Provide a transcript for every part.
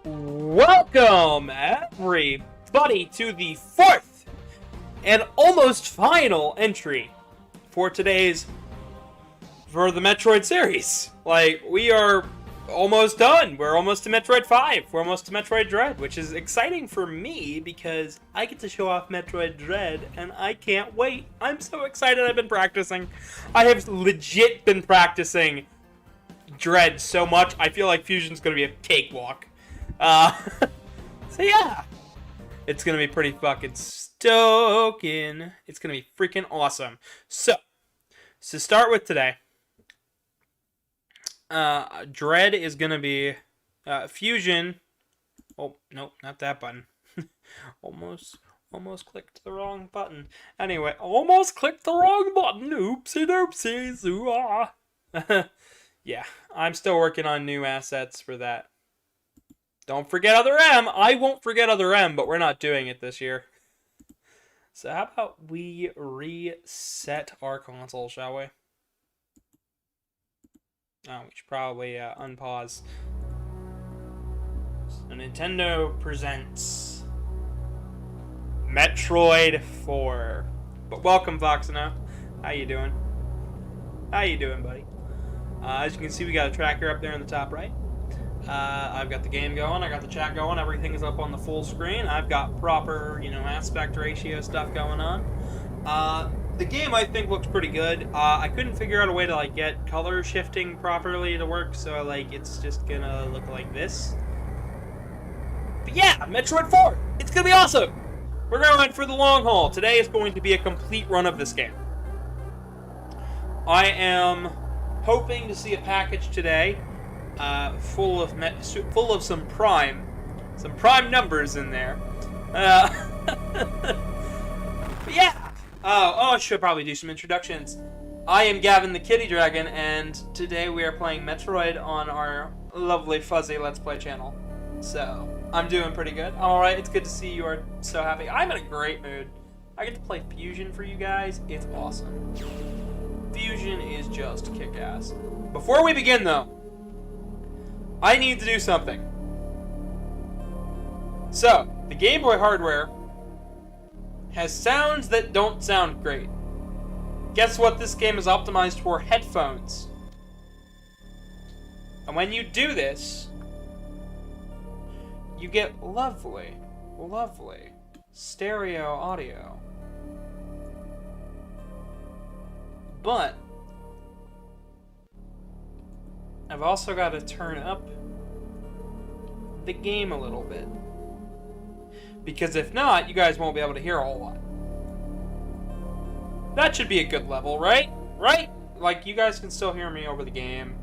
Welcome, everybody, to the fourth and almost final entry for the Metroid series. Like, we are almost done. We're almost to Metroid 5. We're almost to Metroid Dread, which is exciting for me because I get to show off Metroid Dread, and I can't wait. I'm so excited. I've been practicing. I have legit been practicing Dread so much, I feel like Fusion's going to be a cakewalk. So yeah, it's gonna be pretty fucking stoking. It's gonna be freaking awesome. So, to start with today, Dread is gonna be Fusion. Oh no, not that button. almost clicked the wrong button. Anyway, almost clicked the wrong button. Oopsie doopsies. Ooh ah. Yeah, I'm still working on new assets for that. Don't forget Other M. I won't forget Other M, but we're not doing it this year. So how about we reset our console, shall we? Oh, we should probably unpause. So Nintendo presents Metroid 4. But welcome, Voxino. How you doing? How you doing, buddy? As you can see, we got a tracker up there in the top right. I've got the game going, I got the chat going, everything is up on the full screen. I've got proper, aspect ratio stuff going on. The game, I think, looks pretty good. I couldn't figure out a way to, get color shifting properly to work, so, it's just gonna look like this. But yeah, Metroid 4! It's gonna be awesome! We're going for the long haul. Today is going to be a complete run of this game. I am hoping to see a package today full of some prime numbers in there. But yeah. I should probably do some introductions. I am Gavin the Kitty Dragon, and today we are playing Metroid on our lovely fuzzy Let's Play channel. So I'm doing pretty good. All right, it's good to see you are so happy. I'm in a great mood. I get to play Fusion for you guys. It's awesome. Fusion is just kick-ass. Before we begin, though, I need to do something. So, the Game Boy hardware has sounds that don't sound great. Guess what? This game is optimized for headphones. And when you do this, you get lovely stereo audio. But I've also got to turn up the game a little bit. Because if not, you guys won't be able to hear a whole lot. That should be a good level, right? Right? Like, you guys can still hear me over the game.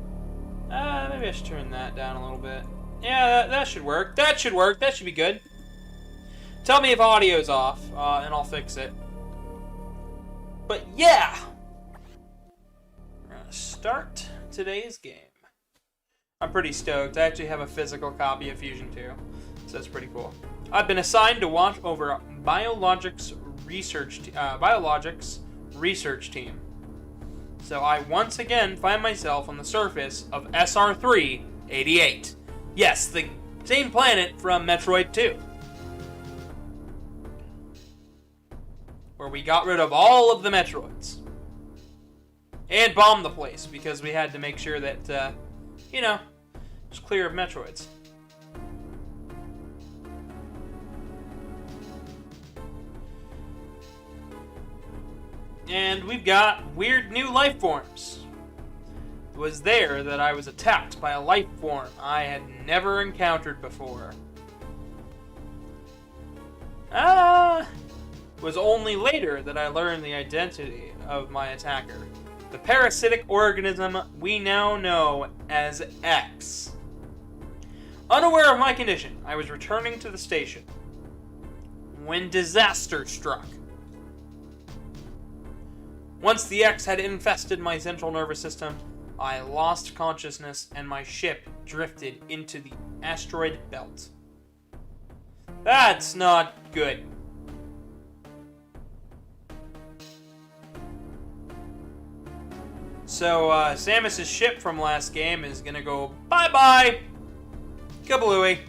Maybe I should turn that down a little bit. Yeah, that should work. That should work. That should be good. Tell me if audio's off, and I'll fix it. But yeah! We're gonna start today's game. I'm pretty stoked. I actually have a physical copy of Fusion 2, so that's pretty cool. I've been assigned to watch over biologics research team. So I once again find myself on the surface of SR3-88. Yes, the same planet from Metroid 2. Where we got rid of all of the Metroids. And bombed the place, because we had to make sure that, it's clear of Metroids. And we've got weird new life forms. It was there that I was attacked by a life form I had never encountered before. It was only later that I learned the identity of my attacker. The parasitic organism we now know as X. Unaware of my condition, I was returning to the station when disaster struck. Once the X had infested my central nervous system, I lost consciousness and my ship drifted into the asteroid belt. That's not good. So, Samus's ship from last game is gonna go bye-bye. Kablooey.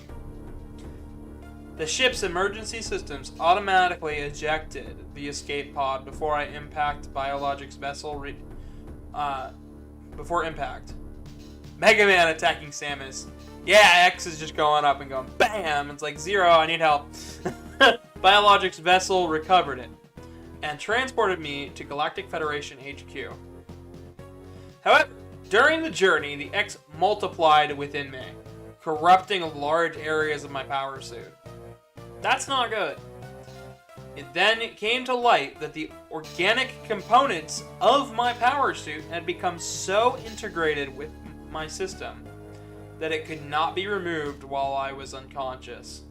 The ship's emergency systems automatically ejected the escape pod before I impact Biologic's vessel. Before impact. Mega Man attacking Samus. Yeah, X is just going up and going BAM! It's like, Zero, I need help. Biologic's vessel recovered it and transported me to Galactic Federation HQ. However, during the journey, the X multiplied within me, corrupting large areas of my power suit. That's not good. It then came to light that the organic components of my power suit had become so integrated with my system that it could not be removed while I was unconscious.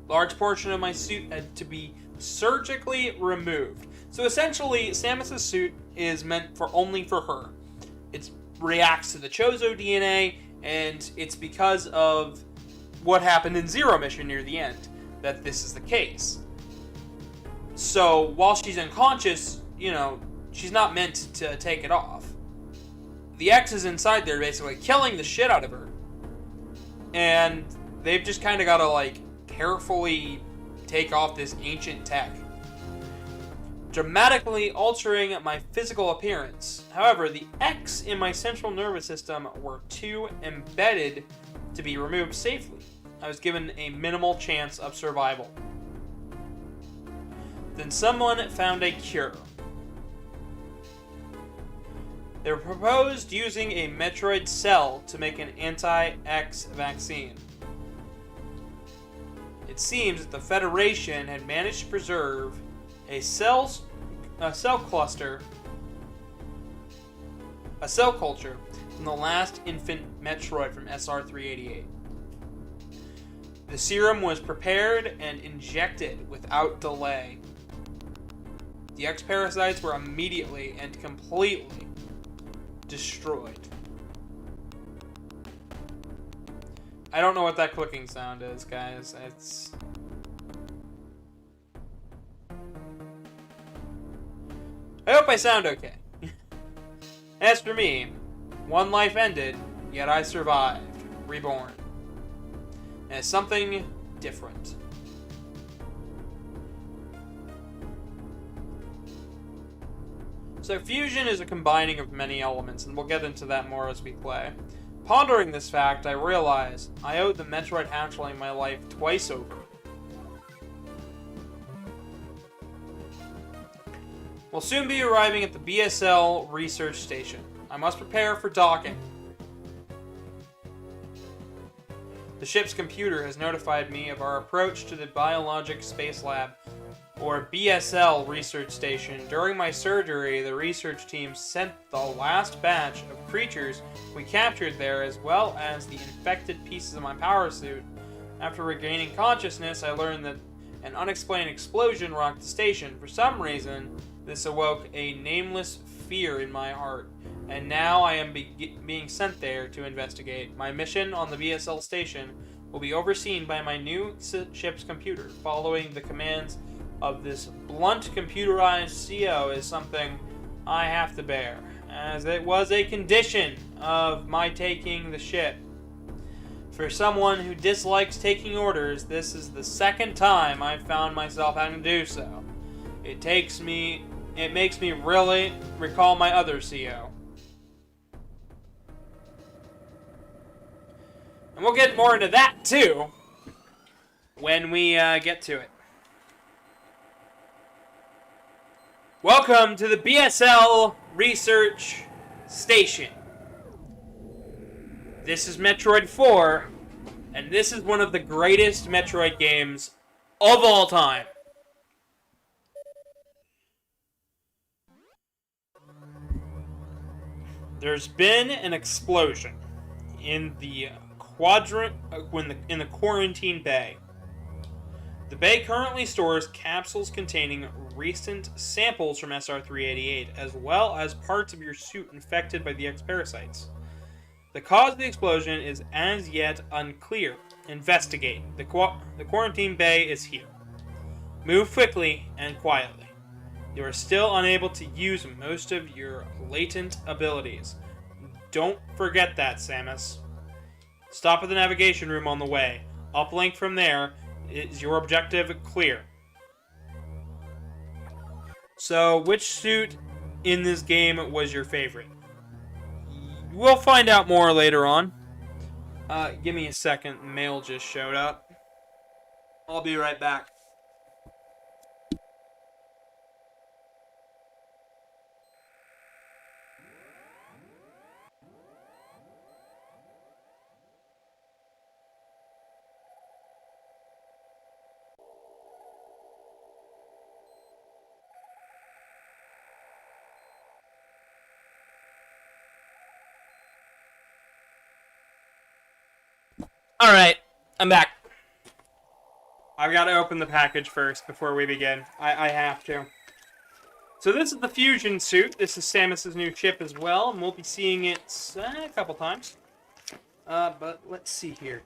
Large portion of my suit had to be surgically removed. So essentially, Samus's suit is meant for only for her. It reacts to the Chozo DNA, and it's because of what happened in Zero Mission near the end that this is the case. So while she's unconscious, you know, she's not meant to take it off. The X is inside there basically killing the shit out of her. And they've just kind of got to, like, carefully take off this ancient tech, dramatically altering my physical appearance. However, the X in my central nervous system were too embedded to be removed safely. I was given a minimal chance of survival. Then someone found a cure. They proposed using a Metroid cell to make an anti-X vaccine. It seems that the Federation had managed to preserve a cell culture from the last infant Metroid from SR388. The serum was prepared and injected without delay. The X-parasites were immediately and completely destroyed. I don't know what that clicking sound is, guys. It's... I hope I sound okay. As for me, one life ended, yet I survived, reborn. As something different. So fusion is a combining of many elements, and we'll get into that more as we play. Pondering this fact, I realize I owed the Metroid hatchling my life twice over. We'll soon be arriving at the BSL research station. I must prepare for docking. The ship's computer has notified me of our approach to the Biologic Space Lab, or BSL research station. During my surgery, the research team sent the last batch of creatures we captured there, as well as the infected pieces of my power suit. After regaining consciousness, I learned that an unexplained explosion rocked the station. For some reason, this awoke a nameless fear in my heart, and now I am being sent there to investigate. My mission on the BSL station will be overseen by my new ship's computer. Following the commands of this blunt computerized CO is something I have to bear, as it was a condition of my taking the ship. For someone who dislikes taking orders, this is the second time I've found myself having to do so. It makes me really recall my other CO. And we'll get more into that too when we get to it. Welcome to the BSL Research Station. This is Metroid 4, and this is one of the greatest Metroid games of all time. There's been an explosion in the in the quarantine bay. The bay currently stores capsules containing recent samples from SR388, as well as parts of your suit infected by the X-parasites. The cause of the explosion is as yet unclear. Investigate. The quarantine bay is here. Move quickly and quietly. You are still unable to use most of your latent abilities. Don't forget that, Samus. Stop at the navigation room on the way. Uplink from there. Is your objective clear? So, which suit in this game was your favorite? We'll find out more later on. Give me a second. Mail just showed up. I'll be right back. Alright, I'm back. I've got to open the package first before we begin. I have to. So this is the Fusion suit. This is Samus's new chip as well, and we'll be seeing it a couple times. But let's see here.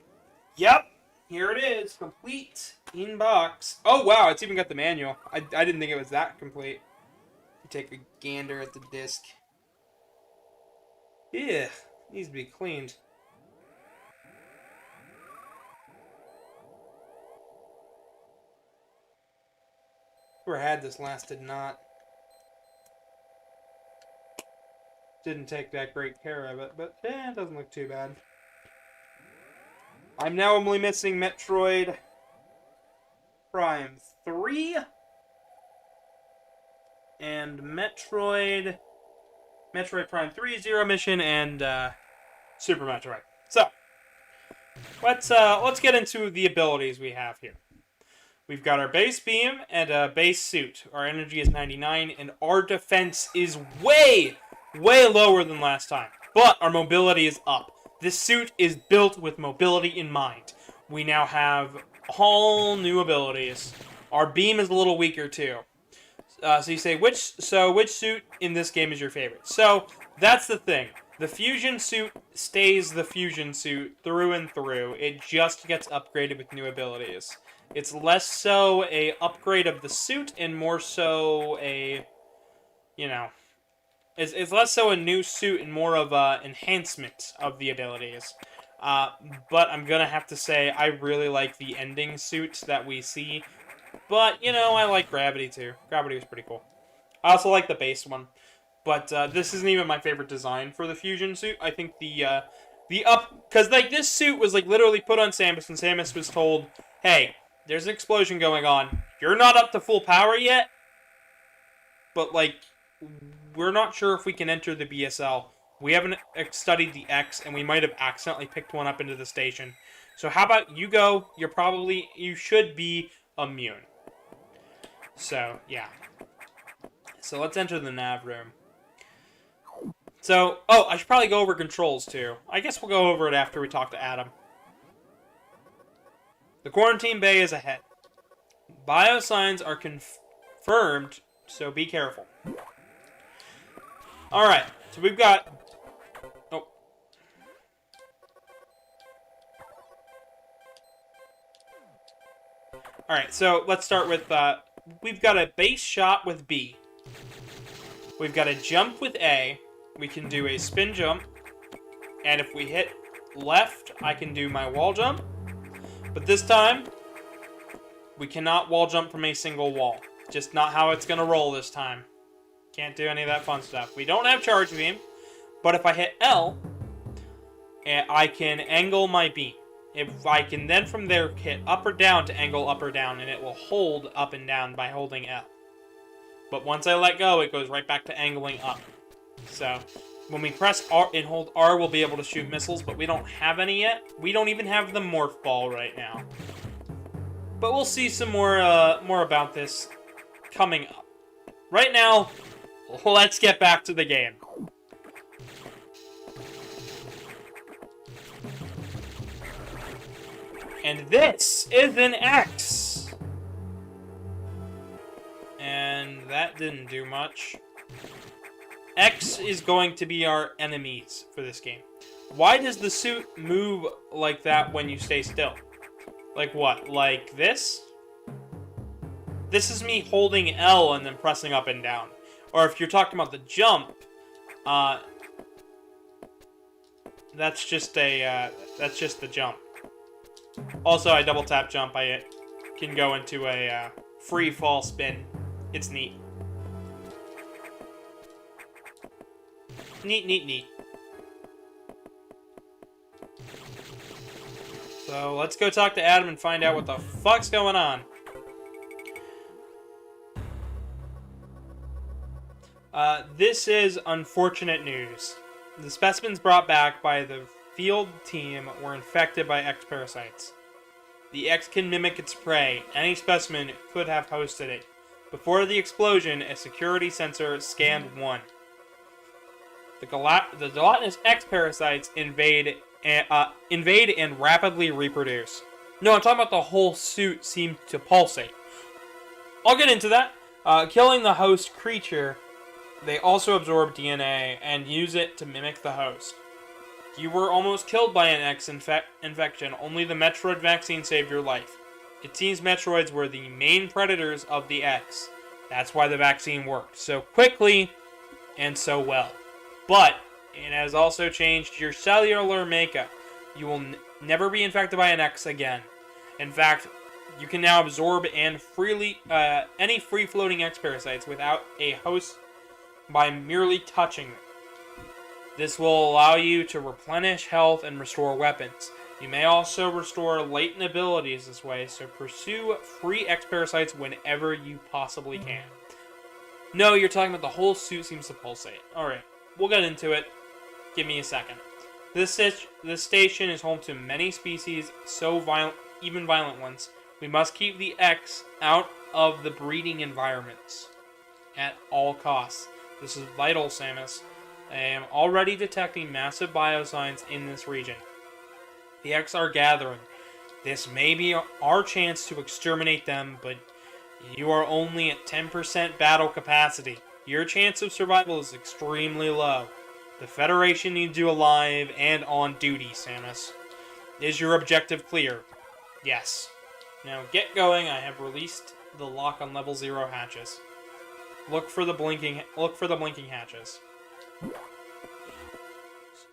Yep, here it is, complete in box. Oh wow, it's even got the manual. I didn't think it was that complete. Take a gander at the disc. Yeah, needs to be cleaned. Whoever had this last did not. Didn't take that great care of it, but it doesn't look too bad. I'm now only missing Metroid Prime 3 and Metroid Prime 3 Zero Mission and Super Metroid. So let's get into the abilities we have here. We've got our base beam and a base suit. Our energy is 99, and our defense is way lower than last time. But our mobility is up. This suit is built with mobility in mind. We now have all new abilities. Our beam is a little weaker too. So you say, which suit in this game is your favorite? So that's the thing. The Fusion suit stays the Fusion suit through and through. It just gets upgraded with new abilities. It's less so a upgrade of the suit and more so a, it's less so a new suit and more of a enhancement of the abilities. But I'm gonna have to say I really like the ending suit that we see. But, I like Gravity too. Gravity was pretty cool. I also like the base one. But this isn't even my favorite design for the Fusion suit. I think because this suit was literally put on Samus, and Samus was told, hey, there's an explosion going on. You're not up to full power yet, but we're not sure if we can enter the BSL. We haven't studied the X, and we might have accidentally picked one up into the station. So how about you go? You should be immune. So, yeah. So let's enter the nav room. So, I should probably go over controls too. I guess we'll go over it after we talk to Adam. The quarantine bay is ahead. Biosigns are confirmed, so be careful. Alright, so we've got... Oh. Alright, so let's start with... we've got a base shot with B. We've got a jump with A. We can do a spin jump. And if we hit left, I can do my wall jump. But this time, we cannot wall jump from a single wall. Just not how it's going to roll this time. Can't do any of that fun stuff. We don't have charge beam, but if I hit L, I can angle my beam. If I can then from there hit up or down to angle up or down, and it will hold up and down by holding L. But once I let go, it goes right back to angling up. So, when we press R and hold R, we'll be able to shoot missiles, but we don't have any yet. We don't even have the Morph Ball right now. But we'll see some more about this coming up. Right now, let's get back to the game. And this is an X. And that didn't do much. X is going to be our enemies for this game. Why does the suit move like that when you stay still? Like what? Like this? This is me holding L and then pressing up and down. Or if you're talking about the jump, no, That's just the jump. Also, I double tap jump. I can go into a free fall spin. It's neat. Neat, neat, neat. So let's go talk to Adam and find out what the fuck's going on. This is unfortunate news. The specimens brought back by the field team were infected by X parasites. The X can mimic its prey. Any specimen could have hosted it. Before the explosion, a security sensor scanned one. The gelatinous X parasites invade and rapidly reproduce. No, I'm talking about the whole suit seemed to pulsate. I'll get into that. Killing the host creature, they also absorb DNA and use it to mimic the host. You were almost killed by an X infection. Only the Metroid vaccine saved your life. It seems Metroids were the main predators of the X. That's why the vaccine worked so quickly and so well. But it has also changed your cellular makeup. You will never be infected by an X again. In fact, you can now absorb and any free-floating X parasites without a host by merely touching them. This will allow you to replenish health and restore weapons. You may also restore latent abilities this way, so pursue free X parasites whenever you possibly can. No, you're talking about the whole suit seems to pulsate. Alright, we'll get into it. Give me a second. This station is home to many species, even violent ones. We must keep the X out of the breeding environments at all costs. This is vital, Samus. I am already detecting massive biosigns in this region. The X are gathering. This may be our chance to exterminate them, but you are only at 10% battle capacity. Your chance of survival is extremely low. The Federation needs you alive and on duty, Samus. Is your objective clear? Yes. Now get going. I have released the lock on level 0 hatches. Look for the blinking hatches.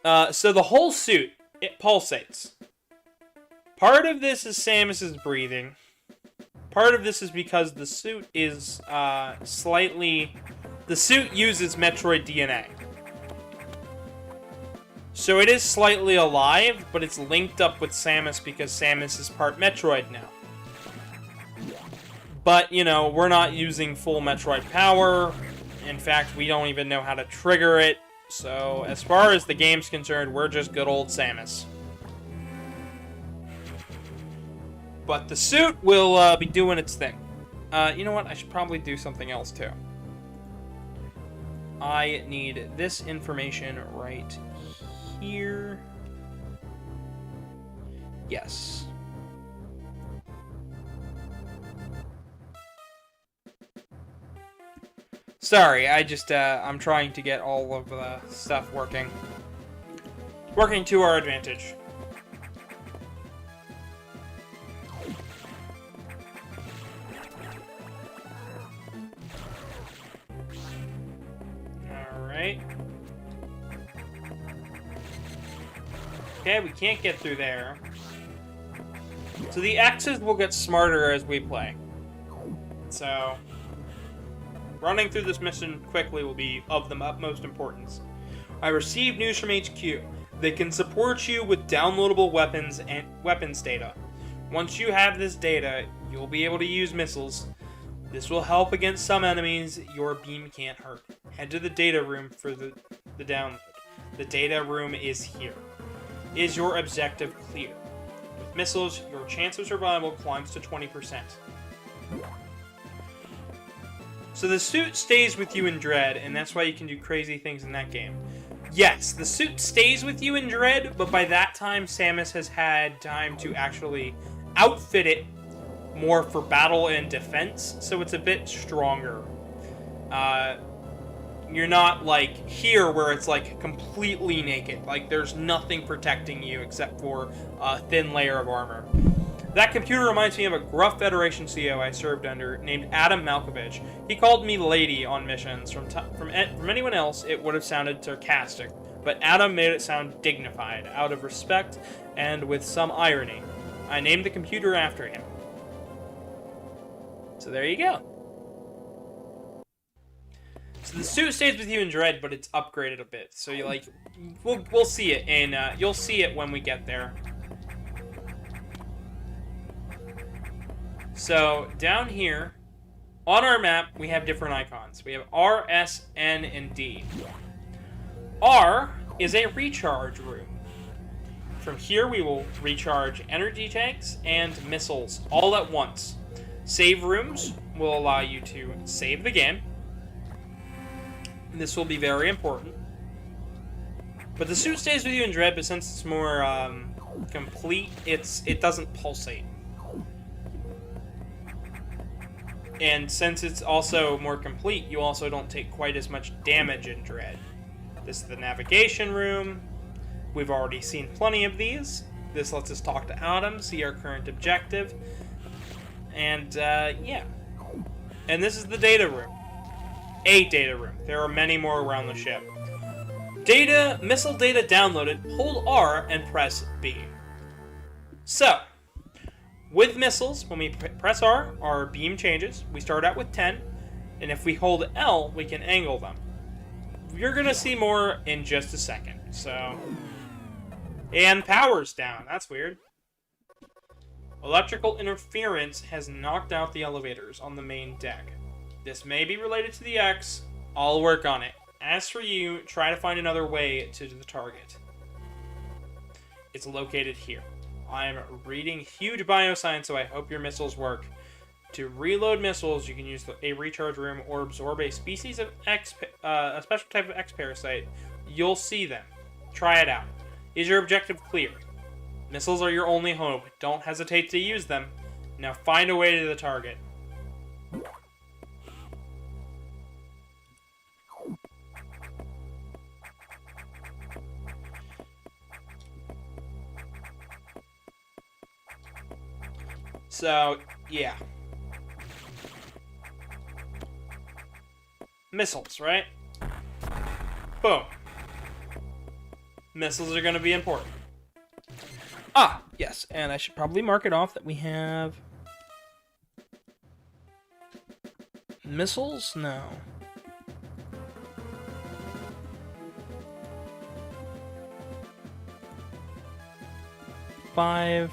So the whole suit, it pulsates. Part of this is Samus's breathing. Part of this is because the suit is the suit uses Metroid DNA. So it is slightly alive, but it's linked up with Samus because Samus is part Metroid now. But, you know, we're not using full Metroid power. In fact, we don't even know how to trigger it. So, as far as the game's concerned, we're just good old Samus. But the suit will be doing its thing. You know what? I should probably do something else, too. I need this information right here. Yes. Sorry, I'm trying to get all of the stuff working. Working to our advantage. Alright. Okay, we can't get through there. So the X's will get smarter as we play. So running through this mission quickly will be of the utmost importance. I received news from HQ. They can support you with downloadable weapons and weapons data. Once you have this data, you'll be able to use missiles. This will help against some enemies your beam can't hurt. Head to the data room for the download. The data room is here. Is your objective clear? With missiles, your chance of survival climbs to 20%. So the suit stays with you in Dread, and that's why you can do crazy things in that game. Yes, the suit stays with you in Dread, but by that time, Samus has had time to actually outfit it more for battle and defense, so it's a bit stronger. You're not like here where it's like completely naked. Like there's nothing protecting you except for a thin layer of armor. That computer reminds me of a gruff Federation CO I served under named Adam Malkovich. He called me lady on missions. From anyone else, it would have sounded sarcastic. but Adam made it sound dignified, out of respect, and with some irony. I named the computer after him. So there you go. So the suit stays with you in Dread, but it's upgraded a bit. So you like, we'll see it, and you'll see it when we get there. So down here, on our map, we have different icons. We have R, S, N, and D. R is a recharge room. From here, we will recharge energy tanks and missiles all at once. Save rooms will allow you to save the game. This will be very important. But the suit stays with you in Dread, but since it's more complete, it doesn't pulsate. And since it's also more complete, you also don't take quite as much damage in Dread. This is the navigation room. We've already seen plenty of these. This lets us talk to Adam, see our current objective. And, yeah. And this is the data room. A data room. There are many more around the ship. Missile data downloaded, hold R and press B. So, with missiles, when we press R, our beam changes. We start out with 10, and if we hold L, we can angle them. You're going to see more in just a second, so... And power's down. That's weird. Electrical interference has knocked out the elevators on the main deck. This may be related to the X. I'll work on it. As for you, try to find another way to the target. It's located here. I'm reading huge bioscience, so I hope your missiles work. To reload missiles, you can use a recharge room or absorb a species of a special type of X parasite. You'll see them. Try it out. Is your objective clear? Missiles are your only hope. Don't hesitate to use them. Now find a way to the target. So, yeah. Missiles, right? Boom. Missiles are going to be important. Ah, yes, and I should probably mark it off that we have... Missiles? No. Five...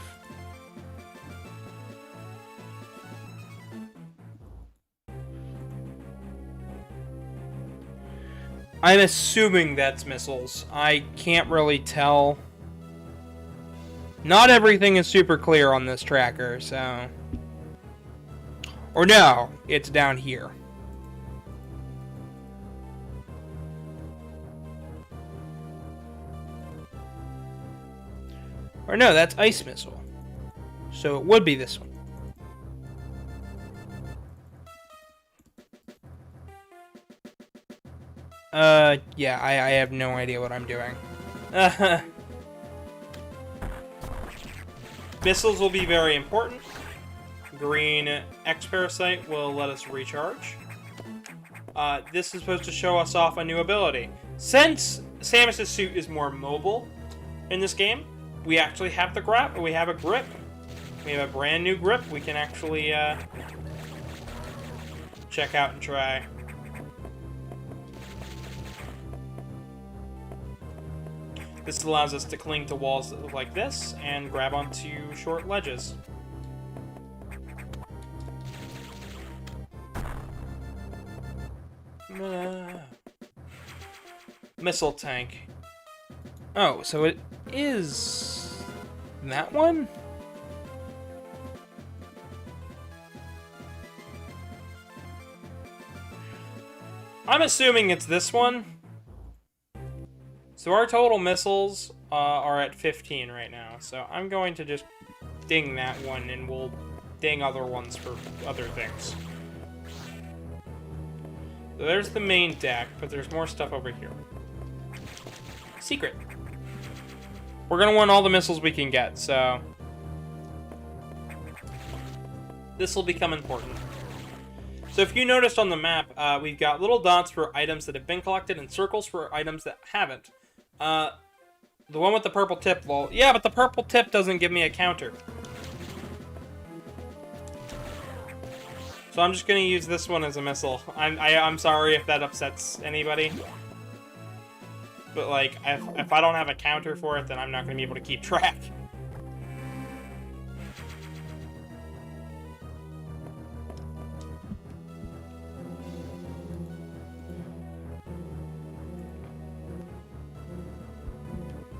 I'm assuming that's missiles. I can't really tell. Not everything is super clear on this tracker, so... Or no, it's down here. Or no, that's ice missile. So it would be this one. Yeah, I have no idea what I'm doing. Missiles will be very important. Green X-Parasite will let us recharge. This is supposed to show us off a new ability. Since Samus's suit is more mobile in this game, we actually have the grip. We have a grip. We have a brand new grip we can actually check out and try. This allows us to cling to walls that look like this and grab onto short ledges. Missile tank. Oh, so it is that one? I'm assuming it's this one. So our total missiles are at 15 right now. So I'm going to just ding that one, and we'll ding other ones for other things. So there's the main deck, but there's more stuff over here. Secret. We're going to want all the missiles we can get, so... this will become important. So if you noticed on the map, we've got little dots for items that have been collected and circles for items that haven't. The one with the purple tip, lol. Yeah, but the purple tip doesn't give me a counter. So I'm just gonna use this one as a missile. I'm sorry if that upsets anybody. But, like, if I don't have a counter for it, then I'm not gonna be able to keep track.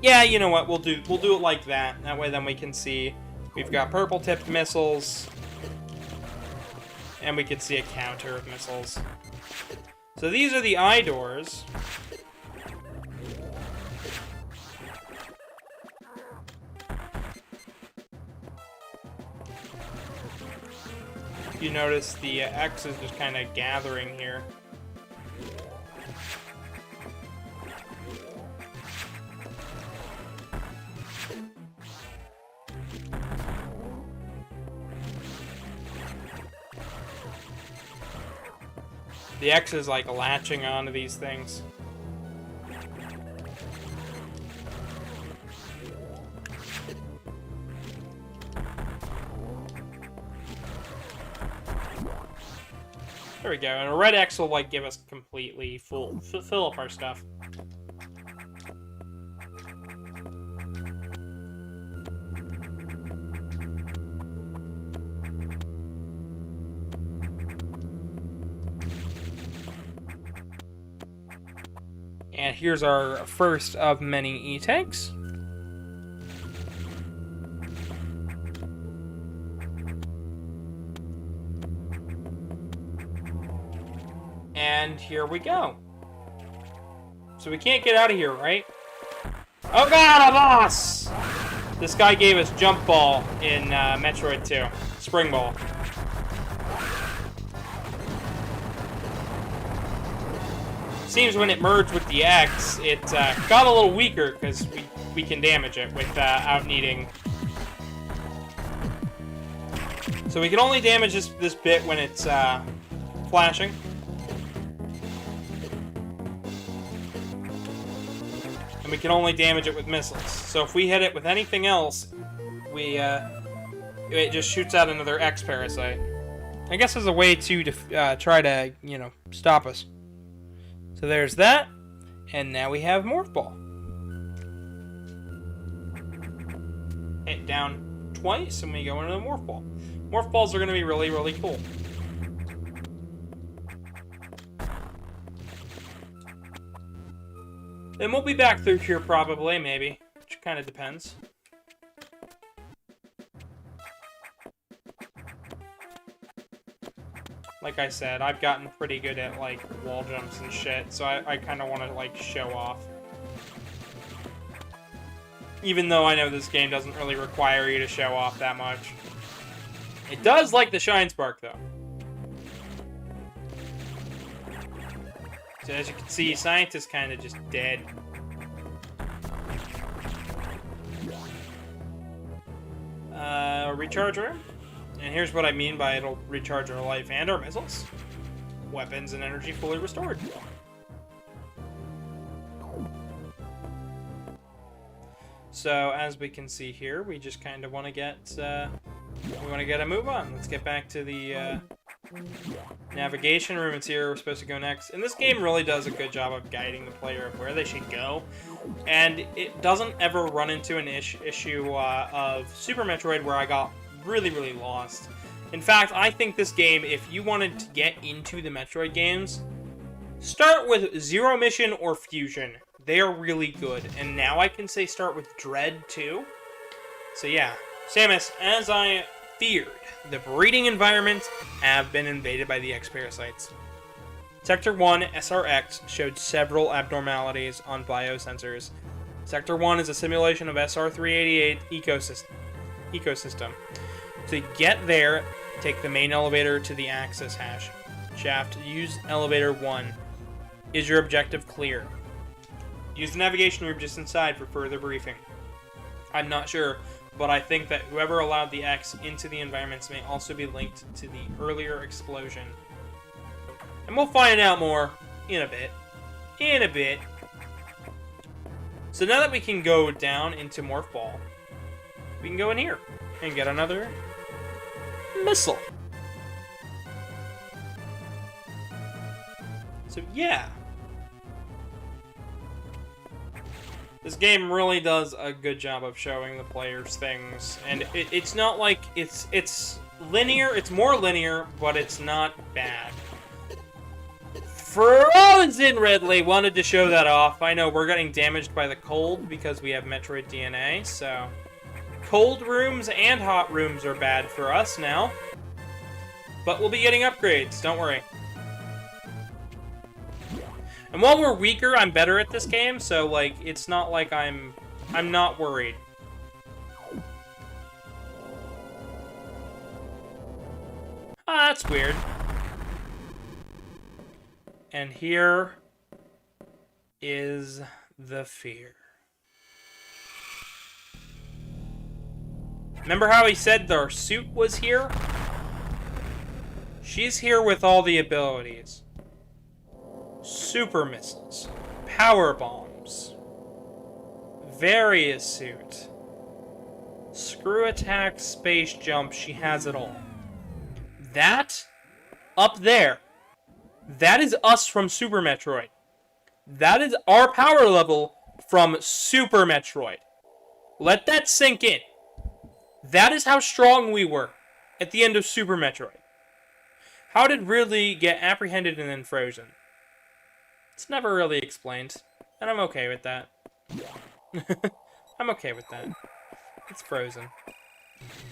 Yeah, you know what? We'll do it like that. That way, then we can see we've got purple-tipped missiles, and we can see a counter of missiles. So these are the eye doors. You notice the X is just kind of gathering here. The X is like latching onto these things. There we go. And a red X will like give us completely fill up our stuff. And here's our first of many E-tanks. And here we go. So we can't get out of here, right? Oh god, a boss! This guy gave us jump ball in Metroid 2. Spring ball. Seems when it merged with the X, it got a little weaker because we can damage it without needing. So we can only damage this bit when it's flashing. And we can only damage it with missiles. So if we hit it with anything else, it just shoots out another X parasite. I guess as a way to try to, you know, stop us. So there's that, and now we have Morph Ball. Hit down twice, and we go into the Morph Ball. Morph Balls are going to be really, really cool. Then we'll be back through here probably, maybe. Which kind of depends. Like I said, I've gotten pretty good at, like, wall jumps and shit, so I kind of want to, like, show off. Even though I know this game doesn't really require you to show off that much. It does like the Shine Spark, though. So as you can see, Science is kind of just dead. Recharge room. And here's what I mean by it'll recharge our life and our missiles. Weapons and energy fully restored. So as we can see here, we just kind of want to get a move on. Let's get back to the navigation room and see where we're supposed to go next. And this game really does a good job of guiding the player of where they should go. And it doesn't ever run into an issue of Super Metroid where I got really, really lost. In fact, I think this game, if you wanted to get into the Metroid games, start with Zero Mission or Fusion. They are really good. And now I can say start with Dread, too. So yeah, Samus, as I feared, the breeding environments have been invaded by the X-Parasites. Sector 1 SRX showed several abnormalities on biosensors. Sector 1 is a simulation of SR388 ecosystem. To get there, take the main elevator to the access shaft. Use elevator 1. Is your objective clear? Use the navigation room just inside for further briefing. I'm not sure, but I think that whoever allowed the X into the environments may also be linked to the earlier explosion. And we'll find out more in a bit. So now that we can go down into Morph Ball, we can go in here and get another missile. So yeah. This game really does a good job of showing the players things, and it's not like it's linear. It's more linear, but it's not bad. Frozen Ridley wanted to show that off. I know we're getting damaged by the cold because we have Metroid DNA, so cold rooms and hot rooms are bad for us now. But we'll be getting upgrades. Don't worry. And while we're weaker, I'm better at this game, so, like, it's not like I'm not worried. Ah, that's weird. And here is the fear. Remember how he said their suit was here? She's here with all the abilities. Super missiles, power bombs, various suit, screw attack, space jump, she has it all. That, up there, that is us from Super Metroid. That is our power level from Super Metroid. Let that sink in. That is how strong we were at the end of Super Metroid. How did Ridley get apprehended and then frozen? It's never really explained, and I'm okay with that. I'm okay with that. It's frozen.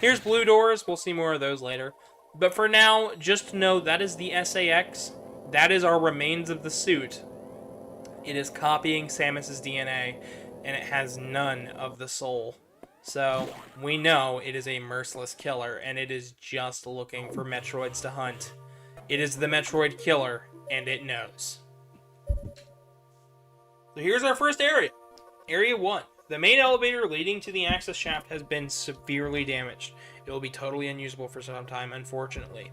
Here's blue doors. We'll see more of those later. But for now, just know that is the SAX. That is our remains of the suit. It is copying Samus's DNA, and it has none of the soul. So, we know it is a merciless killer, and it is just looking for Metroids to hunt. It is the Metroid killer, and it knows. So here's our first area. Area 1. The main elevator leading to the access shaft has been severely damaged. It will be totally unusable for some time, unfortunately.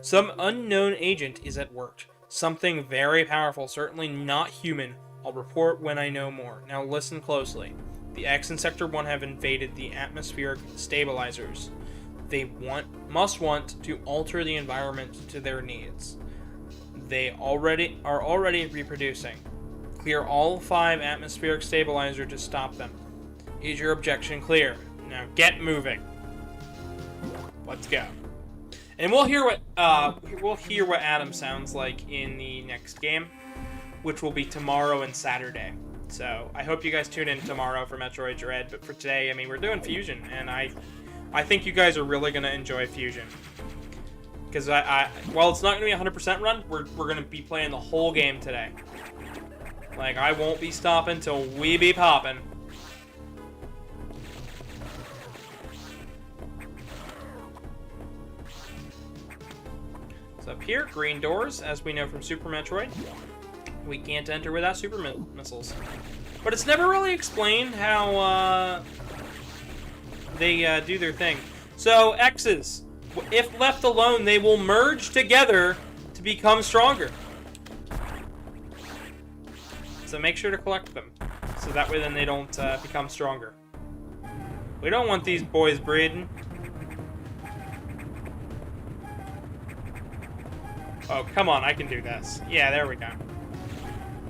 Some unknown agent is at work. Something very powerful, certainly not human. I'll report when I know more. Now listen closely. The X and Sector 1 have invaded the atmospheric stabilizers. They must want to alter the environment to their needs. They are already reproducing. Clear all 5 atmospheric stabilizers to stop them. Is your objection clear? Now get moving. Let's go. And we'll hear what Adam sounds like in the next game, which will be tomorrow and Saturday. So I hope you guys tune in tomorrow for Metroid Dread. But for today, I mean, we're doing Fusion, and I think you guys are really gonna enjoy Fusion. Because while it's not gonna be a 100% run, we're gonna be playing the whole game today. Like, I won't be stopping till we be popping. So up here, green doors, as we know from Super Metroid. We can't enter without super missiles. But it's never really explained how they do their thing. So, X's, if left alone, they will merge together to become stronger. So make sure to collect them, so that way then they don't become stronger. We don't want these boys breeding. Oh, come on, I can do this. Yeah, there we go.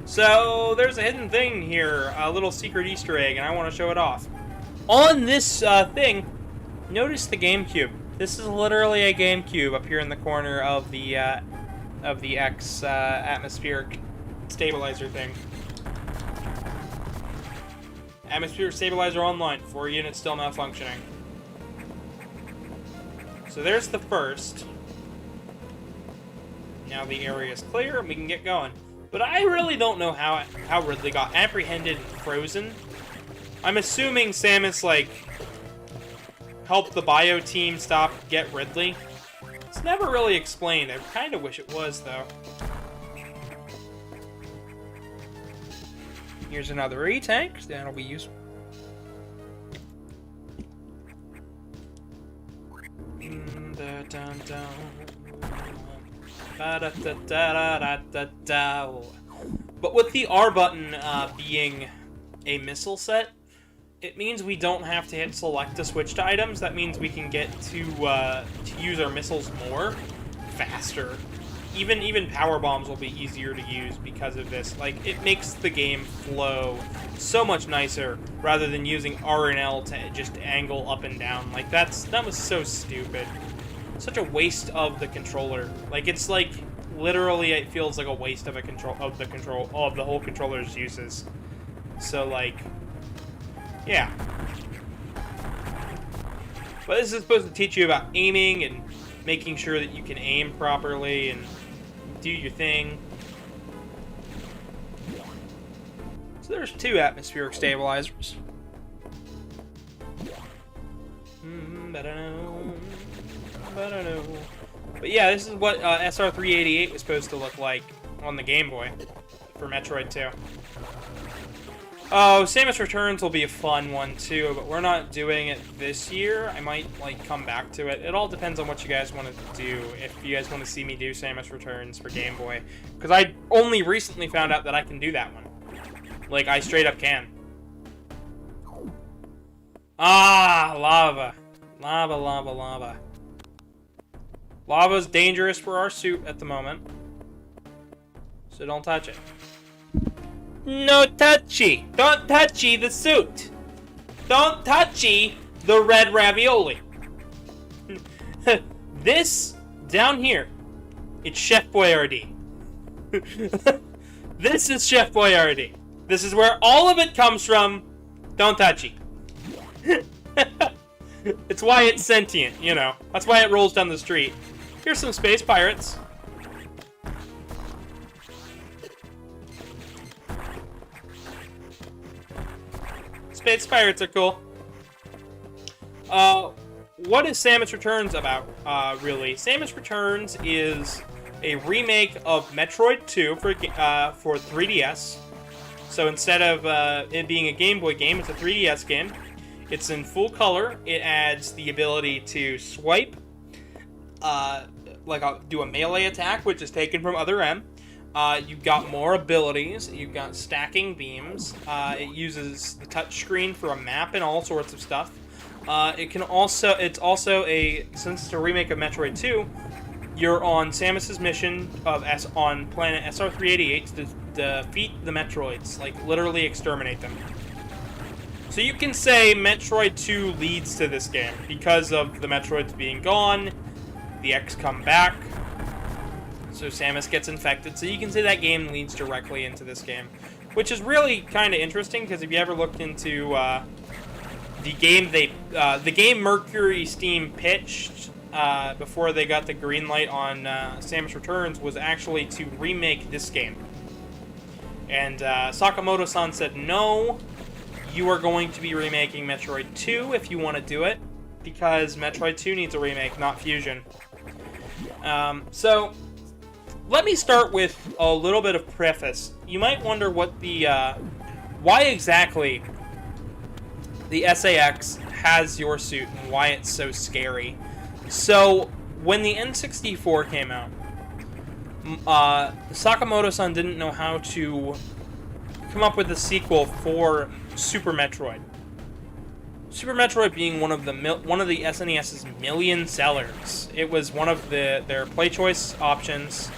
So, there's a hidden thing here, a little secret Easter egg, and I want to show it off. On this thing, notice the GameCube. This is literally a GameCube up here in the corner of the X atmospheric stabilizer thing. Atmospheric stabilizer online, 4 units still malfunctioning. So there's the first. Now the area is clear and we can get going. But I really don't know how Ridley got apprehended and frozen. I'm assuming Samus, like, helped the bio team get Ridley. It's never really explained. I kind of wish it was, though. Here's another E-tank. That'll be useful. But with the R button being a missile set, it means we don't have to hit select to switch to items. That means we can get to use our missiles more, faster. Even power bombs will be easier to use because of this. Like, it makes the game flow so much nicer rather than using R and L to just angle up and down. Like, that was so stupid. Such a waste of the controller. Like, it's like literally it feels like a waste of the whole controller's uses. So, like, yeah. But this is supposed to teach you about aiming and making sure that you can aim properly and do your thing. So there's 2 atmospheric stabilizers. But yeah, this is what SR388 was supposed to look like on the Game Boy for Metroid 2. Oh, Samus Returns will be a fun one too, but we're not doing it this year. I might, like, come back to it. It all depends on what you guys want to do. If you guys want to see me do Samus Returns for Game Boy. Because I only recently found out that I can do that one. Like, I straight up can. Ah, lava. Lava, lava, lava. Lava's dangerous for our suit at the moment. So don't touch it. No touchy! Don't touchy the suit! Don't touchy the red ravioli! This, down here, it's Chef Boyardee. This is Chef Boyardee. This is where all of it comes from. Don't touchy. It's why it's sentient, you know. That's why it rolls down the street. Here's some space pirates. Space pirates are cool. What is Samus Returns about, really? Samus Returns is a remake of Metroid 2 for 3DS. So instead of it being a Game Boy game, it's a 3DS game. It's in full color. It adds the ability to swipe, do a melee attack, which is taken from Other M. You've got more abilities. You've got stacking beams. It uses the touchscreen for a map and all sorts of stuff. It's also since it's a remake of Metroid 2, you're on Samus's mission on planet SR388 to defeat the Metroids, like literally exterminate them. So you can say Metroid 2 leads to this game because of the Metroids being gone, the X come back, so Samus gets infected. So you can say that game leads directly into this game, which is really kind of interesting because if you ever looked into the game Mercury Steam pitched before they got the green light on Samus Returns was actually to remake this game, and Sakamoto-san said no. You are going to be remaking Metroid 2 if you want to do it, because Metroid 2 needs a remake, not Fusion. So, let me start with a little bit of preface. You might wonder what why exactly the SAX has your suit and why it's so scary. So, when the N64 came out, Sakamoto-san didn't know how to come up with a sequel for Super Metroid. Super Metroid being one of the SNES's million sellers. It was one of their player's choice options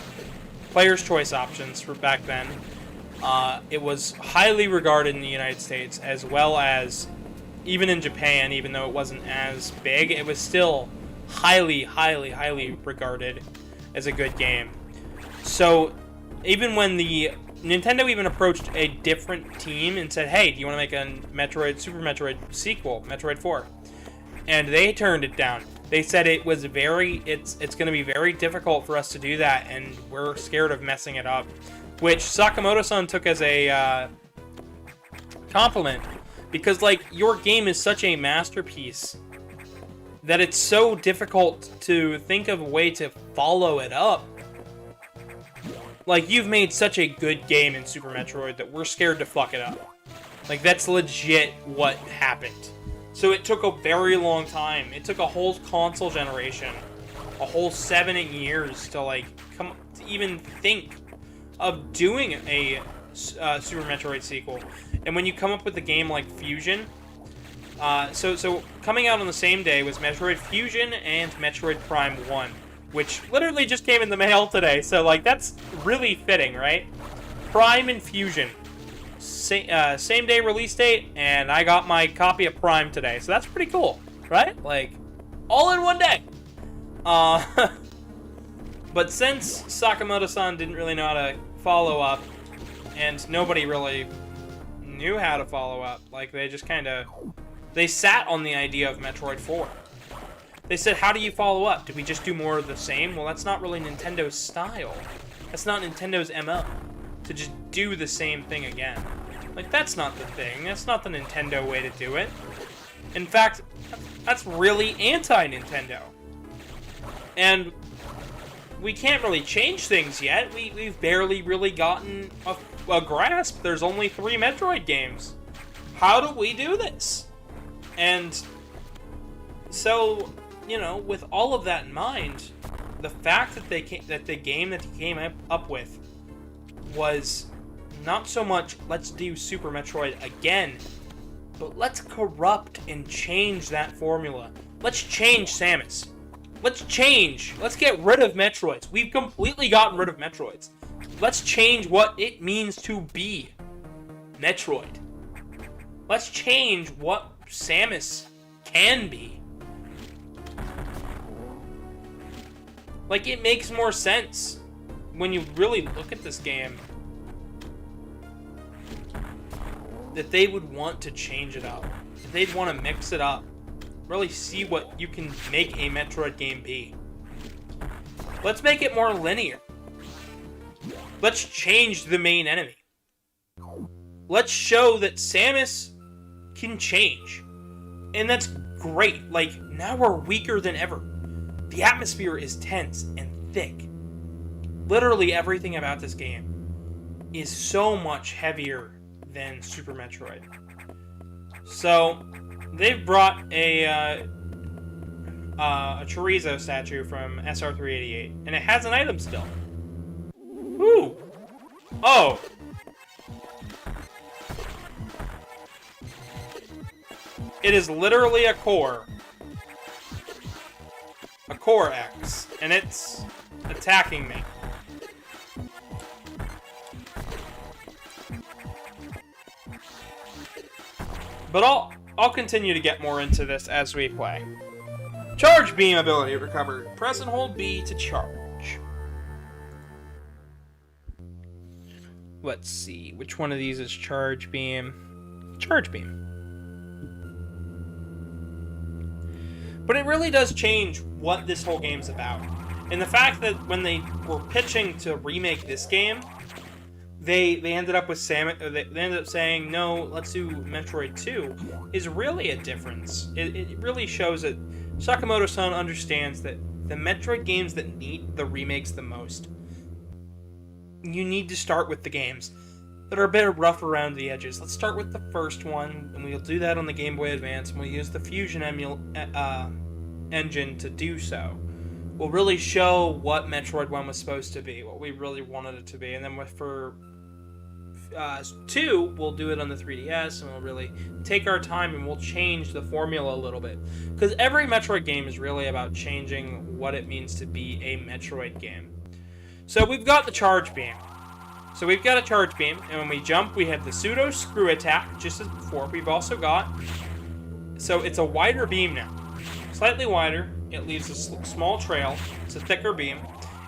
for back then. It was highly regarded in the United States as well as even in Japan. Even though it wasn't as big, it was still highly, highly, highly regarded as a good game. So even when Nintendo even approached a different team and said, hey, do you want to make a Super Metroid sequel, Metroid 4? And they turned it down. They said it's going to be very difficult for us to do that, and we're scared of messing it up. Which Sakamoto-san took as a compliment, because, like, your game is such a masterpiece that it's so difficult to think of a way to follow it up. Like, you've made such a good game in Super Metroid that we're scared to fuck it up. Like, that's legit what happened. So it took a very long time. It took a whole console generation, a whole 7-8 years to, like, to even think of doing a Super Metroid sequel. And when you come up with a game like Fusion, so coming out on the same day was Metroid Fusion and Metroid Prime 1, which literally just came in the mail today. So like that's really fitting, right? Prime and Fusion, same day release date, and I got my copy of Prime today. So that's pretty cool, right? Like all in one day. But since Sakamoto-san didn't really know how to follow up, and nobody really knew how to follow up, like they just kind of, they sat on the idea of Metroid 4. They said, how do you follow up? Do we just do more of the same? Well, that's not really Nintendo's style. That's not Nintendo's MO, to just do the same thing again. Like, that's not the thing. That's not the Nintendo way to do it. In fact, that's really anti-Nintendo. And we can't really change things yet. We've barely really gotten a grasp. There's only 3 Metroid games. How do we do this? And so, you know, with all of that in mind, the fact that the game that he came up with was not so much let's do Super Metroid again, but let's corrupt and change that formula. Let's change Samus. Let's change. Let's get rid of Metroids. We've completely gotten rid of Metroids. Let's change what it means to be Metroid. Let's change what Samus can be. Like, it makes more sense when you really look at this game that they would want to change it up. That they'd want to mix it up. Really see what you can make a Metroid game be. Let's make it more linear. Let's change the main enemy. Let's show that Samus can change. And that's great. Like, now we're weaker than ever. The atmosphere is tense and thick. Literally everything about this game is so much heavier than Super Metroid. So they've brought a chorizo statue from SR388, and it has an item still. Ooh! Oh! It is literally a core. A core X, and it's attacking me. But I'll continue to get more into this as we play. Charge beam ability recovered. Press and hold B to charge. Let's see, which one of these is charge beam? Charge beam. But it really does change what this whole game's about. And the fact that when they were pitching to remake this game, they ended up with they ended up saying, no, let's do Metroid 2, is really a difference. It really shows that Sakamoto-san understands that the Metroid games that need the remakes the most, you need to start with the games that are a bit rough around the edges. Let's start with the first one, and we'll do that on the Game Boy Advance, and we'll use the Fusion engine to do so. We'll really show what Metroid 1 was supposed to be, what we really wanted it to be, and then for 2, we'll do it on the 3DS, and we'll really take our time, and we'll change the formula a little bit. Because every Metroid game is really about changing what it means to be a Metroid game. So we've got the charge beam. So we've got a charge beam, and when we jump, we have the pseudo screw attack, just as before. We've also got, so it's a wider beam now. Slightly wider, it leaves a small trail, it's a thicker beam.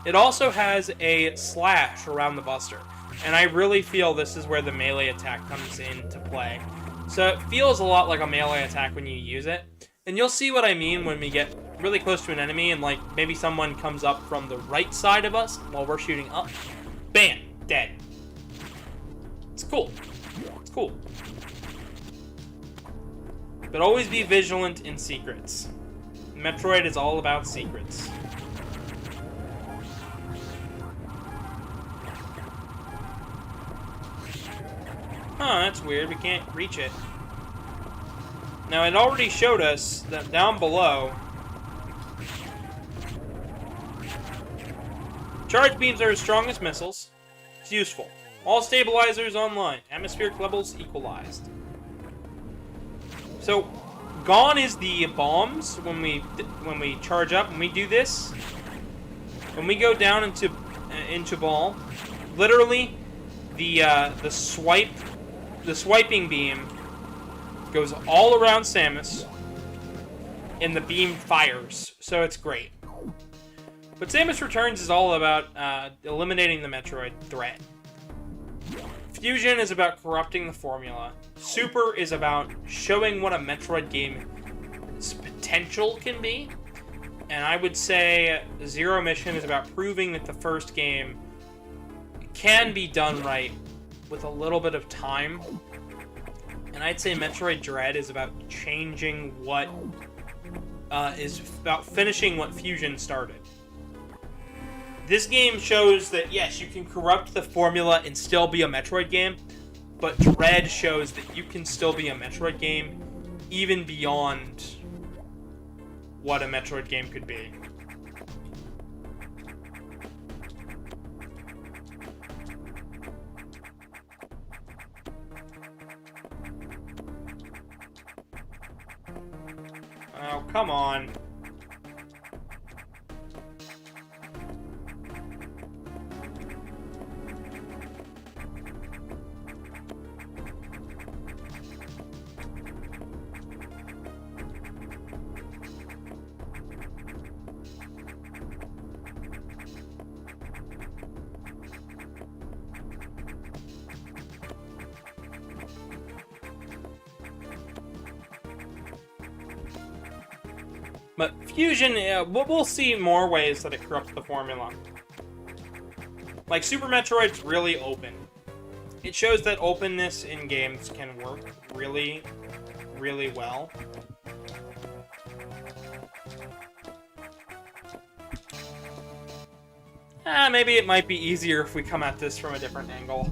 It also has a slash around the buster, and I really feel this is where the melee attack comes into play. So it feels a lot like a melee attack when you use it, and you'll see what I mean when we get really close to an enemy and like maybe someone comes up from the right side of us while we're shooting up. Bam! Dead. It's cool. It's cool. But always be vigilant in secrets. Metroid is all about secrets. Huh, that's weird. We can't reach it. Now, it already showed us that down below, charge beams are as strong as missiles. It's useful. All stabilizers online. Atmospheric levels equalized. So, gone is the bombs when we charge up. When we do this, when we go down into ball, literally the swiping beam goes all around Samus, and the beam fires. So it's great. But Samus Returns is all about eliminating the Metroid threat. Fusion is about corrupting the formula. Super is about showing what a Metroid game's potential can be. And I would say Zero Mission is about proving that the first game can be done right with a little bit of time. And I'd say Metroid Dread is about changing what is about finishing what Fusion started. This game shows that, yes, you can corrupt the formula and still be a Metroid game, but Dread shows that you can still be a Metroid game even beyond what a Metroid game could be. Oh, come on. But Fusion, we'll see more ways that it corrupts the formula. Like, Super Metroid's really open. It shows that openness in games can work really, really well. Maybe it might be easier if we come at this from a different angle.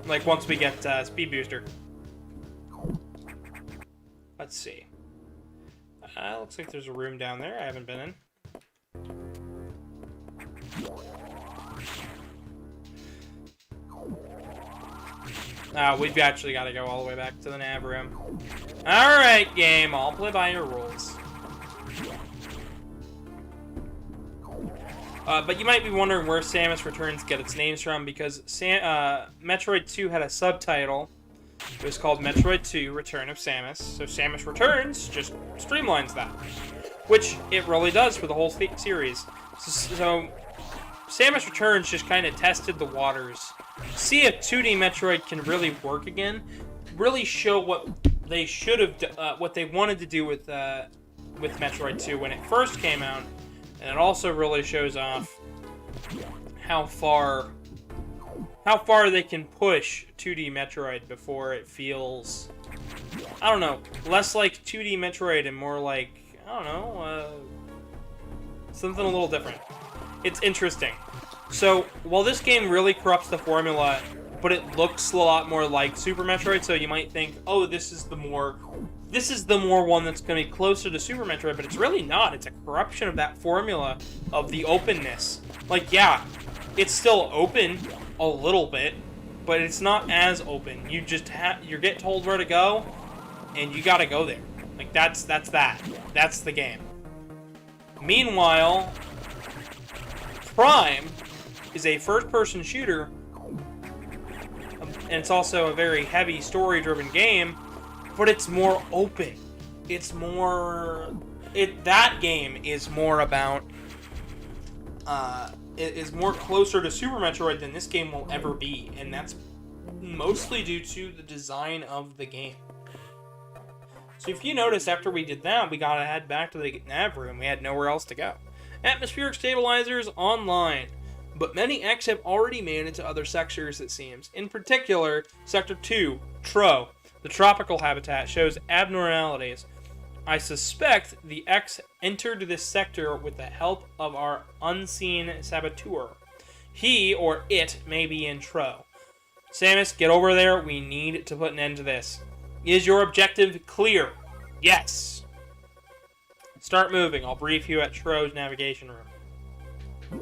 Like, once we get Speed Booster. Let's see. Looks like there's a room down there I haven't been in. We've actually got to go all the way back to the nav room. Alright, game. I'll play by your rules. But you might be wondering where Samus Returns get its names from, because Metroid 2 had a subtitle. It was called Metroid 2 Return of Samus. So Samus Returns just streamlines that. Which it really does for the whole series. So Samus Returns just kind of tested the waters. See if 2D Metroid can really work again. Really show what they should have, what they wanted to do with Metroid 2 when it first came out. And it also really shows off how far they can push 2D Metroid before it feels, I don't know, less like 2D Metroid and more like, I don't know, something a little different. It's interesting. So, while this game really corrupts the formula, but it looks a lot more like Super Metroid, so you might think, oh, this is the more one that's going to be closer to Super Metroid, but it's really not. It's a corruption of that formula, of the openness. Like, yeah, it's still open a little bit, but it's not as open. You just you get told where to go, and you gotta go there. Like, that's that. That's the game. Meanwhile, Prime is a first-person shooter, and it's also a very heavy story-driven game, but it's more open. It's more... that game is more about... it is more closer to Super Metroid than this game will ever be, and that's mostly due to the design of the game. So if you notice, after we did that, we gotta head back to the nav room. We had nowhere else to go. Atmospheric stabilizers online. But many X have already made it to other sectors, it seems. In particular, Sector 2, Tro, the tropical habitat, shows abnormalities. I suspect the X entered this sector with the help of our unseen saboteur. He, or it, may be in Tro. Samus, get over there. We need to put an end to this. Is your objective clear? Yes. Start moving. I'll brief you at Tro's navigation room.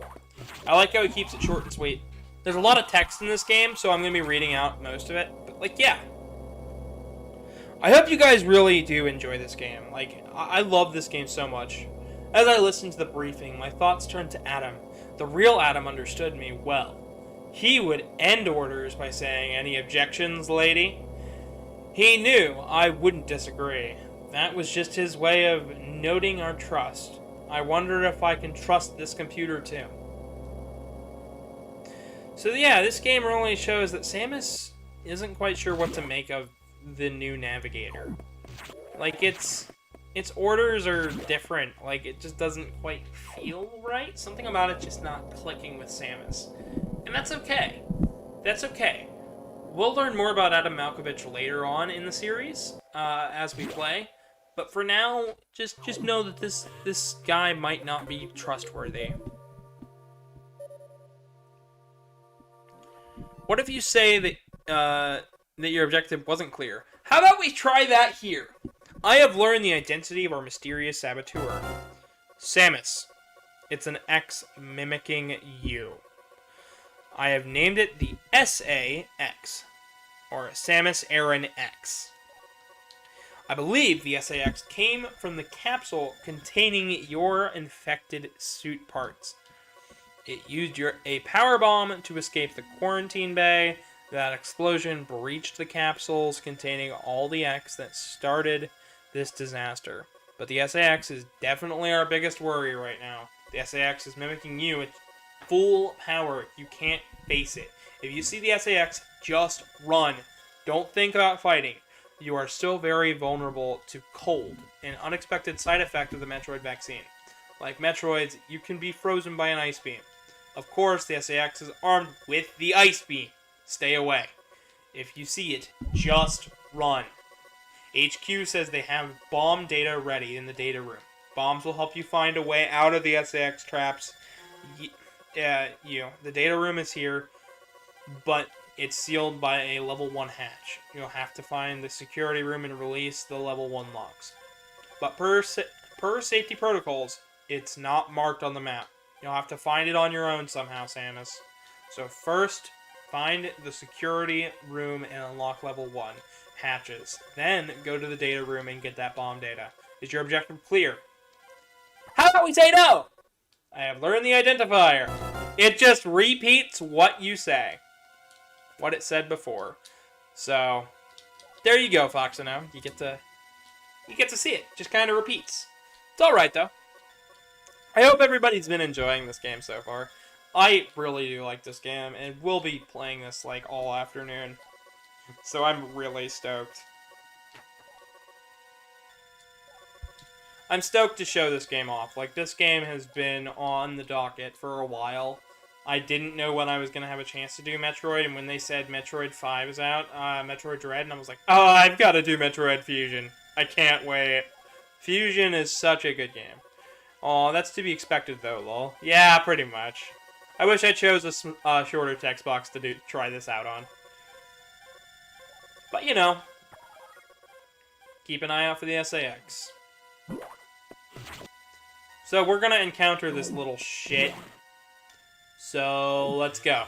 I like how he keeps it short and sweet. There's a lot of text in this game, so I'm going to be reading out most of it. But, like, yeah. I hope you guys really do enjoy this game. Like, I love this game so much. As I listened to the briefing, my thoughts turned to Adam. The real Adam understood me well. He would end orders by saying, "Any objections, lady?" He knew I wouldn't disagree. That was just his way of noting our trust. I wondered if I can trust this computer too. So yeah, this game really shows that Samus isn't quite sure what to make of the new navigator. Like, its orders are different. Like, it just doesn't quite feel right. Something about it just not clicking with Samus. And that's okay. That's okay. We'll learn more about Adam Malkovich later on in the series, as we play. But for now, just know that this guy might not be trustworthy. What if you say that that your objective wasn't clear? How about we try that here? I have learned the identity of our mysterious saboteur. Samus. It's an X mimicking you. I have named it the SA-X, or Samus Aran X. I believe the SA-X came from the capsule containing your infected suit parts. It used a power bomb to escape the quarantine bay. That explosion breached the capsules containing all the X that started this disaster. But the SA-X is definitely our biggest worry right now. The SA-X is mimicking you at full power. You can't face it. If you see the SA-X, just run. Don't think about fighting. You are still very vulnerable to cold, an unexpected side effect of the Metroid vaccine. Like Metroids, you can be frozen by an ice beam. Of course, the SA-X is armed with the ice beam. Stay away. If you see it, just run. HQ says they have bomb data ready in the data room. Bombs will help you find a way out of the SA-X traps. The data room is here, but it's sealed by a level 1 hatch. You'll have to find the security room and release the level 1 locks. But per safety protocols, it's not marked on the map. You'll have to find it on your own somehow, Samus. So first, find the security room and unlock level 1 hatches. Then, go to the data room and get that bomb data. Is your objective clear? How about we say no? I have learned the identifier. It just repeats what you say. What it said before. So, there you go, Foxino. You get to see it. Just kind of repeats. It's alright, though. I hope everybody's been enjoying this game so far. I really do like this game, and we'll be playing this, like, all afternoon. So I'm really stoked. I'm stoked to show this game off. Like, this game has been on the docket for a while. I didn't know when I was going to have a chance to do Metroid, and when they said Metroid 5 is out, Metroid Dread, and I was like, oh, I've got to do Metroid Fusion. I can't wait. Fusion is such a good game. Aw, that's to be expected, though, lol. Yeah, pretty much. I wish I chose a shorter text box to try this out on. But, you know, keep an eye out for the SA-X. So, we're gonna encounter this little shit. So, let's go.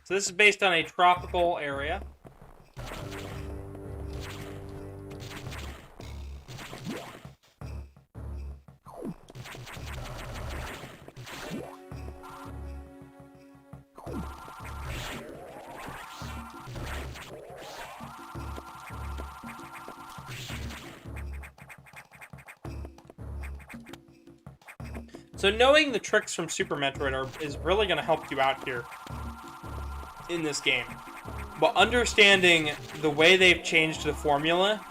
So, this is based on a tropical area. So knowing the tricks from Super Metroid is really going to help you out here in this game. But understanding the way they've changed the formula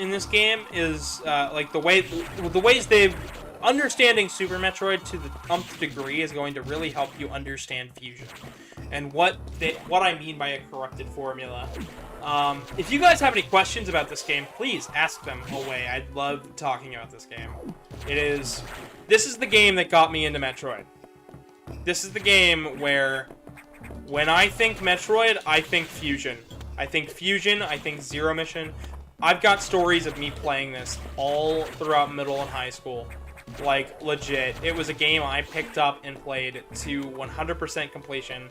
in this game is, like, the ways they've... Understanding Super Metroid to the nth degree is going to really help you understand Fusion. And what I mean by a corrupted formula. If you guys have any questions about this game, please ask them away. I love talking about this game. This is the game that got me into Metroid. This is the game where, when I think Metroid, I think Fusion. I think Fusion, I think Zero Mission. I've got stories of me playing this all throughout middle and high school. Like, legit. It was a game I picked up and played to 100% completion.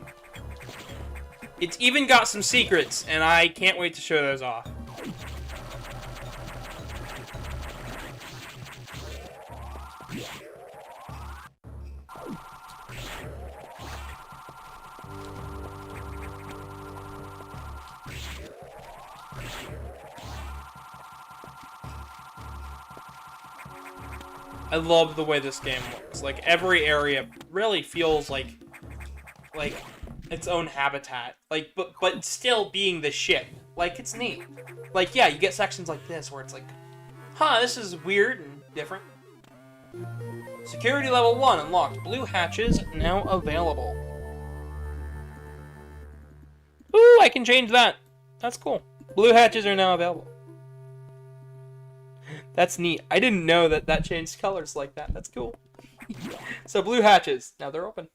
It's even got some secrets, and I can't wait to show those off. I love the way this game looks. Like, every area really feels like its own habitat. Like, but still being the ship. Like, it's neat. Like, yeah, you get sections like this where it's like, huh, this is weird and different. Security level 1 unlocked. Blue hatches now available. Ooh, I can change that. That's cool. Blue hatches are now available. That's neat. I didn't know that that changed colors like that. That's cool. So blue hatches. Now they're open.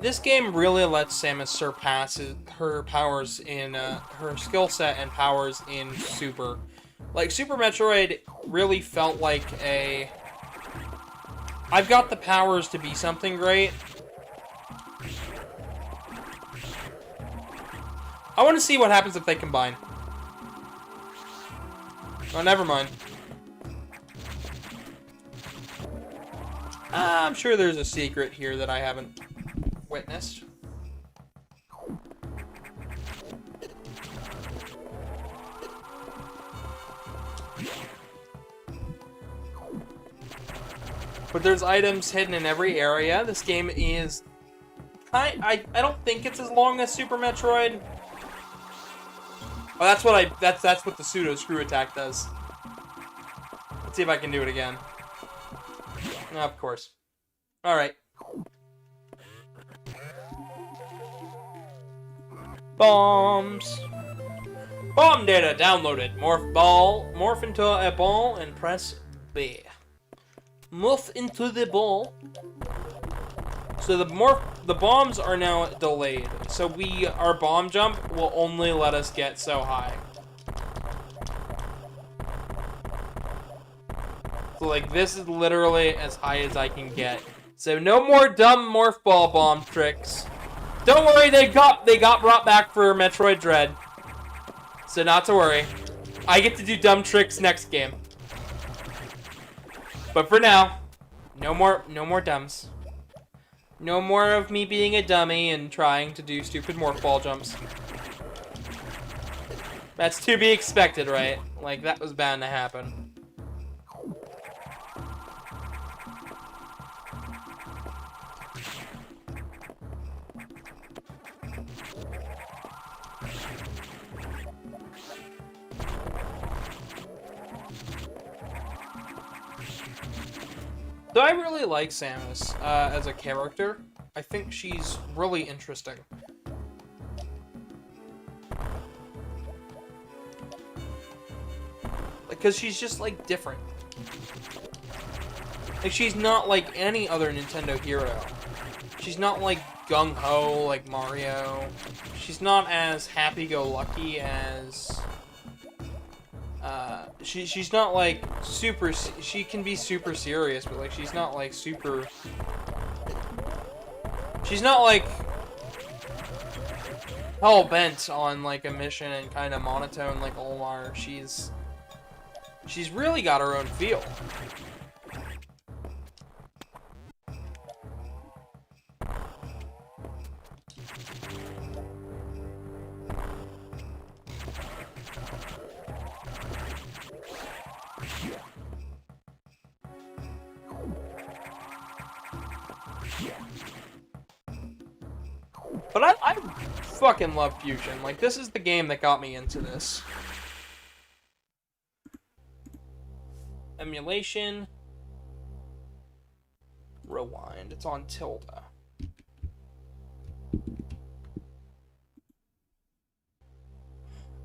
This game really lets Samus surpass her powers in, her skill set and powers in Super. Like, Super Metroid really felt like a... I've got the powers to be something great. I want to see what happens if they combine. Oh, never mind. I'm sure there's a secret here that I haven't witnessed. But there's items hidden in every area. This game is... I don't think it's as long as Super Metroid. Oh, that's what that's what the pseudo screw attack does. Let's see if I can do it again. Oh, of course. Alright. Bombs. Bomb data downloaded. Morph into a ball and press B. Morph into the ball. So the bombs are now delayed. So our bomb jump will only let us get so high. So like this is literally as high as I can get. So no more dumb morph ball bomb tricks. Don't worry, they got brought back for Metroid Dread. So not to worry. I get to do dumb tricks next game. But for now, no more dumbs. No more of me being a dummy and trying to do stupid morph ball jumps. That's to be expected, right? Like, that was bound to happen. So I really like Samus as a character. I think she's really interesting. Because she's just, like, different. Like, she's not like any other Nintendo hero. She's not, like, gung-ho like Mario. She's not as happy-go-lucky as... she's not like super. She can be super serious, but like she's not like super. She's not like hell bent on like a mission and kind of monotone like Olmar. She's really got her own feel. But I fucking love Fusion. Like, this is the game that got me into this. Emulation. Rewind. It's on tilde.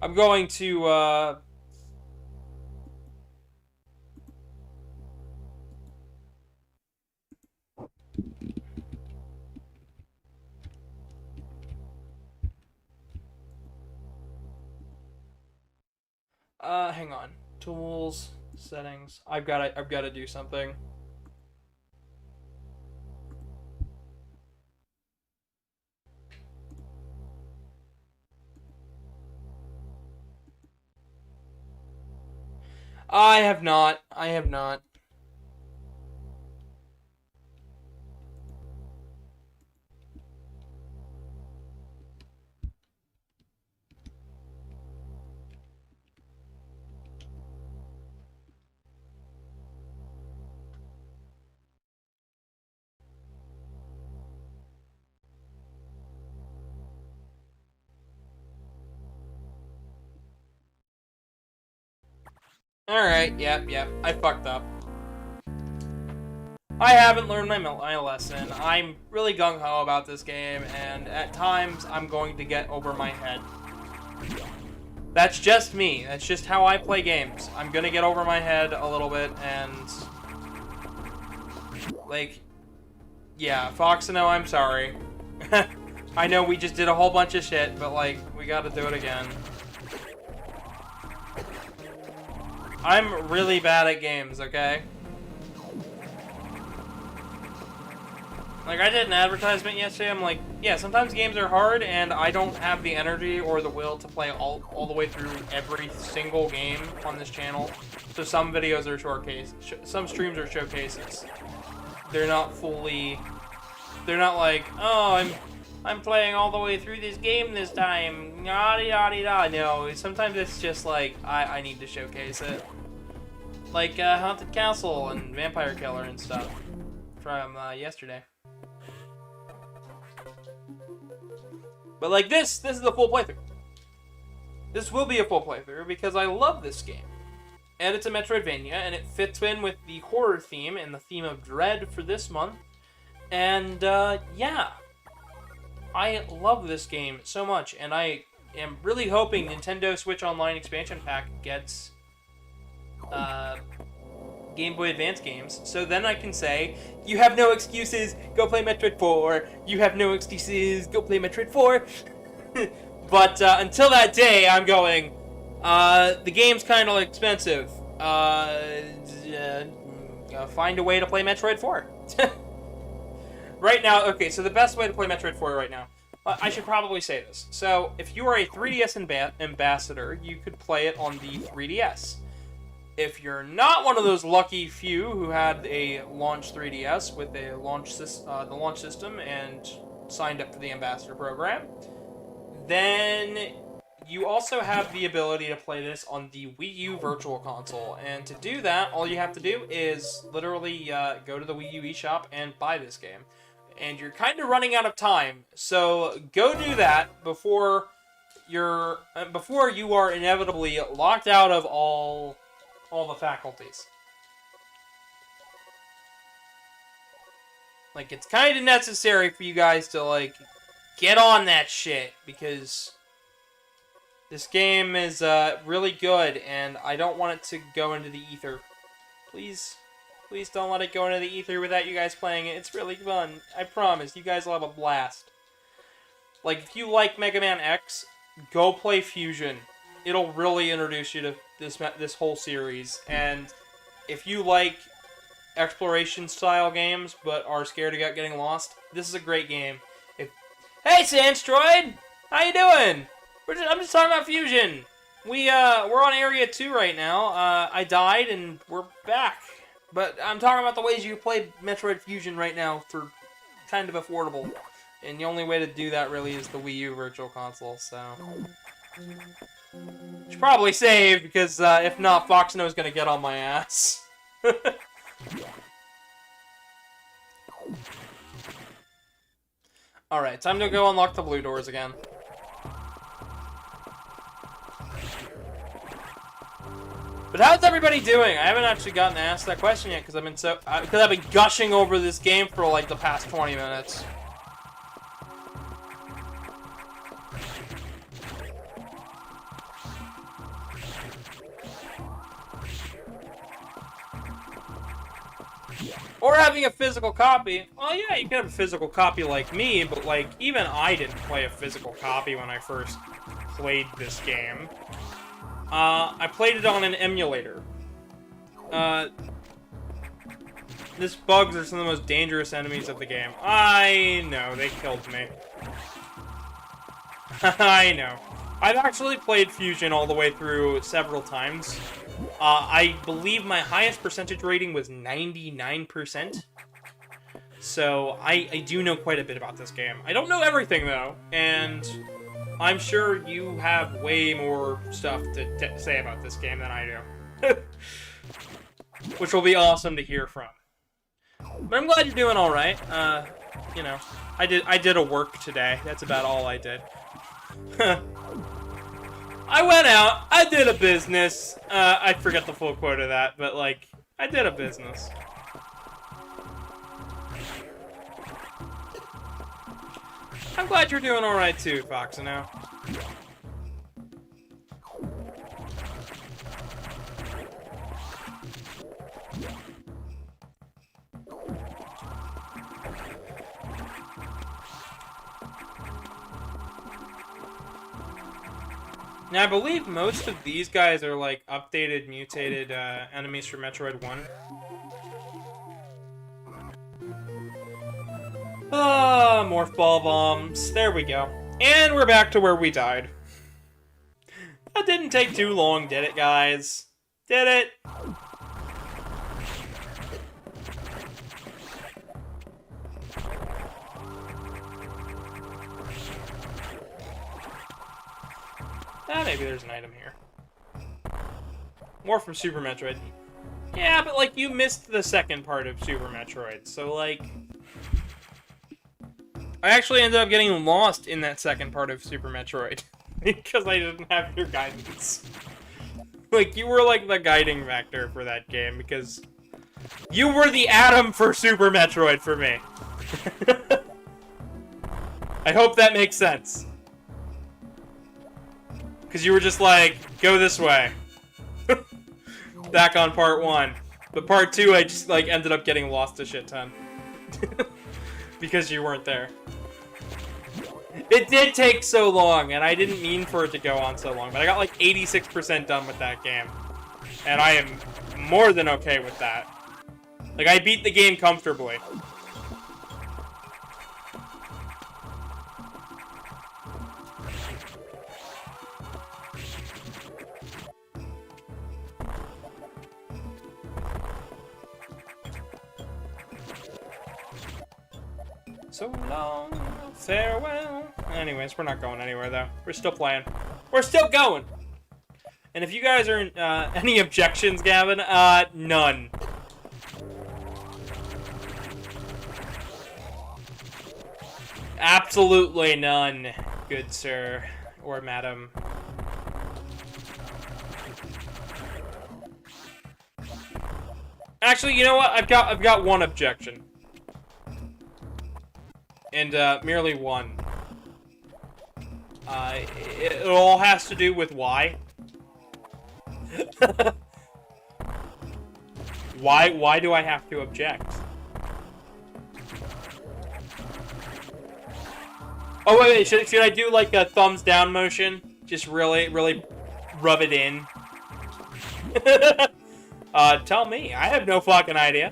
I'm going to, Hang on. Tools, settings. I've gotta do something. I have not. I have not. Alright, yep. I fucked up. I haven't learned my lesson. I'm really gung-ho about this game, and at times I'm going to get over my head. That's just me. That's just how I play games. I'm gonna get over my head a little bit, and... like... yeah, Foxino, I'm sorry. I know we just did a whole bunch of shit, but, like, we gotta do it again. I'm really bad at games, okay? Like, I did an advertisement yesterday, I'm like, yeah, sometimes games are hard, and I don't have the energy or the will to play all the way through every single game on this channel. So some videos are some streams are showcases. They're not fully... they're not like, oh, I'm playing all the way through this game this time, yada. No, sometimes it's just like, I need to showcase it. Like, Haunted Castle and Vampire Killer and stuff from, yesterday. But like this is a full playthrough. This will be a full playthrough because I love this game. And it's a Metroidvania, and it fits in with the horror theme and the theme of dread for this month. And, yeah. I love this game so much, and I am really hoping Nintendo Switch Online Expansion Pack gets, Game Boy Advance games, so then I can say, you have no excuses, go play Metroid 4, you have no excuses, go play Metroid 4. But until that day, I'm going, the game's kind of expensive, find a way to play Metroid 4. Right now, okay, so the best way to play Metroid 4 right now, I should probably say this. So, if you are a 3DS ambassador, you could play it on the 3DS. If you're not one of those lucky few who had a launch 3DS with a the launch system and signed up for the ambassador program, then you also have the ability to play this on the Wii U Virtual Console. And to do that, all you have to do is literally go to the Wii U eShop and buy this game. And you're kind of running out of time, so go do that before you are inevitably locked out of all the faculties. Like, it's kind of necessary for you guys to, like, get on that shit, because this game is really good, and I don't want it to go into the ether. Please don't let it go into the ether without you guys playing it. It's really fun. I promise. You guys will have a blast. Like, if you like Mega Man X, go play Fusion. It'll really introduce you to this whole series. And if you like exploration-style games but are scared about getting lost, this is a great game. Hey, Sandstroid! How you doing? I'm just talking about Fusion. We're on Area 2 right now. I died, and we're back. But I'm talking about the ways you play Metroid Fusion right now for kind of affordable. And the only way to do that really is the Wii U Virtual Console, so... should probably save, because if not, Foxno's gonna get on my ass. Alright, time to go unlock the blue doors again. But how's everybody doing? I haven't actually gotten to ask that question yet, because I've been gushing over this game for like the past 20 minutes. Or having a physical copy. Well, yeah, you could have a physical copy like me, but, like, even I didn't play a physical copy when I first played this game. I played it on an emulator. This bugs are some of the most dangerous enemies of the game. I know, they killed me. I know. I've actually played Fusion all the way through several times. I believe my highest percentage rating was 99%. So, I do know quite a bit about this game. I don't know everything, though, and I'm sure you have way more stuff to say about this game than I do. Which will be awesome to hear from. But I'm glad you're doing alright. You know, I did a work today. That's about all I did. I went out, I did a business. I forget the full quote of that, but, like, I did a business. I'm glad you're doing alright too, Foxino. Now, I believe most of these guys are, like, updated, mutated enemies from Metroid 1. Morph ball bombs. There we go. And we're back to where we died. That didn't take too long, did it, guys? Did it? Maybe there's an item here. More from Super Metroid. Yeah, but, like, you missed the second part of Super Metroid, so, like... I actually ended up getting lost in that second part of Super Metroid. Because I didn't have your guidance. Like, you were, like, the guiding factor for that game, because... you were the Atom for Super Metroid for me. I hope that makes sense. Because you were just like, go this way. Back on part 1. But part 2, I just, like, ended up getting lost a shit ton. Because you weren't there. It did take so long, and I didn't mean for it to go on so long, but I got, like, 86% done with that game. And I am more than okay with that. Like, I beat the game comfortably. So long, farewell. Anyways, we're not going anywhere, though. We're still playing. We're still going! And if you guys are any objections, Gavin, none. Absolutely none, good sir or madam. Actually, you know what? I've got one objection. And merely one. It all has to do with why. Why do I have to object? Oh wait, should I do like a thumbs down motion? Just really rub it in. Tell me. I have no fucking idea.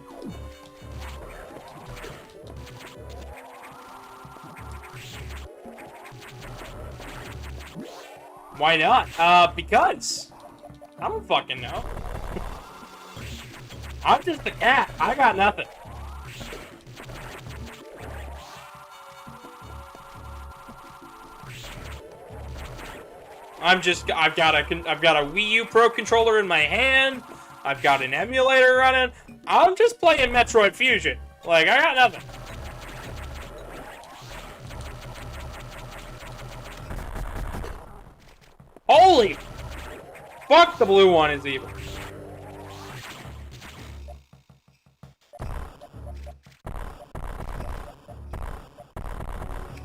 Why not? Because. I don't fucking know. I'm just a cat. I got nothing. I've got a Wii U Pro controller in my hand. I've got an emulator running. I'm just playing Metroid Fusion. Like, I got nothing. Holy! Fuck, the blue one is evil.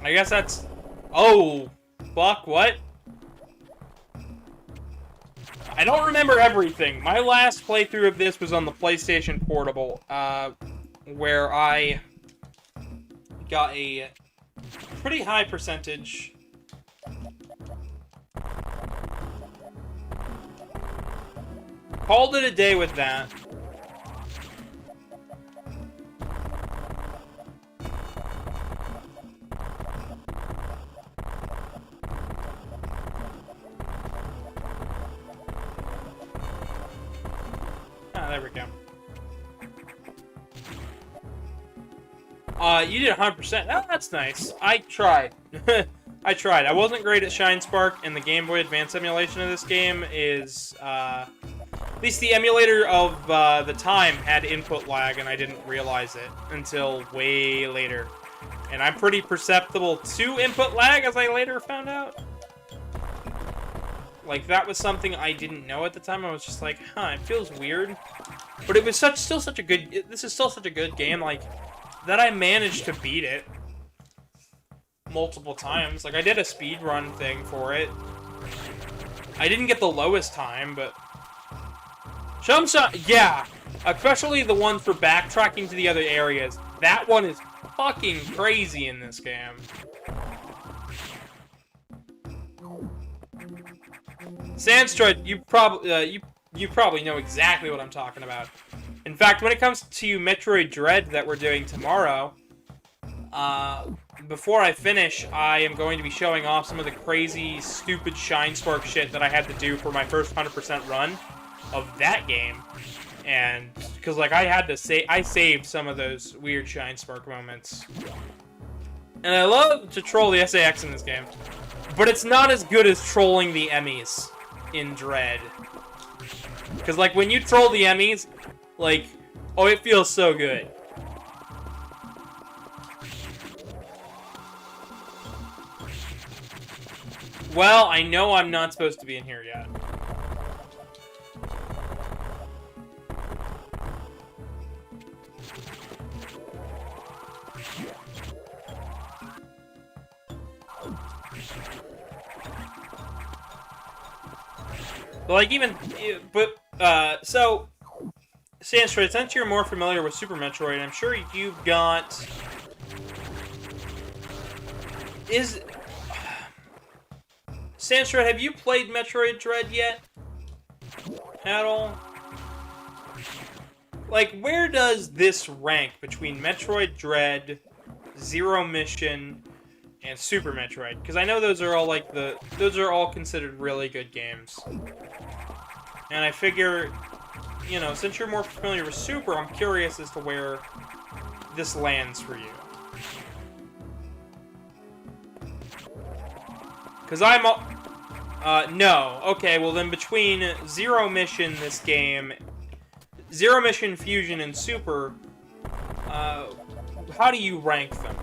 I guess that's... Oh! Fuck, what? I don't remember everything. My last playthrough of this was on the PlayStation Portable, where I got a pretty high percentage called it a day with that. There we go. You did 100%. Oh, that's nice. I tried. I tried. I wasn't great at Shine Spark, and the Game Boy Advance emulation of this game is, at least the emulator of the time had input lag, and I didn't realize it until way later. And I'm pretty perceptible to input lag, as I later found out. Like, that was something I didn't know at the time. I was just like, huh, it feels weird. But it was still such a good... This is still such a good game, like, that I managed to beat it multiple times. Like, I did a speedrun thing for it. I didn't get the lowest time, but... Yeah! Especially the one for backtracking to the other areas. That one is fucking crazy in this game. Sandstrud, you probably know exactly what I'm talking about. In fact, when it comes to Metroid Dread that we're doing tomorrow, before I finish, I am going to be showing off some of the crazy, stupid Shine Spark shit that I had to do for my first 100% run of that game. And, because, like, I saved some of those weird Shine Spark moments. And I love to troll the SAX in this game. But it's not as good as trolling the Emmys in Dread. Because, like, when you troll the Emmys, like, oh, it feels so good. Well, I know I'm not supposed to be in here yet. But, like, so, Sandstrud, since you're more familiar with Super Metroid, I'm sure you've got... Sandstrud, have you played Metroid Dread yet? At all? Like, where does this rank between Metroid Dread, Zero Mission, and Super Metroid? Because I know those are all, like, those are all considered really good games. And I figure, you know, since you're more familiar with Super, I'm curious as to where this lands for you. Because I'm... no. Okay, well then between Zero Mission, this game, Zero Mission, Fusion, and Super, how do you rank them?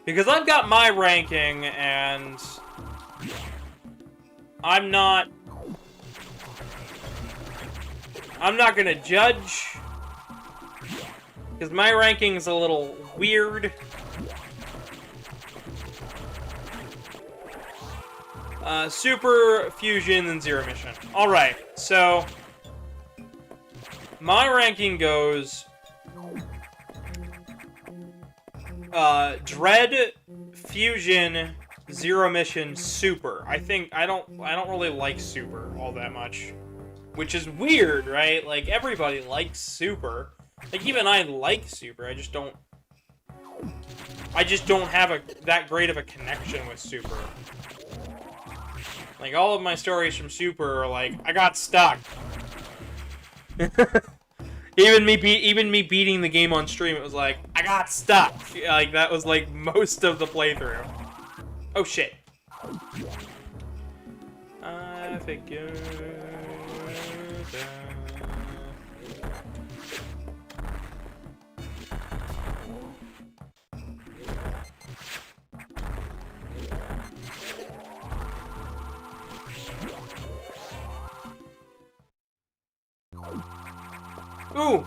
Because I've got my ranking, and I'm not gonna judge, because my ranking's a little weird. Super, Fusion, and Zero Mission. Alright, so my ranking goes Dread, Fusion, Zero Mission, Super. I don't really like Super all that much. Which is weird, right? Like, everybody likes Super. Like, even I like Super, I just don't have that great of a connection with Super. Like, all of my stories from Super are like, I got stuck. Even me beating the game on stream, it was like, I got stuck. Like, that was, like, most of the playthrough. Oh, shit. I figured...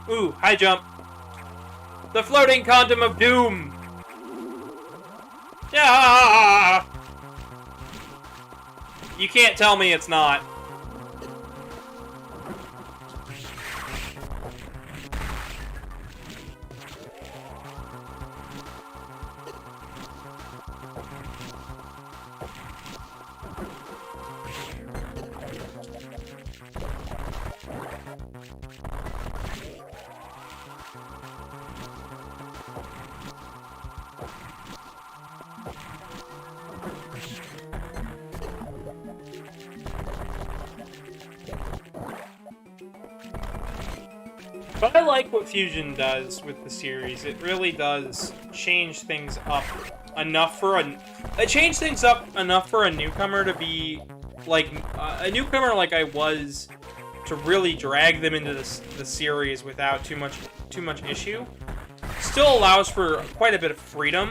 Ooh, high jump. The floating condom of doom. Yeah. You can't tell me it's not. But I like what Fusion does with the series. It really does change things up enough for a newcomer to be like a newcomer like I was, to really drag them into the series without too much issue. Still allows for quite a bit of freedom.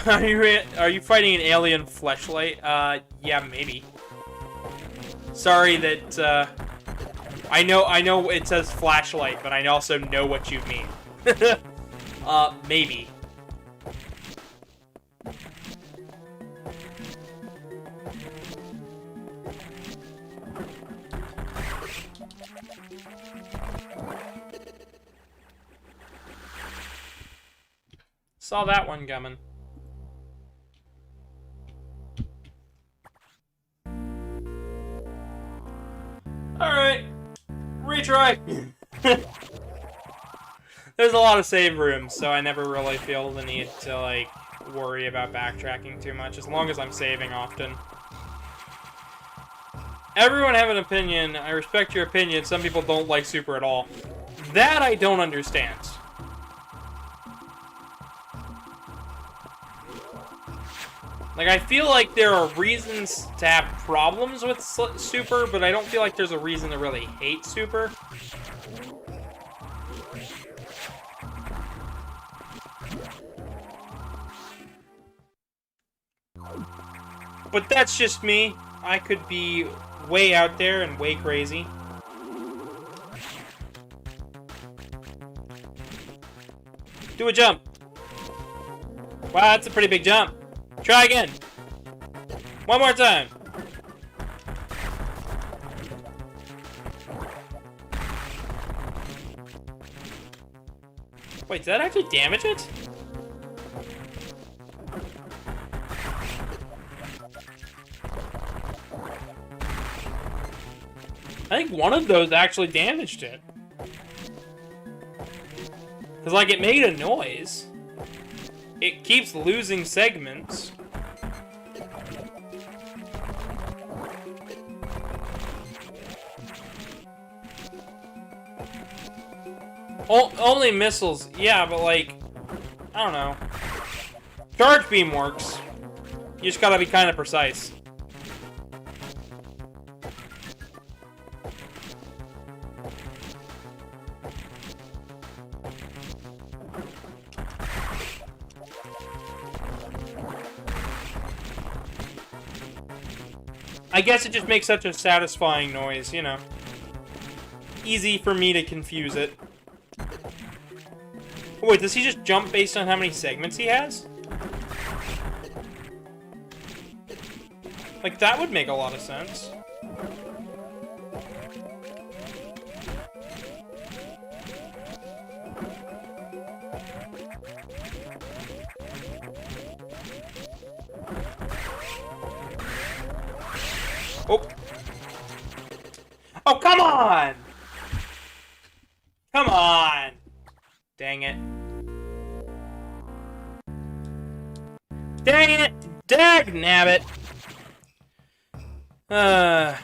Are you fighting an alien fleshlight? Yeah, maybe. Sorry that, I know it says flashlight, but I also know what you mean. Maybe. Saw that one coming. Alright. Retry. There's a lot of save rooms, so I never really feel the need to, like, worry about backtracking too much, as long as I'm saving often. Everyone have an opinion. I respect your opinion. Some people don't like Super at all. That I don't understand. Like, I feel like there are reasons to have problems with Super, but I don't feel like there's a reason to really hate Super. But that's just me. I could be way out there and way crazy. Do a jump. Wow, that's a pretty big jump. Try again. One more time. Wait, did that actually damage it? I think one of those actually damaged it. Because, like, it made a noise. It keeps losing segments. Only missiles. Yeah, but, like, I don't know. Charge beam works. You just gotta be kind of precise. I guess it just makes such a satisfying noise, you know. Easy for me to confuse it. Oh, wait, does he just jump based on how many segments he has? Like, that would make a lot of sense. Oh. Oh, come on! Come on! Dang it. Dang it! Dagnabbit! No,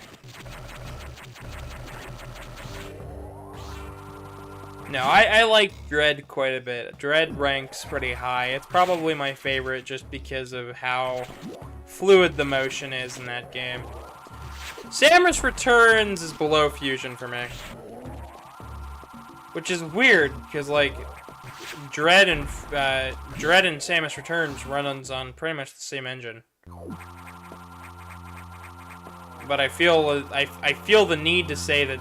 I like Dread quite a bit. Dread ranks pretty high. It's probably my favorite just because of how fluid the motion is in that game. Samus Returns is below Fusion for me. Which is weird, because, like, Dread and Samus Returns runs on pretty much the same engine. But I feel the need to say that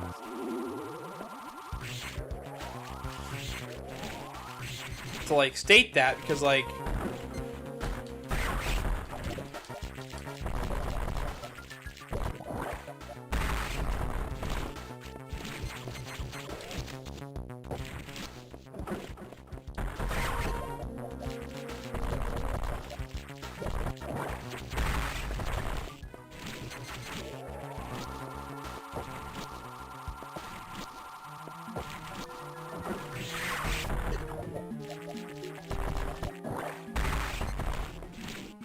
to, like, state that, because, like,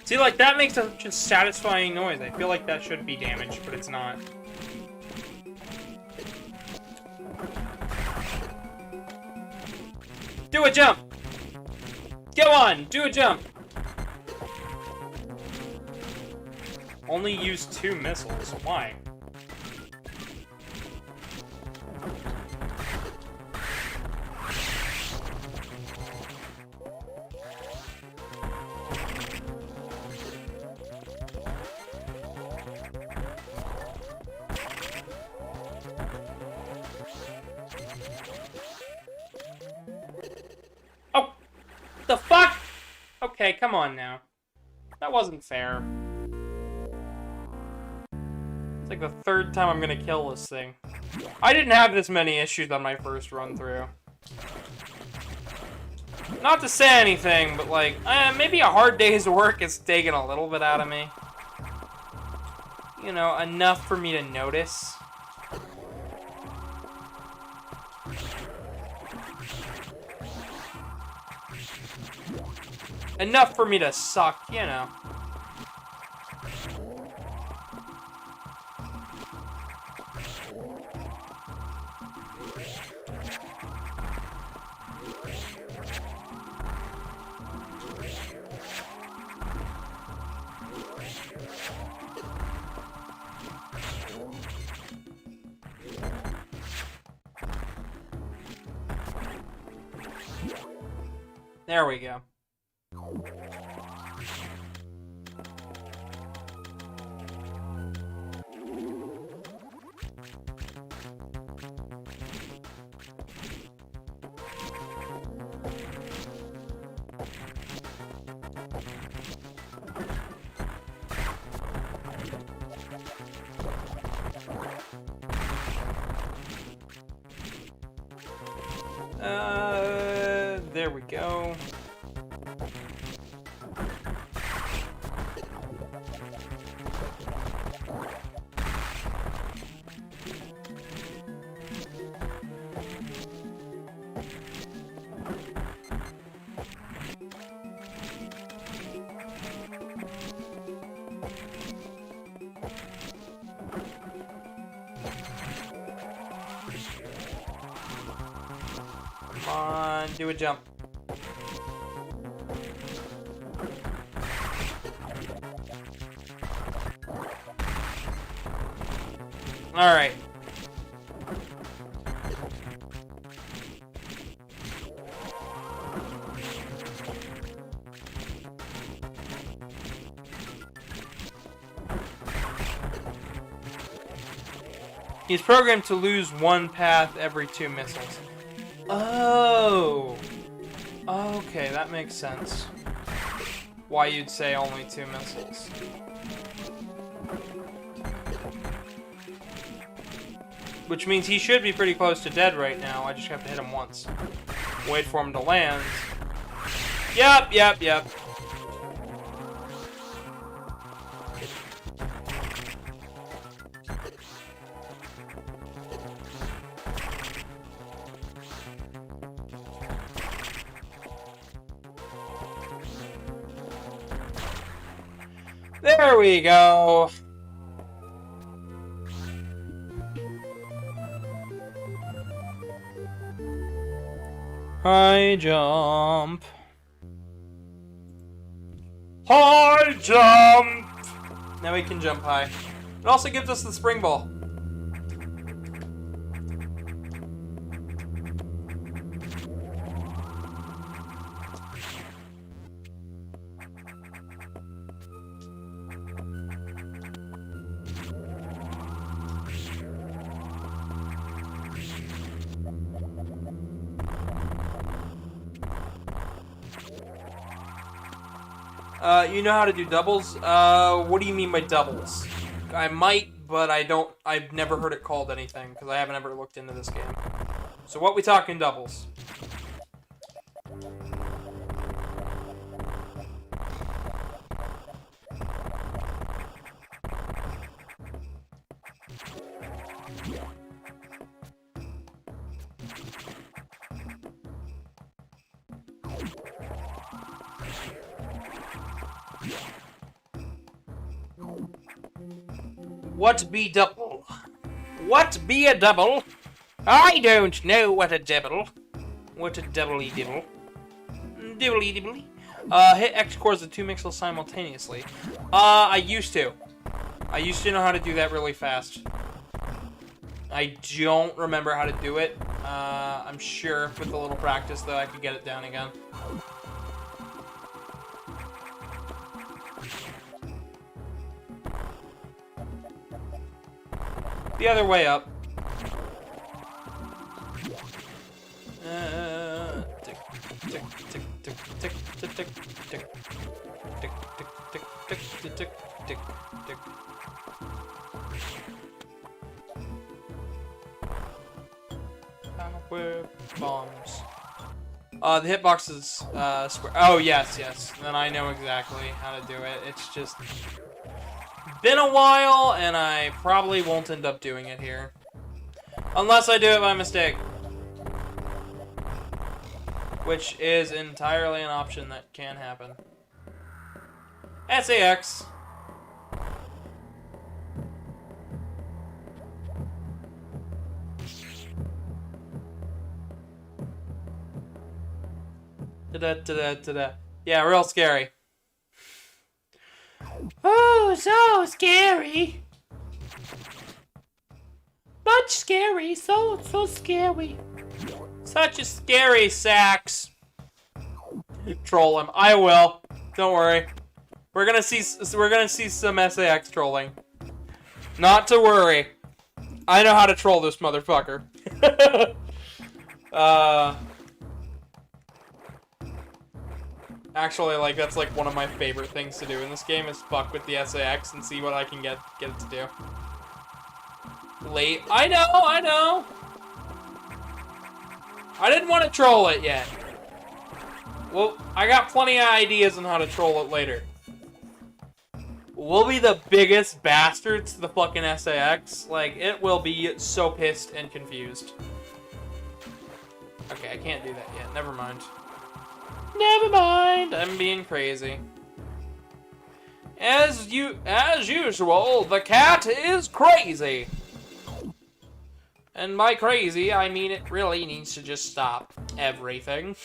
see, like, that makes such a satisfying noise. I feel like that should be damaged, but it's not. Do a jump! Go on! Do a jump! Only use 2 missiles. Why? Oh! The fuck? Okay, come on now. That wasn't fair. It's like the 3rd time I'm gonna kill this thing. I didn't have this many issues on my first run through. Not to say anything, but like, maybe a hard day's work is taking a little bit out of me. You know, enough for me to notice. Enough for me to suck, you know. There we go. There we go. Come on, do a jump. Alright. He's programmed to lose 1 path every 2 missiles. Oh! Okay, that makes sense. Why you'd say only 2 missiles. Which means he should be pretty close to dead right now. I just have to hit him once. Wait for him to land. Yep. There we go. High jump. High jump! Now we can jump high. It also gives us the spring ball. You know how to do doubles? What do you mean by doubles? I might, but I don't. I've never heard it called anything, because I haven't ever looked into this game. So what we talking doubles? What be double? What be a double? I don't know what a double. What a doubly dibble. Dibbly dibbly. Hit X cores with 2 pixels simultaneously. I used to. I used to know how to do that really fast. I don't remember how to do it. I'm sure with a little practice, though, I could get it down again. The other way up. Tick, tick, tick, tick, tick, tick, tick, tick, tick, tick, tick, tick, tick, tick, tick. Power bombs. The hitbox is square. Oh yes, yes. Then I know exactly how to do it. It's just been a while, and I probably won't end up doing it here. Unless I do it by mistake. Which is entirely an option that can happen. SAX. Da-da-da-da-da-da. Yeah, real scary. Oh, so scary. Much scary, so scary. Such a scary sax. Troll him. I will. Don't worry. We're gonna see some SAX trolling. Not to worry. I know how to troll this motherfucker. Actually, like, that's like one of my favorite things to do in this game is fuck with the SAX and see what I can get it to do. Late. I know. I didn't want to troll it yet. Well, I got plenty of ideas on how to troll it later. We'll be the biggest bastards to the fucking SAX. Like, it will be so pissed and confused. Okay, I can't do that yet. Never mind. Never mind. I'm being crazy. As usual, the cat is crazy. And by crazy, I mean it really needs to just stop everything.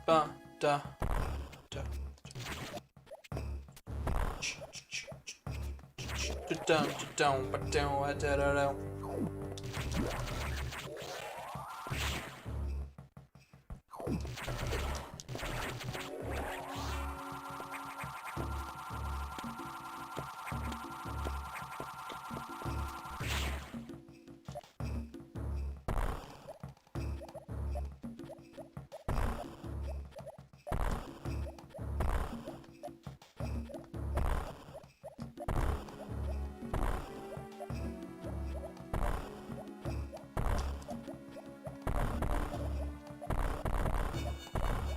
Ba da da da.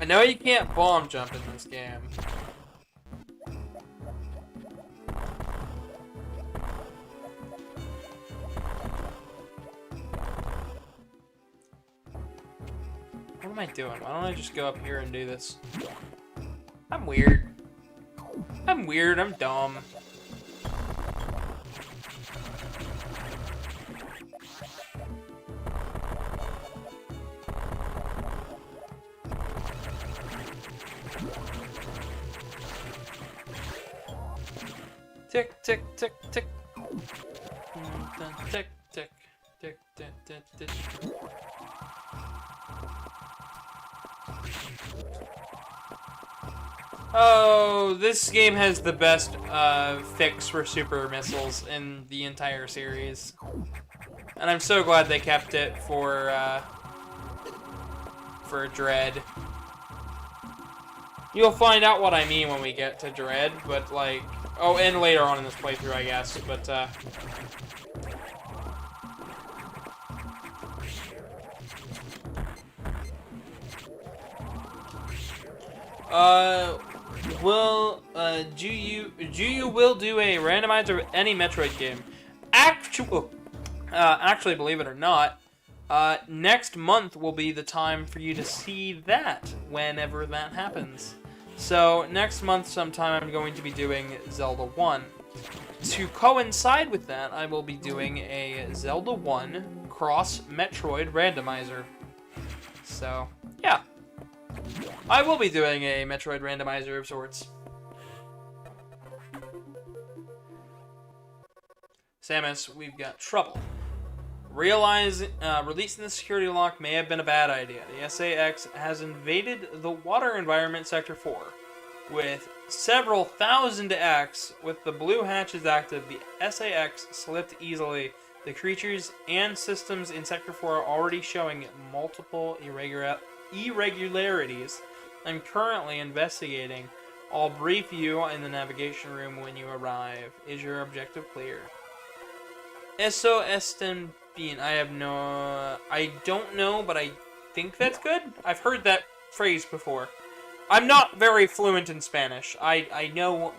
I know you can't bomb jump in this game. What am I doing? Why don't I just go up here and do this? I'm weird. I'm weird. I'm dumb. Tick, tick, tick, tick. Tick, tick, tick, tick, tick, tick. Oh, this game has the best fix for super missiles in the entire series. And I'm so glad they kept it for Dread. You'll find out what I mean when we get to Dread, but like... Oh, and later on in this playthrough, I guess, but, Juyu will do a randomizer of any Metroid game. Actually, believe it or not, Next month will be the time for you to see that, whenever that happens. So, next month sometime I'm going to be doing Zelda 1. To coincide with that, I will be doing a Zelda 1 cross Metroid randomizer. So, yeah. I will be doing a Metroid randomizer of sorts. Samus, we've got trouble. Releasing the security lock may have been a bad idea. The SAX has invaded the water environment Sector 4. With several thousand X, with the blue hatches active, the SAX slipped easily. The creatures and systems in Sector 4 are already showing multiple irregularities. I'm currently investigating. I'll brief you in the navigation room when you arrive. Is your objective clear? Eso estén bien. I don't know, but I think that's good. I've heard that phrase before. I'm not very fluent in Spanish. I know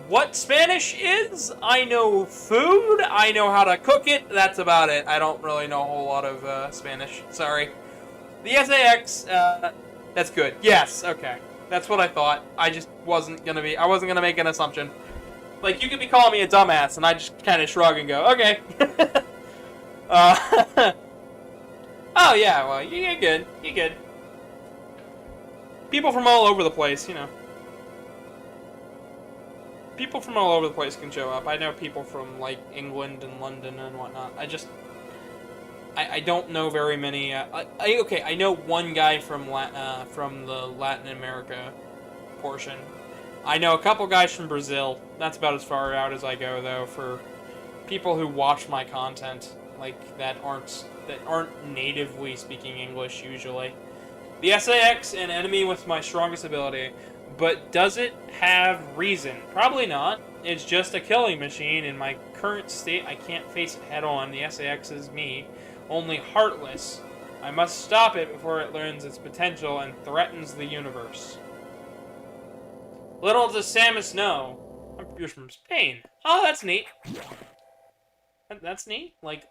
what Spanish is. I know food. I know how to cook it. That's about it. I don't really know a whole lot of Spanish. Sorry. The SAX, that's good. Yes, okay. That's what I thought. I wasn't gonna make an assumption. Like, you could be calling me a dumbass, and I just kind of shrug and go, okay. Oh, yeah, well, you're good. You're good. People from all over the place, you know. People from all over the place can show up. I know people from, like, England and London and whatnot. I don't know very many, okay, I know one guy from the Latin America portion. I know a couple guys from Brazil. That's about as far out as I go, though, for people who watch my content, like, that aren't natively speaking English, usually. The SAX, an enemy with my strongest ability, but does it have reason? Probably not. It's just a killing machine. In my current state, I can't face it head-on. The SAX is me, only heartless. I must stop it before it learns its potential and threatens the universe. Little does Samus know, you're from Spain. Oh, that's neat. That's neat. Like,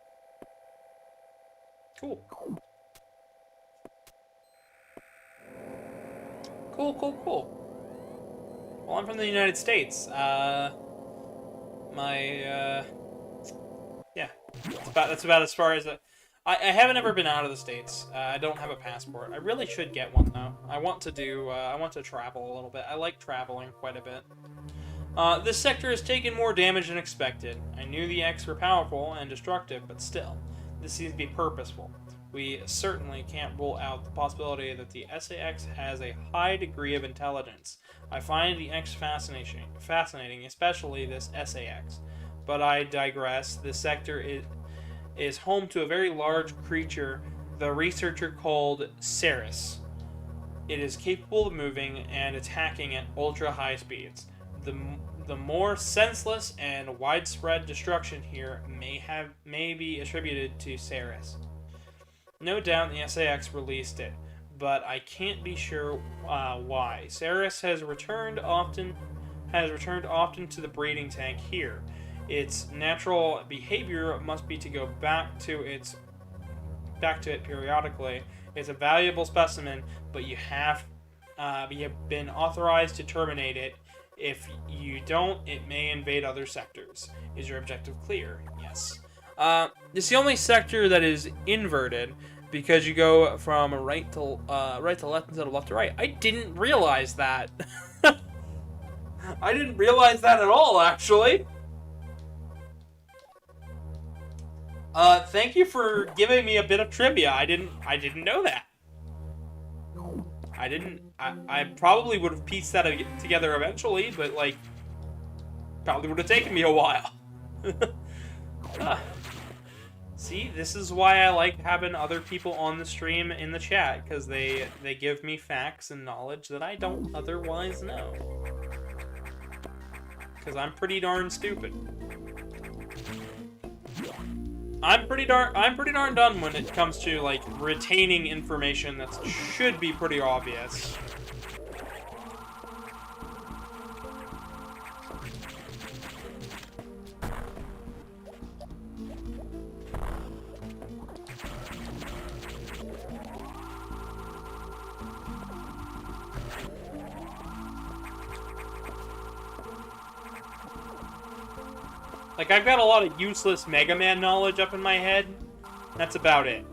cool. Cool. Well, I'm from the United States. Yeah. That's about as far as I haven't ever been out of the States. I don't have a passport. I really should get one, though. I want to travel a little bit. I like traveling quite a bit. This sector has taken more damage than expected. I knew the X were powerful and destructive, but still, this seems to be purposeful. We certainly can't rule out the possibility that the SAX has a high degree of intelligence. I find the X fascinating, especially this SAX. But I digress. This sector is home to a very large creature the researcher called Ceres. It is capable of moving and attacking at ultra-high speeds. The more senseless and widespread destruction here may be attributed to Ceres. No doubt the SAX released it, but I can't be sure why. Ceres has returned often to the breeding tank here. Its natural behavior must be to go back to it periodically. It's a valuable specimen, but you have been authorized to terminate it. If you don't, it may invade other sectors. Is your objective clear? Yes. It's the only sector that is inverted, because you go from right to left instead of left to right. I didn't realize that. I didn't realize that at all, actually. Thank you for giving me a bit of trivia. I didn't know that. I probably would have pieced that together eventually, but, like, probably would have taken me a while. See, this is why I like having other people on the stream in the chat, because they give me facts and knowledge that I don't otherwise know. Because I'm pretty darn stupid. I'm pretty darn done when it comes to, like, retaining information that should be pretty obvious. Like, I've got a lot of useless Mega Man knowledge up in my head. That's about it.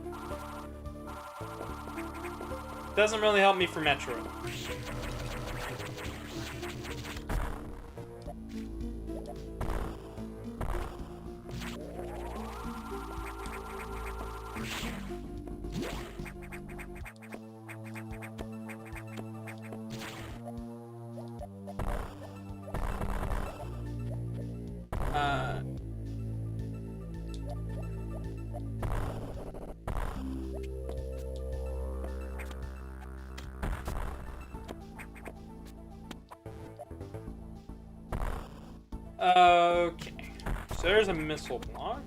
Doesn't really help me for Metroid. Okay, so there's a missile block.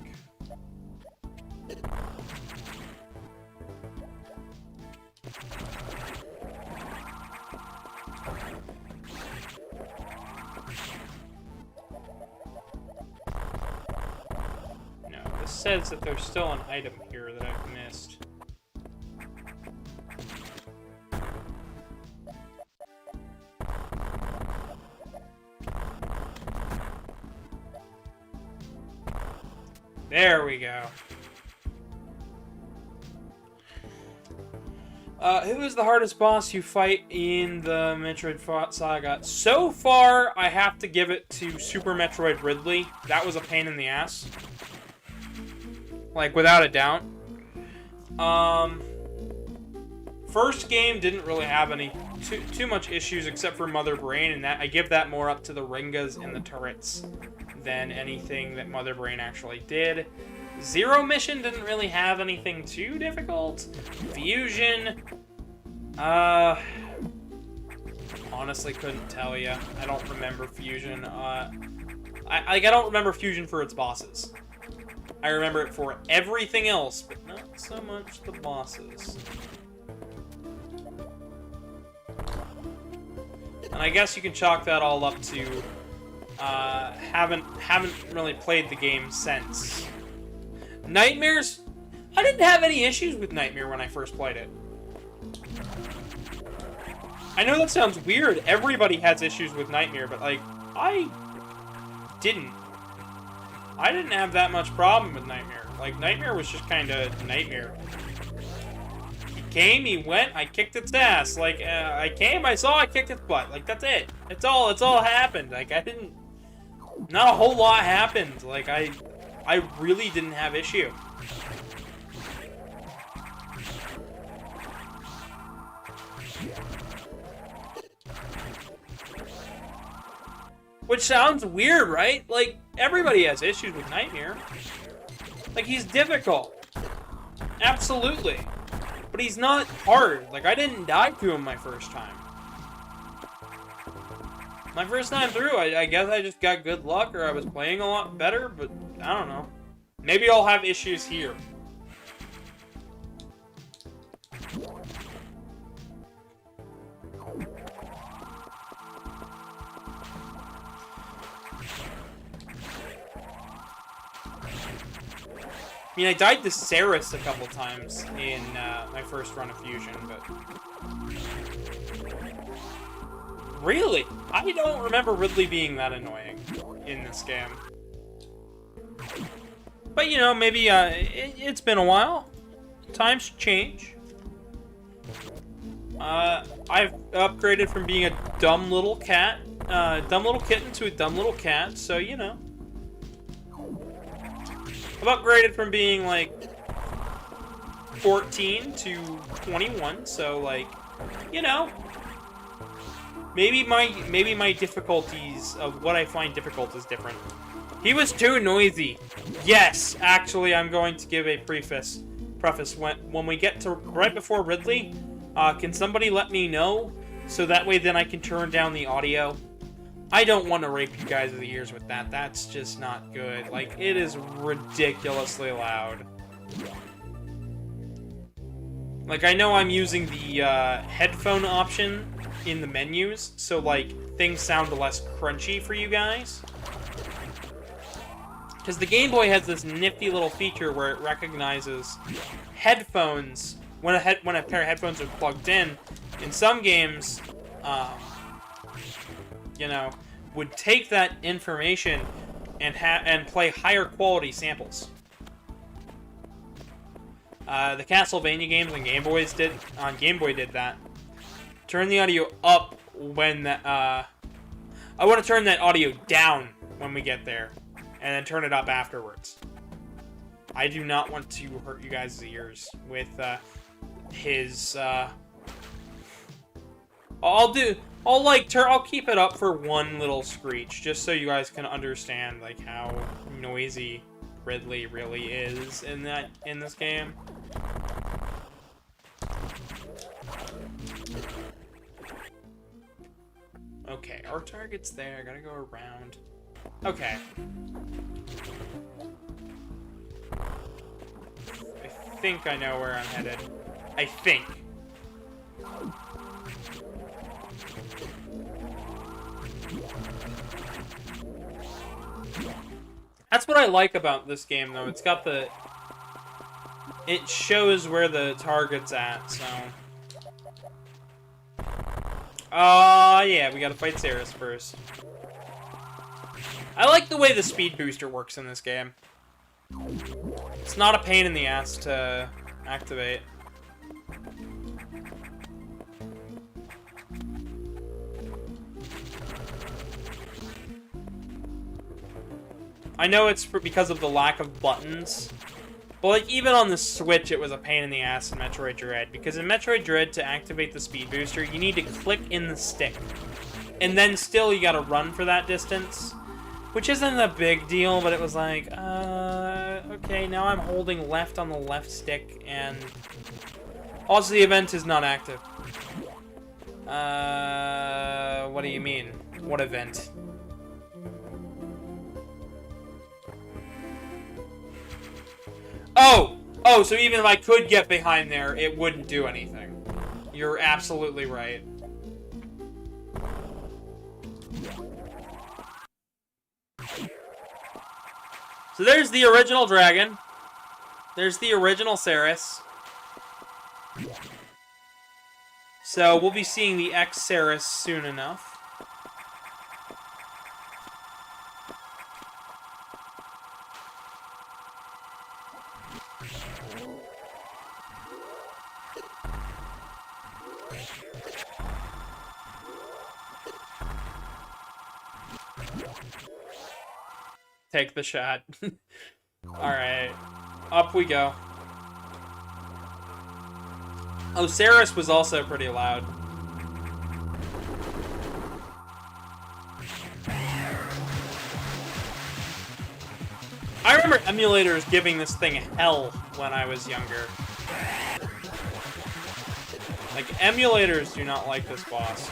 No, this says that there's still an item here that I've missed. There we go. Who is the hardest boss you fight in the Metroid saga? So far, I have to give it to Super Metroid Ridley. That was a pain in the ass. Like, without a doubt. First game didn't really have any too much issues except for Mother Brain, and that I give that more up to the Ringas and the turrets than anything that Mother Brain actually did. Zero Mission didn't really have anything too difficult. Fusion, honestly couldn't tell you. I don't remember Fusion. I don't remember Fusion for its bosses. I remember it for everything else, but not so much the bosses. And I guess you can chalk that all up to haven't really played the game since. Nightmares? I didn't have any issues with Nightmare when I first played it. I know that sounds weird. Everybody has issues with Nightmare, but like, I didn't have that much problem with Nightmare. Like, Nightmare was just kind of Nightmare. He came, he went, I kicked its ass. Like, I came, I saw, I kicked its butt. Like, that's it. It's all happened. Like, not a whole lot happened. Like, I really didn't have issue. Which sounds weird, right? Like, everybody has issues with Nightmare. Like, he's difficult. Absolutely. But he's not hard. Like, I didn't die to him my first time. My first time through, I guess I just got good luck, or I was playing a lot better, but I don't know. Maybe I'll have issues here. I mean, I died to Ceres a couple times in my first run of Fusion, but... Really? I don't remember Ridley being that annoying in this game. But, you know, maybe it's been a while. Times change. I've upgraded from being a dumb little cat, dumb little kitten to a dumb little cat, so, you know. I've upgraded from being, like, 14 to 21, so, like, you know. Maybe my difficulties of what I find difficult is different. He was too noisy. Yes, actually, I'm going to give a preface. When we get to right before Ridley, can somebody let me know so that way then I can turn down the audio? I don't want to rape you guys' ears with that. That's just not good. Like, it is ridiculously loud. Like, I know I'm using the headphone option in the menus, so, like, things sound less crunchy for you guys. Because the Game Boy has this nifty little feature where it recognizes headphones, when a pair of headphones are plugged in some games, you know, would take that information, and play higher quality samples. The Castlevania games on Game Boy did that. Turn the audio up when I want to turn that audio down when we get there, and then turn it up afterwards. I do not want to hurt you guys' ears with his. I'll keep it up for one little screech, just so you guys can understand like how noisy Ridley really is in this game. Okay, our target's there. I gotta go around. Okay. I think I know where I'm headed. I think. That's what I like about this game, though. It's got the... It shows where the target's at, so... yeah, we gotta fight Ceres first. I like the way the speed booster works in this game. It's not a pain in the ass to activate. I know it's because of the lack of buttons, but like even on the Switch it was a pain in the ass in Metroid Dread, because in Metroid Dread to activate the speed booster you need to click in the stick, and then still you gotta run for that distance, which isn't a big deal, but it was like, okay, now I'm holding left on the left stick, and also the event is not active. What do you mean? What event? Oh, so even if I could get behind there, it wouldn't do anything. You're absolutely right. So there's the original dragon. There's the original Ceres. So we'll be seeing the X-Ceres soon enough. Take the shot. Alright. Up we go. Oh, Ceres was also pretty loud. I remember emulators giving this thing hell when I was younger. Like, emulators do not like this boss.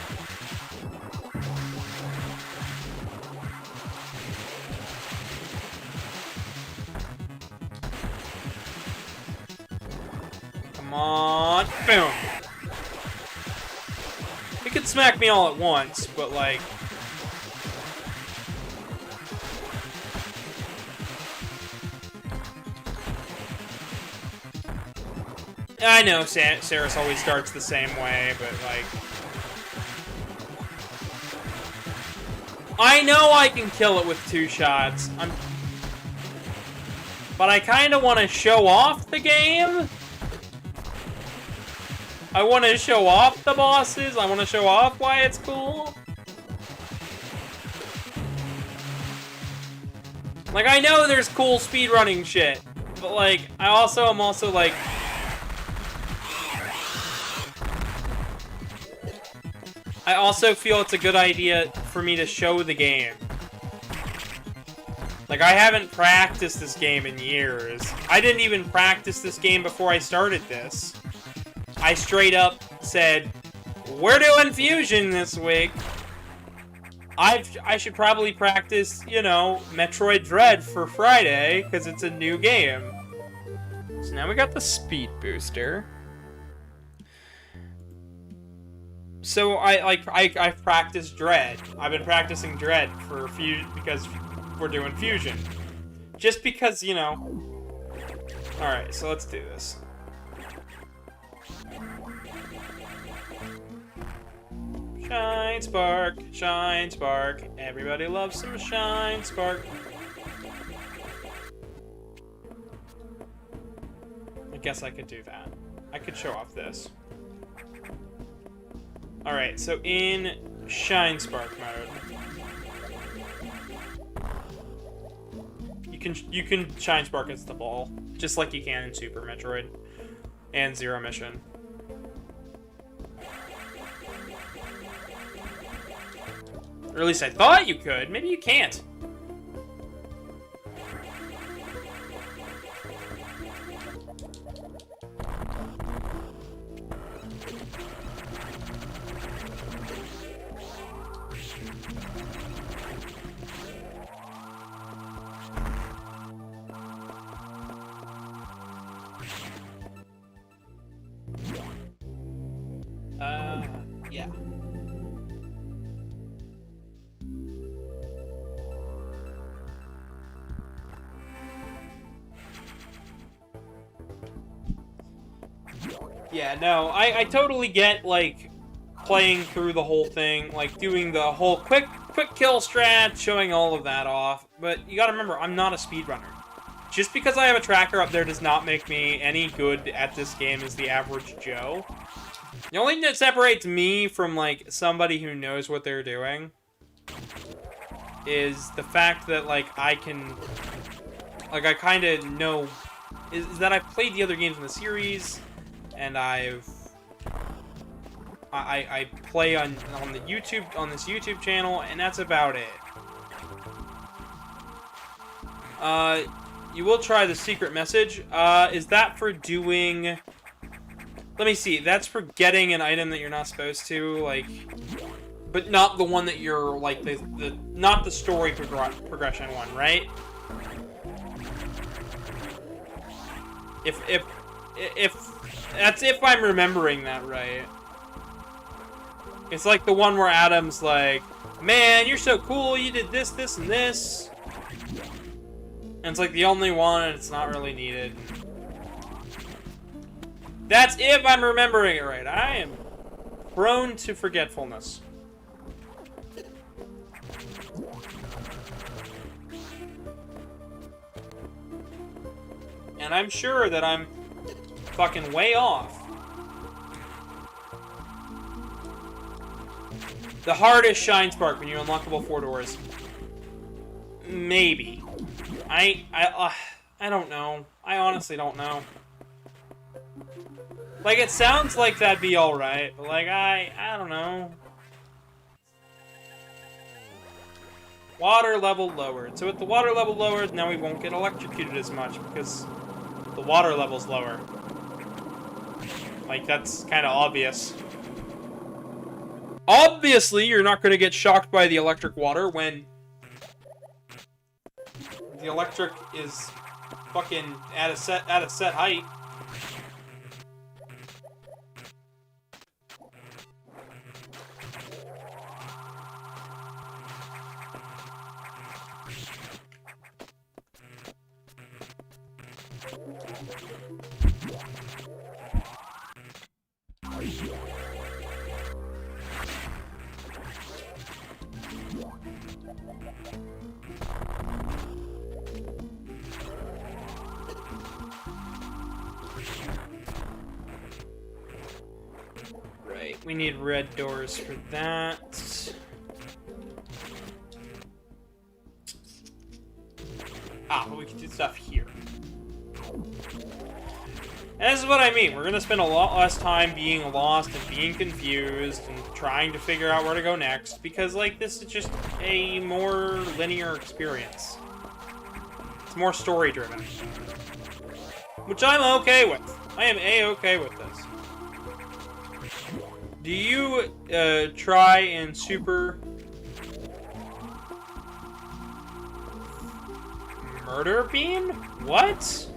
Come on. Boom. He could smack me all at once, but like... I know Ceres always starts the same way, but like... I know I can kill it with 2 shots. But I kind of want to show off the game. I want to show off the bosses. I want to show off why it's cool. Like, I know there's cool speedrunning shit, but like, I'm also like... I also feel it's a good idea for me to show the game. Like, I haven't practiced this game in years. I didn't even practice this game before I started this. I straight up said, we're doing Fusion this week. I should probably practice, you know, Metroid Dread for Friday, because it's a new game. So now we got the speed booster. So I've practiced Dread. I've been practicing Dread for because we're doing Fusion. Just because, you know. Alright, so let's do this. Shine Spark, Shine Spark. Everybody loves some Shine Spark. guess I could do that. I could show off this. Alright, so in Shine Spark mode, you can Shine Spark as the ball, just like you can in Super Metroid and Zero Mission. Or at least I thought you could. Maybe you can't. Yeah. Yeah, no, I totally get, like, playing through the whole thing, like, doing the whole quick kill strat, showing all of that off, but you gotta remember, I'm not a speedrunner. Just because I have a tracker up there does not make me any good at this game as the average Joe. The only thing that separates me from, like, somebody who knows what they're doing is the fact that, like, I can, like, I kind of know, is that I've played the other games in the series, and I play on the YouTube, on this YouTube channel, and that's about it. You will try the secret message. Is that for doing... Let me see. That's for getting an item that you're not supposed to, like... But not the one that you're, like, not the story progression one, right? If that's if I'm remembering that right. It's like the one where Adam's like, man, you're so cool, you did this, this, and this. And it's like the only one, and it's not really needed. That's if I'm remembering it right. I am prone to forgetfulness. And I'm sure that I'm fucking way off. The hardest Shine Spark when you unlockable 4 doors. Maybe. I don't know. I honestly don't know. Like, it sounds like that'd be alright, but like, I don't know. Water level lowered. So with the water level lowered, now we won't get electrocuted as much because the water level's lower. Like, that's kind of obvious. Obviously, you're not going to get shocked by the electric water when the electric is fucking at a set height. Right, we need red doors for that. Ah, but we can do stuff here. And this is what I mean. We're going to spend a lot less time being lost and being confused and trying to figure out where to go next. Because, like, this is just a more linear experience. It's more story-driven. Which I'm okay with. I am A-okay with this. Do you try and super... Murder beam? What?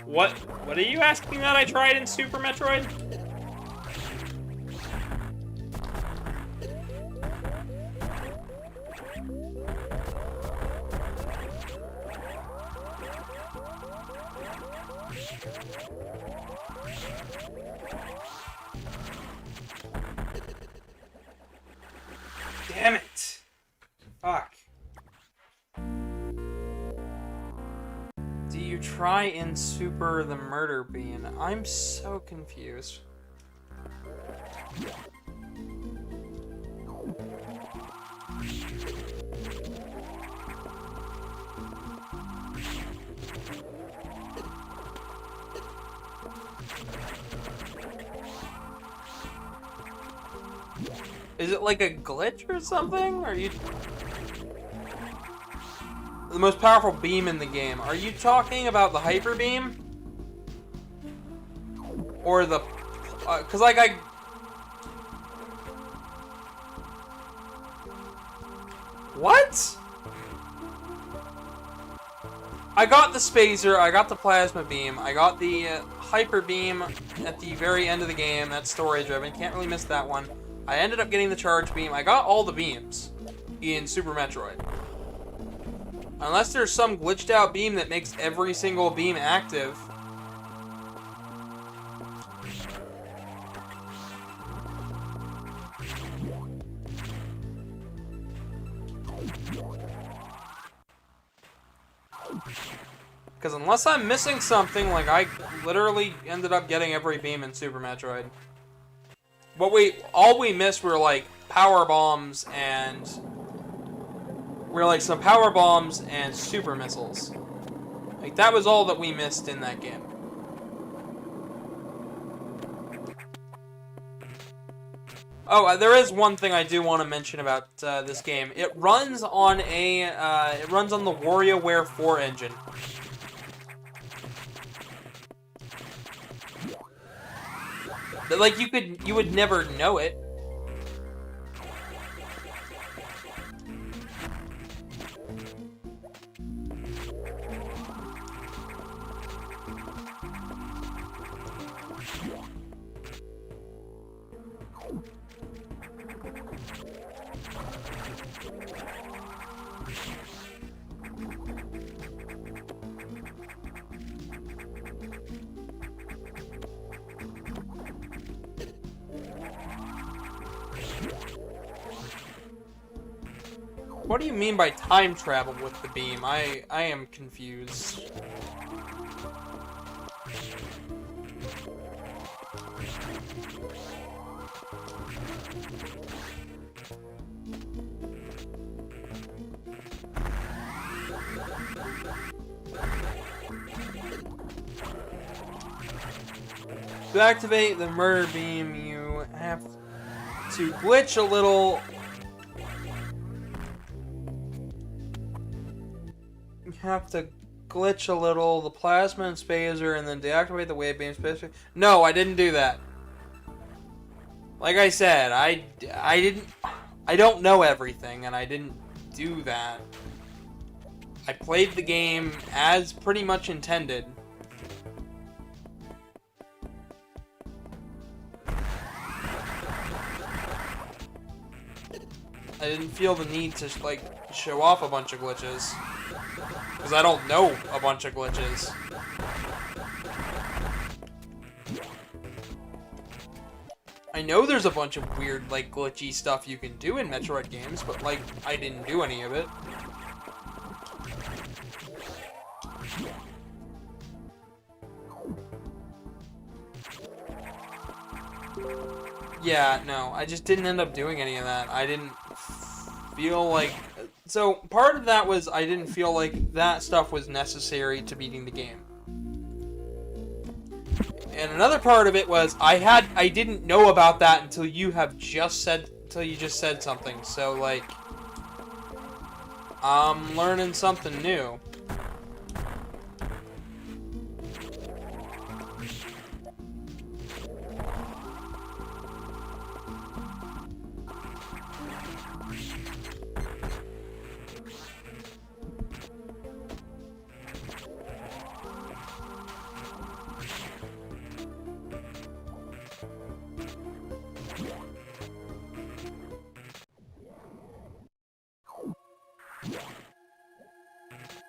What? What are you asking that I tried in Super Metroid? Damn it. Fuck. try and super the murder beam? I'm so confused. Is it like a glitch or something? Are you... The most powerful beam in the game. Are you talking about the hyper beam? Or the... Cause like I... What? I got the spacer, I got the plasma beam, I got the hyper beam at the very end of the game. That's story driven, can't really miss that one. I ended up getting the charge beam. I got all the beams in Super Metroid. Unless there's some glitched out beam that makes every single beam active. Because unless I'm missing something, like I literally ended up getting every beam in Super Metroid. But all we missed were like power bombs and some power bombs and super missiles. Like that was all that we missed in that game. Oh, there is one thing I do want to mention about this game. It runs on the WarioWare 4 engine. Like you would never know it. What do you mean by time travel with the beam? I am confused. To activate the murder beam, you have to glitch a little. You have to glitch a little the plasma and spacer and then deactivate the wave beam spacer. No, I didn't do that. Like I said, I don't know everything and I didn't do that. I played the game as pretty much intended. I didn't feel the need to like show off a bunch of glitches. Because I don't know a bunch of glitches. I know there's a bunch of weird, like, glitchy stuff you can do in Metroid games, but, like, I didn't do any of it. Yeah, no, I just didn't end up doing any of that. I didn't feel like... So, part of that was I didn't feel like that stuff was necessary to beating the game. And another part of it was I didn't know about that until you just said something. So, like, I'm learning something new.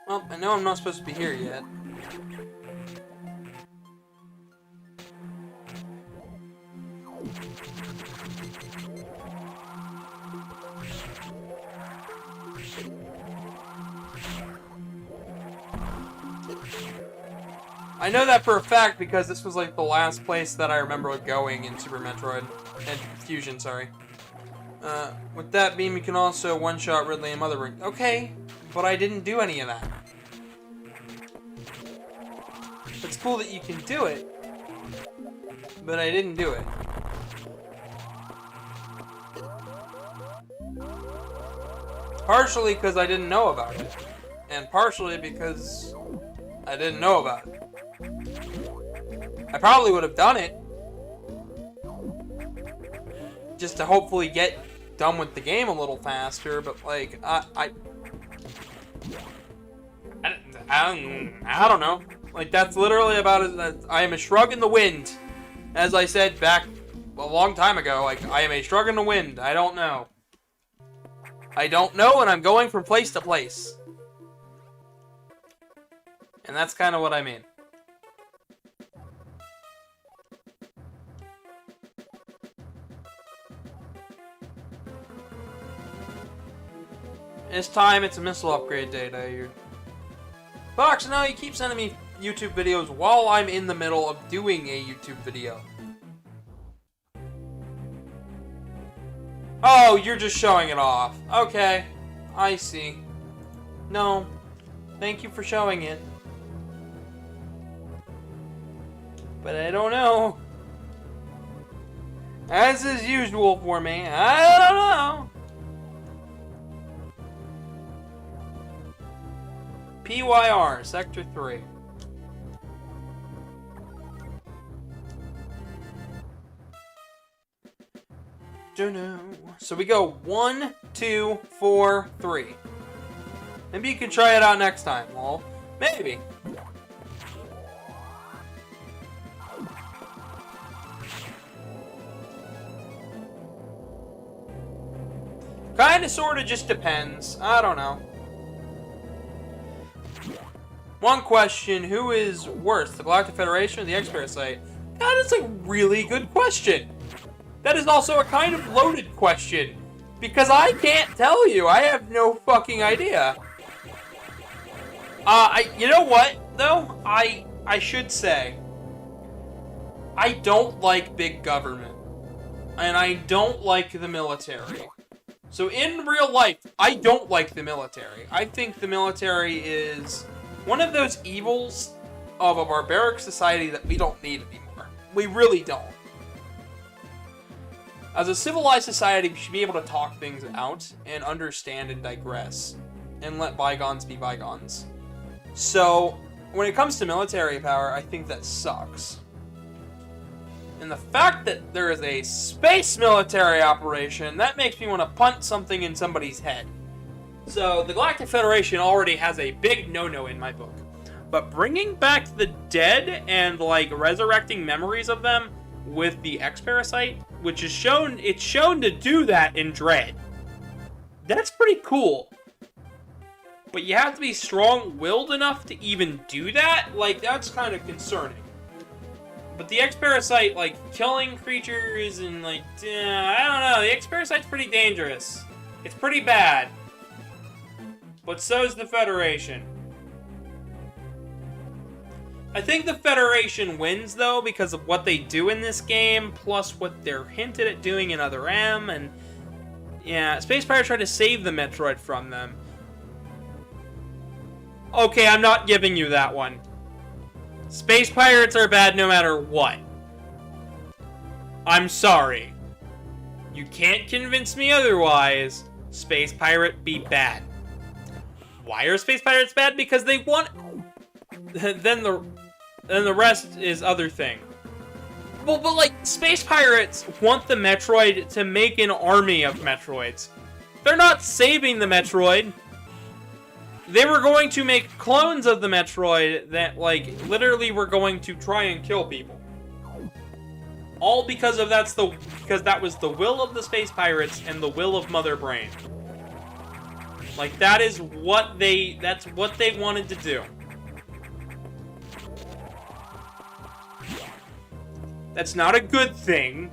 Well, I know I'm not supposed to be here yet. I know that for a fact because this was like the last place that I remember going in Super Metroid. And Fusion, sorry. With that beam, you can also one-shot Ridley and Mother Ring. Okay, but I didn't do any of that. It's cool that you can do it, but I didn't do it. Partially because I didn't know about it, and partially because I didn't know about it. I probably would have done it, just to hopefully get done with the game a little faster, but like, I don't know. Like, that's literally about as I am a shrug in the wind. As I said back a long time ago, like, I am a shrug in the wind. I don't know. I don't know, and I'm going from place to place. And that's kind of what I mean. It's time, it's a missile upgrade day, I hear. Fox, no, you keep sending me YouTube videos while I'm in the middle of doing a YouTube video. Oh, you're just showing it off. Okay, I see. No, thank you for showing it. But I don't know. As is usual for me, I don't know. PYR, Sector 3. So we go 1, 2, 4, 3. Maybe you can try it out next time, lol. Maybe. Kinda, sorta, just depends. I don't know. One question, who is worse, the Galactic Federation or the X-Parasite? That is a really good question. That is also a kind of loaded question, because I can't tell you. I have no fucking idea. You know what, though? I should say, I don't like big government, and I don't like the military. So in real life, I don't like the military. I think the military is one of those evils of a barbaric society that we don't need anymore. We really don't. As a civilized society, we should be able to talk things out and understand and digress and let bygones be bygones. So, when it comes to military power, I think that sucks. And the fact that there is a space military operation, that makes me want to punt something in somebody's head. So, the Galactic Federation already has a big no-no in my book. But bringing back the dead and, like, resurrecting memories of them with the X-Parasite, which is shown, it's shown to do that in Dread. That's pretty cool. But you have to be strong-willed enough to even do that? Like, that's kind of concerning. But the X-Parasite, like, killing creatures and, like, I don't know. The X-Parasite's pretty dangerous. It's pretty bad. But so's the Federation. I think the Federation wins, though, because of what they do in this game, plus what they're hinted at doing in Other M, and yeah, Space Pirates tried to save the Metroid from them. Okay, I'm not giving you that one. Space Pirates are bad no matter what. I'm sorry. You can't convince me otherwise. Space Pirate be bad. Why are Space Pirates bad? Because they want... Then the rest is other thing. Well, but like, Space Pirates want the Metroid to make an army of Metroids. They're not saving the Metroid. They were going to make clones of the Metroid that, like, literally were going to try and kill people. All because of because that was the will of the Space Pirates and the will of Mother Brain. Like, that's what they wanted to do. That's not a good thing.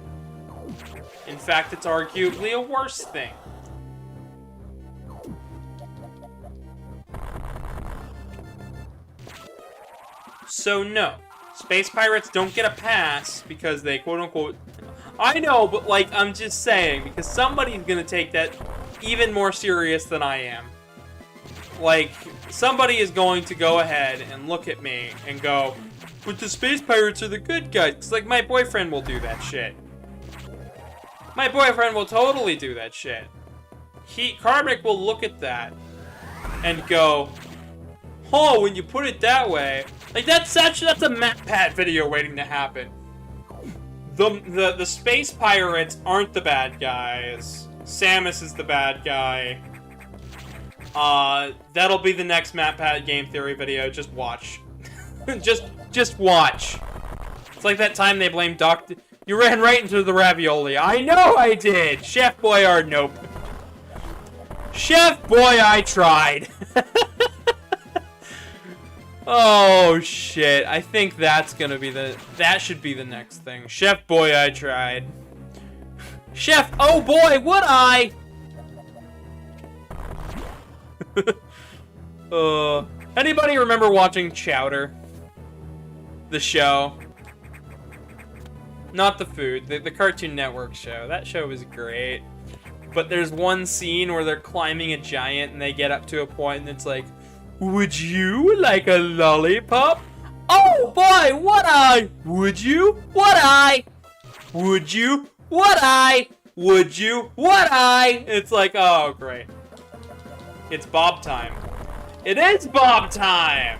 In fact, it's arguably a worse thing. So no, Space pirates don't get a pass because they quote-unquote... I know, but, like, I'm just saying, because somebody's gonna take that even more serious than I am. Like, somebody is going to go ahead and look at me and go, but the space pirates are the good guys. It's like, my boyfriend will do that shit. My boyfriend will totally do that shit. Karmic will look at that and go, oh, when you put it that way, like that's a MatPat video waiting to happen. The space pirates aren't the bad guys. Samus is the bad guy. That'll be the next MatPat game theory video. Just watch. just watch. It's like that time they blamed Doctor. You ran right into the ravioli. I know I did. Chef Boyard, nope. Chef Boy, I tried. Oh shit! I think that's gonna be that should be the next thing. Chef Boy, I tried. Chef, oh boy, would I? Anybody remember watching Chowder? The show? Not the food, the Cartoon Network show. That show was great. But there's one scene where they're climbing a giant and they get up to a point and it's like, would you like a lollipop? Oh boy, would I? Would you? Would I? Would you? Would I? Would you? Would I? It's like, oh great. It's Bob time. It is Bob time!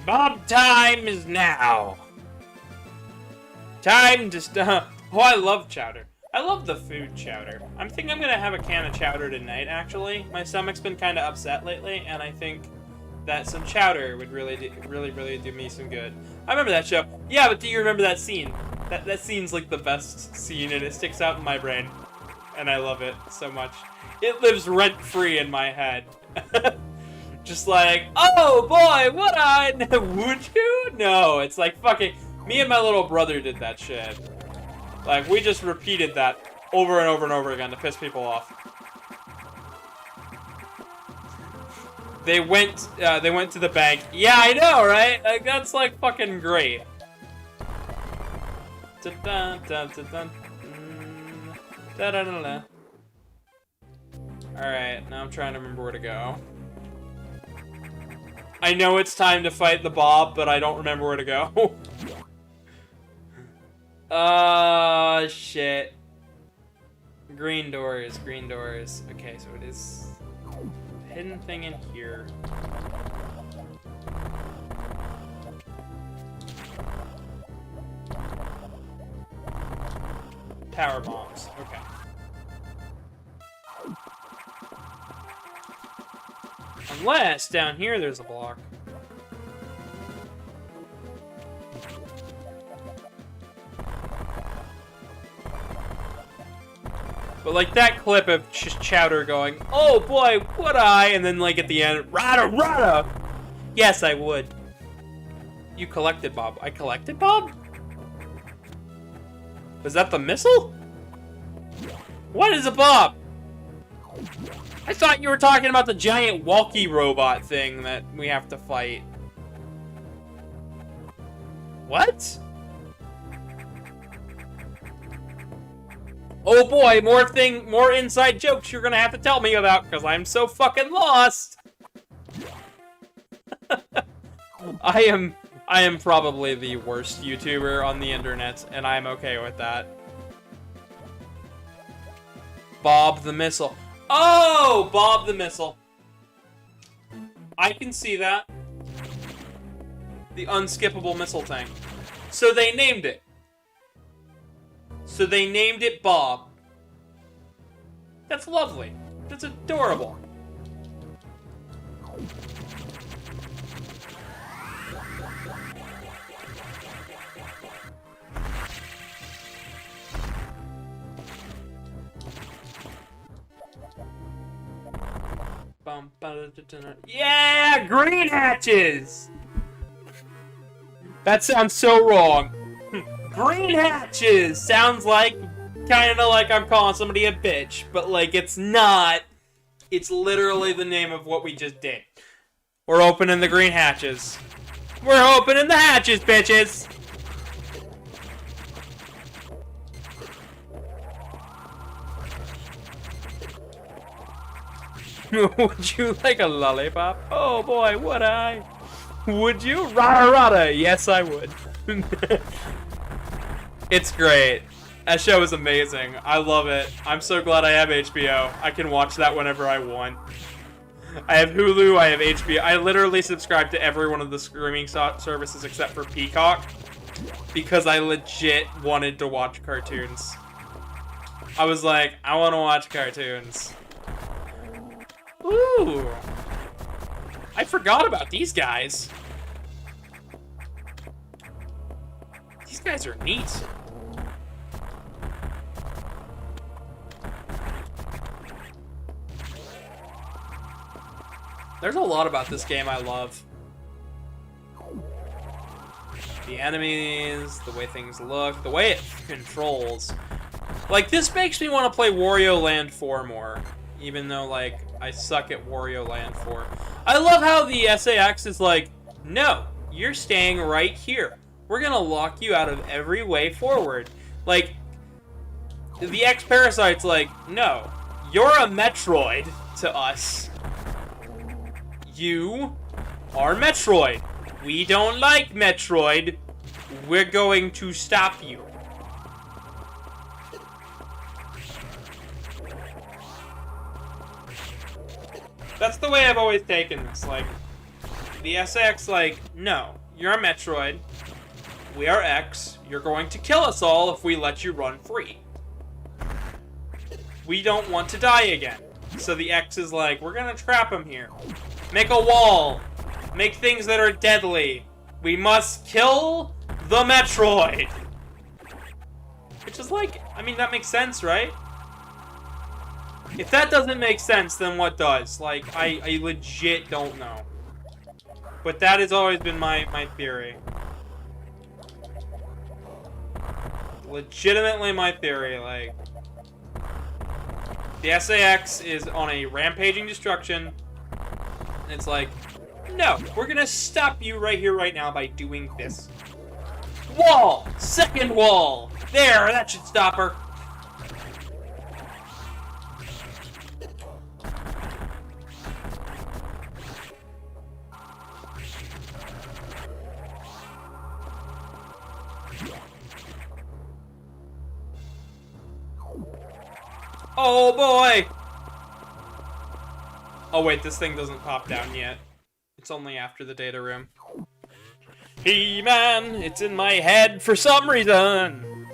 Bob time is now. Time to stop. Oh, I love chowder. I love the food chowder. I think I'm gonna have a can of chowder tonight, actually. My stomach's been kind of upset lately, and I think that some chowder would really do me some good. I remember that show. Yeah, but do you remember that scene? That scene's like the best scene, and it sticks out in my brain. And I love it so much. It lives rent-free in my head. Just like, oh boy, would I? Would you? No, it's like fucking... Me and my little brother did that shit. Like, we just repeated that over and over and over again to piss people off. They went to the bank. Yeah, I know, right? Like, that's like fucking great. Alright, now I'm trying to remember where to go. I know it's time to fight the Bob, but I don't remember where to go. Shit. Green doors, green doors. Okay, so it is a hidden thing in here. Power bombs. Okay. Unless down here there's a block. But like that clip of Chowder going, oh boy, would I? And then like at the end, rada rada. Yes, I would. You collected Bob. I collected Bob? Was that the missile? What is a Bob? I thought you were talking about the giant walkie robot thing that we have to fight. What? Oh boy, more inside jokes you're gonna have to tell me about, because I'm so fucking lost! I am probably the worst YouTuber on the internet, and I'm okay with that. Bob the Missile. Oh! Bob the Missile. I can see that. The unskippable missile tank. So they named it. So they named it Bob. That's lovely. That's adorable. Yeah, green hatches! That sounds so wrong. Green hatches sounds like kind of like I'm calling somebody a bitch, but like it's not. It's literally the name of what we just did. We're opening the green hatches. We're opening the hatches, bitches! Would you like a lollipop? Oh boy, would I? Would you? Rada rada! Yes, I would. It's great. That show is amazing. I love it. I'm so glad I have HBO. I can watch that whenever I want. I have Hulu, I have HBO. I literally subscribe to every one of the streaming services except for Peacock because I legit wanted to watch cartoons. I was like, I want to watch cartoons. Ooh. I forgot about these guys. These guys are neat. There's a lot about this game I love. The enemies, the way things look, the way it controls. Like, this makes me want to play Wario Land 4 more. Even though, like, I suck at Wario Land 4. I love how the SAX is like, no, you're staying right here. We're gonna lock you out of every way forward. Like, the X-Parasite's like, no, you're a Metroid to us. You are Metroid. We don't like Metroid. We're going to stop you. That's the way I've always taken this. Like, the SX, like, no, you're a Metroid. We are X. You're going to kill us all if we let you run free. We don't want to die again. So the X is like, we're gonna trap him here. Make a wall. Make things that are deadly. We must kill the Metroid. Which is like, I mean, that makes sense, right? If that doesn't make sense, then what does? Like, I legit don't know. But that has always been my theory. Legitimately my theory, like... The SAX is on a rampaging destruction. And it's like, no, we're gonna stop you right here, right now by doing this. Wall! Second wall! There, that should stop her. Oh boy! Oh wait, this thing doesn't pop down yet. It's only after the data room. He-Man, it's in my head for some reason.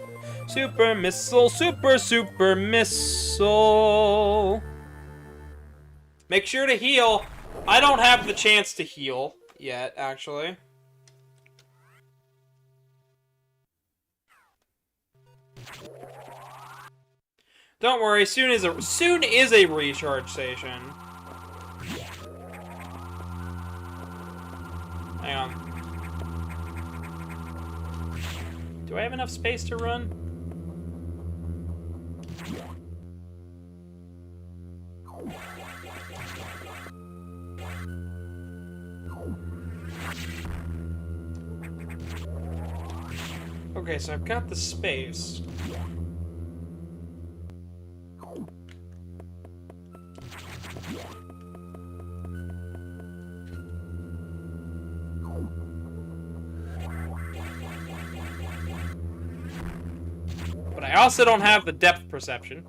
Super missile, super missile. Make sure to heal. I don't have the chance to heal yet, actually. Don't worry, soon is a recharge station. Hang on. Do I have enough space to run? Okay, so I've got the space. But I also don't have the depth perception.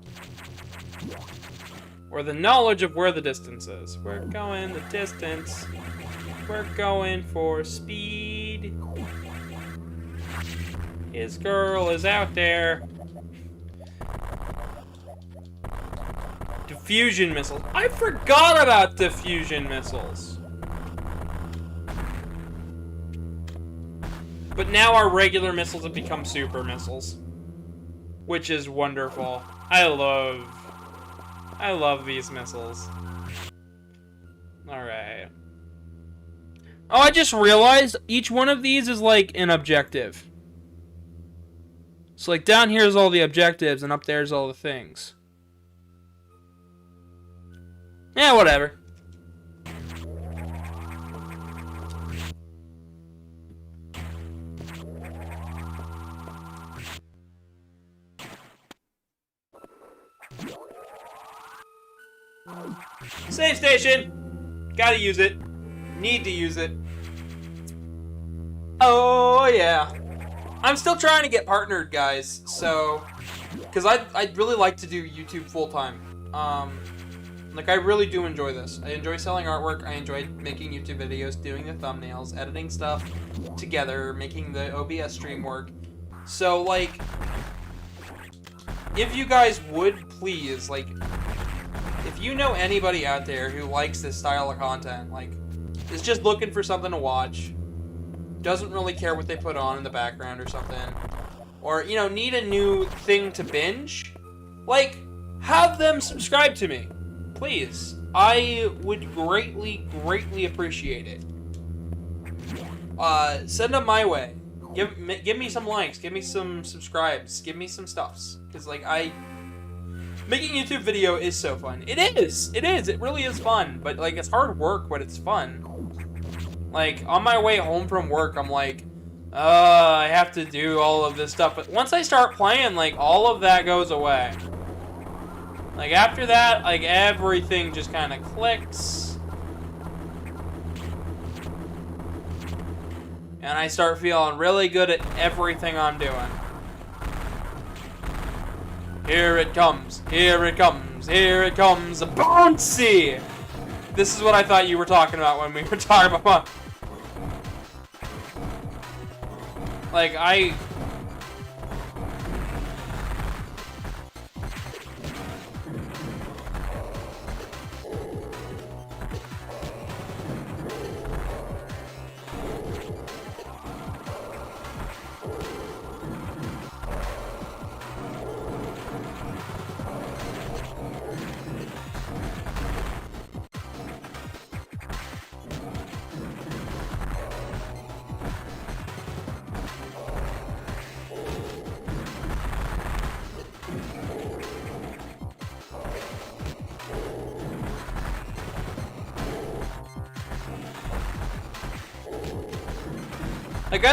Or the knowledge of where the distance is. We're going the distance. We're going for speed. His girl is out there. Diffusion missiles. I forgot about diffusion missiles. But now our regular missiles have become super missiles. Which is wonderful. I love these missiles. Alright. Oh, I just realized each one of these is like an objective. So like down here is all the objectives and up there is all the things. Yeah, whatever. Save station! Gotta use it. Need to use it. Oh, yeah. I'm still trying to get partnered, guys, so... Because I'd really like to do YouTube full-time. Like, I really do enjoy this. I enjoy selling artwork, I enjoy making YouTube videos, doing the thumbnails, editing stuff together, making the OBS stream work. So, like, if you guys would please, like, if you know anybody out there who likes this style of content, like, is just looking for something to watch, doesn't really care what they put on in the background or something, or, you know, need a new thing to binge, like, have them subscribe to me. Please. I would greatly, greatly appreciate it. Send them my way. Give me some likes. Give me some subscribes. Give me some stuffs. Because, like, making YouTube video is so fun. It is. It is. It really is fun. But, like, it's hard work, but it's fun. Like, on my way home from work, I'm like, I have to do all of this stuff. But once I start playing, like, all of that goes away. Like, after that, like, everything just kind of clicks. And I start feeling really good at everything I'm doing. Here it comes. Here it comes. Here it comes. A bouncy! This is what I thought you were talking about when we were talking about... Like, I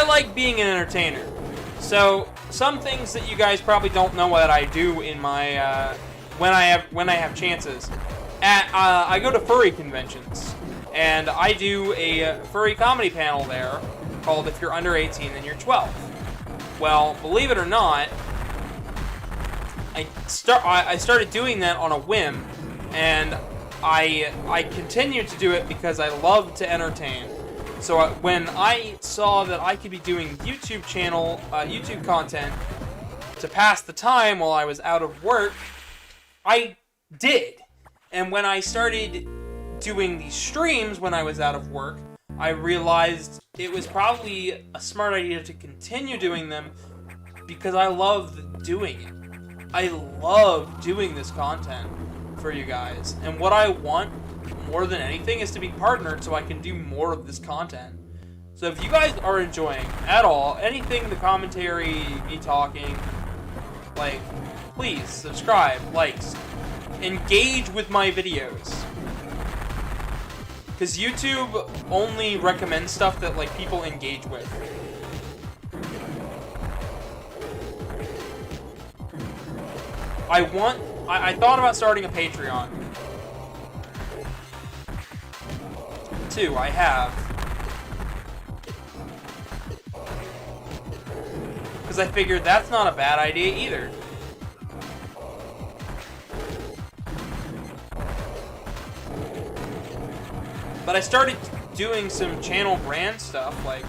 like being an entertainer. So, some things that you guys probably don't know what I do in my, when I have chances. I go to furry conventions, and I do a furry comedy panel there called If You're Under 18 Then You're 12. Well, believe it or not, I started doing that on a whim, and I continued to do it because I love to entertain. So when I saw that I could be doing YouTube content to pass the time while I was out of work, I did. And when I started doing these streams when I was out of work, I realized it was probably a smart idea to continue doing them because I love doing it. I love doing this content for you guys. And what I want more than anything is to be partnered so I can do more of this content. So if you guys are enjoying at all anything, the commentary, me talking, like, please subscribe, likes, engage with my videos. Because YouTube only recommends stuff that, like, people engage with. I thought about starting a Patreon. I have. Because I figured that's not a bad idea either. But I started doing some channel brand stuff, like,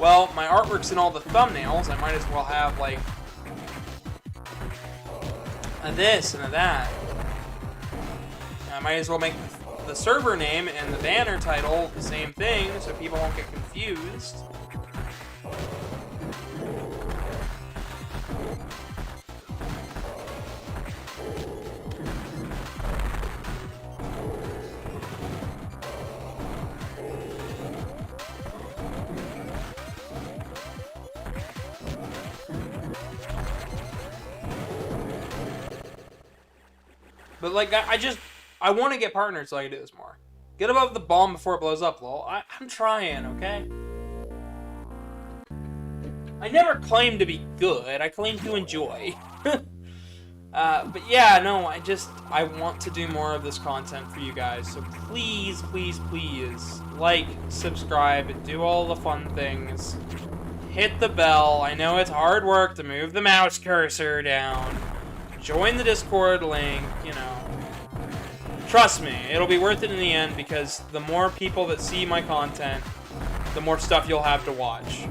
well, my artwork's in all the thumbnails, I might as well have, like, a this and a that. I might as well make the server name and the banner title the same thing so people won't get confused. But, like, I want to get partnered so I can do this more. Get above the bomb before it blows up, lol. I'm trying, okay? I never claimed to be good. I claimed to enjoy. But yeah, no, I want to do more of this content for you guys. So please, please, please, like, subscribe, do all the fun things. Hit the bell. I know it's hard work to move the mouse cursor down. Join the Discord link, you know. Trust me, it'll be worth it in the end, because the more people that see my content, the more stuff you'll have to watch.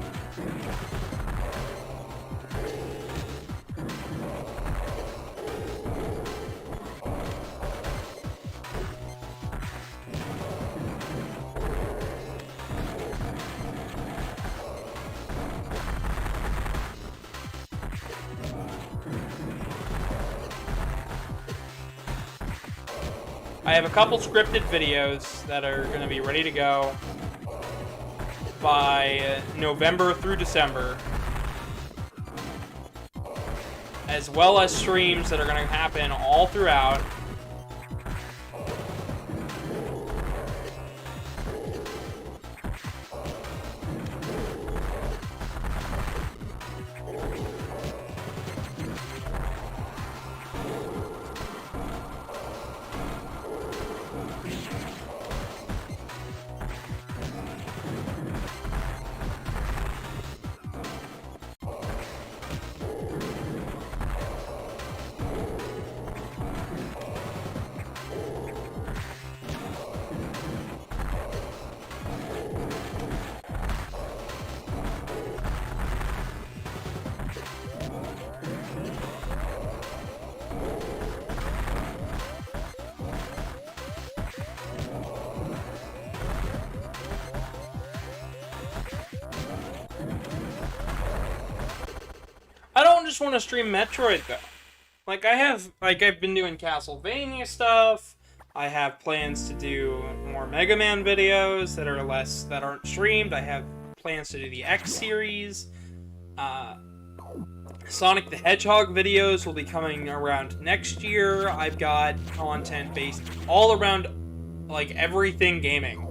I have a couple scripted videos that are going to be ready to go by November through December, as well as streams that are going to happen all throughout. I don't just want to stream Metroid, though. Like, I've been doing Castlevania stuff. I have plans to do more Mega Man videos that aren't streamed. I have plans to do the X series. Sonic the Hedgehog videos will be coming around next year. I've got content based all around, like, everything gaming.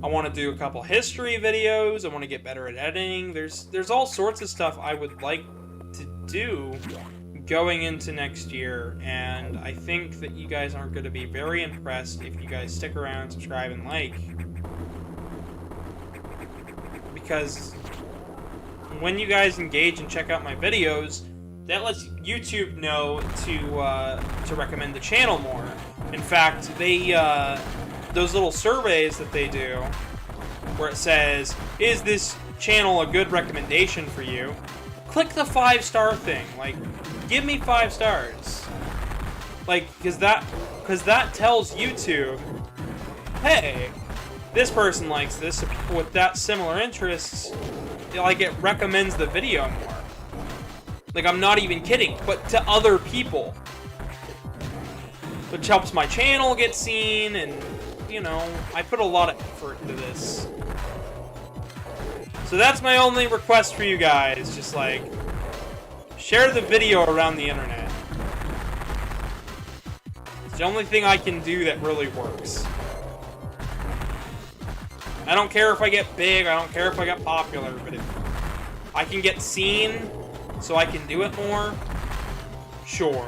I want to do a couple history videos. I want to get better at editing. There's all sorts of stuff I would like to do going into next year, and I think that you guys aren't going to be very impressed if you guys stick around, subscribe, and like. Because when you guys engage and check out my videos, that lets YouTube know to recommend the channel more. In fact, those little surveys that they do, where it says, is this channel a good recommendation for you? Click the 5-star thing. Like, give me 5 stars. Like, because that tells YouTube, hey, this person likes this, so people with that similar interests, like, it recommends the video more. Like, I'm not even kidding, but to other people. Which helps my channel get seen, and you know, I put a lot of effort into this. So that's my only request for you guys. Just, like, share the video around the internet. It's the only thing I can do that really works. I don't care if I get big, I don't care if I get popular, but if I can get seen so I can do it more, sure.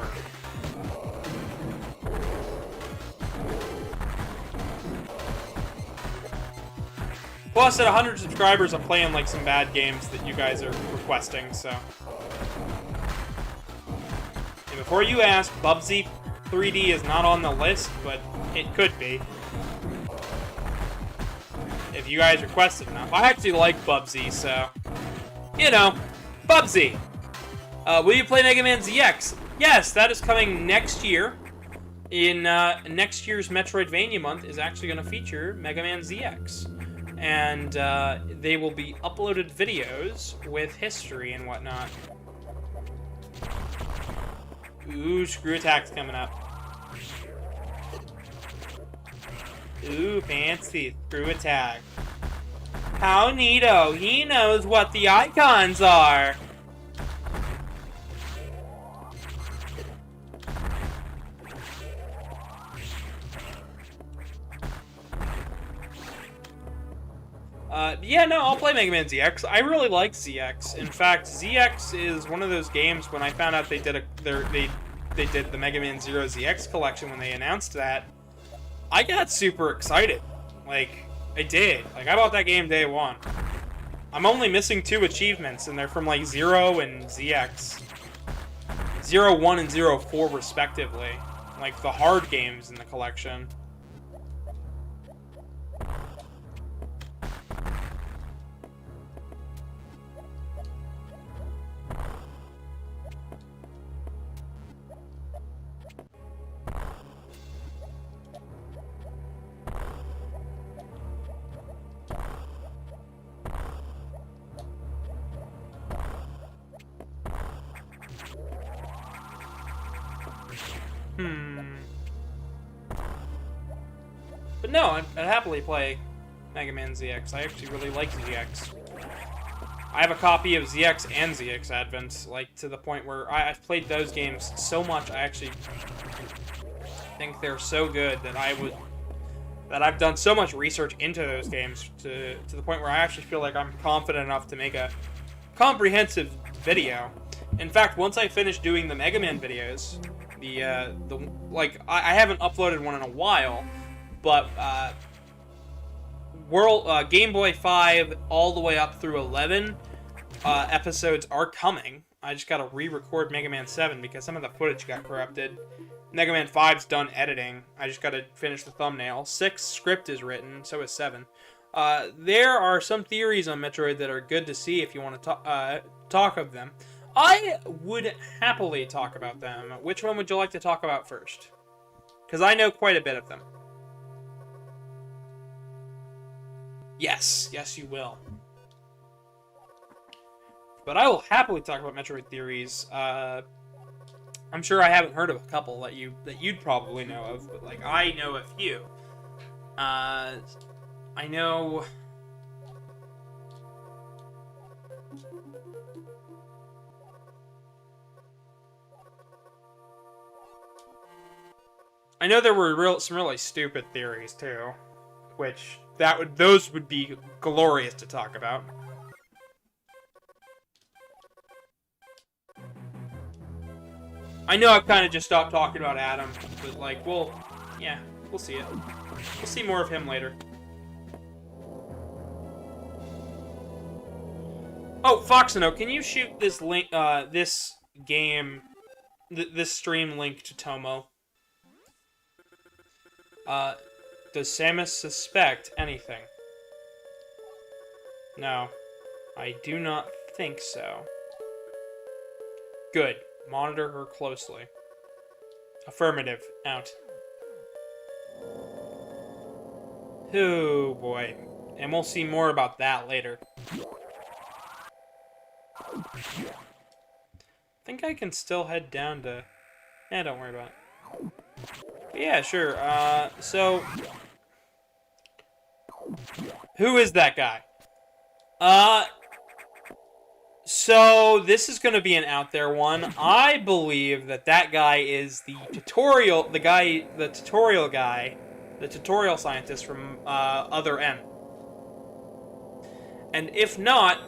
Plus, at 100 subscribers, I'm playing, like, some bad games that you guys are requesting, so. And before you ask, Bubsy 3D is not on the list, but it could be. If you guys request it enough. I actually like Bubsy, so. You know, Bubsy! Will you play Mega Man ZX? Yes, that is coming next year. In next year's Metroidvania month is actually going to feature Mega Man ZX. And they will be uploaded videos with history and whatnot. Ooh, screw attack's coming up. Ooh, fancy screw attack. How neato, he knows what the icons are. Yeah, no, I'll play Mega Man ZX. I really like ZX. In fact, ZX is one of those games. When I found out they did they did the Mega Man Zero ZX collection when they announced that, I got super excited. Like, I did. Like, I bought that game day one. I'm only missing 2 achievements, and they're from like Zero and ZX. 01 and 04 respectively. Like the hard games in the collection. But no, I'd happily play Mega Man ZX. I actually really like ZX. I have a copy of ZX and ZX Advent, like, to the point where I've played those games so much, I actually think they're so good that I've done so much research into those games to the point where I actually feel like I'm confident enough to make a comprehensive video. In fact, once I finish doing the Mega Man videos, I haven't uploaded one in a while, but Game Boy 5 all the way up through 11 episodes are coming. I just gotta re-record Mega Man 7 because some of the footage got corrupted. Mega Man 5's done editing. I just gotta finish the thumbnail. 6 script is written, so is 7. There are some theories on Metroid that are good to see if you want to talk of them. I would happily talk about them. Which one would you like to talk about first? Because I know quite a bit of them. Yes, you will. But I will happily talk about Metroid theories. I'm sure I haven't heard of a couple that you'd probably know of, but like I know a few. I know there were some really stupid theories too, which those would be glorious to talk about. I know I've kind of just stopped talking about Adam, but like, we'll see it. We'll see more of him later. Oh, Foxino, can you shoot this link, this stream link to Tomo? Does Samus suspect anything? No, I do not think so. Good. Monitor her closely. Affirmative. Out. Oh boy. And we'll see more about that later. I think I can still head down to... don't worry about it. But yeah, sure. So... who is that guy? So this is going to be an out there one. I believe that guy is the tutorial scientist from Other M. And if not,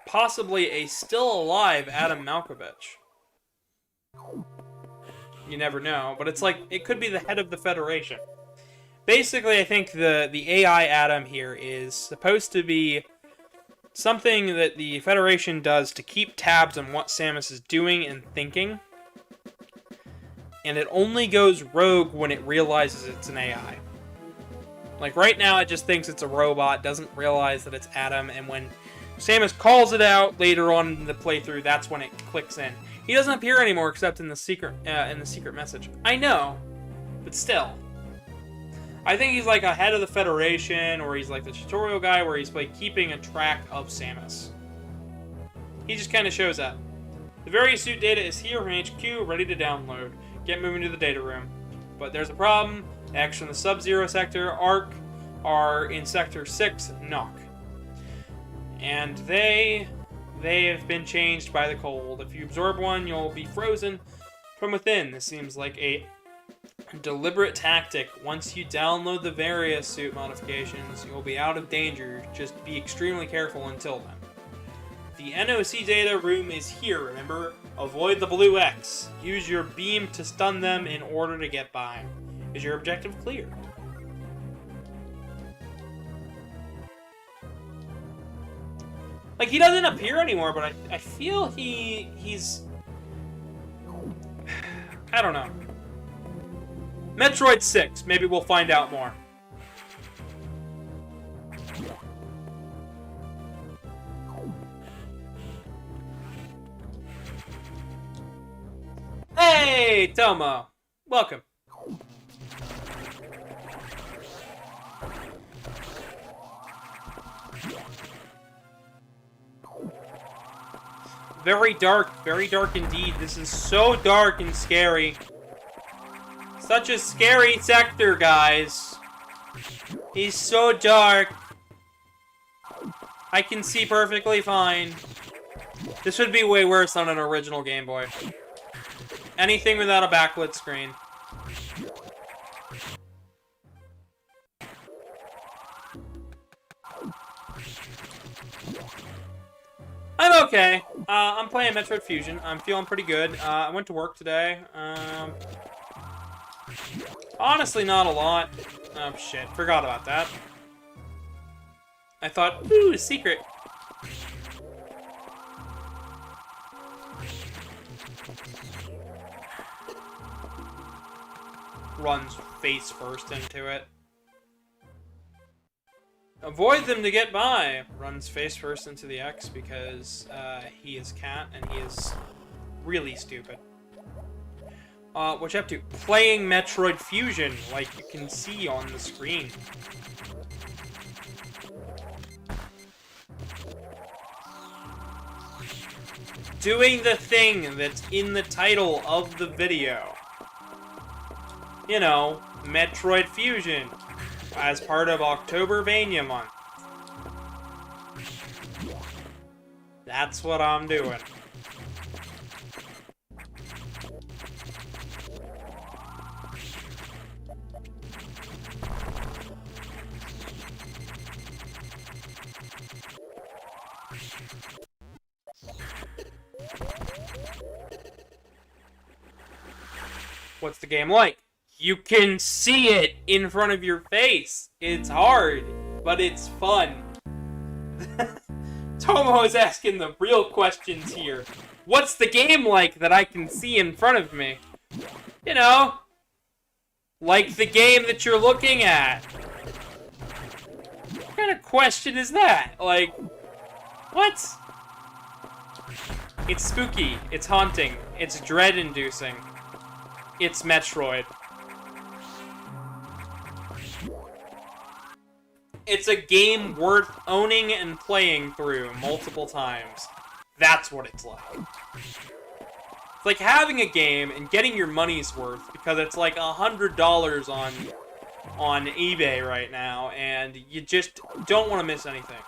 possibly a still alive Adam Malkovich. You never know, but it's like it could be the head of the Federation. Basically, I think the AI Adam here is supposed to be something that the Federation does to keep tabs on what Samus is doing and thinking. And it only goes rogue when it realizes it's an AI. Like, right now, it just thinks it's a robot, doesn't realize that it's Adam, and when Samus calls it out later on in the playthrough, that's when it clicks in. He doesn't appear anymore except in the secret message. I know, but still. I think he's like a head of the Federation, or he's like the tutorial guy where he's like keeping a track of Samus. He just kind of shows up. The various suit data is here from HQ, ready to download. Get moving to the data room. But there's a problem. The X from the Sub-Zero sector, ARC, are in Sector 6, Knock. And they have been changed by the cold. If you absorb one, you'll be frozen from within. This seems like a Deliberate tactic. Once you download the various suit modifications, you'll be out of danger. Just be extremely careful until then. The NOC data room is here, remember? Avoid the blue X. Use your beam to stun them in order to get by. Is your objective clear? Like, he doesn't appear anymore, but I feel he's... I don't know. Metroid 6. Maybe we'll find out more. Hey, Tomo. Welcome. Very dark indeed. This is so dark and scary. Such a scary sector, guys. He's so dark. I can see perfectly fine. This would be way worse on an original Game Boy. Anything without a backlit screen. I'm okay. I'm playing Metroid Fusion. I'm feeling pretty good. I went to work today. Honestly, not a lot. Oh, shit. Forgot about that. I thought, ooh, a secret. Runs face first into it. Avoid them to get by. Runs face first into the X because he is cat and he is really stupid. What you have to? Playing Metroid Fusion, like you can see on the screen. Doing the thing that's in the title of the video. You know, Metroid Fusion. As part of OctoberVania month. That's what I'm doing. What's the game like? You can see it in front of your face. It's hard, but it's fun. Tomo is asking the real questions here. What's the game like that I can see in front of me? You know, like the game that you're looking at. What kind of question is that? Like, what? It's spooky. It's haunting. It's dread-inducing. It's Metroid. It's a game worth owning and playing through multiple times. That's what it's like. It's like having a game and getting your money's worth because it's like $100 on eBay right now, and you just don't want to miss anything.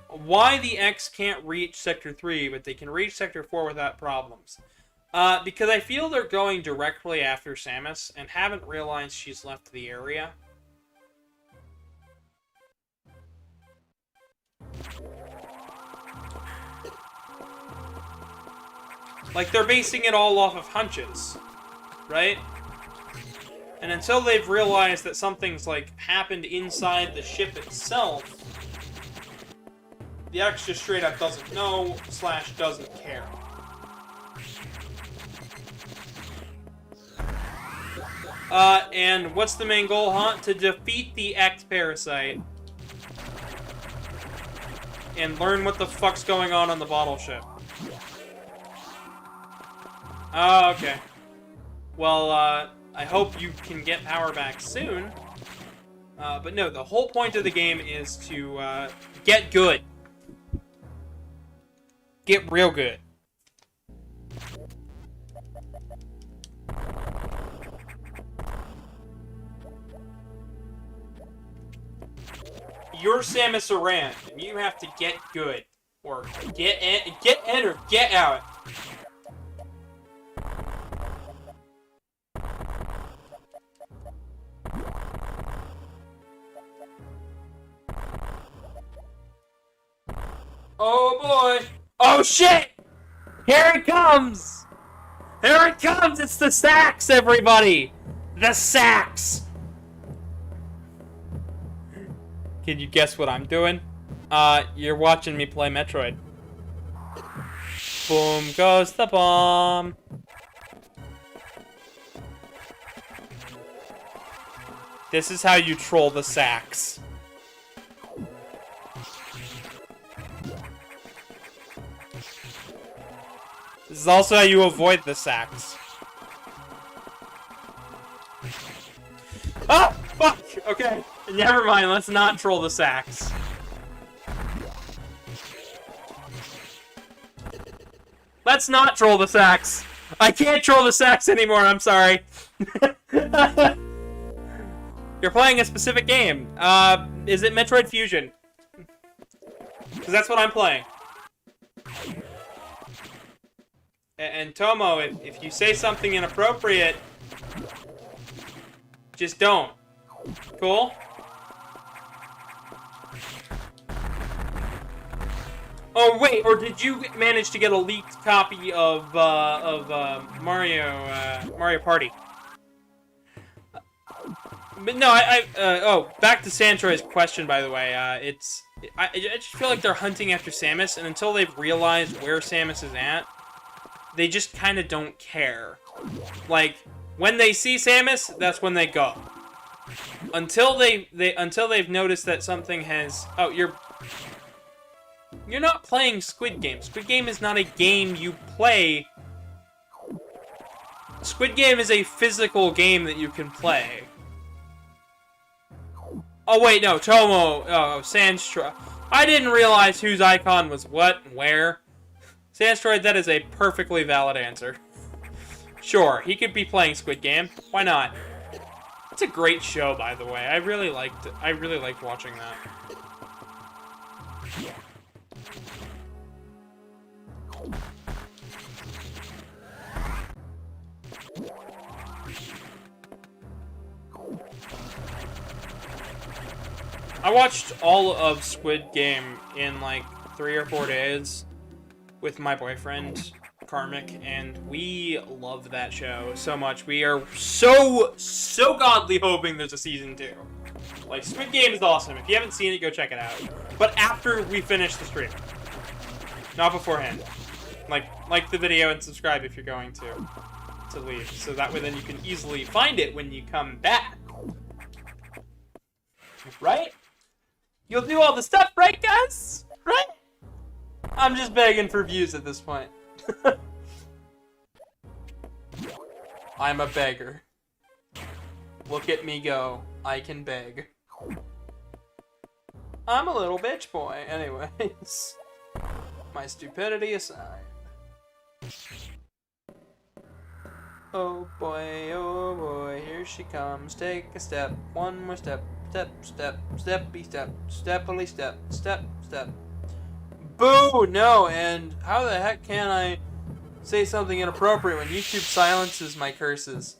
Why the X can't reach Sector 3, but they can reach Sector 4 without problems? Because I feel they're going directly after Samus and haven't realized she's left the area. Like, they're basing it all off of hunches, right? And until they've realized that something's, like, happened inside the ship itself, the X just straight up doesn't know / doesn't care. And what's the main goal, huh? To defeat the X Parasite. And learn what the fuck's going on the bottle ship. Oh, okay. Well, I hope you can get power back soon. But no, the whole point of the game is to, get good. Get real good. You're Samus Aran, and you have to get good. Or get in or get out. Oh boy! Oh shit! Here it comes! Here it comes! It's the sacks, everybody! The sacks! Can you guess what I'm doing? You're watching me play Metroid. Boom goes the bomb. This is how you troll the sacks. This is also how you avoid the sacks. Ah! Fuck! Okay, never mind, let's not troll the sacks. Let's not troll the sacks. I can't troll the sacks anymore, I'm sorry. You're playing a specific game. Is it Metroid Fusion? Because that's what I'm playing. And Tomo, if you say something inappropriate, just don't. Cool? Oh wait, or did you manage to get a leaked copy of Mario Party? But no, oh, back to Santroid's question, by the way. I just feel like they're hunting after Samus, and until they've realized where Samus is at, they just kind of don't care. Like, when they see Samus, that's when they go. Until they've noticed that something has... Oh, you're not playing Squid Game. Squid Game is not a game you play. Squid Game is a physical game that you can play. Oh, wait, no. Tomo. Oh, Sandstroid. I didn't realize whose icon was what and where. Sandstroid, that is a perfectly valid answer. Sure, he could be playing Squid Game. Why not? It's a great show, by the way. I really liked watching that. I watched all of Squid Game in like 3 or 4 days with my boyfriend, Karmic, and we love that show so much. We are so godly hoping there's a season 2. Like, Squid Game is awesome. If you haven't seen it, go check it out. But after we finish the stream. Not beforehand. Like the video and subscribe if you're going to leave. So that way then you can easily find it when you come back. Right? You'll do all the stuff, right, guys? Right? I'm just begging for views at this point. I'm a beggar. Look at me go. I can beg. I'm a little bitch boy. Anyways. My stupidity aside. Oh boy, here she comes. Take a step, one more step. Step, step, steppy step, steppily step, step, step. Boo! No, and how the heck can I say something inappropriate when YouTube silences my curses?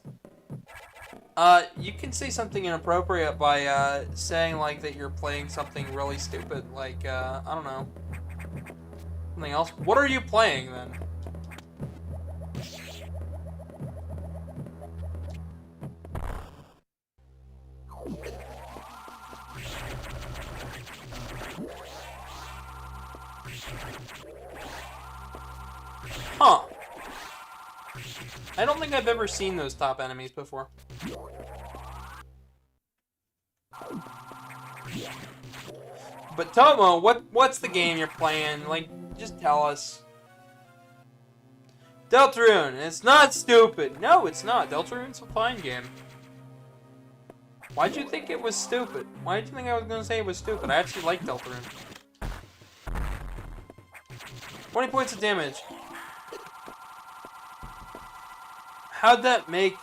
You can say something inappropriate by, saying, like, that you're playing something really stupid, like, I don't know. Something else. What are you playing, then? Huh. I don't think I've ever seen those top enemies before. But Tomo, what's the game you're playing? Like, just tell us. Deltarune, it's not stupid. No, it's not. Deltarune's a fine game. Why'd you think it was stupid? Why did you think I was gonna say it was stupid? I actually like Deltarune. 20 points of damage. How'd that make...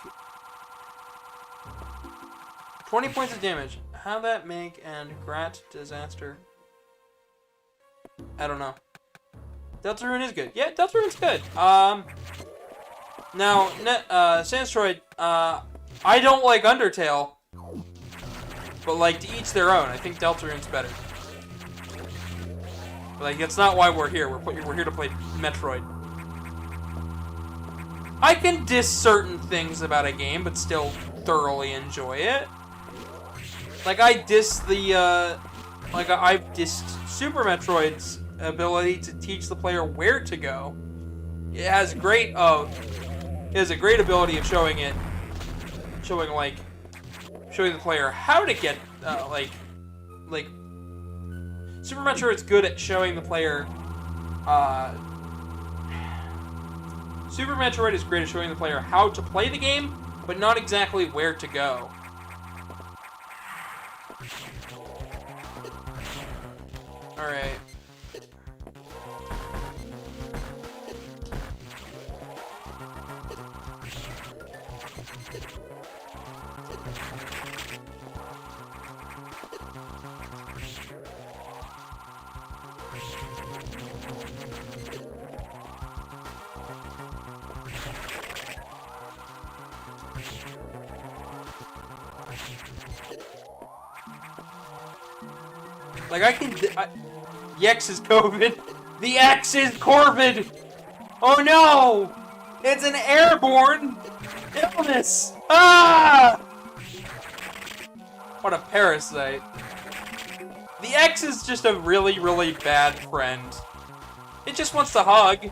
20 points of damage. How'd that make and Grat disaster? I don't know. Deltarune is good. Yeah, Deltarune's good. Now, Sandstroid, I don't like Undertale. But, like, to each their own. I think Deltarune's better. Like, that's not why we're here. We're here to play Metroid. I can diss certain things about a game, but still thoroughly enjoy it. Like, I diss the, I've dissed Super Metroid's ability to teach the player where to go. It has a great ability of showing the player how to get, Super Metroid's good at showing the player, Super Metroid is great at showing the player how to play the game, but not exactly where to go. Alright. Like, the X is COVID. The X is Corbin! Oh no! It's an airborne illness! Ah! What a parasite. The X is just a really, really bad friend. It just wants to hug.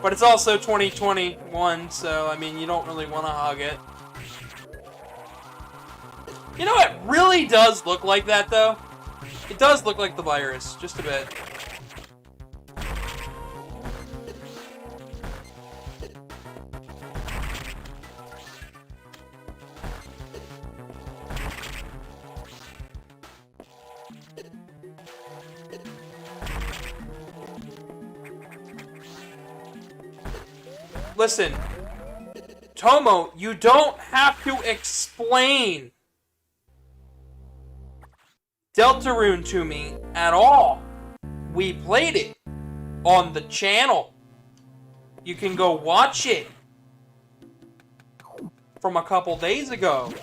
But it's also 2021, so, I mean, you don't really want to hug it. You know, it really does look like that, though. It does look like the virus, just a bit. Listen, Tomo, you don't have to explain Deltarune to me at all. We played it on the channel. You can go watch it from a couple days ago.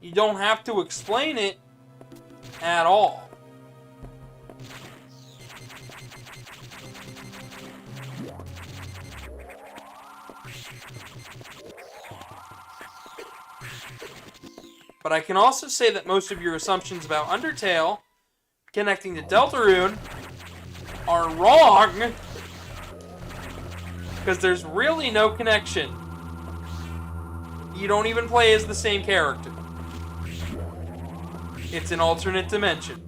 You don't have to explain it at all. But I can also say that most of your assumptions about Undertale connecting to Deltarune are wrong, because there's really no connection. You don't even play as the same character. It's an alternate dimension.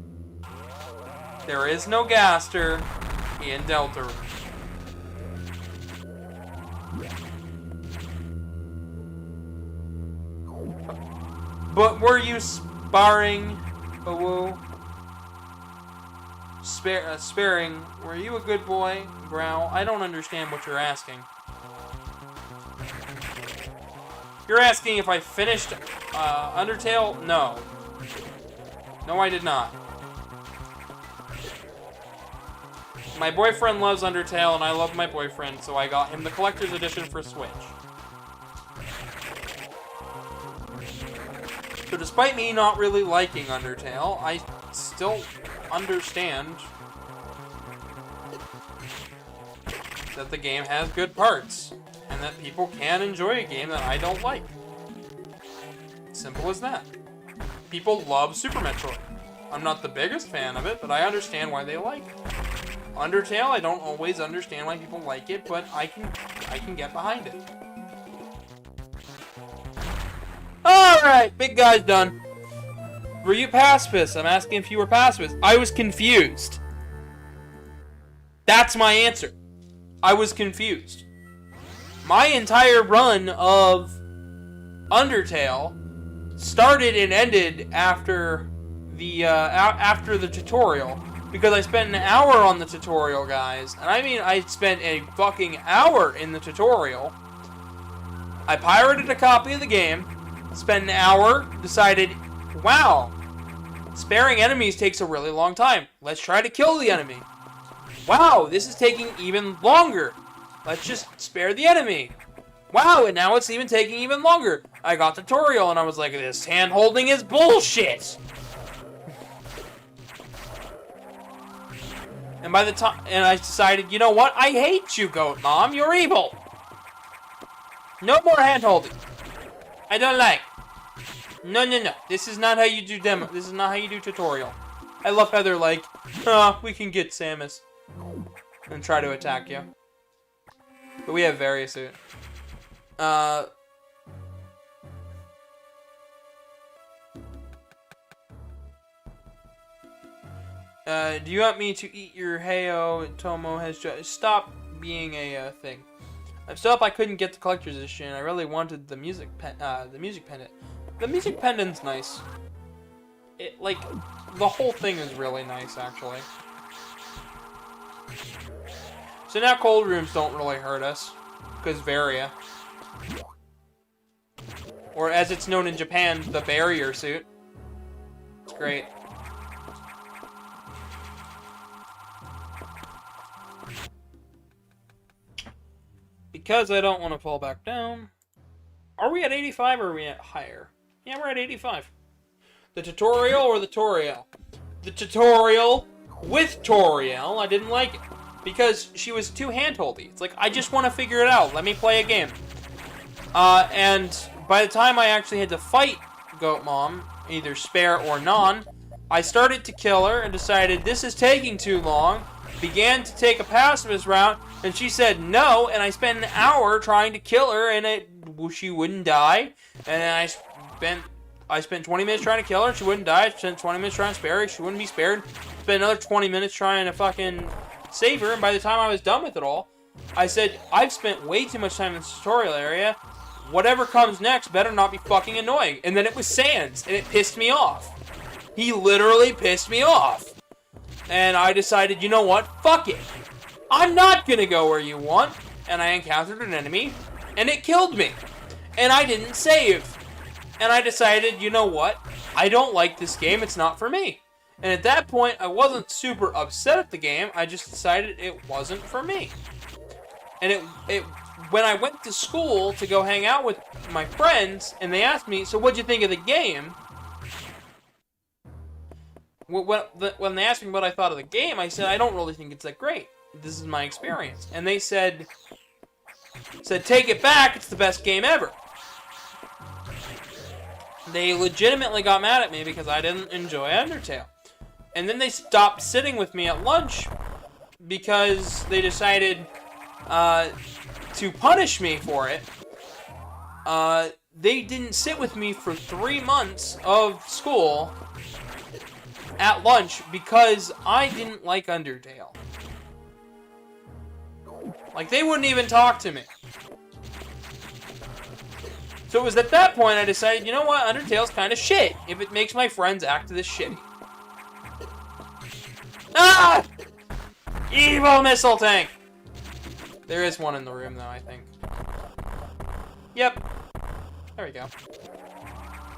There is no Gaster in Deltarune. But were you sparring, sparing? Were you a good boy, Growl? I don't understand what you're asking. You're asking if I finished Undertale? No. No, I did not. My boyfriend loves Undertale, and I love my boyfriend, so I got him the collector's edition for Switch. So despite me not really liking Undertale, I still understand that the game has good parts, and that people can enjoy a game that I don't like. Simple as that. People love Super Metroid. I'm not the biggest fan of it, but I understand why they like it. Undertale, I don't always understand why people like it, but I can get behind it. Alright, big guy's done. Were you pacifist? I'm asking if you were pacifist. I was confused. That's my answer. I was confused. My entire run of Undertale started and ended after the tutorial, because I spent an hour on the tutorial, guys. And I mean, I spent a fucking hour in the tutorial. I pirated a copy of the game. Spent an hour, decided, wow, sparing enemies takes a really long time. Let's try to kill the enemy. Wow, this is taking even longer. Let's just spare the enemy. Wow, and now it's even taking even longer. I got the tutorial and I was like, this hand-holding is bullshit. And by the time, and I decided, you know what? I hate you, Goat Mom. You're evil. No more hand-holding. I don't like. No, no, no. This is not how you do demo. This is not how you do tutorial. I love how they're like, we can get Samus. And try to attack you. But we have various suit. Do you want me to eat your Heyo? Tomo has just stop being a thing. I'm still up. I couldn't get the collector's edition. I really wanted the music pendant. The music pendant's nice. It like the whole thing is really nice actually. So now cold rooms don't really hurt us because Varia, or as it's known in Japan, the barrier suit. It's great. Because I don't want to fall back down. Are we at 85 or are we at higher? Yeah, we're at 85. The tutorial or the Toriel? The tutorial with Toriel, I didn't like it. Because she was too hand-holdy. It's like, I just want to figure it out. Let me play a game. And by the time I actually had to fight Goat Mom, either spare or non, I started to kill her and decided this is taking too long. Began to take a pacifist route, and she said no, and I spent an hour trying to kill her, and she wouldn't die. And I spent 20 minutes trying to kill her, she wouldn't die. I spent 20 minutes trying to spare her, she wouldn't be spared. Spent another 20 minutes trying to fucking save her, and by the time I was done with it all, I said, I've spent way too much time in this tutorial area. Whatever comes next better not be fucking annoying. And then it was Sans, and it pissed me off. He literally pissed me off. And I decided, you know what? Fuck it. I'm not gonna go where you want. And I encountered an enemy, and it killed me. And I didn't save. And I decided, you know what? I don't like this game. It's not for me. And at that point, I wasn't super upset at the game. I just decided it wasn't for me. And when I went to school to go hang out with my friends, and they asked me, so what'd you think of the game? When they asked me what I thought of the game, I said, I don't really think it's that great. This is my experience. And they said, take it back, it's the best game ever. They legitimately got mad at me because I didn't enjoy Undertale. And then they stopped sitting with me at lunch because they decided to punish me for it. They didn't sit with me for 3 months of school at lunch because I didn't like Undertale. Like, they wouldn't even talk to me. So it was at that point I decided, you know what, Undertale's kind of shit if it makes my friends act this shitty. Ah! Evil missile tank! There is one in the room, though, I think. Yep. There we go.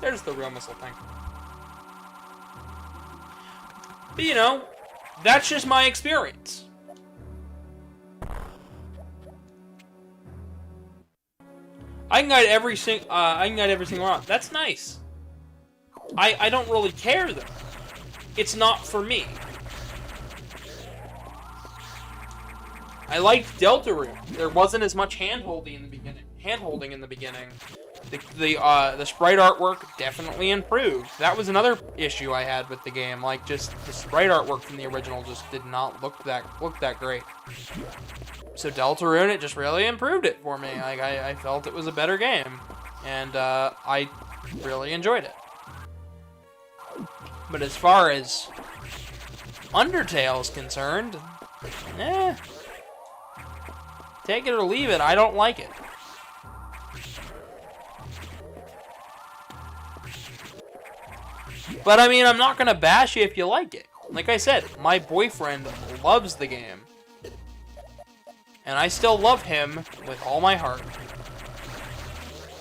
There's the real missile tank. But, you know, that's just my experience. I can guide every single round. That's nice. I don't really care, though. It's not for me. I liked Deltarune. There wasn't as much hand-holding in the beginning. The sprite artwork definitely improved. That was another issue I had with the game. Like, just the sprite artwork from the original just did not look that great. So Deltarune, it just really improved it for me. Like, I felt it was a better game, and I really enjoyed it. But as far as Undertale is concerned, take it or leave it. I don't like it. But I mean, I'm not gonna bash you if you like it. Like I said, my boyfriend loves the game. And I still love him with all my heart.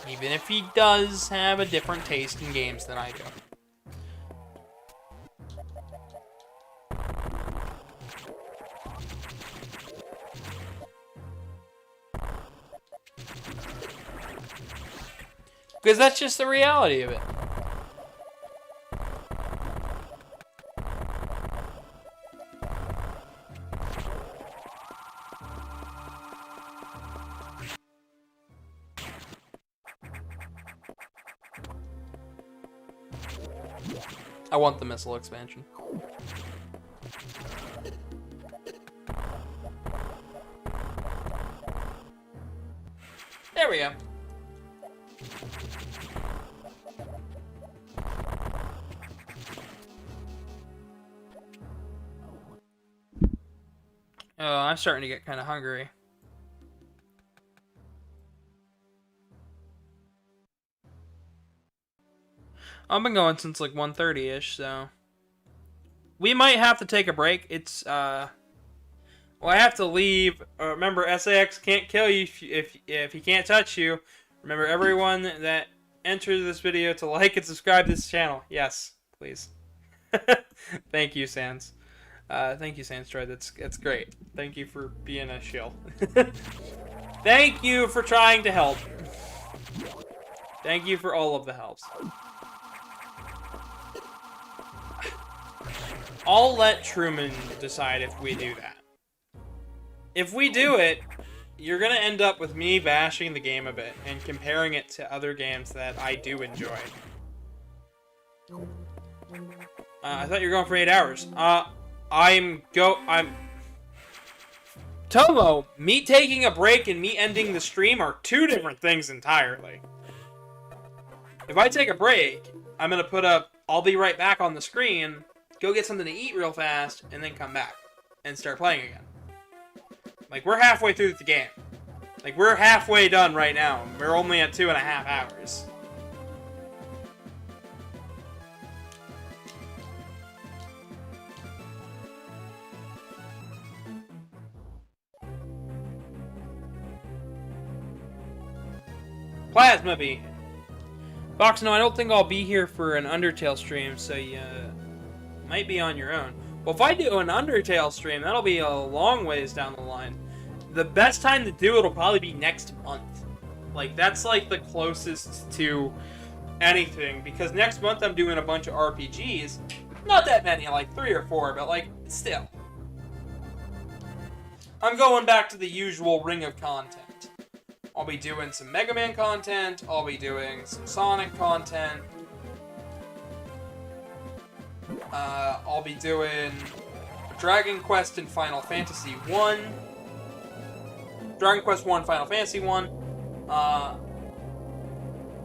Even if he does have a different taste in games than I do. Because that's just the reality of it. I want the missile expansion. There we go. Oh, I'm starting to get kind of hungry. I've been going since like 1:30-ish, so we might have to take a break. It's well, I have to leave. Remember, SAX can't kill you if he can't touch you. Remember, everyone that entered this video to like and subscribe to this channel. Yes, please. Thank you, Sans. Thank you, Sandstroid. That's great. Thank you for being a shill. Thank you for trying to help. Thank you for all of the helps. I'll let Truman decide if we do that. If we do it, you're gonna end up with me bashing the game a bit and comparing it to other games that I do enjoy. I thought you were going for 8 hours. Tomo, me taking a break and me ending the stream are two different things entirely. If I take a break, I'm gonna put up, I'll be right back on the screen, go get something to eat real fast, and then come back and start playing again. Like, we're halfway through the game. Like, we're halfway done right now. We're only at 2.5 hours. Plasma Bee. Fox, no, I don't think I'll be here for an Undertale stream, so you might be on your own. Well, if I do an Undertale stream, that'll be a long ways down the line. The best time to do it will probably be next month. Like, that's like the closest to anything, because next month I'm doing a bunch of RPGs. Not that many, like 3 or 4, but like, still. I'm going back to the usual ring of content. I'll be doing some Mega Man content, I'll be doing some Sonic content. I'll be doing Dragon Quest and Final Fantasy 1. Dragon Quest 1, Final Fantasy 1.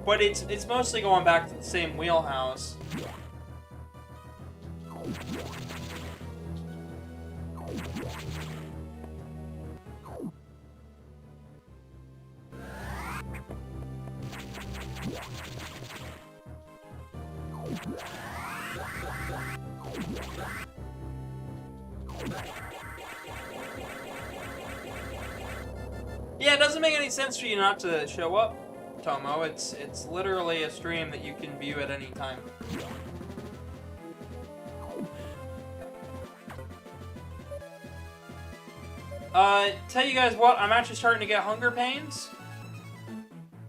But it's mostly going back to the same wheelhouse. Yeah, it doesn't make any sense for you not to show up, Tomo. It's literally a stream that you can view at any time. Tell you guys what, I'm actually starting to get hunger pains.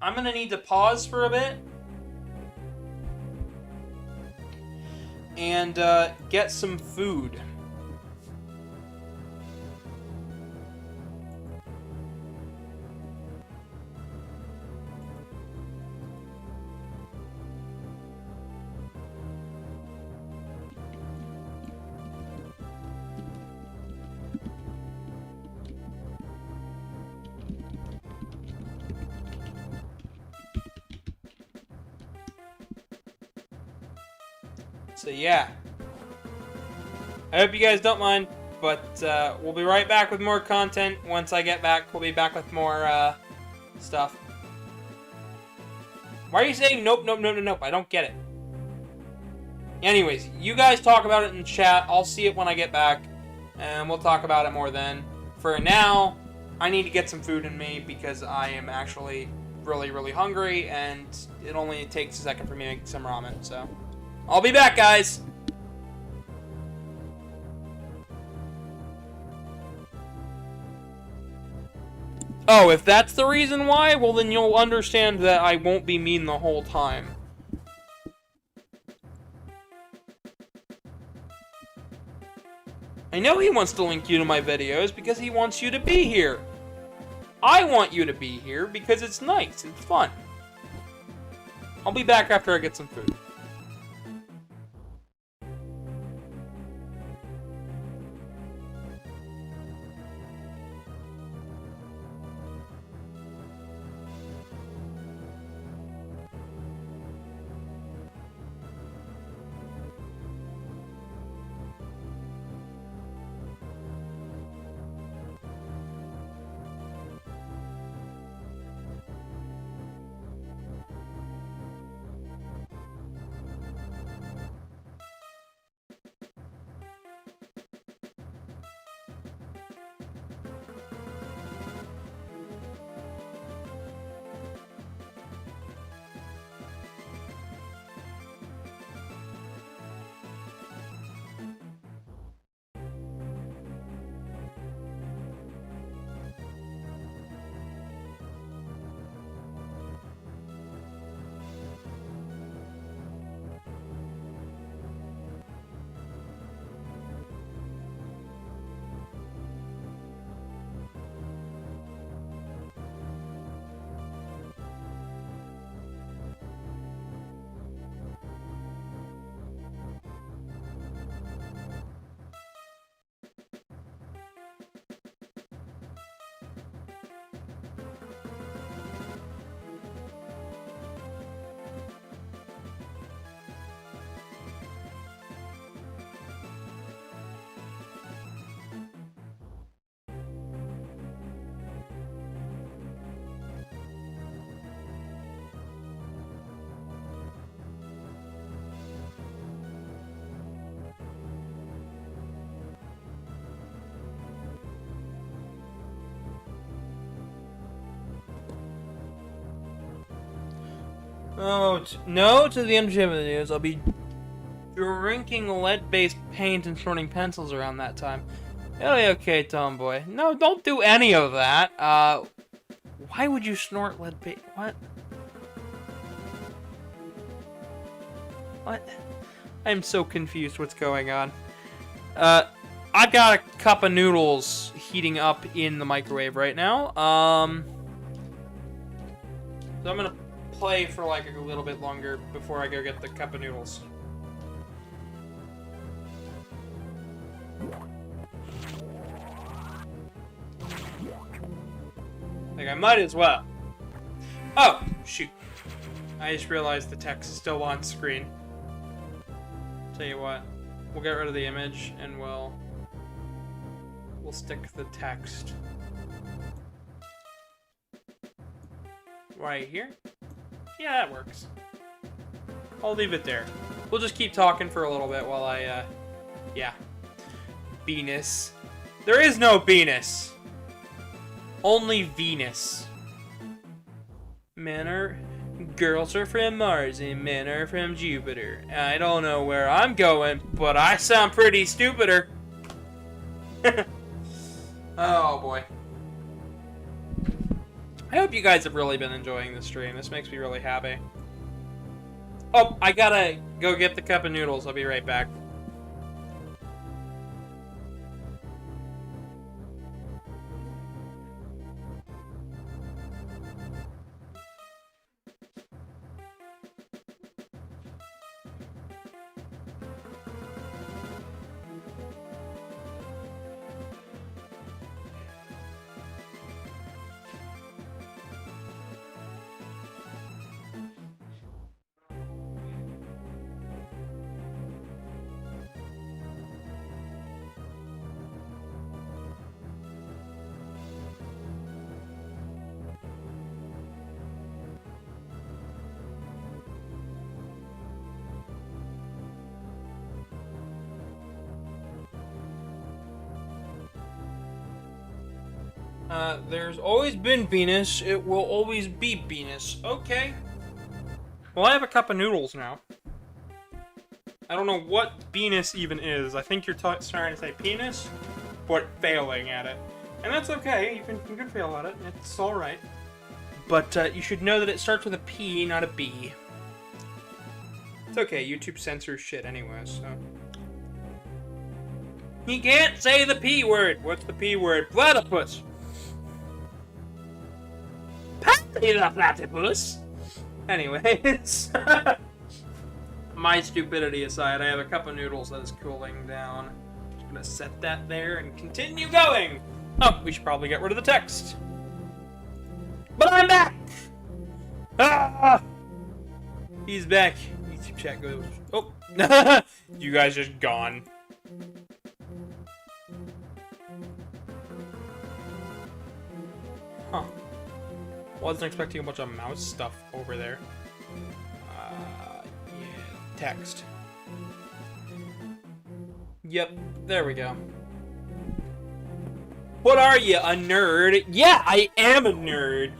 I'm gonna need to pause for a bit. And, get some food. So yeah, I hope you guys don't mind, but we'll be right back with more content. Once I get back, we'll be back with more stuff. Why are you saying nope, nope, nope, nope, nope? I don't get it. Anyways, you guys talk about it in chat. I'll see it when I get back, and we'll talk about it more then. For now, I need to get some food in me because I am actually really, really hungry, and it only takes a second for me to make some ramen, so... I'll be back, guys! Oh, if that's the reason why, well then you'll understand that I won't be mean the whole time. I know he wants to link you to my videos because he wants you to be here. I want you to be here because it's nice, it's fun. I'll be back after I get some food. Oh, no to the entertainment news. I'll be drinking lead-based paint and shortening pencils around that time. It'll be okay, tomboy. No, don't do any of that. Why would you snort lead-based? What? What? I'm so confused what's going on. I've got a cup of noodles heating up in the microwave right now. So I'm gonna play for like a little bit longer before I go get the cup of noodles. Like, I might as well. Oh, shoot. I just realized the text is still on screen. Tell you what, we'll get rid of the image and we'll stick the text right here. Yeah, that works. I'll leave it there. We'll just keep talking for a little bit while I, yeah. Venus. There is no Venus. Only Venus. Girls are from Mars and men are from Jupiter. I don't know where I'm going, but I sound pretty stupider. Oh boy. I hope you guys have really been enjoying this stream. This makes me really happy. Oh, I gotta go get the cup of noodles. I'll be right back. There's always been Venus. It will always be Venus. Okay. Well, I have a cup of noodles now. I don't know what Venus even is. I think you're trying to say penis, but failing at it. And that's okay. You can fail at it. It's alright. But you should know that it starts with a P, not a B. It's okay. YouTube censors shit anyway, so... You can't say the P word. What's the P word? Platypus. Patty the platypus. Anyways, my stupidity aside, I have a cup of noodles that is cooling down. Just gonna set that there and continue going. Oh, we should probably get rid of the text. But I'm back. Ah, he's back. YouTube chat goes. Oh, you guys just gone. Huh. Wasn't expecting a bunch of mouse stuff over there. Yeah, text. Yep, there we go. What are you, a nerd? Yeah, I am a nerd.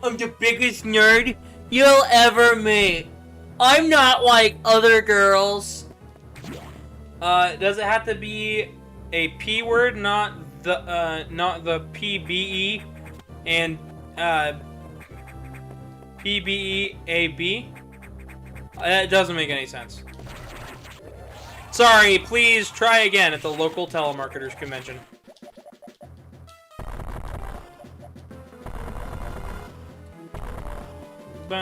I'm the biggest nerd you'll ever meet. I'm not like other girls. Does it have to be a P word, not the PBE and PBEAB? That doesn't make any sense. Sorry, please try again at the local telemarketers convention. We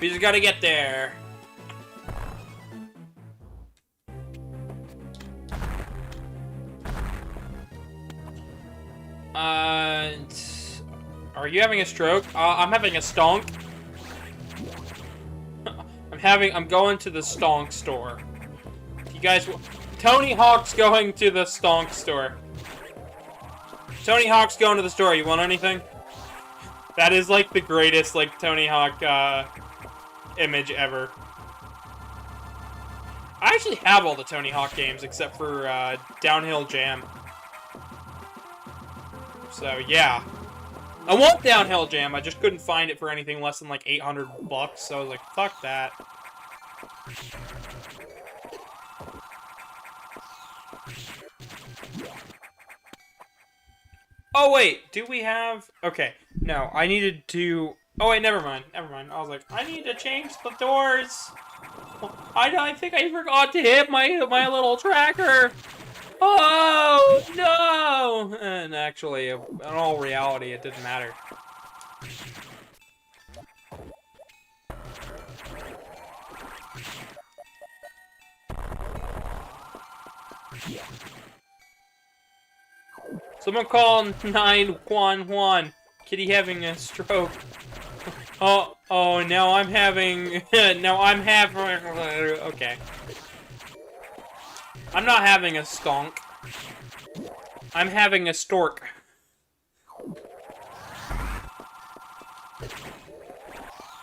just gotta get there. Are you having a stroke? I'm having a stonk. I'm going to the stonk store. You guys, Tony Hawk's going to the stonk store. Tony Hawk's going to the store. You want anything? That is like the greatest like Tony Hawk image ever. I actually have all the Tony Hawk games except for Downhill Jam. So yeah, I want Downhill Jam, I just couldn't find it for anything less than like 800 bucks, so I was like, fuck that. Oh wait, do we have... Okay, no, I needed to... Oh wait, never mind. I was like, I need to change the doors. I think I forgot to hit my little tracker. Oh no! And actually, in all reality, it didn't matter. Someone call 911. Kitty having a stroke. Oh, now I'm having... Okay. I'm not having a skonk. I'm having a stork.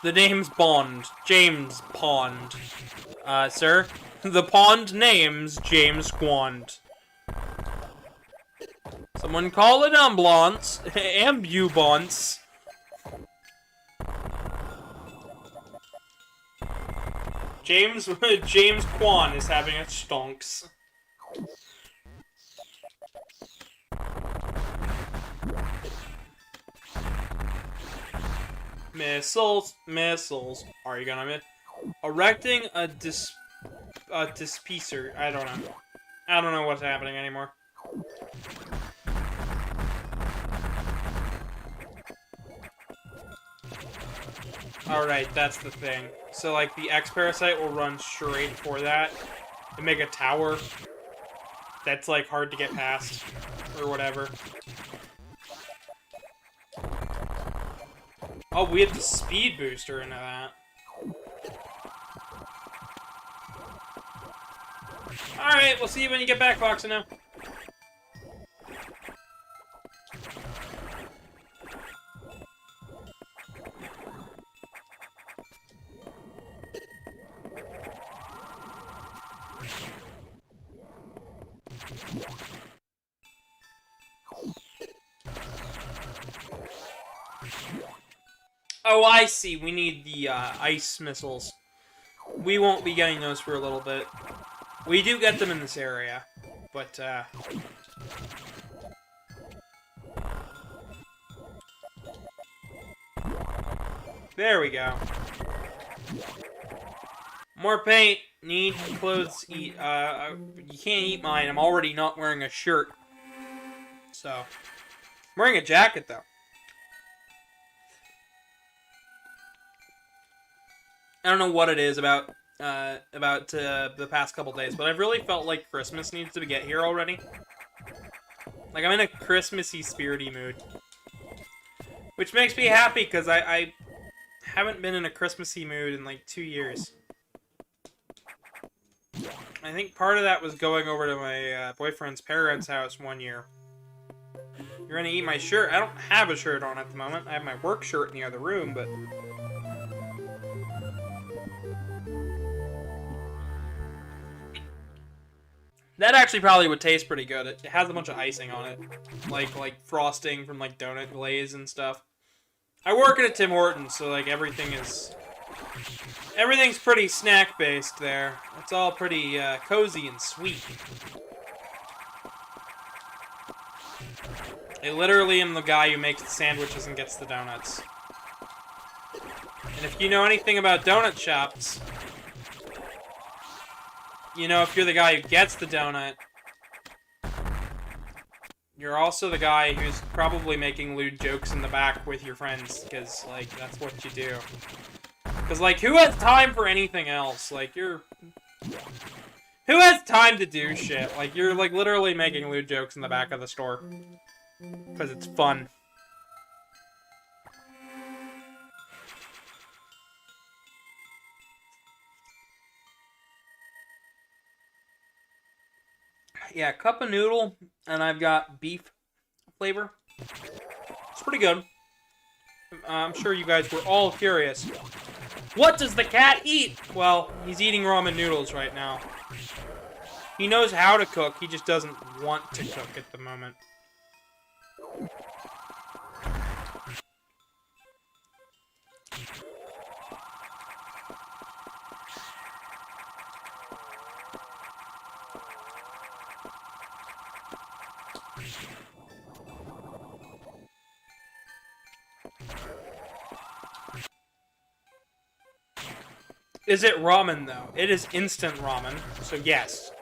The name's Bond. James Pond. Sir? The pond name's James Quand. Someone call an ambulance. Ambulance. James Quan is having a stonks. Missiles. Are you gonna miss? Erecting a dispenser. I don't know what's happening anymore. Alright, that's the thing. So, like, the X-Parasite will run straight for that and make a tower that's, like, hard to get past, or whatever. Oh, we have the speed booster into that. Alright, we'll see you when you get back, Foxino. Oh, I see. We need the ice missiles. We won't be getting those for a little bit. We do get them in this area, but there we go. More paint. Need clothes. Eat. You can't eat mine. I'm already not wearing a shirt. So, I'm wearing a jacket though. I don't know what it is about the past couple days, but I've really felt like Christmas needs to get here already. Like, I'm in a Christmassy, spirity mood. Which makes me happy, because I haven't been in a Christmassy mood in, like, 2 years. I think part of that was going over to my boyfriend's parents' house one year. You're gonna eat my shirt? I don't have a shirt on at the moment. I have my work shirt in the other room, but... That actually probably would taste pretty good. It has a bunch of icing on it. Like frosting from, like, donut glaze and stuff. I work at a Tim Hortons, so, like, everything's pretty snack-based there. It's all pretty, cozy and sweet. I literally am the guy who makes the sandwiches and gets the donuts. And if you know anything about donut shops... You know, if you're the guy who gets the donut, you're also the guy who's probably making lewd jokes in the back with your friends, because, like, that's what you do. Because, like, who has time for anything else? Like, who has time to do shit? Like, you're, like, literally making lewd jokes in the back of the store. Because it's fun. Yeah, cup of noodle, and I've got beef flavor. It's pretty good. I'm sure you guys were all curious. What does the cat eat? Well, he's eating ramen noodles right now. He knows how to cook, he just doesn't want to cook at the moment. Is it ramen, though? It is instant ramen, so yes.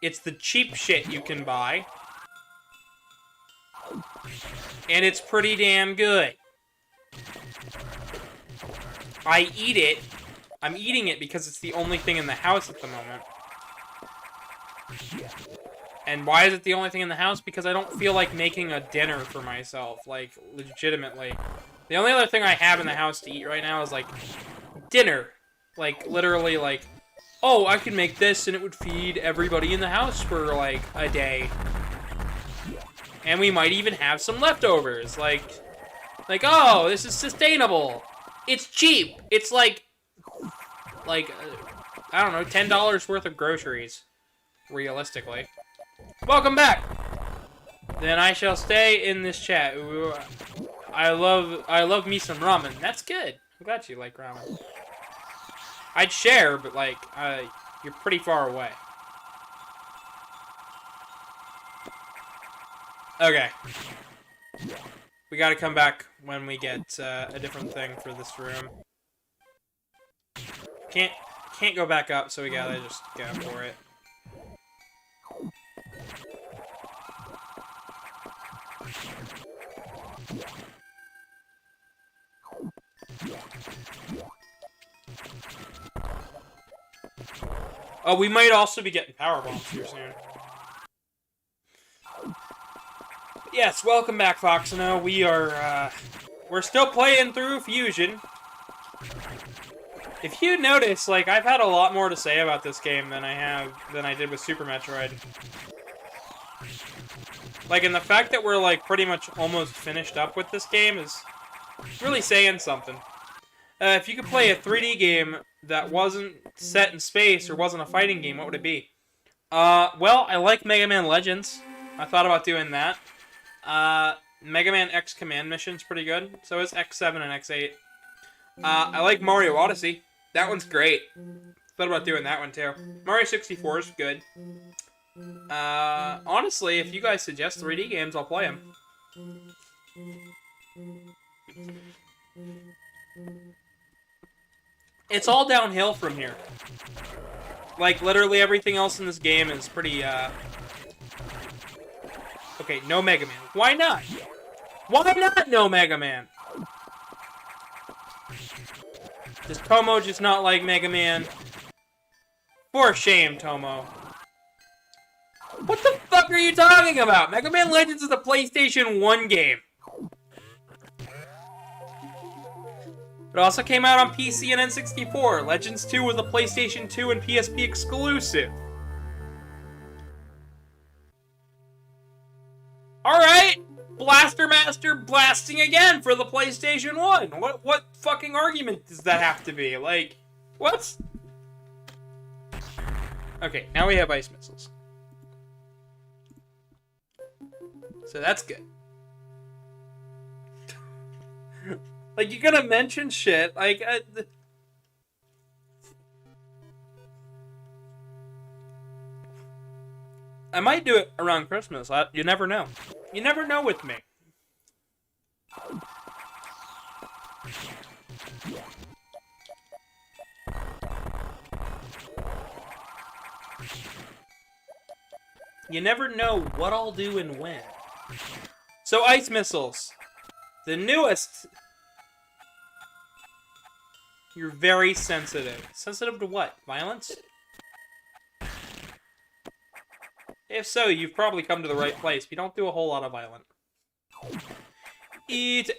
It's the cheap shit you can buy. And it's pretty damn good. I eat it. I'm eating it because it's the only thing in the house at the moment. And why is it the only thing in the house? Because I don't feel like making a dinner for myself. Like, legitimately. The only other thing I have in the house to eat right now is, like, dinner. Like, literally, like, oh, I can make this and it would feed everybody in the house for, like, a day. And we might even have some leftovers. Like, oh, this is sustainable. It's cheap. It's, like I don't know, $10 worth of groceries. Realistically. Welcome back! Then I shall stay in this chat. Ooh, I love me some ramen. That's good. I'm glad you like ramen. I'd share, but like, you're pretty far away. Okay. We gotta come back when we get a different thing for this room. Can't go back up, so we gotta just go for it. Oh, we might also be getting power bombs here soon. Yes, welcome back, Foxino. We are, we're still playing through Fusion. If you notice, like, I've had a lot more to say about this game than I did with Super Metroid. Like, and the fact that we're, like, pretty much almost finished up with this game is really saying something. If you could play a 3D game that wasn't set in space or wasn't a fighting game, what would it be? Well, I like Mega Man Legends. I thought about doing that. Mega Man X Command Mission's pretty good. So is X7 and X8. I like Mario Odyssey. That one's great. Thought about doing that one too. Mario 64 is good. Honestly, if you guys suggest 3D games, I'll play them. It's all downhill from here. Like, literally everything else in this game is pretty, Okay, no Mega Man. Why not? Why not no Mega Man? Does Tomo just not like Mega Man? For shame, Tomo. What the fuck are you talking about? Mega Man Legends is a PlayStation 1 game. It also came out on PC and N64. Legends 2 was a PlayStation 2 and PSP exclusive. Alright! Blaster Master blasting again for the PlayStation 1. What fucking argument does that have to be? Like, what? Okay, now we have ice missiles. So that's good. Like, you're gonna mention shit, like, I might do it around Christmas. You never know. You never know with me. You never know what I'll do and when. So, ice missiles. The newest. You're very sensitive. Sensitive to what? Violence? If so, you've probably come to the right place. We don't do a whole lot of violence. Eat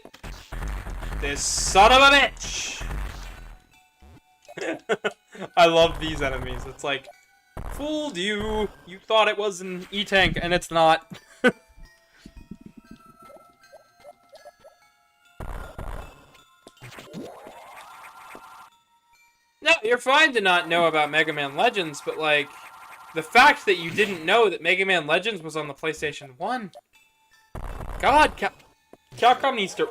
this son of a bitch! I love these enemies. It's like, fooled you. You thought it was an E-Tank, and it's not. No, you're fine to not know about Mega Man Legends, but like, the fact that you didn't know that Mega Man Legends was on the PlayStation 1. God, Capcom needs to...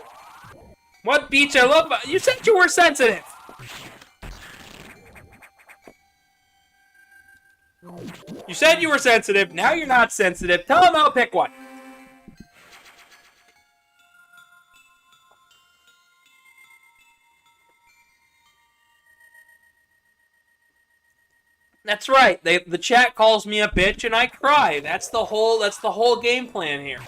What beach I love? You said you were sensitive! You said you were sensitive, now you're not sensitive. Tell him I'll pick one. That's right. The chat calls me a bitch and I cry. That's the whole game plan here.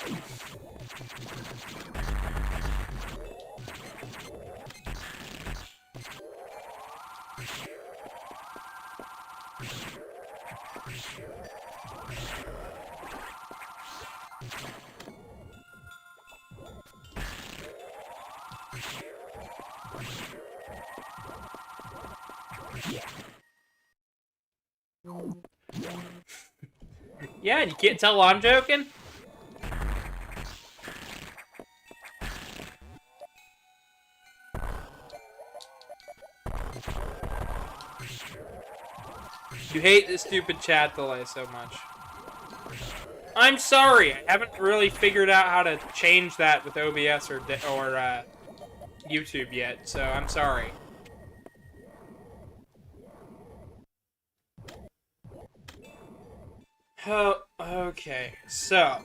Yeah, you can't tell I'm joking? You hate the stupid chat delay so much. I'm sorry, I haven't really figured out how to change that with OBS or YouTube yet, so I'm sorry. Oh, okay, so...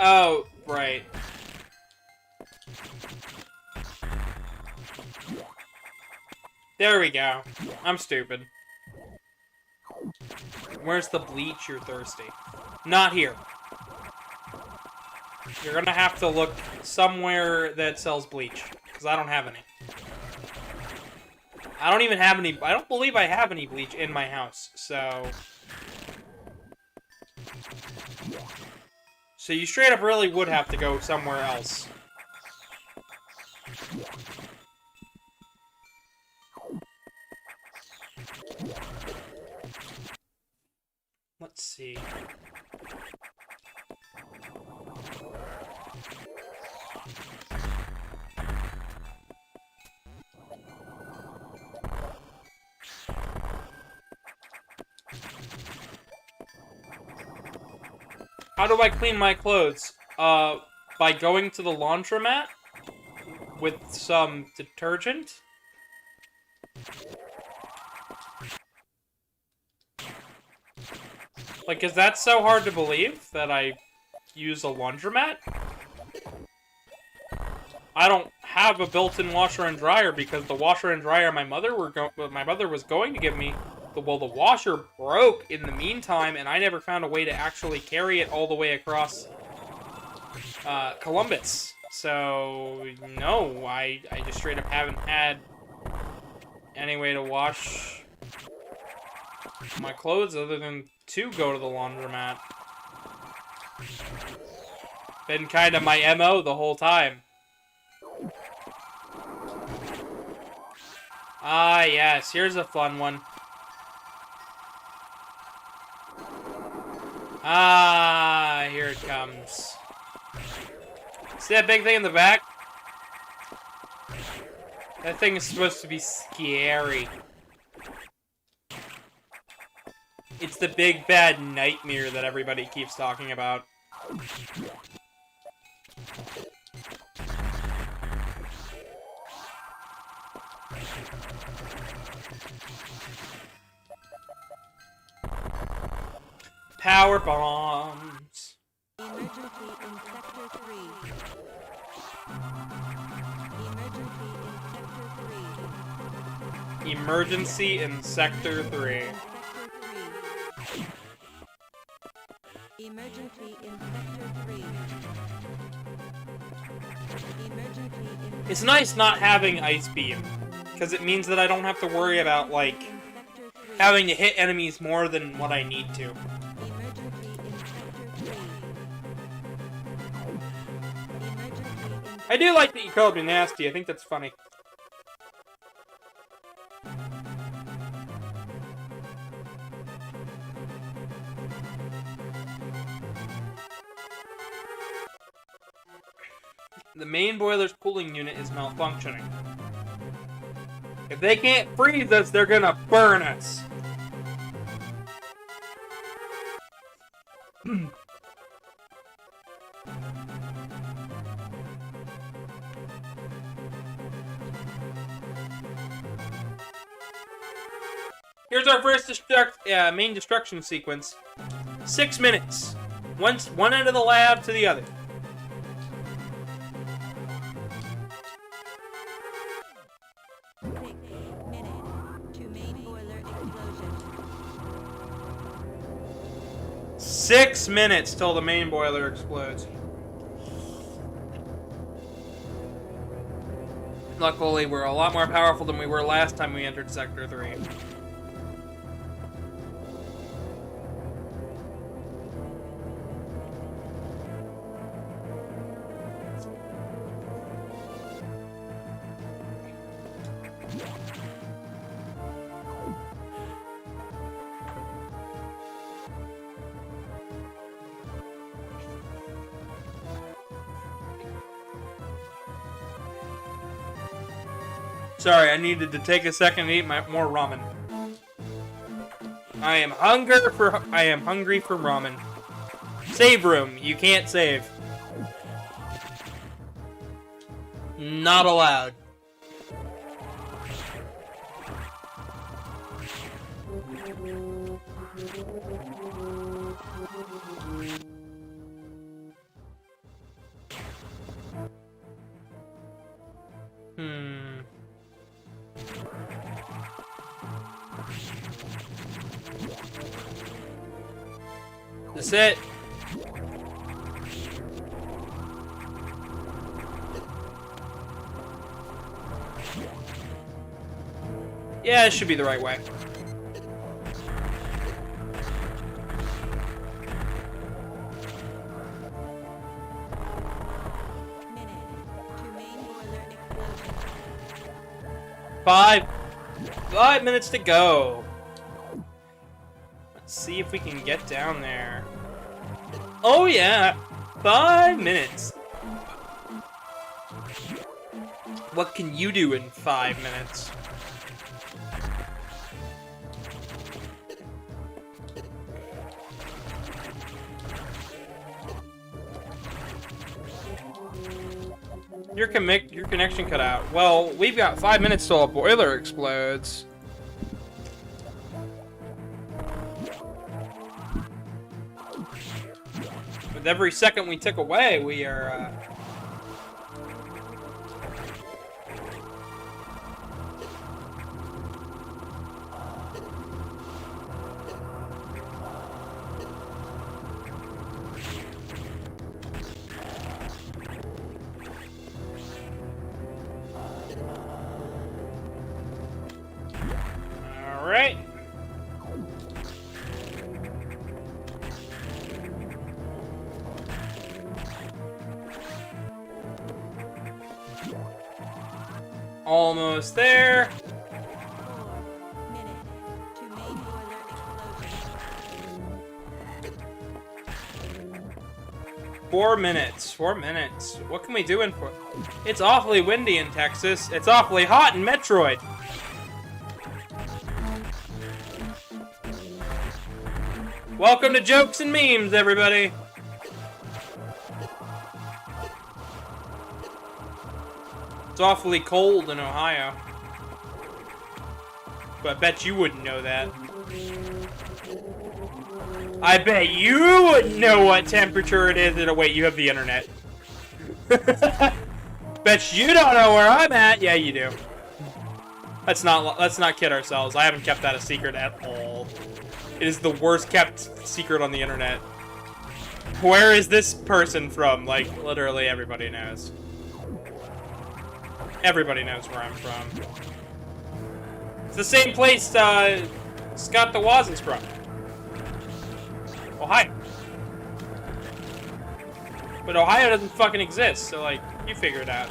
Oh, right. There we go. I'm stupid. Where's the bleach? You're thirsty. Not here. You're gonna have to look somewhere that sells bleach, because I don't have any. I don't even have any... I don't believe I have any bleach in my house, so... So you straight up really would have to go somewhere else. Let's see. How do I clean my clothes? By going to the laundromat with some detergent? Like, is that so hard to believe that I use a laundromat? I don't have a built-in washer and dryer because the washer and dryer my mother was going to give me, the washer broke in the meantime, and I never found a way to actually carry it all the way across Columbus. So no, I just straight up haven't had any way to wash my clothes other than to go to the laundromat. Been kind of my MO the whole time. Ah, yes, here's a fun one. Ah, here it comes. See that big thing in the back? That thing is supposed to be scary. It's the big bad nightmare that everybody keeps talking about. Power bombs. Emergency in Sector 3. Emergency in Sector 3. It's nice not having Ice Beam, because it means that I don't have to worry about, like, having to hit enemies more than what I need to. I do like that you called me nasty. I think that's funny. The main boiler's cooling unit is malfunctioning. If they can't freeze us, they're gonna burn us. Here's our first main destruction sequence. 6 minutes. One end of the lab to the other. Six minutes till the main boiler explodes. Luckily, we're a lot more powerful than we were last time we entered Sector 3. Sorry, I needed to take a second to eat more ramen. I am hungry for ramen. Save room. You can't save. Not allowed. That's it. Yeah, it should be the right way. Five minutes to go. Let's see if we can get down there. Oh yeah, 5 minutes. What can you do in 5 minutes? Your connection cut out. Well, we've got 5 minutes till a boiler explodes. With every second we took away, we are, Alright. Almost there. 4 minutes. 4 minutes. What can we do in 4? It's awfully windy in Texas. It's awfully hot in Metroid. Welcome to Jokes and Memes, everybody. It's awfully cold in Ohio. But I bet you wouldn't know that. I bet you wouldn't know what temperature it is. Oh, wait, you have the internet. Bet you don't know where I'm at. Yeah, you do. Let's not kid ourselves. I haven't kept that a secret at all. It is the worst kept secret on the internet. Where is this person from? Like, literally everybody knows. Everybody knows where I'm from. It's the same place Scott the Wazen's from. Ohio. But Ohio doesn't fucking exist, so, like, you figure it out.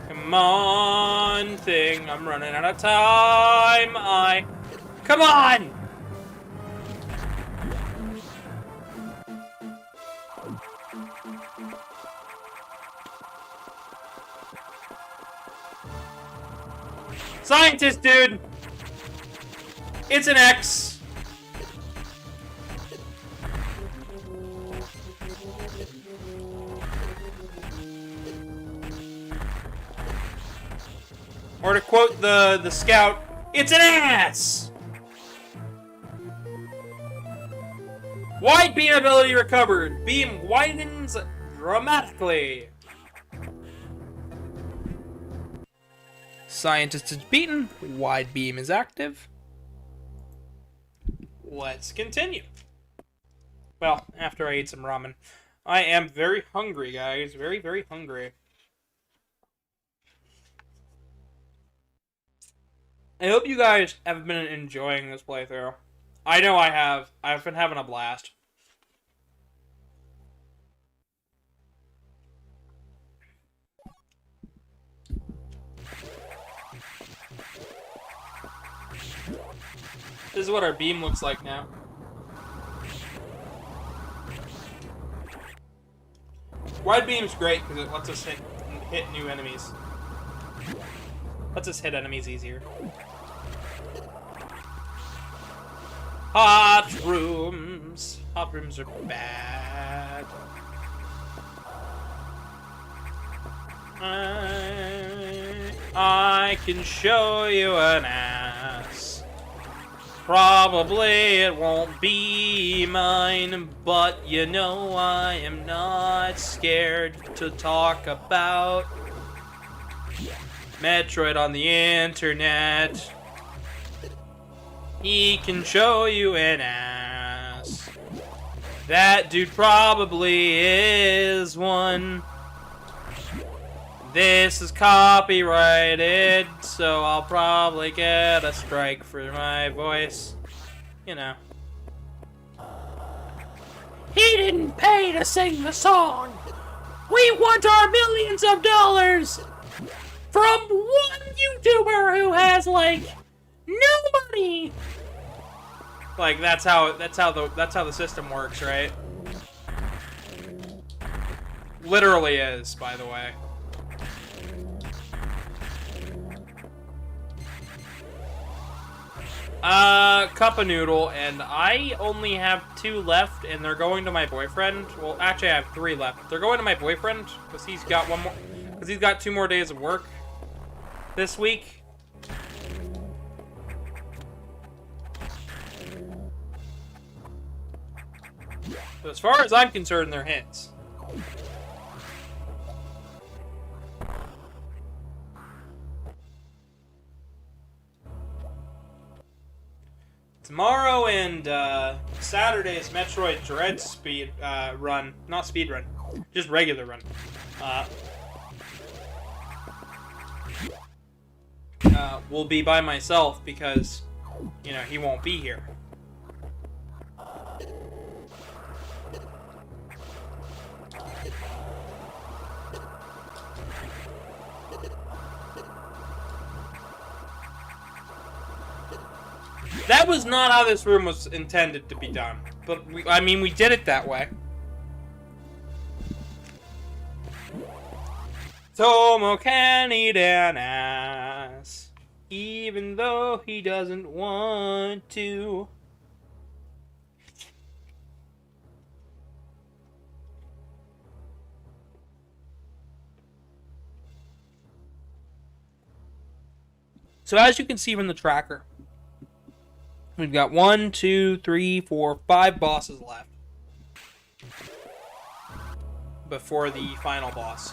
Come on, thing. I'm running out of time. Come on! Scientist, dude! It's an X! Or to quote the scout, it's an ass! Wide beam ability recovered. Beam widens dramatically. Scientist is beaten. Wide beam is active. Let's continue. Well, after I eat some ramen. I am very hungry, guys. Very, very hungry. I hope you guys have been enjoying this playthrough. I know I have. I've been having a blast. This is what our beam looks like now. Wide beam's great because it lets us hit new enemies. Lets us hit enemies easier. Hot rooms. Hot rooms are bad. I can show you an ass. Probably it won't be mine, but you know I am not scared to talk about Metroid on the internet. He can show you an ass. That dude probably is one. This is copyrighted, so I'll probably get a strike for my voice. You know. He didn't pay to sing the song. We want our millions of dollars from one YouTuber who has, like, no money. Like, that's how the system works, right? Literally is, by the way. Cup of noodle, and I only have 2 left, and they're going to my boyfriend. Well, actually, I have 3 left. They're going to my boyfriend because he's got 1 more. Because he's got 2 more days of work this week. So as far as I'm concerned, they're his. Tomorrow and Saturday's Metroid Dread speed run, not speed run, just regular run. Will be by myself because, you know, he won't be here. That was not how this room was intended to be done. But, I mean, we did it that way. Tomo can eat an ass, even though he doesn't want to. So as you can see from the tracker, we've got 1, 2, 3, 4, 5 bosses left before the final boss.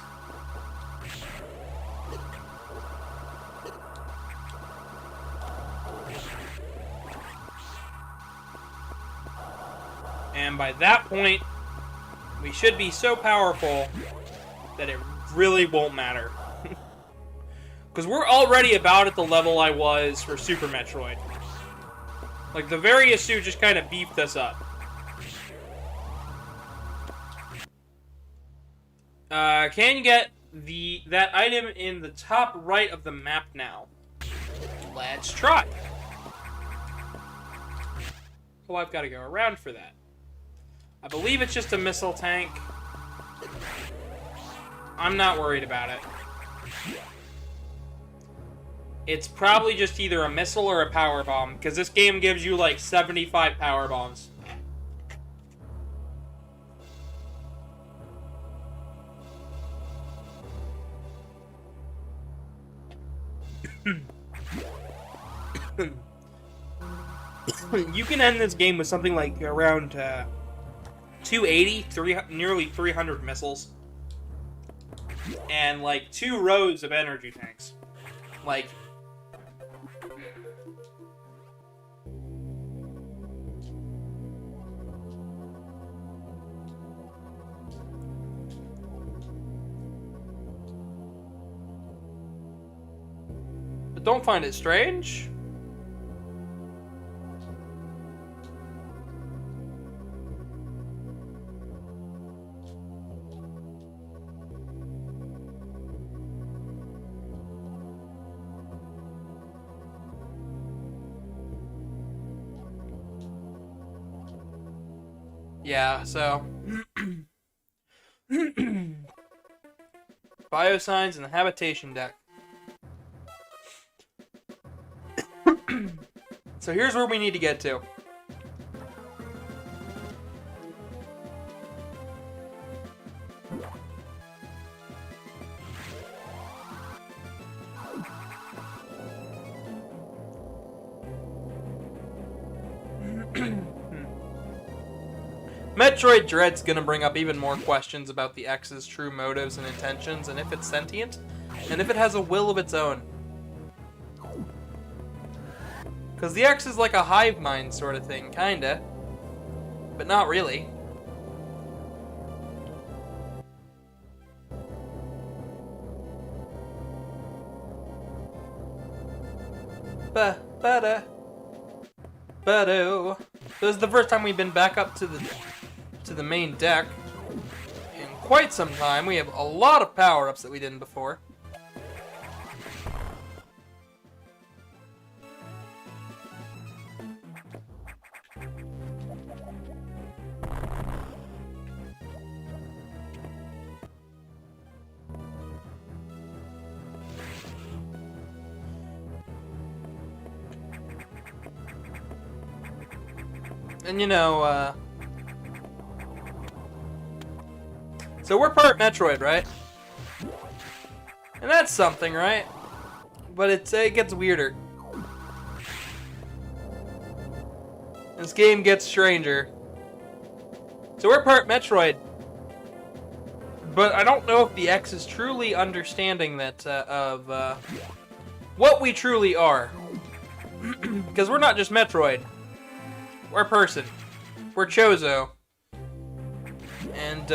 And by that point, we should be so powerful that it really won't matter. Because we're already about at the level I was for Super Metroid. Like, the various suit just kind of beefed us up. Can you get that item in the top right of the map now? Let's try. Oh, I've got to go around for that. I believe it's just a missile tank. I'm not worried about it. It's probably just either a missile or a power bomb, because this game gives you like 75 power bombs. You can end this game with something like around 280, nearly 300 missiles, and like 2 rows of energy tanks. Like, but don't find it strange. Yeah, so Biosigns and the Habitation deck. So here's where we need to get to. Metroid Dread's gonna bring up even more questions about the X's true motives and intentions, and if it's sentient, and if it has a will of its own. Because the X is like a hive mind sort of thing, kinda. But not really. Ba-da. This is the first time we've been back up to the main deck in quite some time. We have a lot of power-ups that we didn't before. And you know, so we're part Metroid, right? And that's something, right? But it gets weirder. This game gets stranger. So we're part Metroid. But I don't know if the X is truly understanding that, of what we truly are. Because we're not just Metroid. We're person. We're Chozo. And,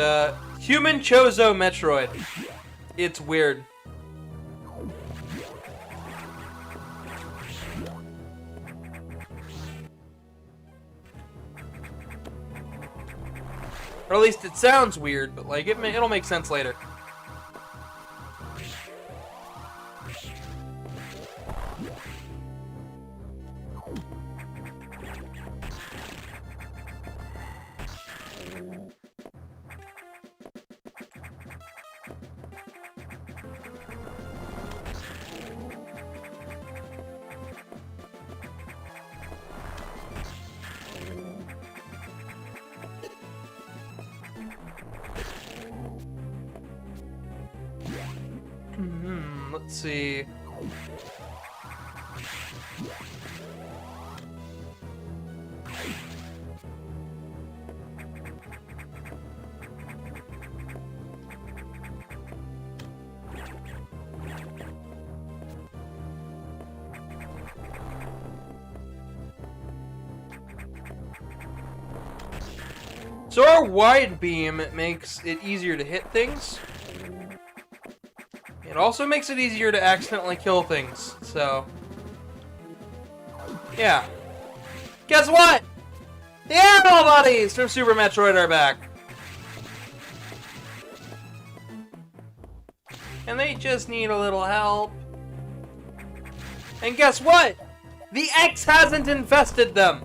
human Chozo Metroid. It's weird. Or at least it sounds weird, but like it'll make sense later. Let's see. So our wide beam makes it easier to hit things. It also makes it easier to accidentally kill things, so... yeah. Guess what? The Animal Buddies from Super Metroid are back! And they just need a little help. And guess what? The X hasn't infested them!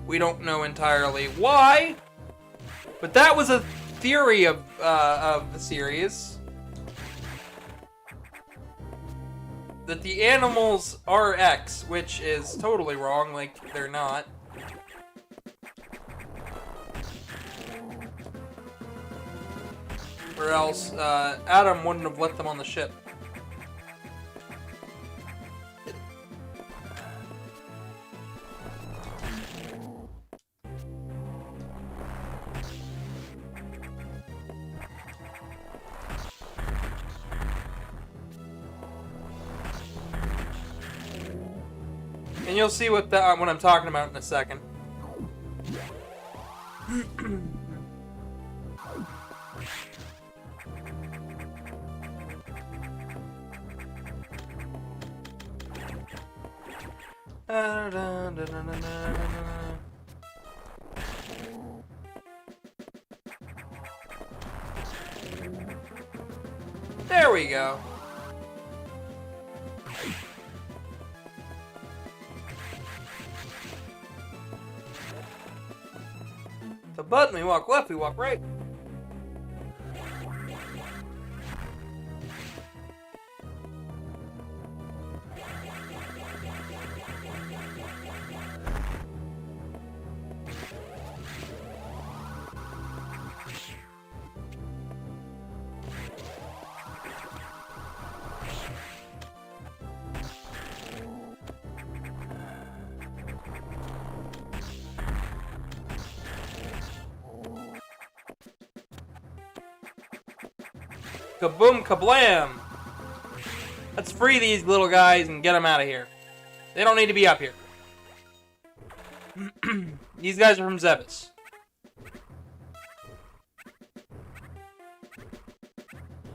We don't know entirely why, but that was a theory of the series. That the animals are X, which is totally wrong, like, they're not. Or else, Adam wouldn't have let them on the ship. And you'll see what I'm talking about in a second. There we go. The button, we walk left, we walk right. Kaboom, kablam! Let's free these little guys and get them out of here. They don't need to be up here. These guys are from Zebus.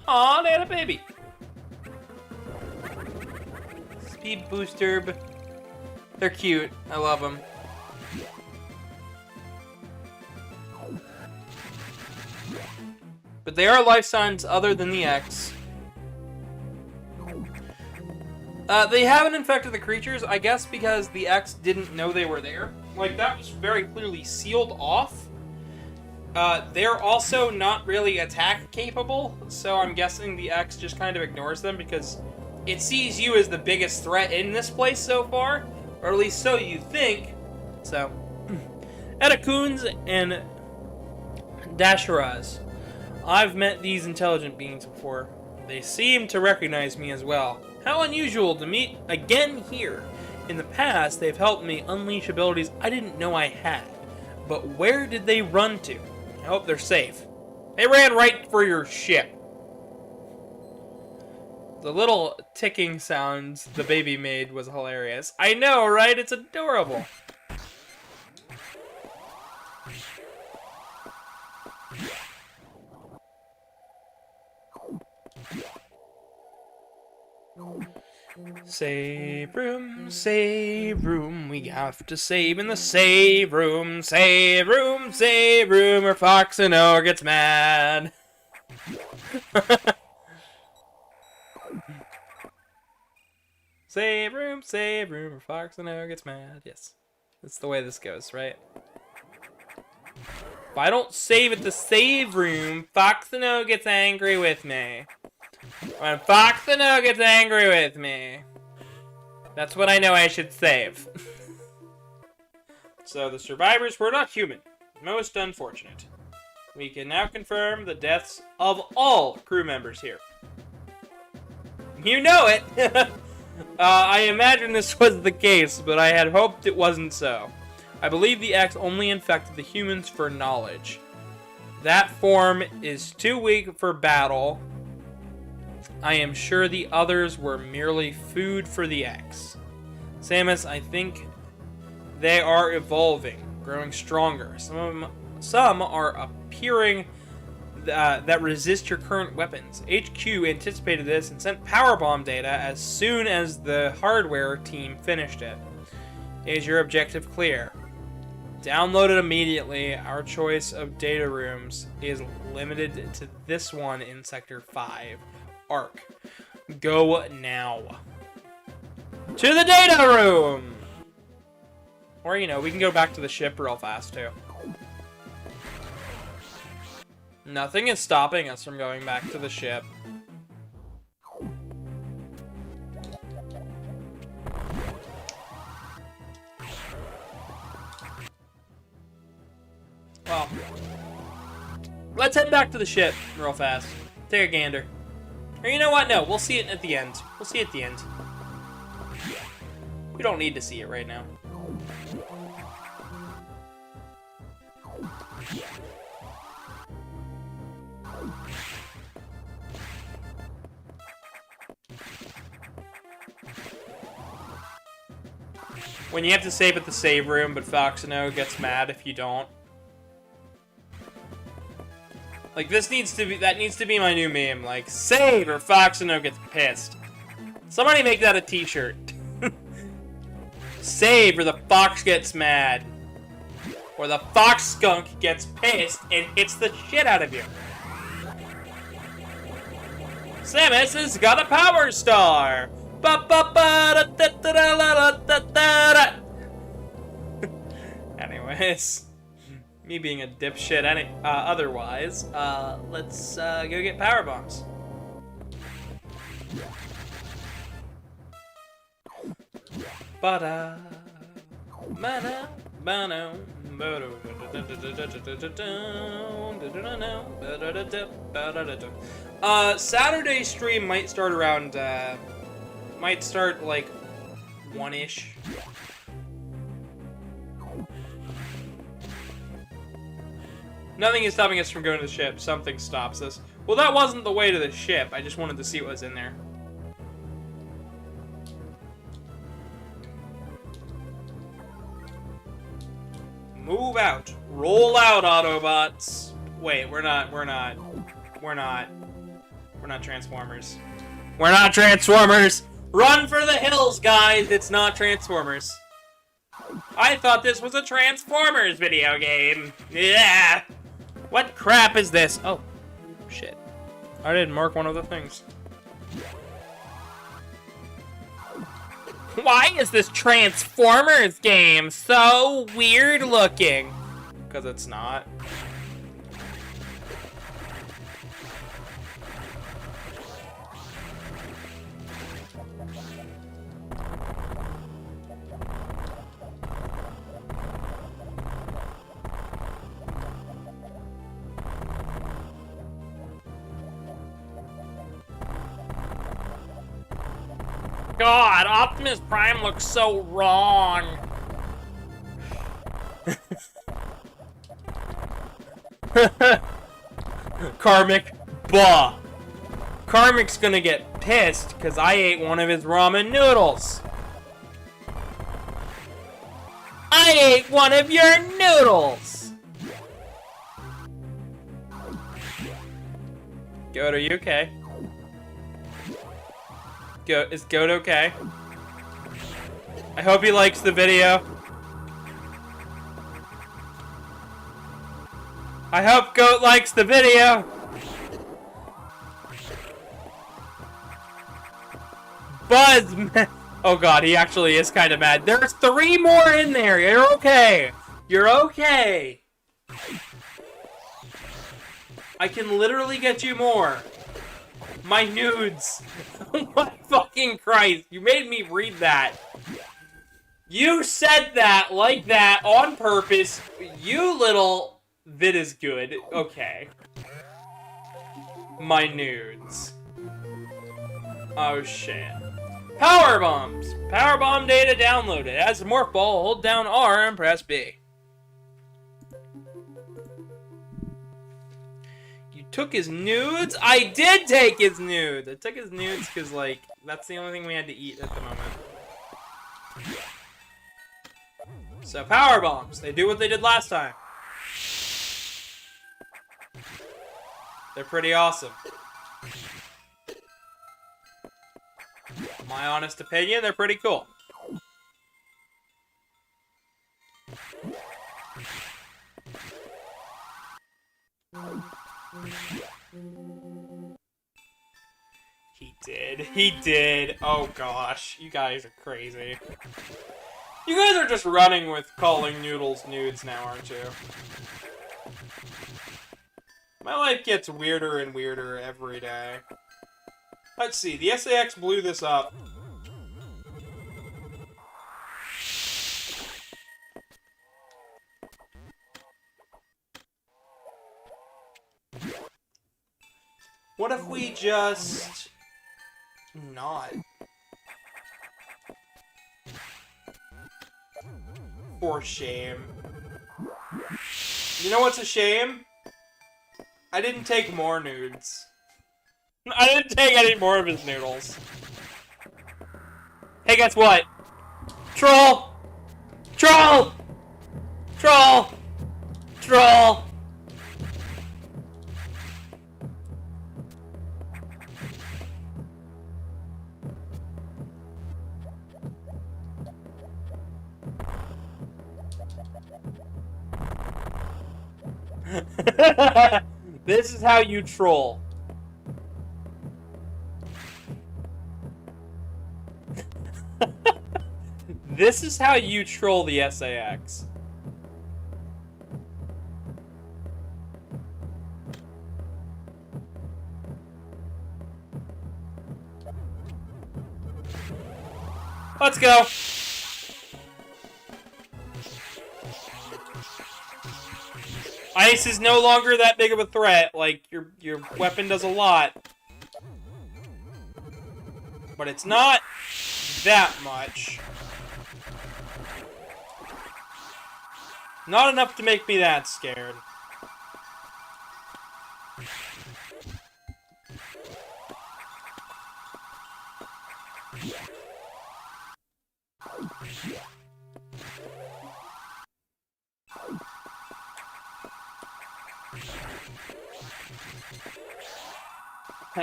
Aw, they had a baby. Speed booster. They're cute. I love them. But they are life signs other than the X. They haven't infected the creatures, I guess because the X didn't know they were there. Like, that was very clearly sealed off. They're also not really attack capable, so I'm guessing the X just kind of ignores them because it sees you as the biggest threat in this place so far, or at least so you think. So, Etacoons and Dasharaz. I've met these intelligent beings before. They seem to recognize me as well. How unusual to meet again here. In the past, they've helped me unleash abilities I didn't know I had. But where did they run to? I hope they're safe. They ran right for your ship. The little ticking sounds the baby made was hilarious. I know, right? It's adorable. Save room, we have to save in the save room, or Fox and O gets mad. Save room, or Fox and O gets mad. Yes, that's the way this goes, right? If I don't save at the save room, Fox and O gets angry with me. When Fox and O gets angry with me, that's when I know I should save. So the survivors were not human. Most unfortunate. We can now confirm the deaths of all crew members here. You know it! I imagine this was the case, but I had hoped it wasn't so. I believe the X only infected the humans for knowledge. That form is too weak for battle. I am sure the others were merely food for the X. Samus, I think they are evolving, growing stronger. Some are appearing that resist your current weapons. HQ anticipated this and sent powerbomb data as soon as the hardware team finished it. Is your objective clear? Download it immediately. Our choice of data rooms is limited to this one in Sector 5. Arc. Go now. To the data room! Or, you know, we can go back to the ship real fast, too. Nothing is stopping us from going back to the ship. Well, let's head back to the ship real fast. Take a gander. Or you know what? No, we'll see it at the end. We'll see it at the end. We don't need to see it right now. When you have to save at the save room, but Foxino gets mad if you don't. Like, that needs to be my new meme. Like, save or Foxino gets pissed. Somebody make that a t-shirt. Save or the fox gets mad. Or the fox skunk gets pissed and hits the shit out of you. Samus has got a power star. Anyways, me being a dipshit otherwise, let's go get power bombs. Saturday stream might start around, might start like 1-ish. Nothing is stopping us from going to the ship. Something stops us. Well, that wasn't the way to the ship. I just wanted to see what was in there. Move out. Roll out, Autobots. Wait, we're not Transformers. We're not Transformers! Run for the hills, guys! It's not Transformers. I thought this was a Transformers video game. Yeah! What crap is this? Oh, shit. I didn't mark one of the things. Why is this Transformers game so weird looking? Because it's not. God, Optimus Prime looks so wrong. Karmic, bah. Karmic's gonna get pissed because I ate one of his ramen noodles. I ate one of your noodles. Goat, are you okay? Is Goat okay? I hope he likes the video. I hope Goat likes the video. Buzz, oh god, he actually is kind of mad. There's 3 more in there. You're okay. You're okay. I can literally get you more. My nudes. Oh my fucking Christ. You made me read that. You said that like that on purpose. You little... Vid is good. Okay. My nudes. Oh shit. Power bombs. Power bomb data downloaded. As a morph ball, hold down R and press B. Took his nudes? I did take his nudes! I took his nudes because, like, that's the only thing we had to eat at the moment. So, power bombs. They do what they did last time. They're pretty awesome. My honest opinion, they're pretty cool. He did. Oh gosh. You guys are crazy. You guys are just running with calling noodles nudes now, aren't you? My life gets weirder and weirder every day. Let's see, the SAX blew this up. What if we just... not? For shame. You know what's a shame? I didn't take more nudes. I didn't take any more of his noodles. Hey, guess what? Troll! Troll! Troll! Troll! This is how you troll. This is how you troll the SAX. Let's go. Ice is no longer that big of a threat. Like, your weapon does a lot. But it's not that much. Not enough to make me that scared.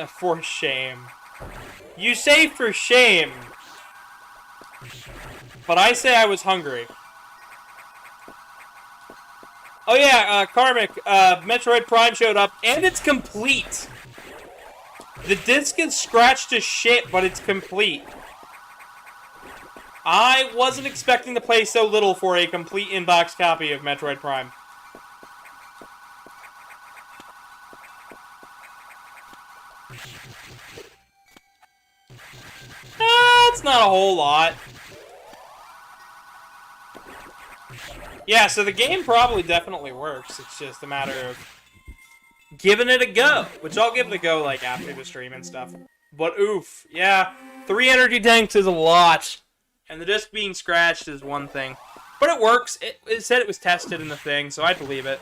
For shame. You say for shame. But I say I was hungry. Oh yeah, Karmic, Metroid Prime showed up, and it's complete! The disc is scratched to shit, but it's complete. I wasn't expecting to play so little for a complete in-box copy of Metroid Prime. That's not a whole lot. Yeah, so the game probably definitely works. It's just a matter of giving it a go, which I'll give it a go, like, after the stream and stuff. But oof, yeah, 3 energy tanks is a lot, and the disc being scratched is one thing. But it works. It said it was tested in the thing, so I believe it.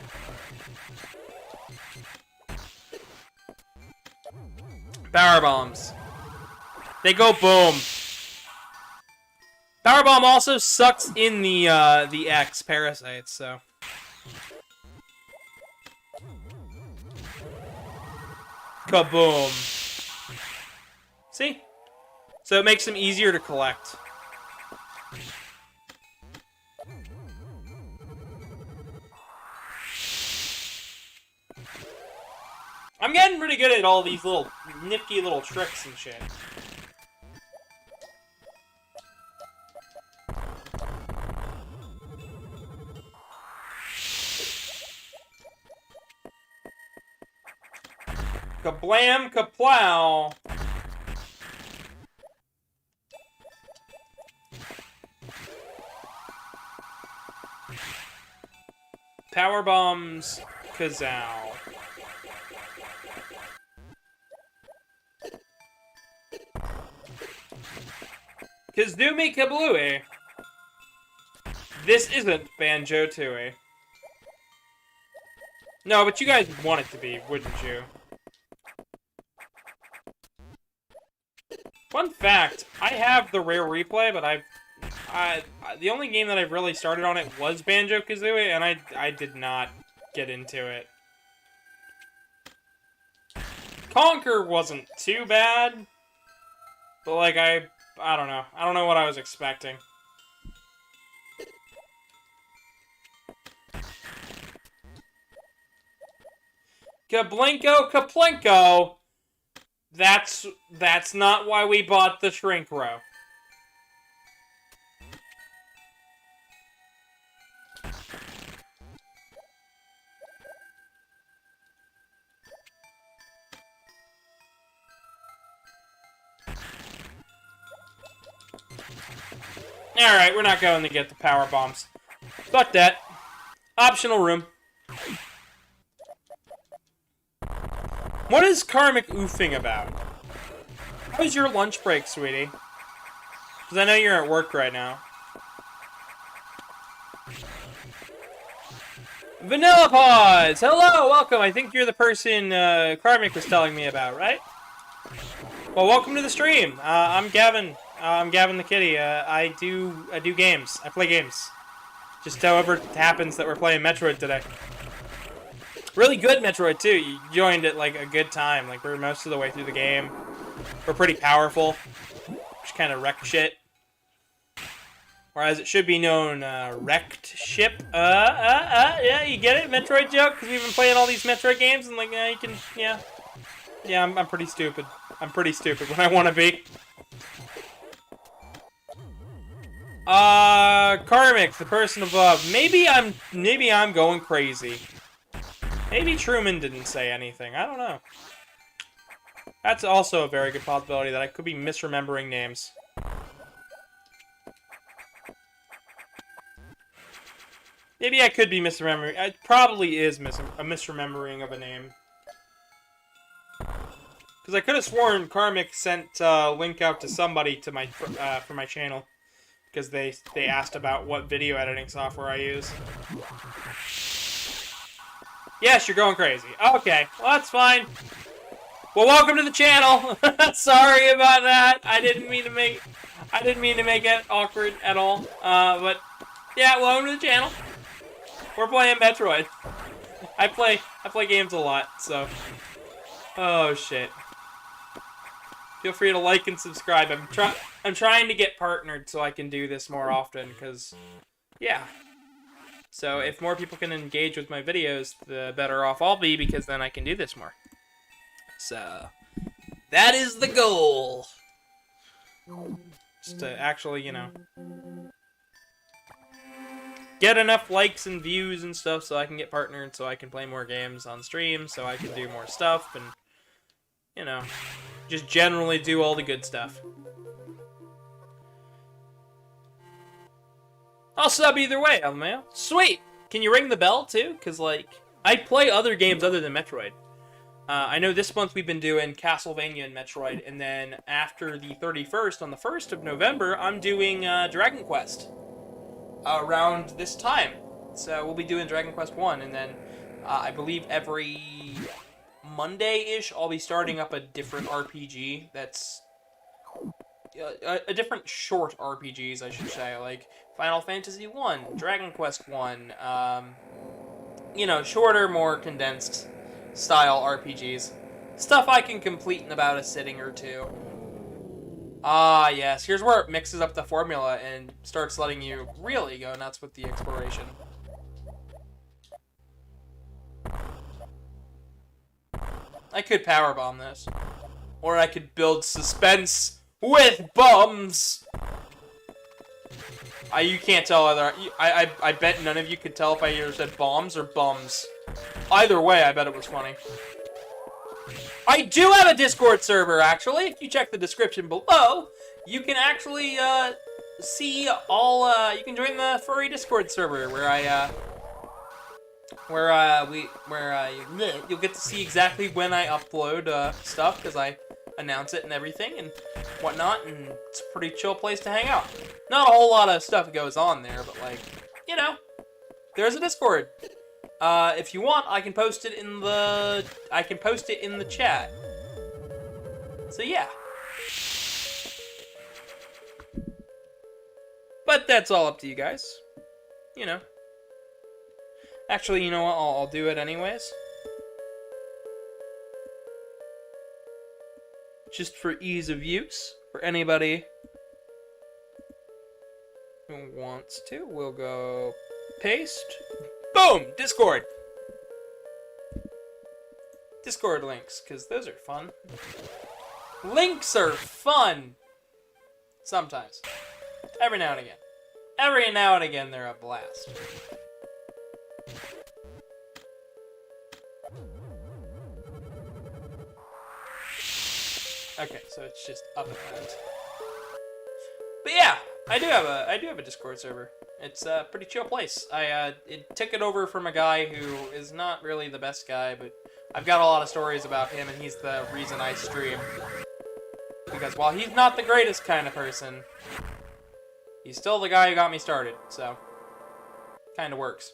Power bombs. They go boom. Power bomb also sucks in the X parasites, so. Kaboom. See? So it makes them easier to collect. I'm getting pretty good at all these little nifty little tricks and shit. Kablam, kaplow. Power bombs, kazow. Kazooie Kablooie. This isn't Banjo-Tooie. No, but you guys would want it to be, wouldn't you? Fun fact, I have the rare replay, but the only game that I've really started on it was Banjo-Kazooie, and I did not get into it. Conker wasn't too bad, but like I don't know. I don't know what I was expecting. Kablinko Kaplinko. That's not why we bought the shrink row. Alright, we're not going to get the power bombs. Fuck that. Optional room. What is karmic oofing about? How was your lunch break, sweetie? Because I know you're at work right now. Vanilla Paws! Hello, welcome. I think you're the person Karmic was telling me about, right? Well, welcome to the stream. I'm Gavin. I'm Gavin the Kitty. I do games. I play games. Just however it happens that we're playing Metroid today. Really good Metroid, too. You joined at, like, a good time. Like, we're most of the way through the game. We're pretty powerful. Just kind of wreck shit. Or as it should be known, wrecked ship. Yeah, you get it? Metroid joke? Because we've been playing all these Metroid games, and, like, you can, yeah. Yeah, I'm pretty stupid. I'm pretty stupid when I want to be. Karmic, the person above. Maybe I'm going crazy. Maybe Truman didn't say anything. I don't know. That's also a very good possibility that I could be misremembering names. Maybe I could be misremembering. It probably is a misremembering of a name. Because I could have sworn Karmic sent a link out to somebody to my for my channel. Because they asked about what video editing software I use. Yes, you're going crazy. Okay, well that's fine. Well, welcome to the channel. Sorry about that. I didn't mean to make it awkward at all. But yeah, welcome to the channel. We're playing Metroid. I play games a lot, so. Oh shit. Feel free to like and subscribe. I'm trying to get partnered so I can do this more often, because yeah. So if more people can engage with my videos, the better off I'll be, because then I can do this more. So that is the goal. Just to actually, you know, get enough likes and views and stuff so I can get partnered, so I can play more games on stream, so I can do more stuff, and, you know, just generally do all the good stuff. I'll sub either way, LMAO. Sweet! Can you ring the bell, too? Because, like, I play other games other than Metroid. I know this month we've been doing Castlevania and Metroid, and then after the 31st, on the 1st of November, I'm doing Dragon Quest. Around this time. So we'll be doing Dragon Quest 1, and then I believe every Monday-ish I'll be starting up a different RPG that's a different short RPGs, I should say, like Final Fantasy 1, Dragon Quest 1, you know, shorter, more condensed style RPGs. Stuff I can complete in about a sitting or two. Ah, yes. Here's where it mixes up the formula and starts letting you really go nuts with the exploration. I could powerbomb this. Or I could build suspense with bombs! You can't tell either. I bet none of you could tell if I either said bombs or bums. Either way, I bet it was funny. I do have a Discord server, actually. If you check the description below, you can actually see all. You can join the furry Discord server where you'll get to see exactly when I upload stuff, because I announce it and everything and whatnot, and it's a pretty chill place to hang out. Not a whole lot of stuff goes on there, but, like, you know, there's a Discord. If you want, I can post it in the chat. So yeah. But that's all up to you guys. You know. Actually, you know what? I'll do it anyways. Just for ease of use, for anybody who wants to, we'll go paste. Boom! Discord! Discord links, because those are fun. Links are fun! Sometimes. Every now and again. Every now and again, they're a blast. Okay, so it's just up and around. But yeah, I do have a Discord server. It's a pretty chill place. I took it over from a guy who is not really the best guy, but I've got a lot of stories about him, and he's the reason I stream. Because while he's not the greatest kind of person, he's still the guy who got me started, so kind of works.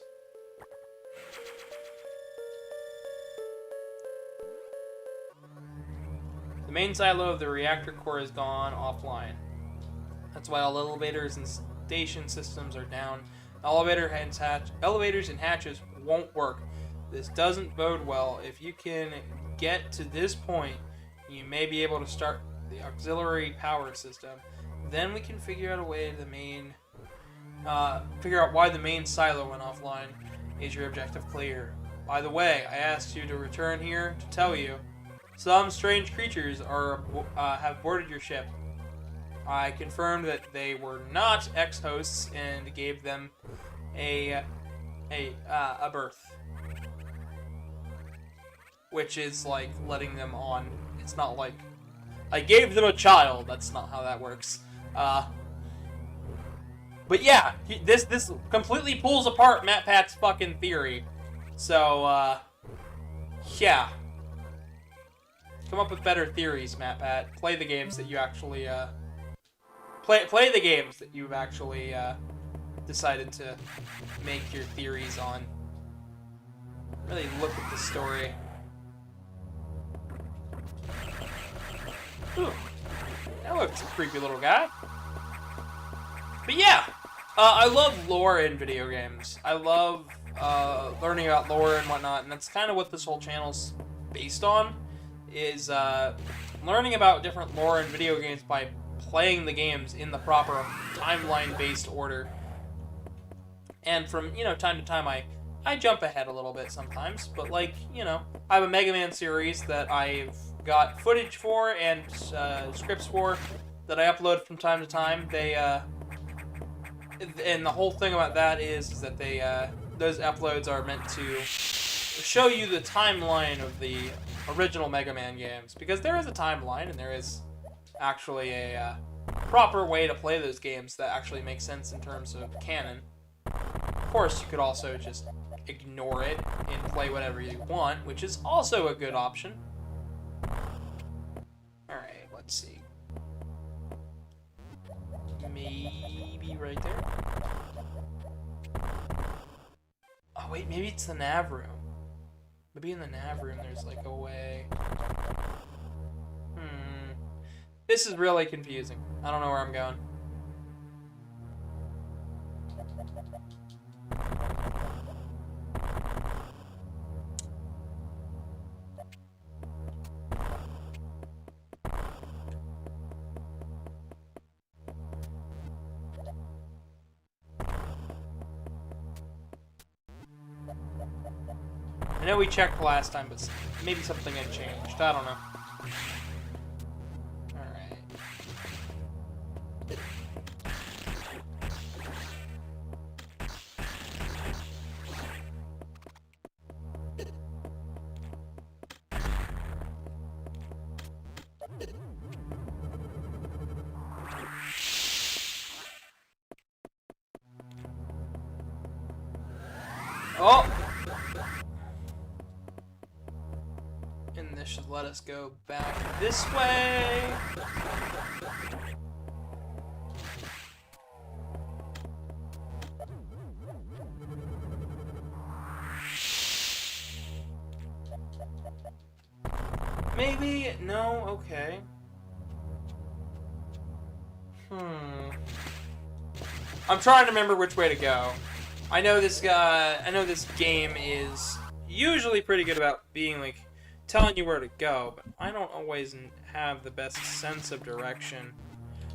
The main silo of the reactor core is gone offline. That's why all elevators and station systems are down. Elevators and hatches won't work. This doesn't bode well. If you can get to this point, you may be able to start the auxiliary power system. Then we can figure out a way to figure out why the main silo went offline. Is your objective clear? By the way, I asked you to return here to tell you some strange creatures have boarded your ship. I confirmed that they were not ex-hosts and gave them a birth, which is like letting them on. It's not like I gave them a child. That's not how that works. But yeah, this completely pulls apart MatPat's fucking theory. So yeah, come up with better theories, MatPat. Play the games that you actually play the games that you've actually decided to make your theories on. Really look at the story. Ooh, that looks a creepy little guy. But yeah, I love lore in video games. I love learning about lore and whatnot, and that's kind of what this whole channel's based on, is learning about different lore in video games by playing the games in the proper timeline-based order. And from, time to time, I jump ahead a little bit sometimes, but like, I have a Mega Man series that I've got footage for and scripts for that I upload from time to time. And the whole thing about that is that those uploads are meant to show you the timeline of the original Mega Man games, because there is a timeline and there is actually a proper way to play those games that actually makes sense in terms of canon. Of course, you could also just ignore it and play whatever you want, which is also a good option. Alright, let's see. Maybe right there? Oh wait, maybe it's the nav room. Maybe in the nav room there's like a way. This is really confusing. I don't know where I'm going. I know we checked last time, but maybe something had changed. I don't know. Alright. Oh! And this should let us go back this way. Maybe? No? Okay. I'm trying to remember which way to go. I know this game is usually pretty good about being like telling you where to go, but I don't always have the best sense of direction.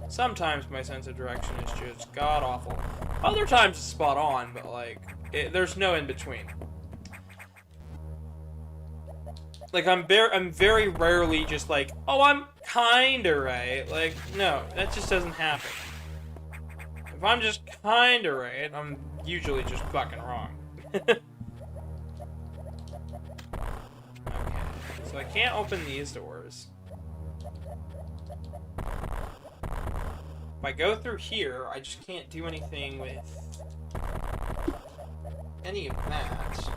Sometimes my sense of direction is just god-awful. Other times it's spot on, but like, there's no in-between. Like, I'm very rarely just like, oh, I'm kinda right. Like, no, that just doesn't happen. If I'm just kinda right, I'm usually just fucking wrong. Okay, so I can't open these doors. If I go through here, I just can't do anything with any of that.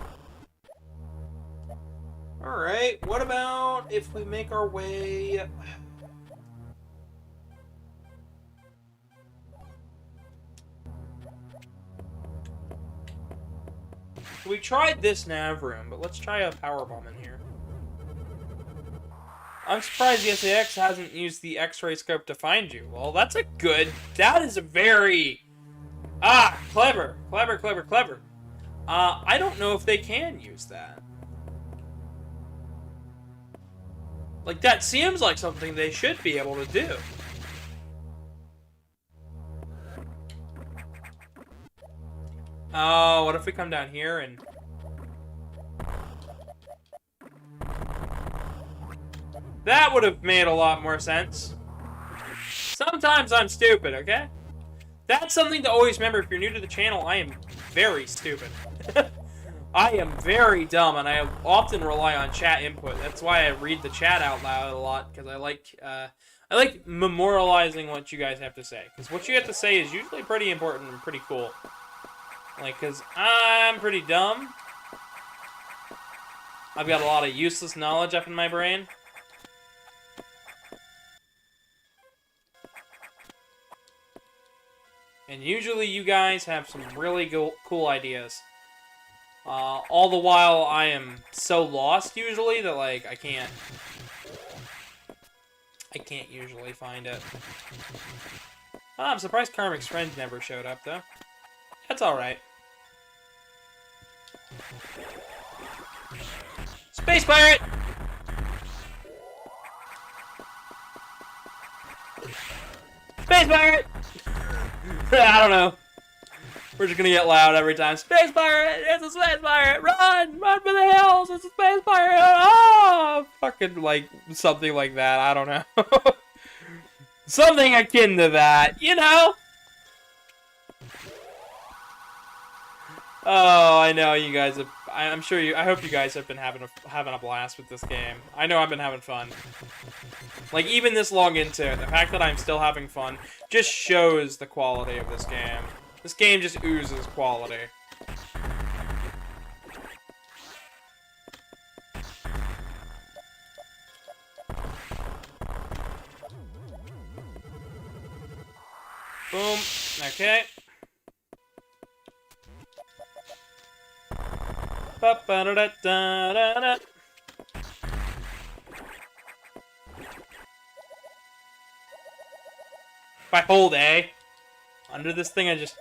Alright, what about if we make our way... We tried this nav room, but let's try a power bomb in here. I'm surprised the SAX hasn't used the X-ray scope to find you. Well, that's a good... That is a very... Ah, clever. Clever, clever, clever. I don't know if they can use that. Like, that seems like something they should be able to do. Oh, what if we come down here and... That would have made a lot more sense. Sometimes I'm stupid, okay? That's something to always remember. If you're new to the channel, I am very stupid. I am very dumb, and I often rely on chat input. That's why I read the chat out loud a lot, because I like memorializing what you guys have to say. Because what you have to say is usually pretty important and pretty cool. Like, because I'm pretty dumb. I've got a lot of useless knowledge up in my brain. And usually you guys have some really cool ideas. All the while I am so lost usually that, like, I can't usually find it. Oh, I'm surprised Karmic's friend never showed up, though. That's alright. Space pirate! Space pirate! I don't know. We're just gonna get loud every time. Space pirate! It's a space pirate! Run! Run for the hills! It's a space pirate! Oh! Fucking, like, something like that. I don't know. Something akin to that, you know? Oh, I know you guys have... I'm sure you... I hope you guys have been having a blast with this game. I know I've been having fun. Like, even this long into it, the fact that I'm still having fun just shows the quality of this game. This game just oozes quality. Boom. Okay. Ba-ba-da-da-da-da-da. If I hold A under this thing, I just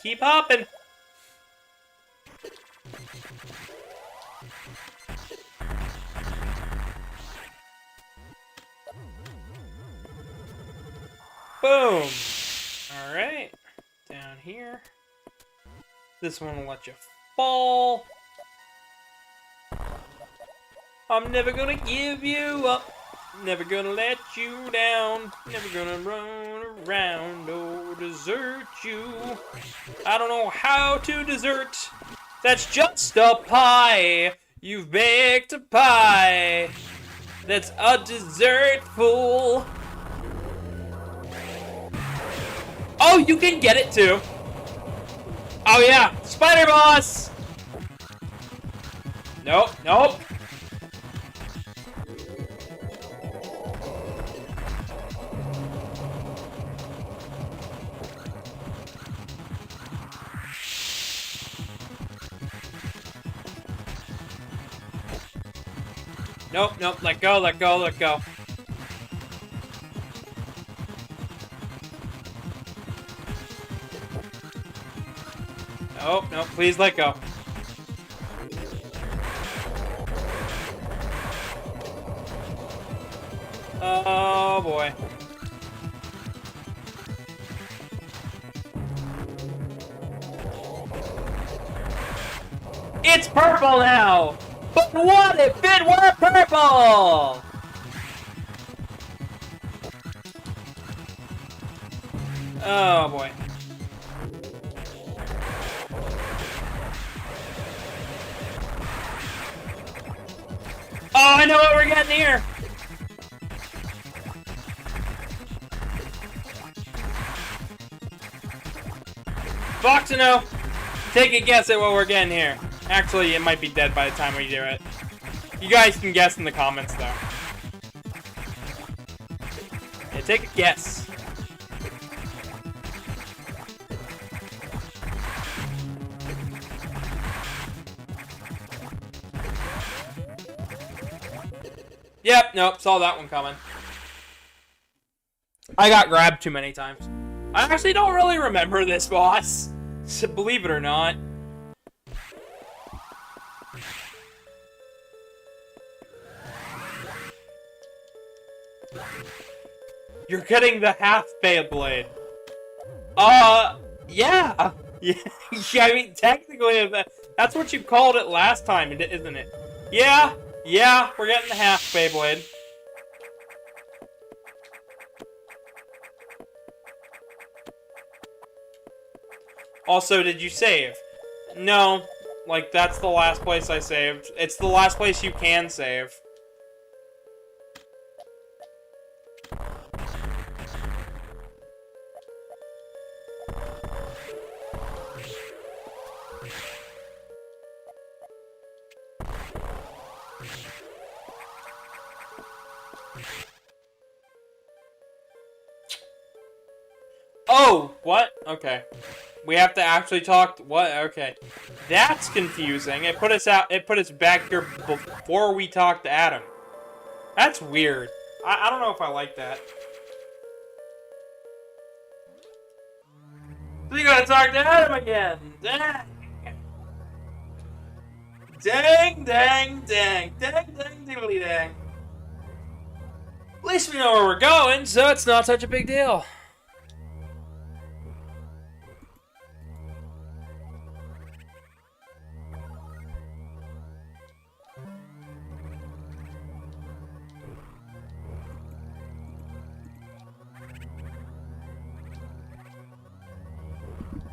keep hopping. Boom. All right, down here. This one will let you fall. I'm never gonna give you up. Never gonna let you down. Never gonna run around or desert you. I don't know how to desert. That's just a pie. You've baked a pie. That's a dessert fool. Oh, you can get it too. Oh yeah, Spider Boss. Nope, nope. Nope, nope, let go, let go, let go. Nope, nope, please let go. Oh boy. It's purple now! But what if it were purple? Oh boy. Oh, I know what we're getting here. Voxino, take a guess at what we're getting here. Actually, it might be dead by the time we do it. You guys can guess in the comments, though. Yeah, take a guess. Yep, nope, saw that one coming. I got grabbed too many times. I actually don't really remember this boss, so believe it or not. You're getting the half Beyblade. Yeah. Yeah, I mean, technically, that's what you called it last time, isn't it? Yeah, we're getting the half Beyblade. Also, did you save? No, like, that's the last place I saved. It's the last place you can save. Oh, what? Okay. We have to actually talk. What? Okay. That's confusing. It put us back here before we talked to Adam. That's weird. I don't know if I like that. So you gotta talk to Adam again. Dang. Dang, diddly dang. At least we know where we're going, so it's not such a big deal.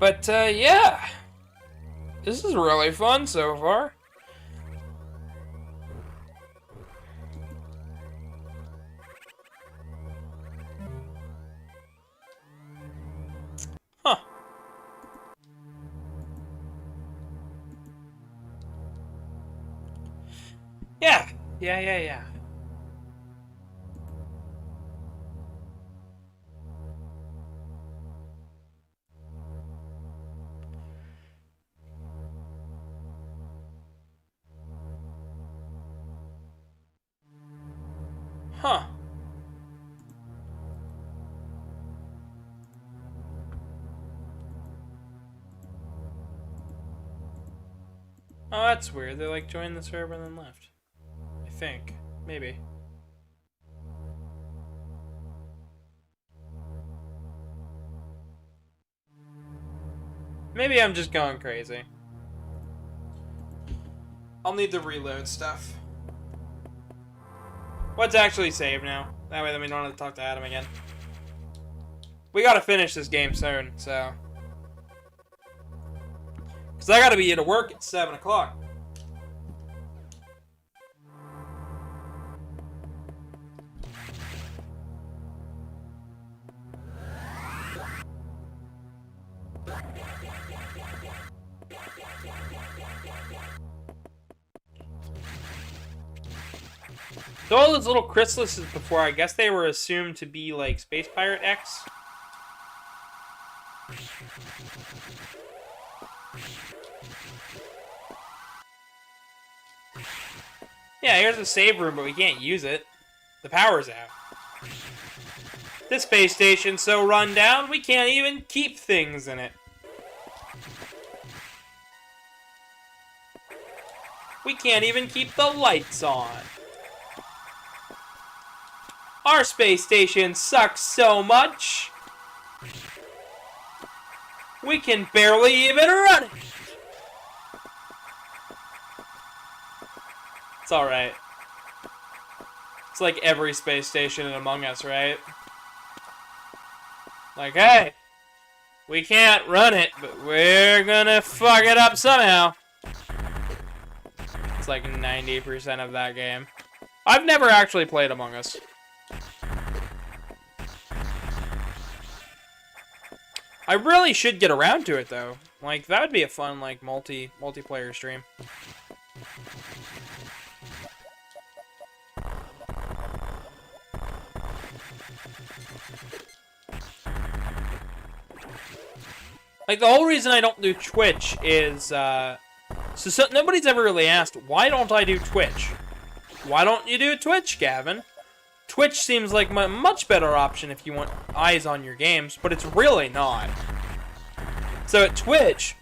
But, yeah. This is really fun so far. Huh. Yeah. Yeah. Huh. Oh, that's weird. They like joined the server and then left. I think. Maybe. Maybe I'm just going crazy. I'll need to reload stuff. Let's actually save now. That way then we don't have to talk to Adam again. We gotta finish this game soon, so. Because I gotta be at work at 7 o'clock. So all those little chrysalises before, I guess they were assumed to be like Space Pirate X. Yeah, here's the save room, but we can't use it. The power's out. This space station's so run down, we can't even keep things in it. We can't even keep the lights on. Our space station sucks so much, we can barely even run it. It's alright. It's like every space station in Among Us, right? Like, hey, we can't run it, but we're gonna fuck it up somehow. It's like 90% of that game. I've never actually played Among Us. I really should get around to it though. Like that would be a fun like multiplayer stream. Like the whole reason I don't do Twitch is so nobody's ever really asked why don't I do Twitch? Why don't you do Twitch, Gavin? Twitch seems like a much better option if you want eyes on your games, but it's really not. So at Twitch,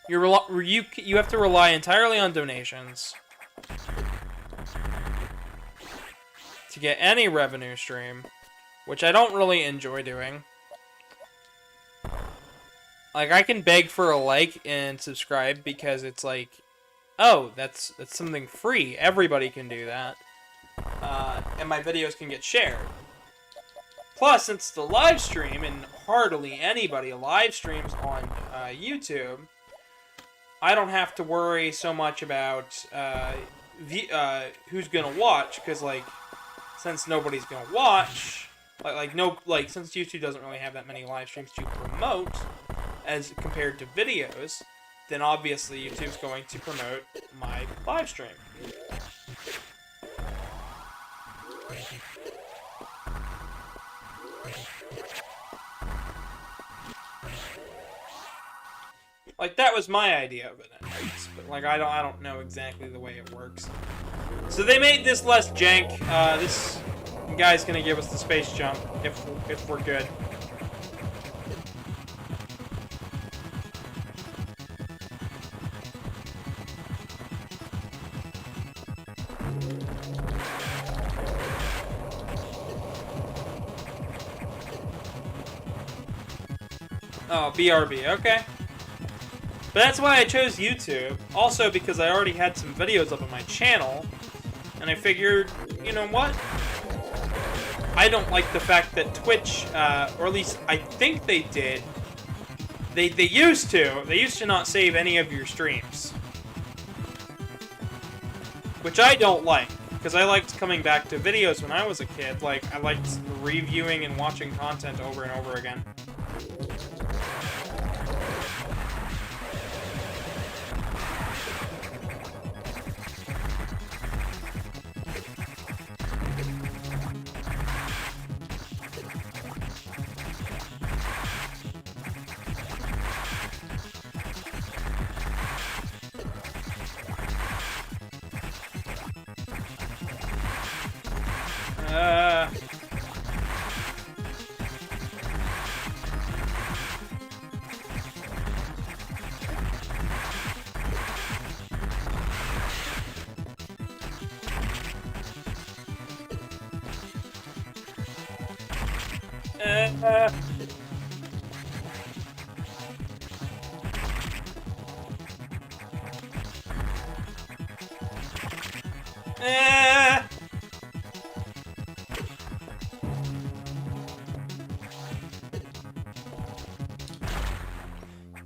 you have to rely entirely on donations to get any revenue stream, which I don't really enjoy doing. Like I can beg for a like and subscribe because it's like, oh, that's something free. Everybody can do that. And my videos can get shared. Plus, since the live stream, and hardly anybody live streams on YouTube, I don't have to worry so much about who's gonna watch, because like, since nobody's gonna watch, since YouTube doesn't really have that many live streams to promote as compared to videos, then obviously YouTube's going to promote my live stream. Like that was my idea of it, anyways. But like I don't know exactly the way it works. So they made this less jank. This guy's gonna give us the space jump if we're good. Oh, BRB, okay. But that's why I chose YouTube. Also because I already had some videos up on my channel. And I figured, you know what? I don't like the fact that Twitch, or at least I think they did. They used to not save any of your streams. Which I don't like. Because I liked coming back to videos when I was a kid. Like, I liked reviewing and watching content over and over again.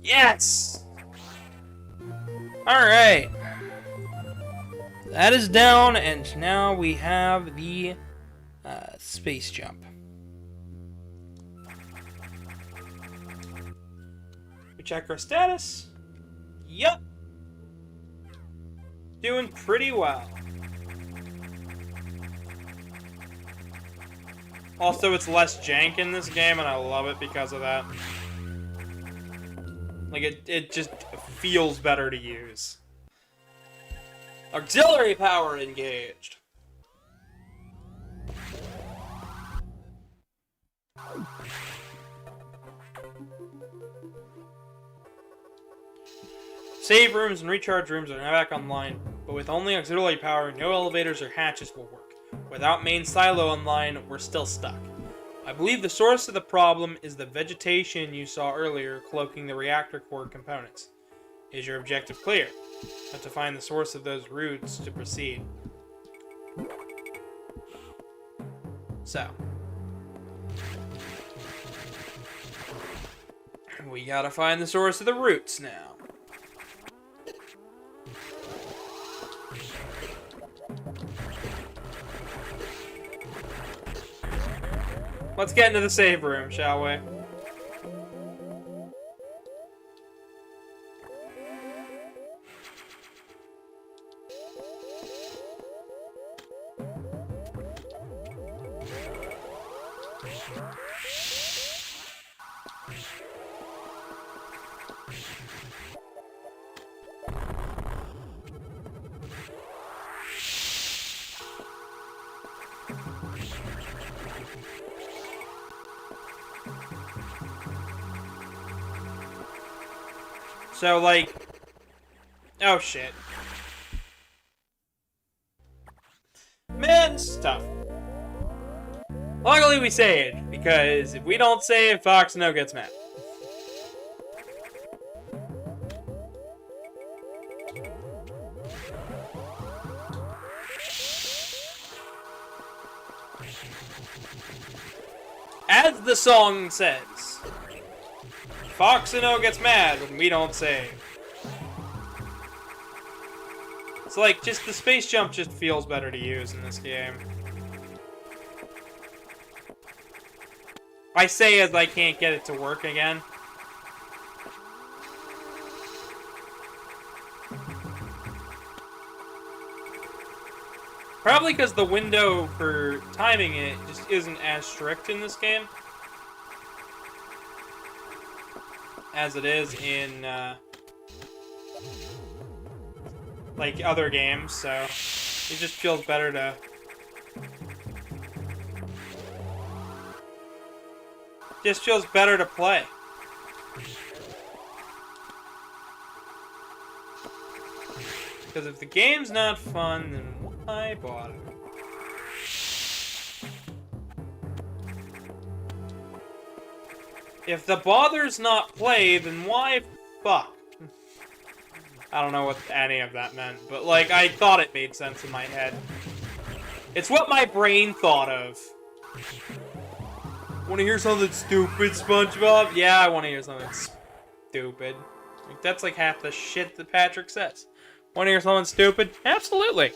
Yes! Alright. That is down, and now we have the space jump. We check our status. Yup. Doing pretty well. Also, it's less jank in this game, and I love it because of that. Like, it just feels better to use. Auxiliary power engaged. Save rooms and recharge rooms are now back online, but with only auxiliary power, no elevators or hatches will work. Without main silo online, we're still stuck. I believe the source of the problem is the vegetation you saw earlier cloaking the reactor core components. Is your objective clear? Have to find the source of those roots to proceed. So. We gotta find the source of the roots now. Let's get into the save room, shall we? So, like... Oh, shit. Man, this is tough. Luckily, we saved, because if we don't save, Foxno gets mad. As the song says, Foxno gets mad when we don't save. It's like, just the space jump just feels better to use in this game. I say as I can't get it to work again. Probably because the window for timing it just isn't as strict in this game as it is in like other games, so it just feels better to play. Because if the game's not fun, then why bother? If the bother's not play, then why fuck? I don't know what any of that meant, but like, I thought it made sense in my head. It's what my brain thought of. Wanna hear something stupid, SpongeBob? Yeah, I wanna hear something stupid. Like, that's like half the shit that Patrick says. Wanna hear something stupid? Absolutely.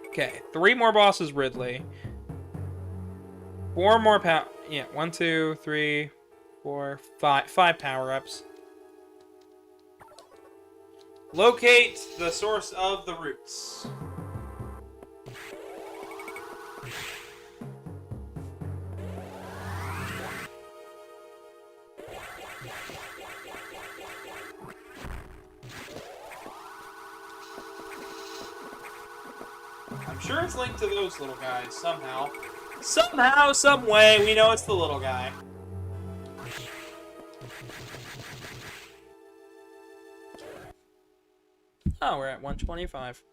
Okay, 3 more bosses, Ridley. 4 more yeah, 1, 2, 3, 4, 5. 5 power-ups. Locate the source of the roots. I'm sure it's linked to those little guys, somehow. Somehow, some way, we know it's the little guy. Oh, we're at 125.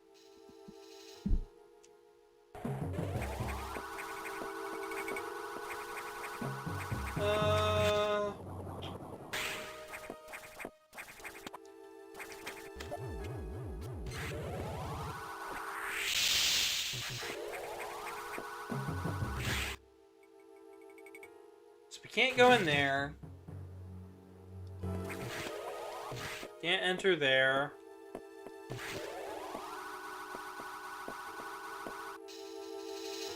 So we can't go in there. Can't enter there.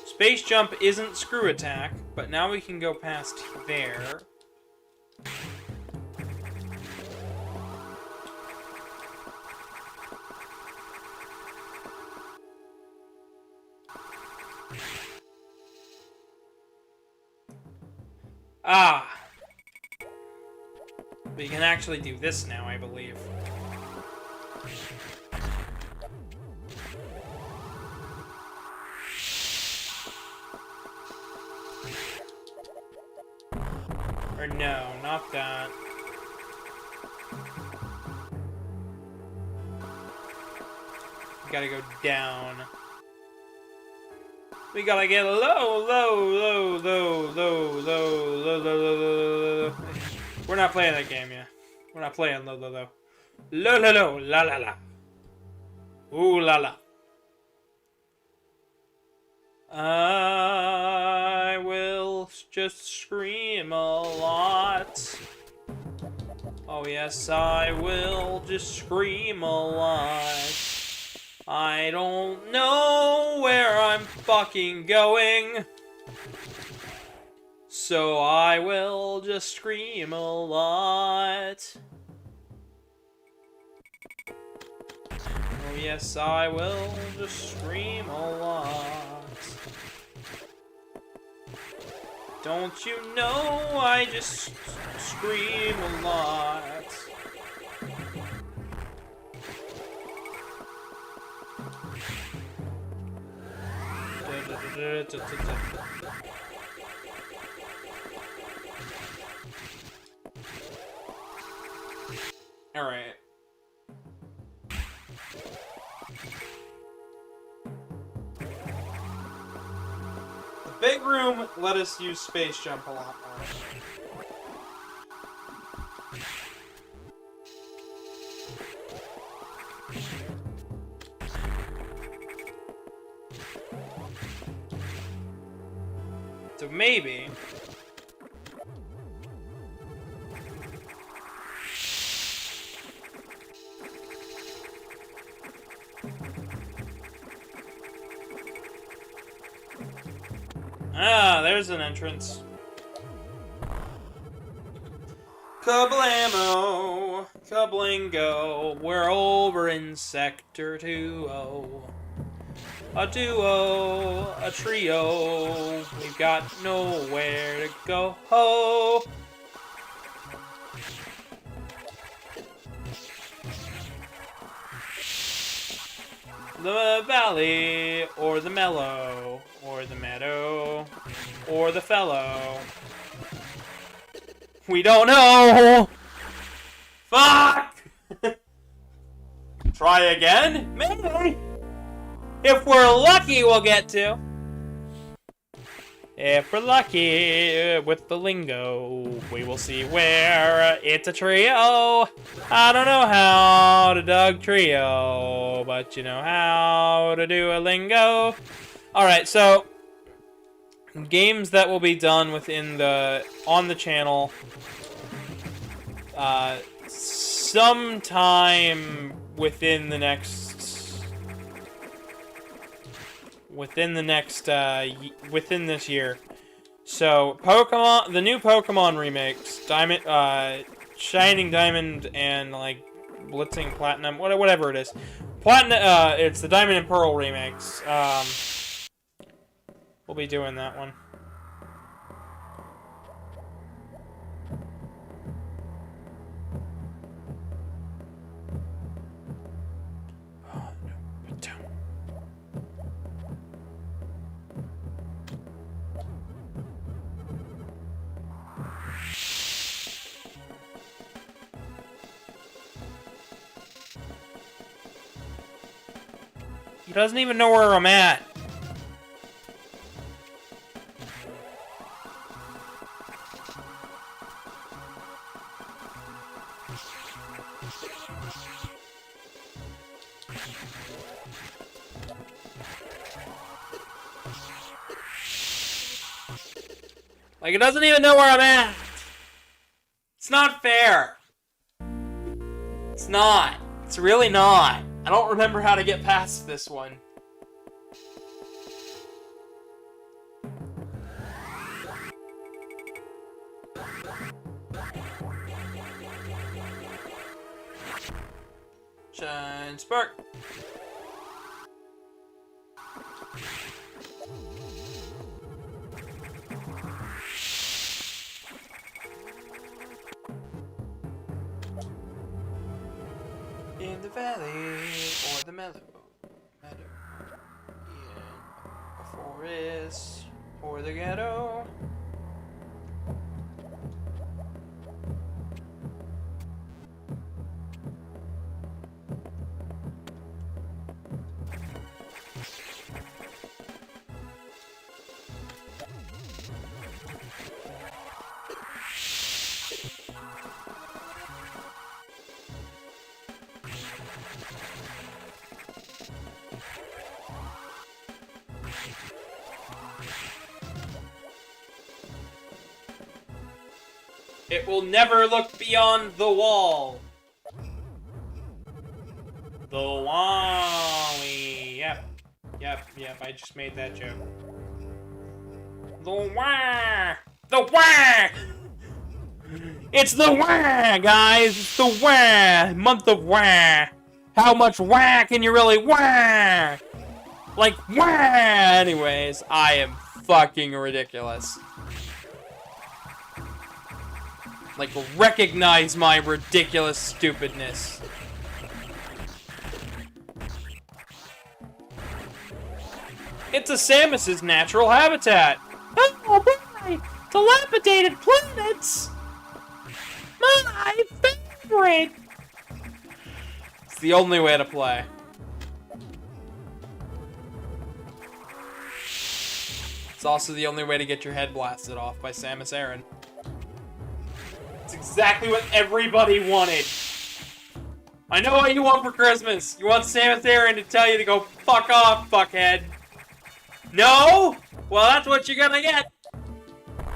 Space jump isn't screw attack, but now we can go past there. Ah! We can actually do this now, I believe. Or no, not that. We gotta go down. We gotta get low. We're not playing that game yet. We're not playing low. Low, la. Ooh, la. I will just scream a lot. Oh yes, I will just scream a lot. I don't know where I'm fucking going, so I will just scream a lot. Oh yes, I will just scream a lot. Don't you know I just scream a lot? Big room let us use space jump a lot more. So maybe... Ah, there's an entrance. Kablamo, kablingo, we're over in Sector 2-0. A duo, a trio, we've got nowhere to go. The valley, or the mellow, or the meadow, or the fellow. We don't know! Fuck! Try again? Maybe! If we're lucky, we'll get to. If we're lucky with the lingo, we will see where it's a trio. I don't know how to Doug trio, but you know how to do a lingo. Alright, so games that will be done within on the channel sometime within this year. So Pokemon, the new Pokemon remakes, Shining Diamond and like Blitzing Platinum, whatever it is. It's the Diamond and Pearl remakes. We'll be doing that one. He doesn't even know where I'm at. Like, it doesn't even know where I'm at. It's not fair. It's not. It's really not. I don't remember how to get past this one. Shine Spark. In the valley or the meadow, in a forest or the ghetto. It will never look beyond the wall. The wally. Yep, I just made that joke. The wah! The wah! It's the wah, guys! It's the wah! Month of wah! How much wah can you really wah? Like, wah! Anyways, I am fucking ridiculous. Like, recognize my ridiculous stupidness. It's a Samus's natural habitat. Oh my! Dilapidated planets! My favorite! It's the only way to play. It's also the only way to get your head blasted off by Samus Aran. It's exactly what everybody wanted. I know what you want for Christmas. You want Samus Aran to tell you to go fuck off, fuckhead. No? Well, that's what you're gonna get.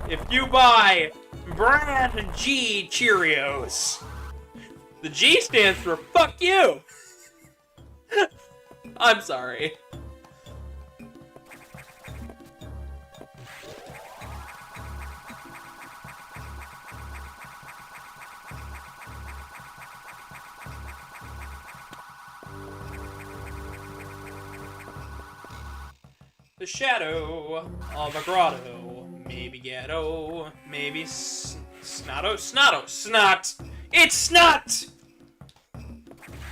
If you buy Brand G Cheerios. The G stands for fuck you. I'm sorry. The shadow of a grotto, maybe ghetto, maybe snot. It's snot!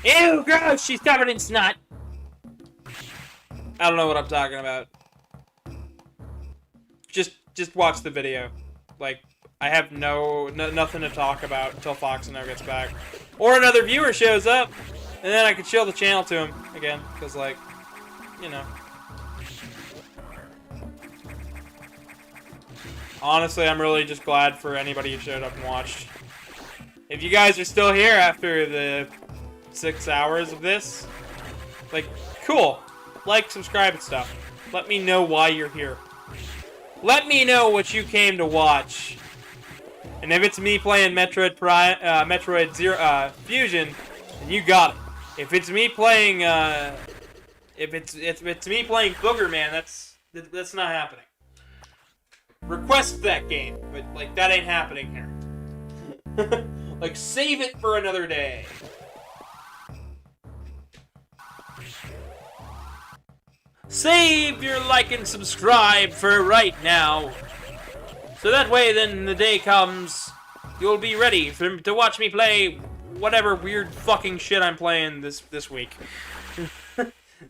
Ew, gross, she's covered in snot. I don't know what I'm talking about. Just watch the video. Like, I have nothing to talk about until Foxino gets back. Or another viewer shows up, and then I can show the channel to him again, because, like, you know. Honestly, I'm really just glad for anybody who showed up and watched. If you guys are still here after the 6 hours of this, like, cool. Like, subscribe and stuff. Let me know why you're here. Let me know what you came to watch. And if it's me playing Metroid Fusion, then you got it. If it's me playing, if it's me playing Boogerman, that's not happening. Request that game, but, like, that ain't happening here. Like, save it for another day. Save your like and subscribe for right now. So that way, then, the day comes, you'll be ready to watch me play whatever weird fucking shit I'm playing this week.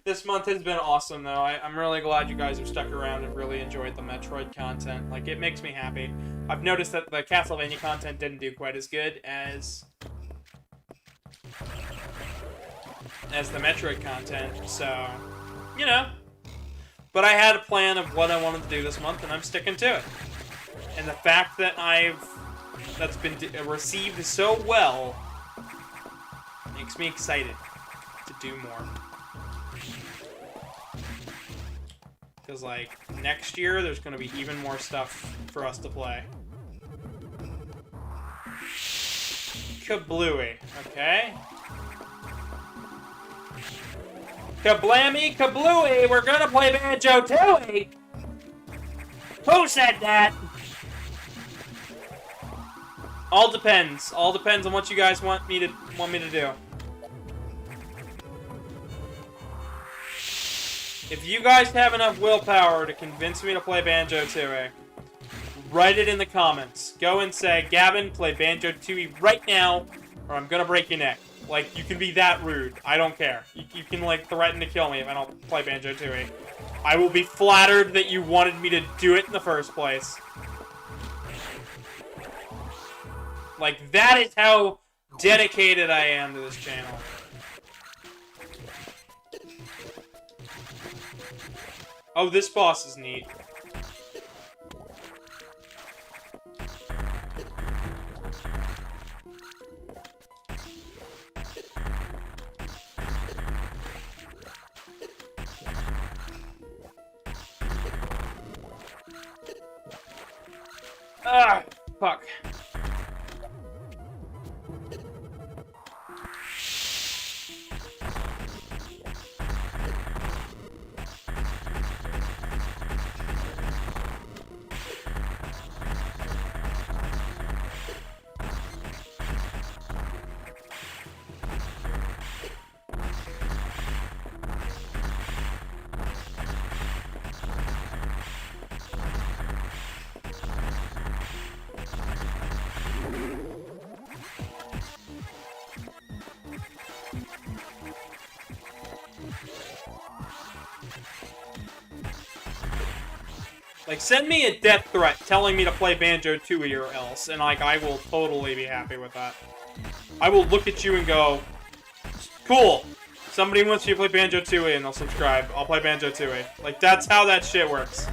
This month has been awesome, though. I'm really glad you guys have stuck around and really enjoyed the Metroid content. Like, it makes me happy. I've noticed that the Castlevania content didn't do quite as good as the Metroid content, so, you know. But I had a plan of what I wanted to do this month, and I'm sticking to it. And the fact that that's been received so well makes me excited to do more. Because, like, next year, there's going to be even more stuff for us to play. Kablooey, okay? Kablammy, kablooey, we're going to play Banjo-Tooie! Who said that? All depends. All depends on what you guys want me to do. If you guys have enough willpower to convince me to play Banjo-Tooie, write it in the comments. Go and say, Gavin, play Banjo-Tooie right now, or I'm gonna break your neck. Like, you can be that rude. I don't care. You can, like, threaten to kill me if I don't play Banjo-Tooie. I will be flattered that you wanted me to do it in the first place. Like, that is how dedicated I am to this channel. Oh, this boss is neat. Ah, fuck. Like, send me a death threat telling me to play Banjo-Tooie or else, and, like, I will totally be happy with that. I will look at you and go, cool, somebody wants you to play Banjo-Tooie and they'll subscribe. I'll play Banjo-Tooie. Like, that's how that shit works.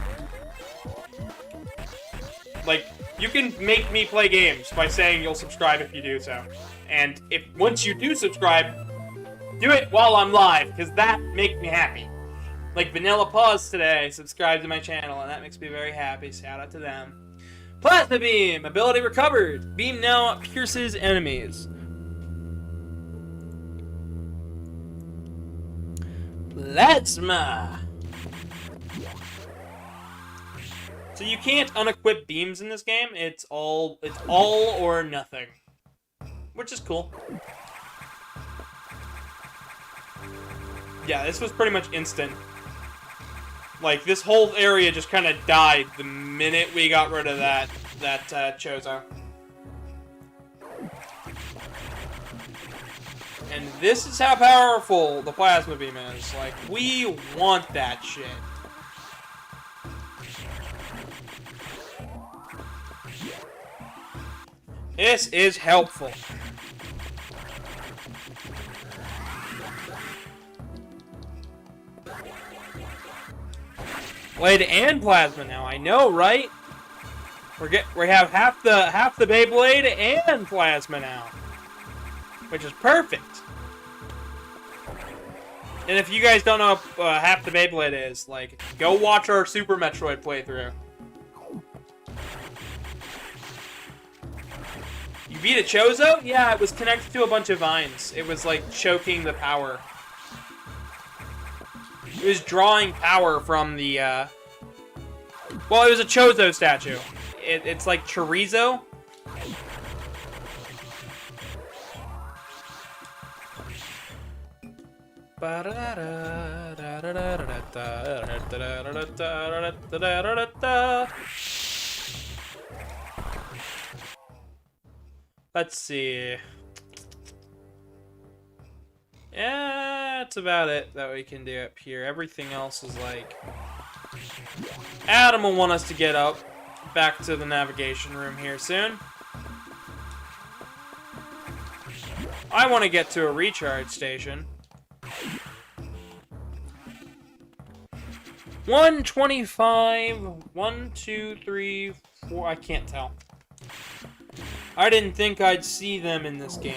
Like, you can make me play games by saying you'll subscribe if you do so. And if once you do subscribe, do it while I'm live, because that makes me happy. Like Vanilla Paws today subscribed to my channel, and that makes me very happy. Shout out to them. Plasma Beam! Ability recovered. Beam now pierces enemies. Plasma! So you can't unequip beams in this game. It's all or nothing. Which is cool. Yeah, this was pretty much instant. Like, this whole area just kind of died the minute we got rid of that Chozo. And this is how powerful the Plasma Beam is. Like, we want that shit. This is helpful. Blade and Plasma now. I know, right? We have half the Beyblade and Plasma now, which is perfect. And if you guys don't know what half the Beyblade is, like, go watch our Super Metroid playthrough. You beat a Chozo? Yeah, it was connected to a bunch of vines. It was like choking the power. It was drawing power from the, well, it was a Chozo statue. It's like chorizo. Let's see. Yeah, that's about it that we can do up here. Everything else is like... Adam will want us to get up back to the navigation room here soon. I want to get to a recharge station. 125, 1, 2, 3, 4, I can't tell. I didn't think I'd see them in this game.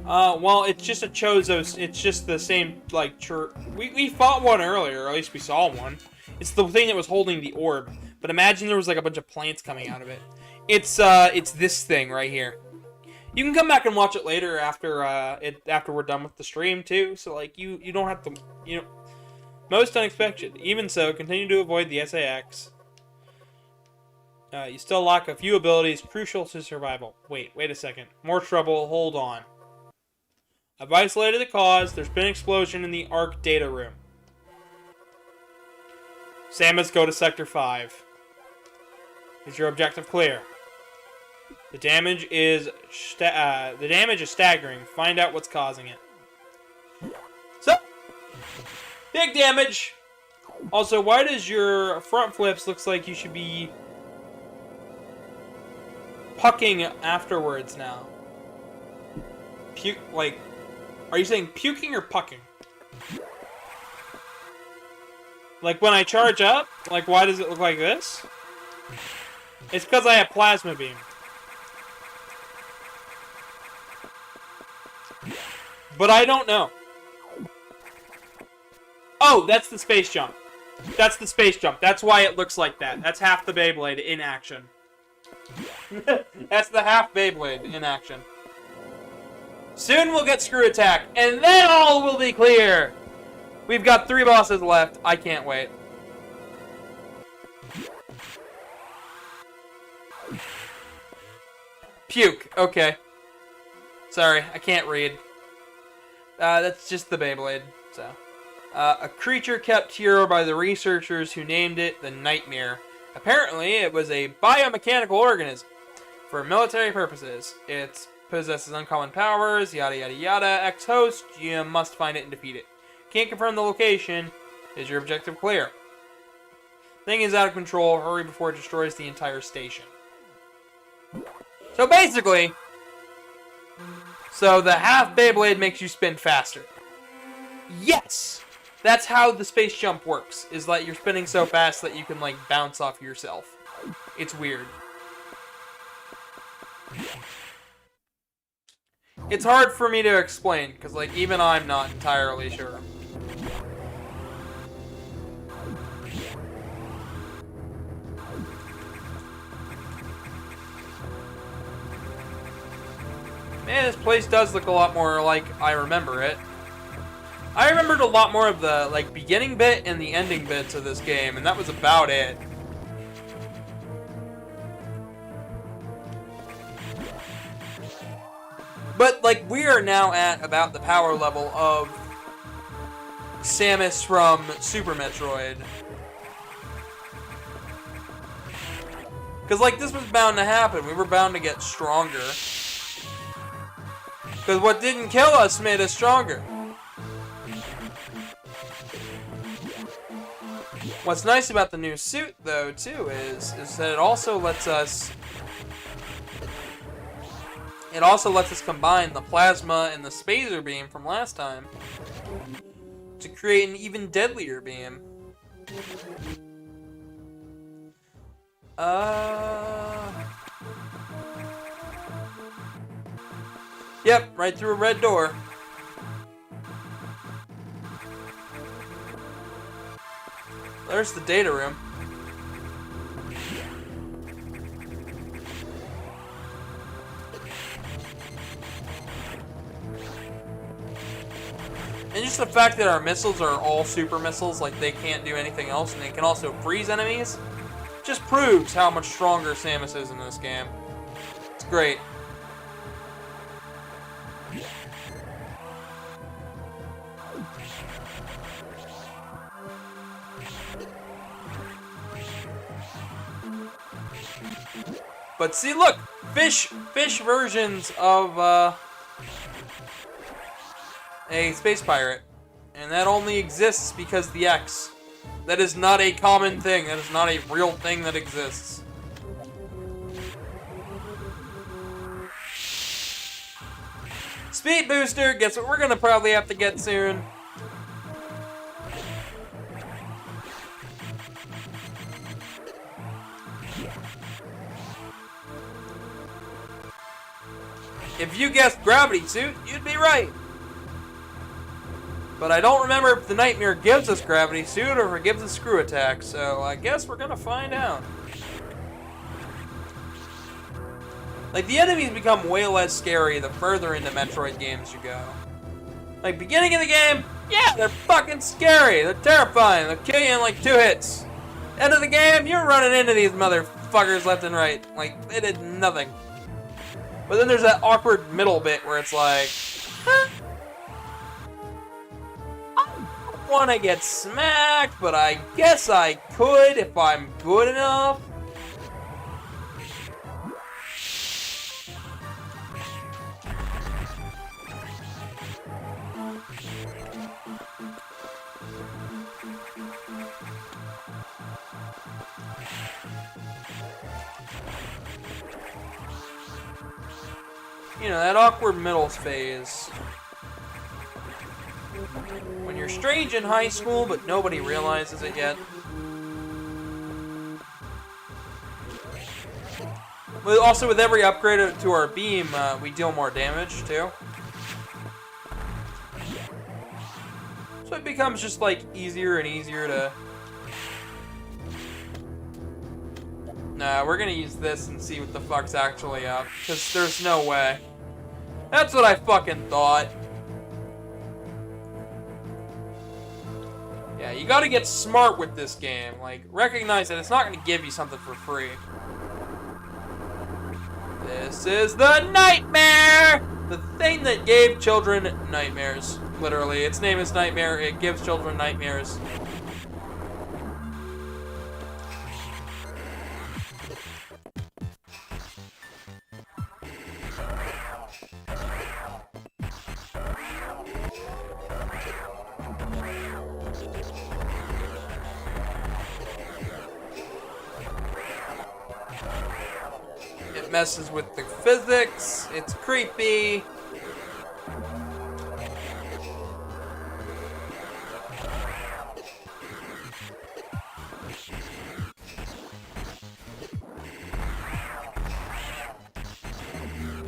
Well, it's just a Chozo. It's just the same, like, we fought one earlier, or at least we saw one. It's the thing that was holding the orb. But imagine there was, like, a bunch of plants coming out of it. It's this thing right here. You can come back and watch it later after, after we're done with the stream, too. So, like, you don't have to, you know... Most unexpected. Even so, continue to avoid the SAX. You still lack a few abilities crucial to survival. Wait a second. More trouble, hold on. I've isolated the cause. There's been an explosion in the ARC data room. Samus, go to Sector 5. Is your objective clear? The damage is staggering. Find out what's causing it. So, big damage. Also, why does your front flips looks like you should be pucking afterwards now? Like, are you saying puking or pucking? Like, when I charge up, like, why does it look like this? It's because I have Plasma Beam. But I don't know. Oh, that's the space jump. That's the space jump. That's why it looks like that. That's half the Beyblade in action. That's the half Beyblade in action. Soon we'll get Screw Attack, and then all will be clear! We've got 3 bosses left. I can't wait. Puke. Okay. Sorry, I can't read. That's just the Beyblade, so... a creature kept here by the researchers who named it the Nightmare. Apparently, it was a biomechanical organism. For military purposes, it possesses uncommon powers, yada yada yada. Ex-host, you must find it and defeat it. Can't confirm the location. Is your objective clear? Thing is out of control. Hurry before it destroys the entire station. So basically, the half Beyblade makes you spin faster. Yes! That's how the space jump works, is that you're spinning so fast that you can, like, bounce off yourself. It's weird. It's hard for me to explain, because, like, even I'm not entirely sure. Man, this place does look a lot more like I remember it. I remembered a lot more of the, like, beginning bit and the ending bits of this game, and that was about it. But, like, we are now at about the power level of Samus from Super Metroid. Because, like, this was bound to happen. We were bound to get stronger. Because what didn't kill us made us stronger. What's nice about the new suit, though, too, is that it also lets us... It also lets us combine the plasma and the spacer beam from last time to create an even deadlier beam. Yep, right through a red door. There's the data room. And just the fact that our missiles are all super missiles, like they can't do anything else, and they can also freeze enemies, just proves how much stronger Samus is in this game. It's great. But see, look! Fish versions of, a space pirate. And that only exists because the X. That is not a common thing. That is not a real thing that exists. Speed booster! Guess what we're gonna probably have to get soon? If you guessed gravity suit, you'd be right. But I don't remember if the Nightmare gives us gravity suit or if it gives us screw attack, so I guess we're gonna find out. Like, the enemies become way less scary the further into Metroid games you go. Like, beginning of the game, yeah, they're fucking scary. They're terrifying. They'll kill you in like 2 hits. End of the game, you're running into these motherfuckers left and right. Like, they did nothing. But then there's that awkward middle bit where it's like, huh? I don't want to get smacked, but I guess I could if I'm good enough. You know, that awkward middle phase. When you're strange in high school, but nobody realizes it yet. But also, with every upgrade to our beam, we deal more damage, too. So it becomes just, like, easier and easier to... Nah, we're gonna use this and see what the fuck's actually up. Because there's no way. That's what I fucking thought. Yeah, you gotta get smart with this game. Like, recognize that it's not gonna give you something for free. This is the Nightmare! The thing that gave children nightmares. Literally, its name is Nightmare. It gives children nightmares. It messes with the physics. It's creepy.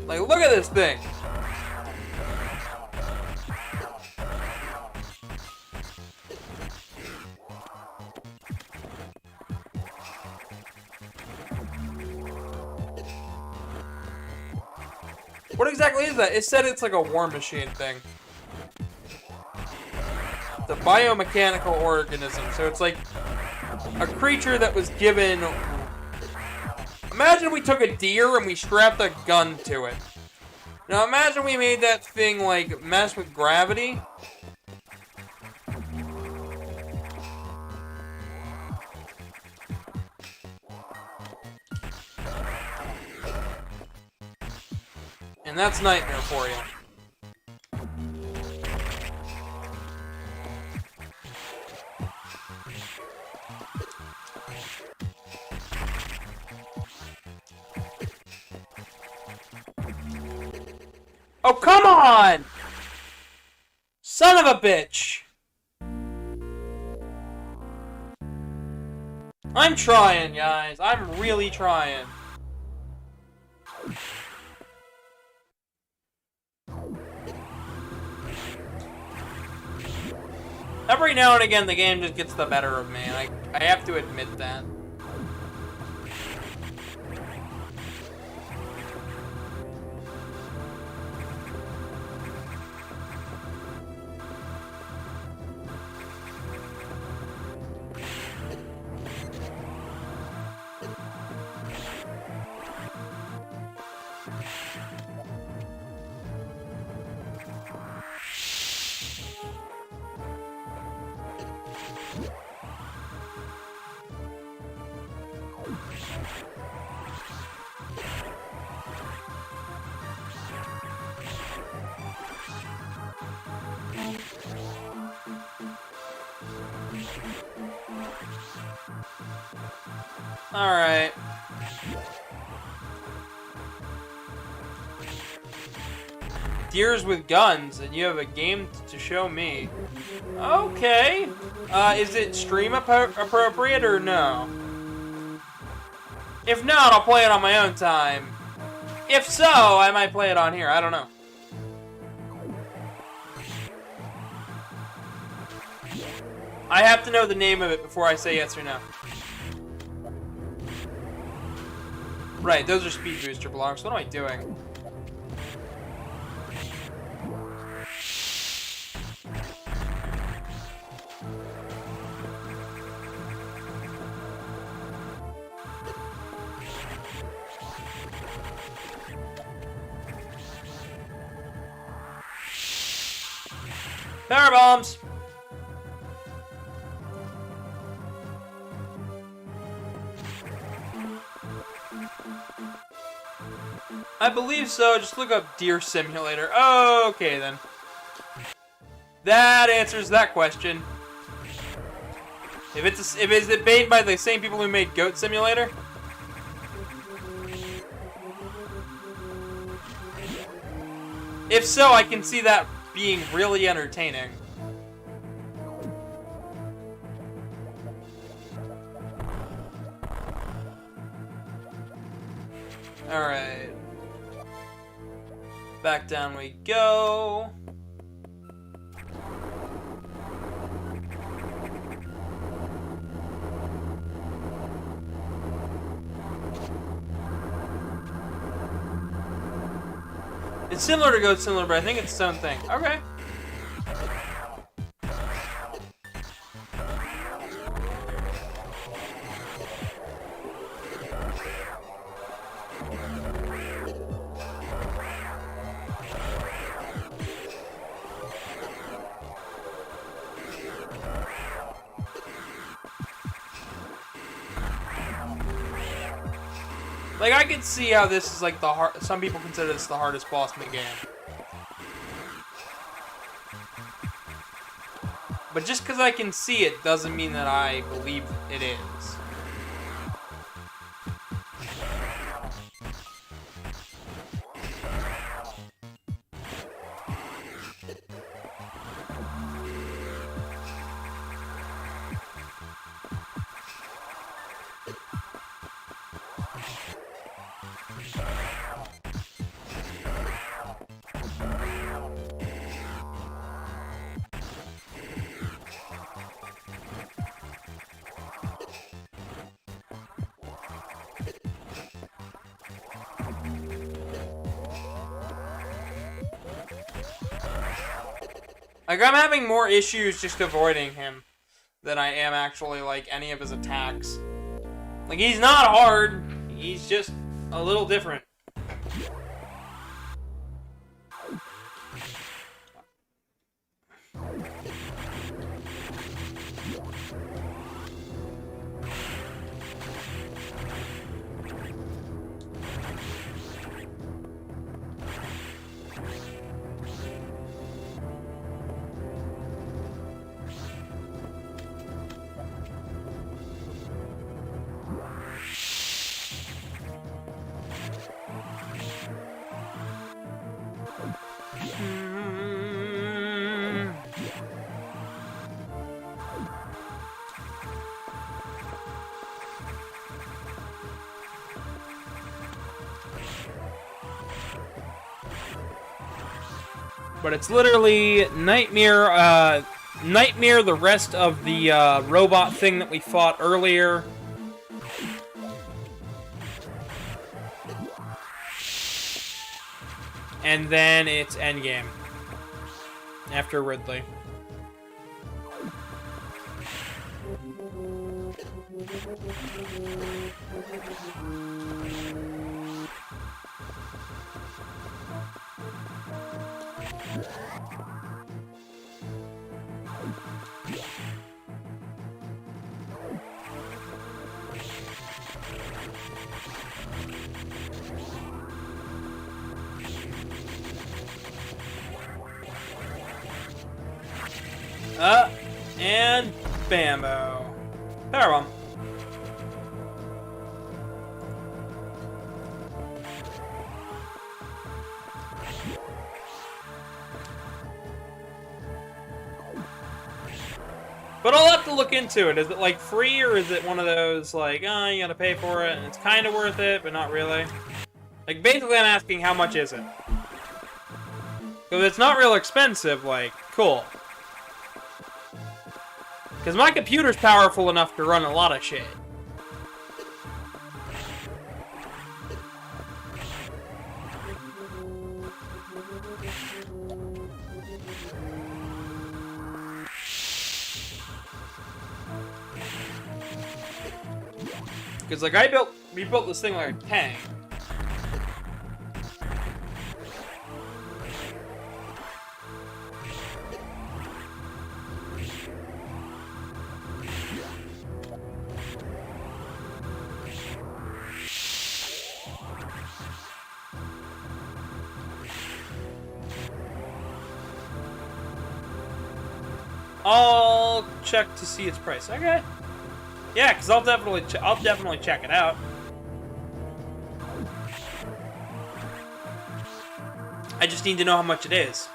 Like, look at this thing. What exactly is that? It said it's like a war machine thing. The biomechanical organism. So it's like a creature that was given... Imagine we took a deer and we strapped a gun to it. Now imagine we made that thing like mess with gravity. And that's nightmare for you. Oh, come on! Son of a bitch! I'm trying, guys. I'm really trying. Every now and again, the game just gets the better of me. I have to admit that. Alright. Deers with guns, and you have a game to show me. Okay. Is it stream appropriate or no? If not, I'll play it on my own time. If so, I might play it on here. I don't know. I have to know the name of it before I say yes or no. Right, those are speed booster blocks. What am I doing? Power bombs! I believe so. Just look up Deer Simulator. Okay, then. That answers that question. Is it made by the same people who made Goat Simulator? If so, I can see that being really entertaining. Alright. Back down we go. It's similar to Goat Simulator, but I think it's its own thing. Okay. Like, I can see how this is like the hard. Some people consider this the hardest boss in the game. But just because I can see it doesn't mean that I believe it is. Like, I'm having more issues just avoiding him than I am actually, like, any of his attacks. Like, he's not hard. He's just a little different. But it's literally Nightmare, Nightmare, the rest of the robot thing that we fought earlier. And then it's Endgame. After Ridley. And Bambo. Powerbomb. But I'll have to look into it. Is it like free, or is it one of those like, oh, you gotta pay for it and it's kind of worth it, but not really? Like, basically I'm asking how much is it? Because it's not real expensive, like, cool. Because my computer's powerful enough to run a lot of shit. Because, like, we built this thing like a tank. I'll check to see its price. Okay. Yeah, because I'll definitely check it out. I just need to know how much it is.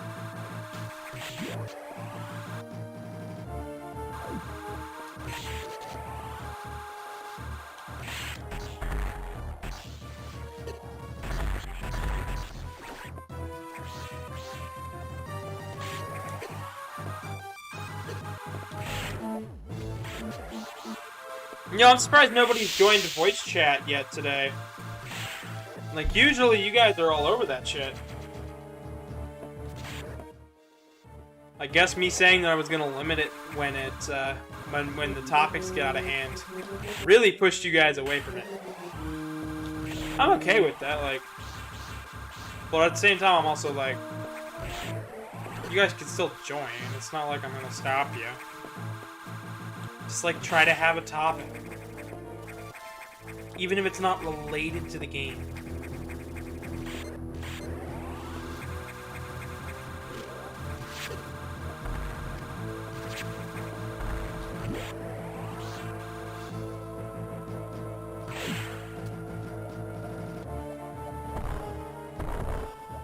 You know, I'm surprised nobody's joined voice chat yet today. Like, usually you guys are all over that shit. I guess me saying that I was gonna limit it when when the topics get out of hand really pushed you guys away from it. I'm okay with that, like, but at the same time, I'm also like, you guys can still join. It's not like I'm gonna stop you. Just, like, try to have a topic. Even if it's not related to the game.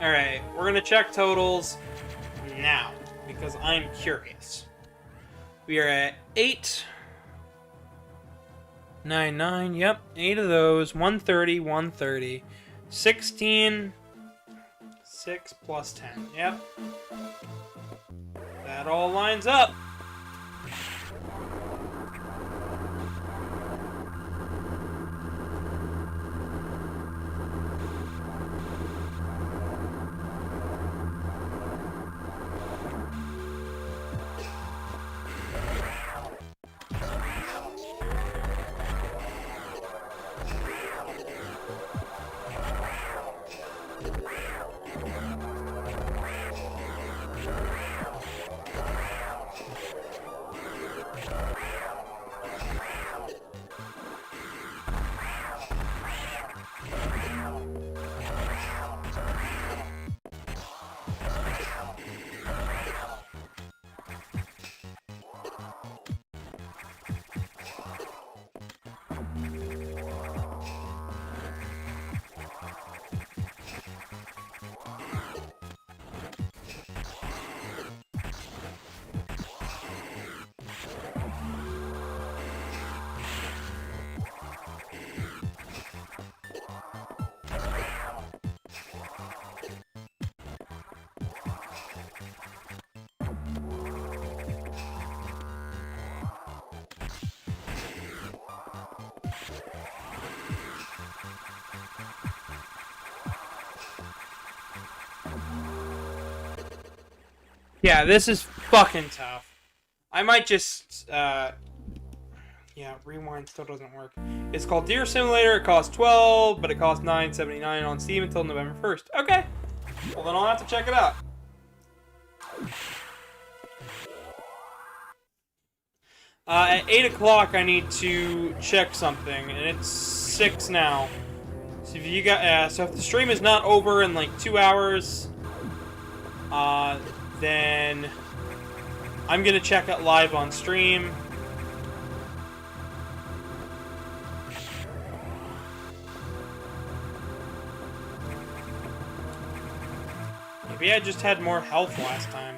Alright, we're gonna check totals now, because I'm curious. We are at 899, yep, 8 of those, 130, 130, 16, 6 plus 10, yep. That all lines up. Yeah, this is fucking tough. I might just, yeah, rewind still doesn't work. It's called Deer Simulator. It costs $12, but it costs $9.79 on Steam until November 1st. Okay. Well, then I'll have to check it out. At 8 o'clock, I need to check something, and it's 6 now. So if you got, so if the stream is not over in like 2 hours, then I'm gonna check it live on stream. Maybe I just had more health last time.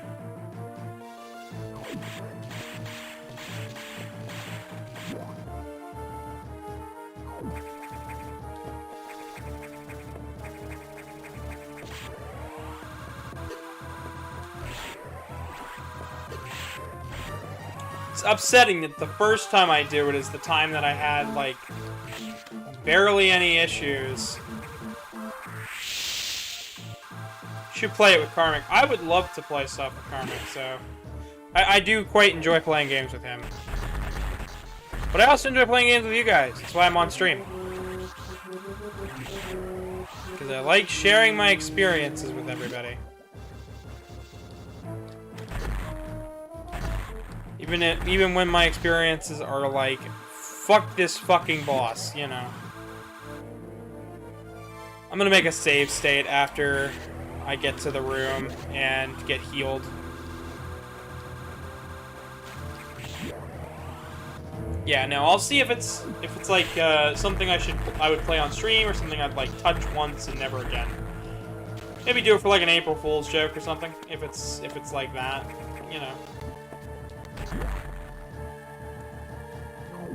It's upsetting that the first time I do it is the time that I had, like, barely any issues. Should play it with Karmic. I would love to play stuff with Karmic, so... I do quite enjoy playing games with him. But I also enjoy playing games with you guys. That's why I'm on stream. Because I like sharing my experiences with everybody. Even when my experiences are like, fuck this fucking boss, you know. I'm gonna make a save state after I get to the room and get healed. Yeah, no, I'll see if it's like something I would play on stream or something I'd like touch once and never again. Maybe do it for like an April Fool's joke or something. If it's like that, you know.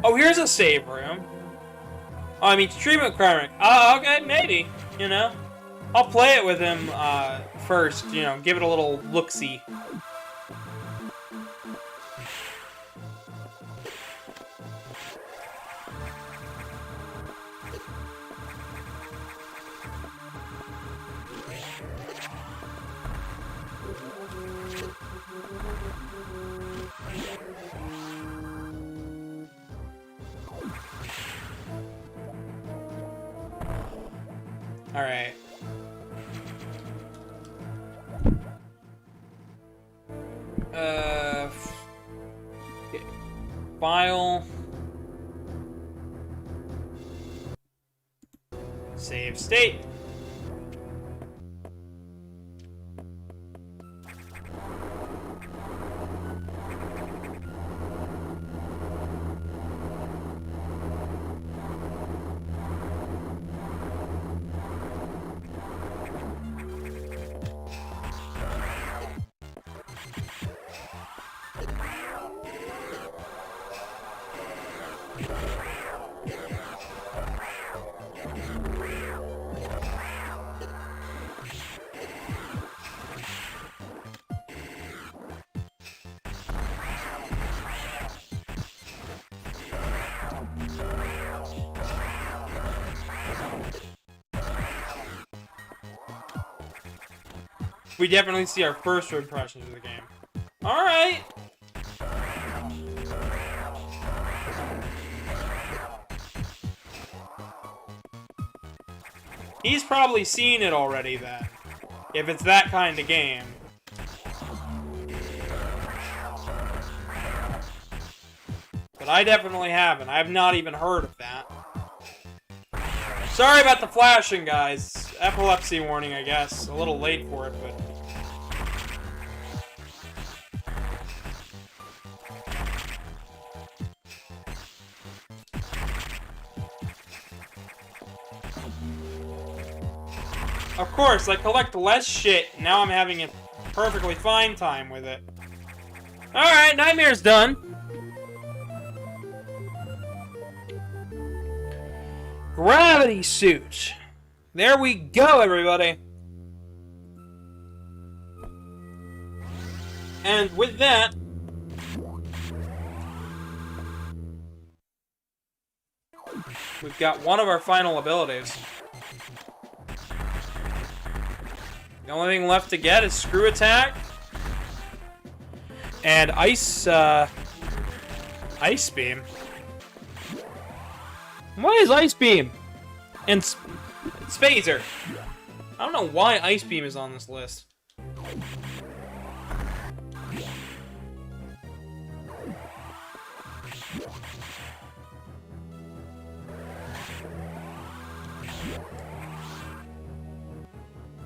Oh, here's a save room. Oh, I mean, stream with Karmic. Oh, okay, maybe. You know, I'll play it with him first. You know, give it a little look-see. Alright. File. Save state. We definitely see our first impressions of the game. Alright! He's probably seen it already then. If it's that kind of game. But I definitely haven't. I have not even heard of that. Sorry about the flashing, guys. Epilepsy warning, I guess. A little late for it, but... Of course, I collect less shit, now I'm having a perfectly fine time with it. Alright, Nightmare's done. Gravity suit. There we go, everybody. And with that, we've got one of our final abilities. The only thing left to get is Screw Attack. And Ice Beam. Why is Ice Beam? And Spazer. I don't know why Ice Beam is on this list.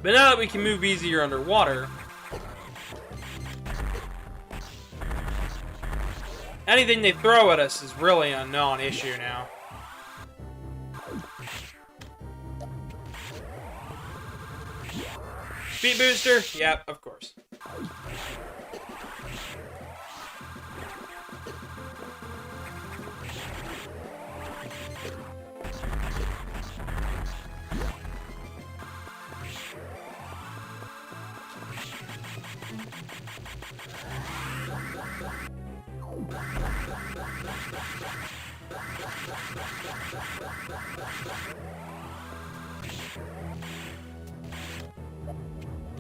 But now that we can move easier underwater, anything they throw at us is really a non-issue now. Speed booster? Yep, of course.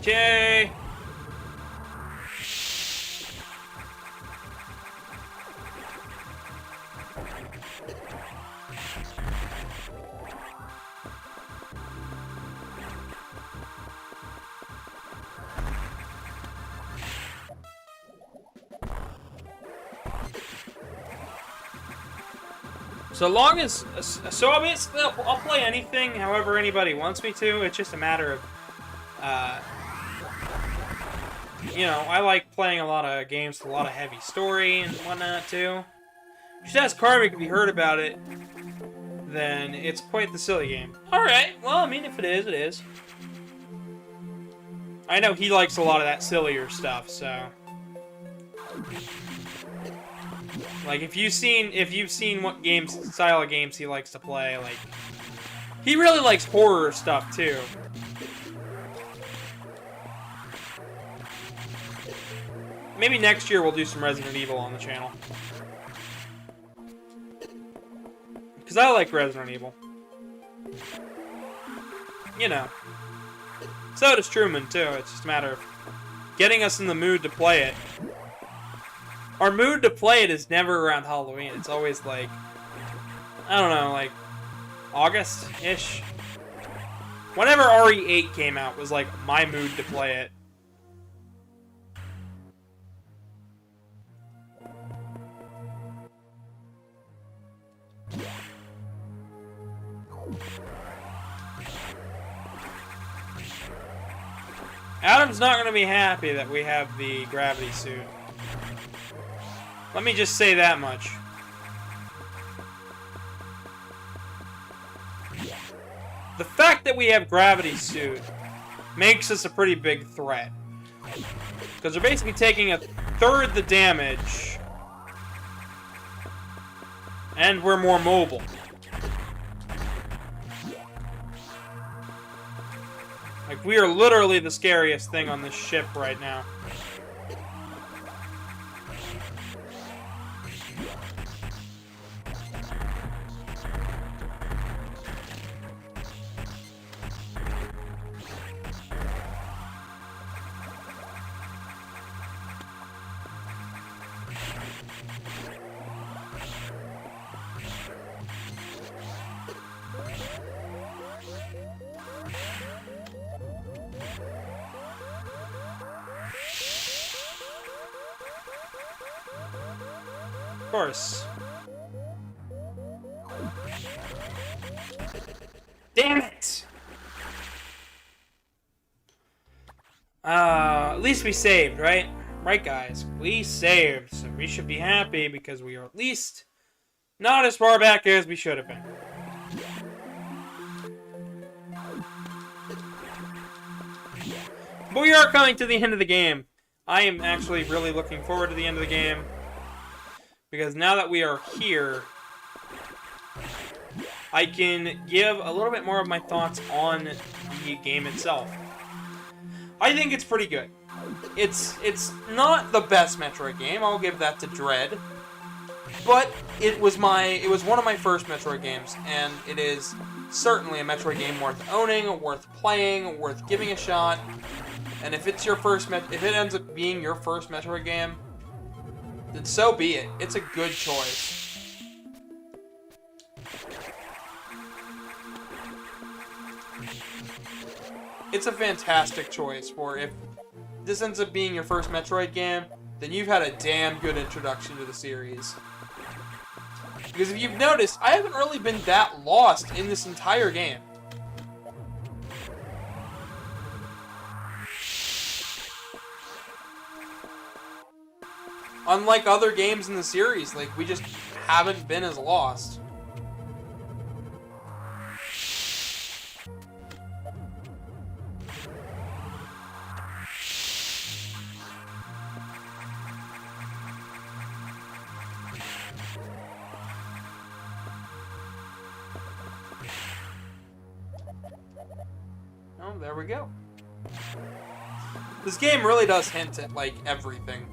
Okay. So long as, so basically I'll play anything however anybody wants me to. It's just a matter of, you know, I like playing a lot of games with a lot of heavy story and whatnot too. Just ask Karmic if he heard about it. Then it's quite the silly game. Alright, well, I mean, if it is, it is. I know he likes a lot of that sillier stuff, so... Like, if you've seen what style of games he likes to play, like... He really likes horror stuff, too. Maybe next year we'll do some Resident Evil on the channel. Because I like Resident Evil. You know. So does Truman, too. It's just a matter of getting us in the mood to play it. Our mood to play it is never around Halloween. It's always like, I don't know, like August-ish. Whenever RE8 came out was like my mood to play it. Adam's not going to be happy that we have the gravity suit. Let me just say that much. The fact that we have gravity suit makes us a pretty big threat. Because they're basically taking a third the damage. And we're more mobile. Like, we are literally the scariest thing on this ship right now. Of course. Damn it! At least we saved, right? Right, guys? We saved, so we should be happy because we are at least not as far back as we should have been. But we are coming to the end of the game. I am actually really looking forward to the end of the game. Because now that we are here, I can give a little bit more of my thoughts on the game itself. I think it's pretty good. It's not the best Metroid game, I'll give that to Dread. But it was one of my first Metroid games, and it is certainly a Metroid game worth owning, worth playing, worth giving a shot. And if it's your first if it ends up being your first Metroid game, then so be it. It's a good choice. It's a fantastic choice for if this ends up being your first Metroid game, then you've had a damn good introduction to the series. Because if you've noticed, I haven't really been that lost in this entire game. Unlike other games in the series, like, we just haven't been as lost. Oh, there we go. This game really does hint at, like, everything.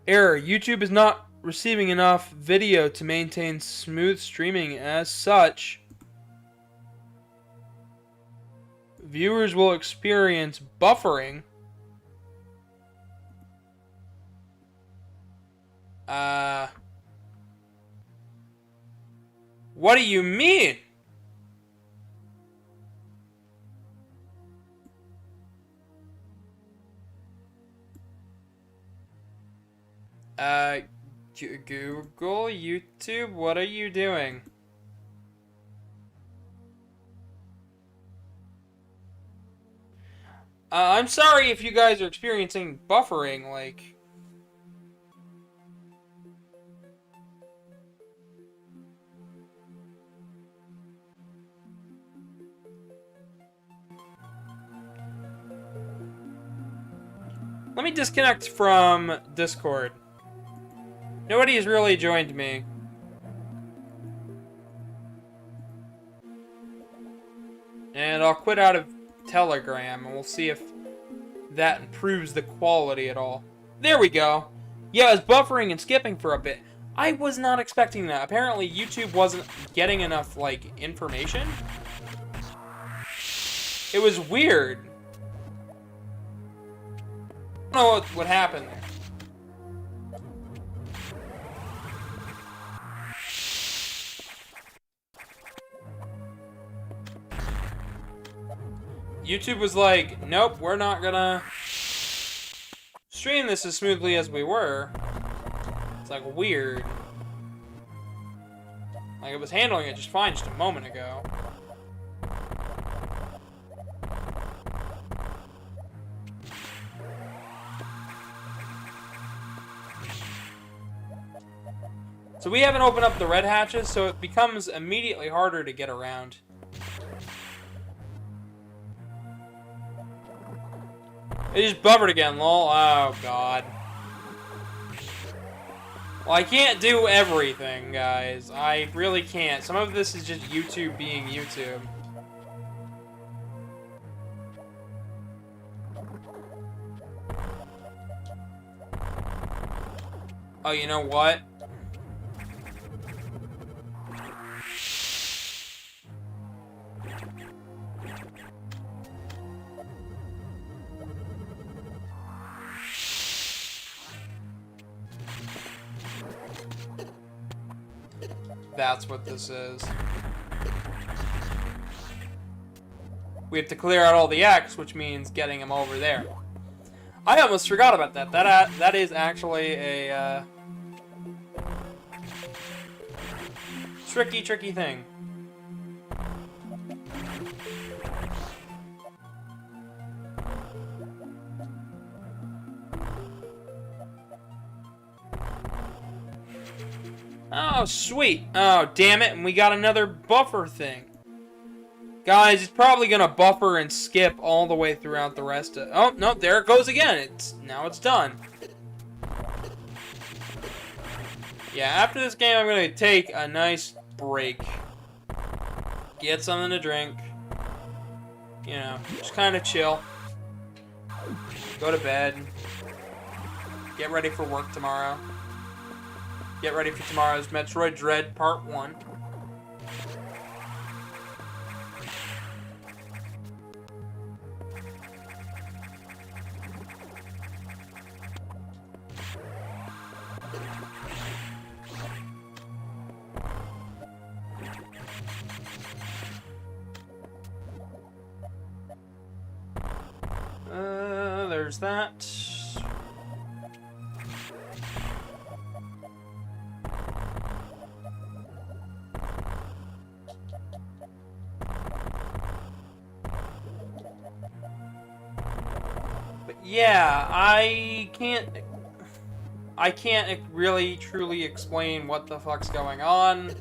Error. YouTube is not receiving enough video to maintain smooth streaming. As such, viewers will experience buffering. What do you mean? Google, YouTube, what are you doing? I'm sorry if you guys are experiencing buffering, like... Let me disconnect from Discord. Nobody has really joined me. And I'll quit out of Telegram, and we'll see if that improves the quality at all. There we go. Yeah, it was buffering and skipping for a bit. I was not expecting that. Apparently, YouTube wasn't getting enough, like, information. It was weird. I don't know what happened there. YouTube was like, nope, we're not gonna stream this as smoothly as we were. It's like weird. Like it was handling it just fine just a moment ago. So we haven't opened up the red hatches, so it becomes immediately harder to get around. It just buffered again, lol. Oh, God. Well, I can't do everything, guys. I really can't. Some of this is just YouTube being YouTube. Oh, you know what? That's what this is. We have to clear out all the X, which means getting him over there. I almost forgot about that. That is actually a tricky thing. Oh, sweet. Oh, damn it. And we got another buffer thing. Guys, it's probably going to buffer and skip all the way throughout the rest of... Oh, no, there it goes again. Now it's done. Yeah, after this game, I'm going to take a nice break. Get something to drink. You know, just kind of chill. Go to bed. Get ready for work tomorrow. get ready for tomorrow's Metroid Dread Part 1. There's that. But yeah, I can't really truly explain what the fuck's going on.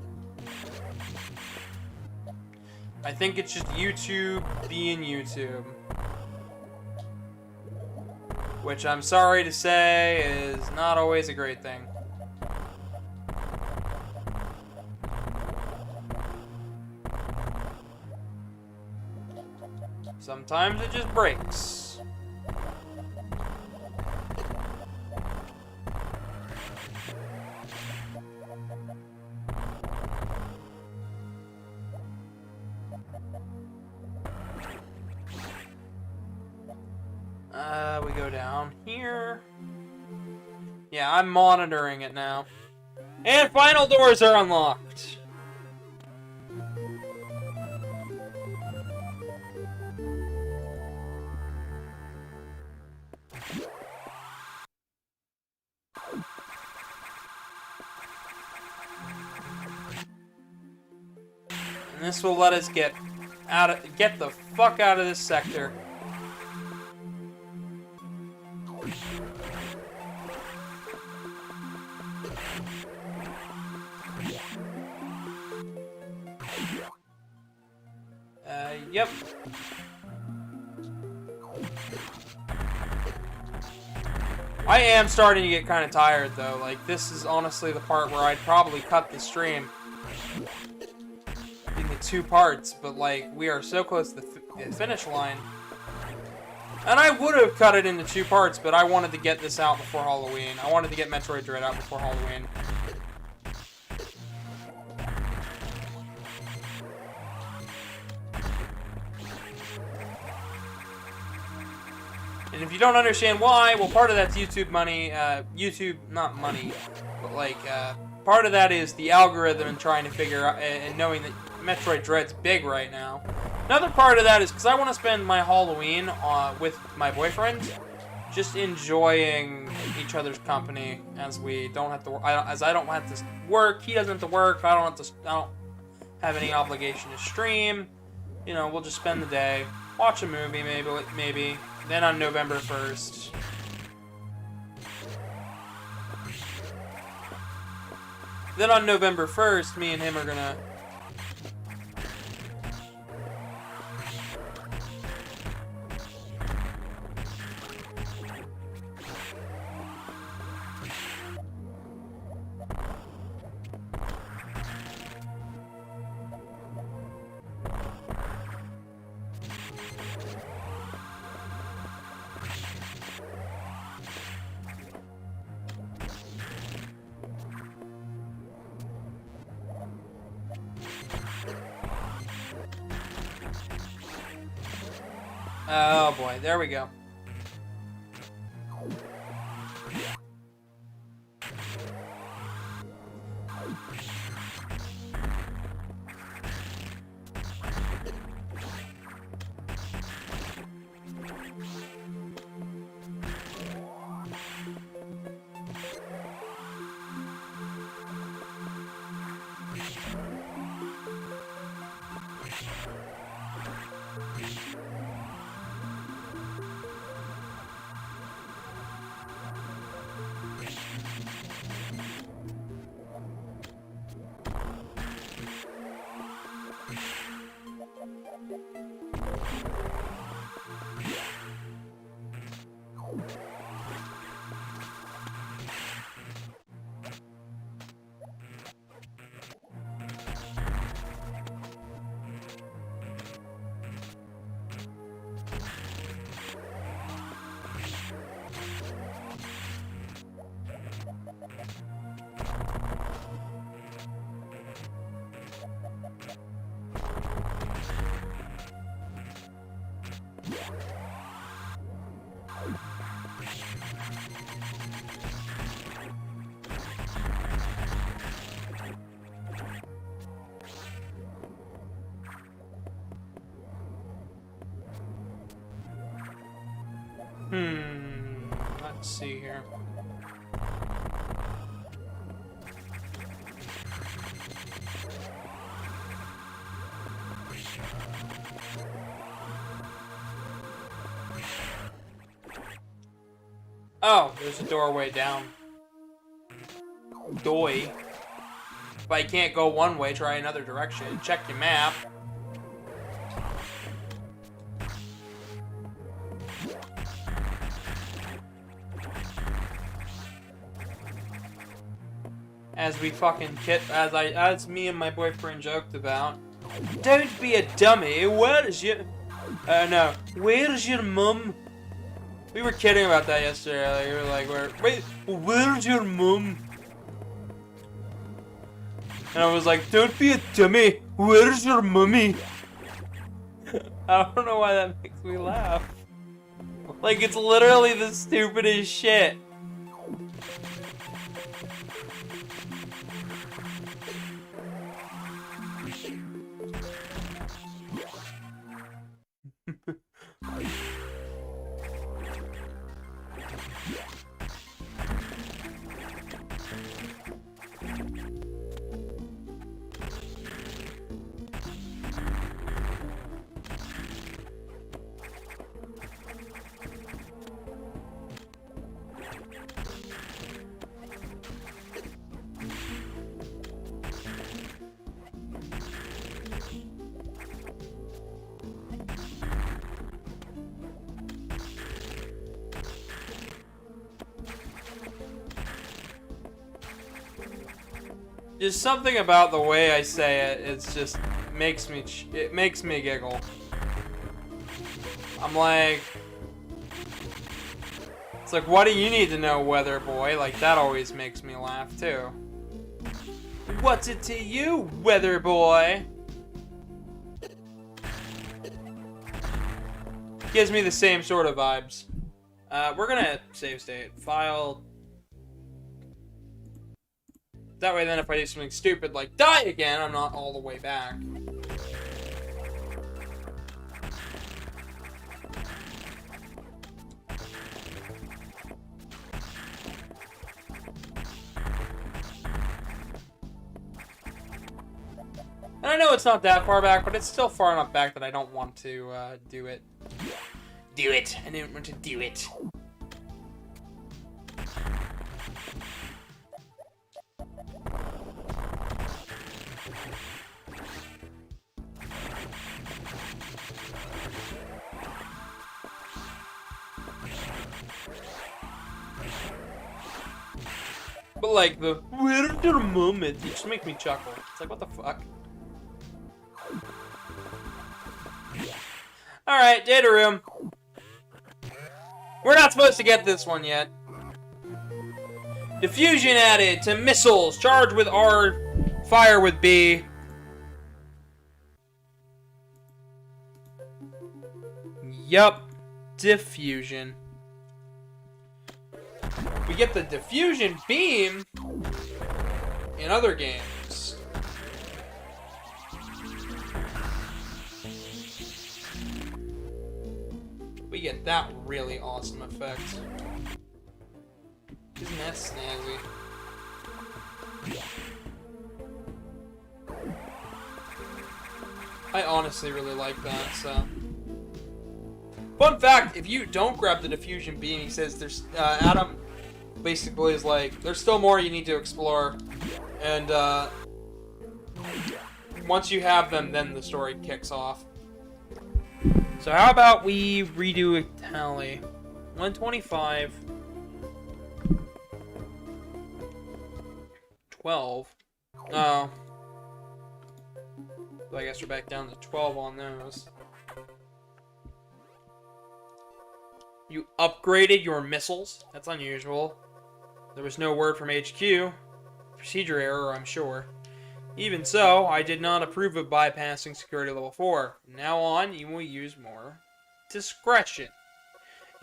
I think it's just YouTube being YouTube. Which I'm sorry to say is not always a great thing. Sometimes it just breaks. We go down here. Yeah, I'm monitoring it now. And final doors are unlocked. And this will let us get the fuck out of this sector. Yep. I am starting to get kind of tired, though. Like, this is honestly the part where I'd probably cut the stream into 2 parts, but, like, we are so close to the finish line. And I would have cut it into 2 parts, but I wanted to get this out before Halloween. I wanted to get Metroid Dread out before Halloween. And if you don't understand why, well, part of that's YouTube money, not money, but like, part of that is the algorithm and trying to figure out, and knowing that Metroid Dread's big right now. Another part of that is because I want to spend my Halloween with my boyfriend, just enjoying each other's company as we don't have to, as I don't have to work, he doesn't have to work, I don't have any obligation to stream. You know, we'll just spend the day, watch a movie, maybe. Then on November 1st. Then on November 1st, me and him are gonna... Oh boy, there we go. Let's see here. Oh, there's a doorway down. Doy. But you can't go one way, try another direction. Check your map. As we fucking as me and my boyfriend joked about. Don't be a dummy. Where's your mum? We were kidding about that yesterday. Like, we were like, where's your mum? And I was like, don't be a dummy. Where's your mummy? I don't know why that makes me laugh. Like, it's literally the stupidest shit. Just something about the way I say it, it's just makes me giggle. I'm like, it's like, what do you need to know, weather boy? Like, that always makes me laugh too. What's it to you, weather boy? Gives me the same sort of vibes. We're gonna save state. File. That way then if I do something stupid like die again, I'm not all the way back. And I know it's not that far back, but it's still far enough back that I don't want to do it. Do it! I didn't want to do it. But like the where's your moment, it just makes me chuckle. It's like, what the fuck? Alright, data room. We're not supposed to get this one yet. Diffusion added to missiles. Charge with R, fire with B. Yup. Diffusion. We get the diffusion beam in other games. We get that really awesome effect. Isn't that snazzy? I honestly really like that, so. Fun fact, if you don't grab the diffusion beam, he says there's, Adam basically is like, there's still more you need to explore, and once you have them, then the story kicks off. So how about we redo a tally? 125, 12. Oh, so I guess we're back down to 12 on those. You upgraded your missiles? That's unusual. There was no word from HQ. Procedure error, I'm sure. Even so, I did not approve of bypassing security level 4. From now on, you will use more discretion.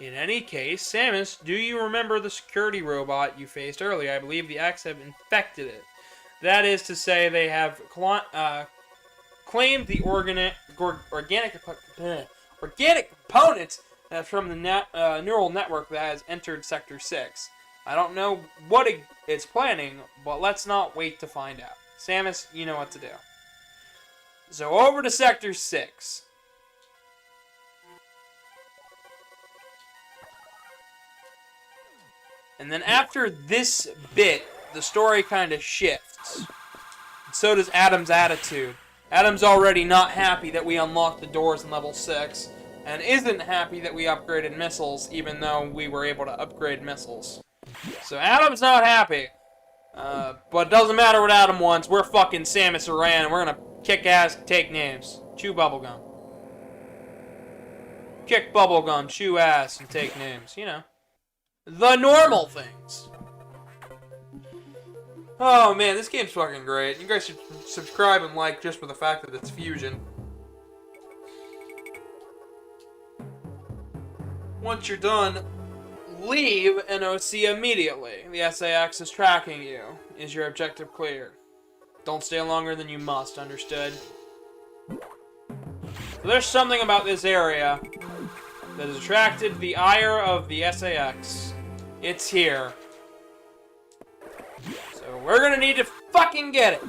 In any case, Samus, do you remember the security robot you faced earlier? I believe the X have infected it. That is to say, they have claimed the organic components That's from the neural network that has entered Sector 6. I don't know what it's planning, but let's not wait to find out. Samus, you know what to do. So over to Sector 6. And then after this bit, the story kind of shifts. So does Adam's attitude. Adam's already not happy that we unlocked the doors in level 6, and isn't happy that we upgraded missiles, even though we were able to upgrade missiles. So Adam's not happy. But it doesn't matter what Adam wants. We're fucking Samus Aran, and we're gonna kick ass and take names. Chew bubblegum. Kick bubblegum, chew ass, and take names. You know. The normal things. Oh man, this game's fucking great. You guys should subscribe and like just for the fact that it's Fusion. Once you're done, leave NOC immediately. The SAX is tracking you. Is your objective clear? Don't stay longer than you must, understood? So there's something about this area that has attracted the ire of the SAX. It's here. So we're gonna need to fucking get it.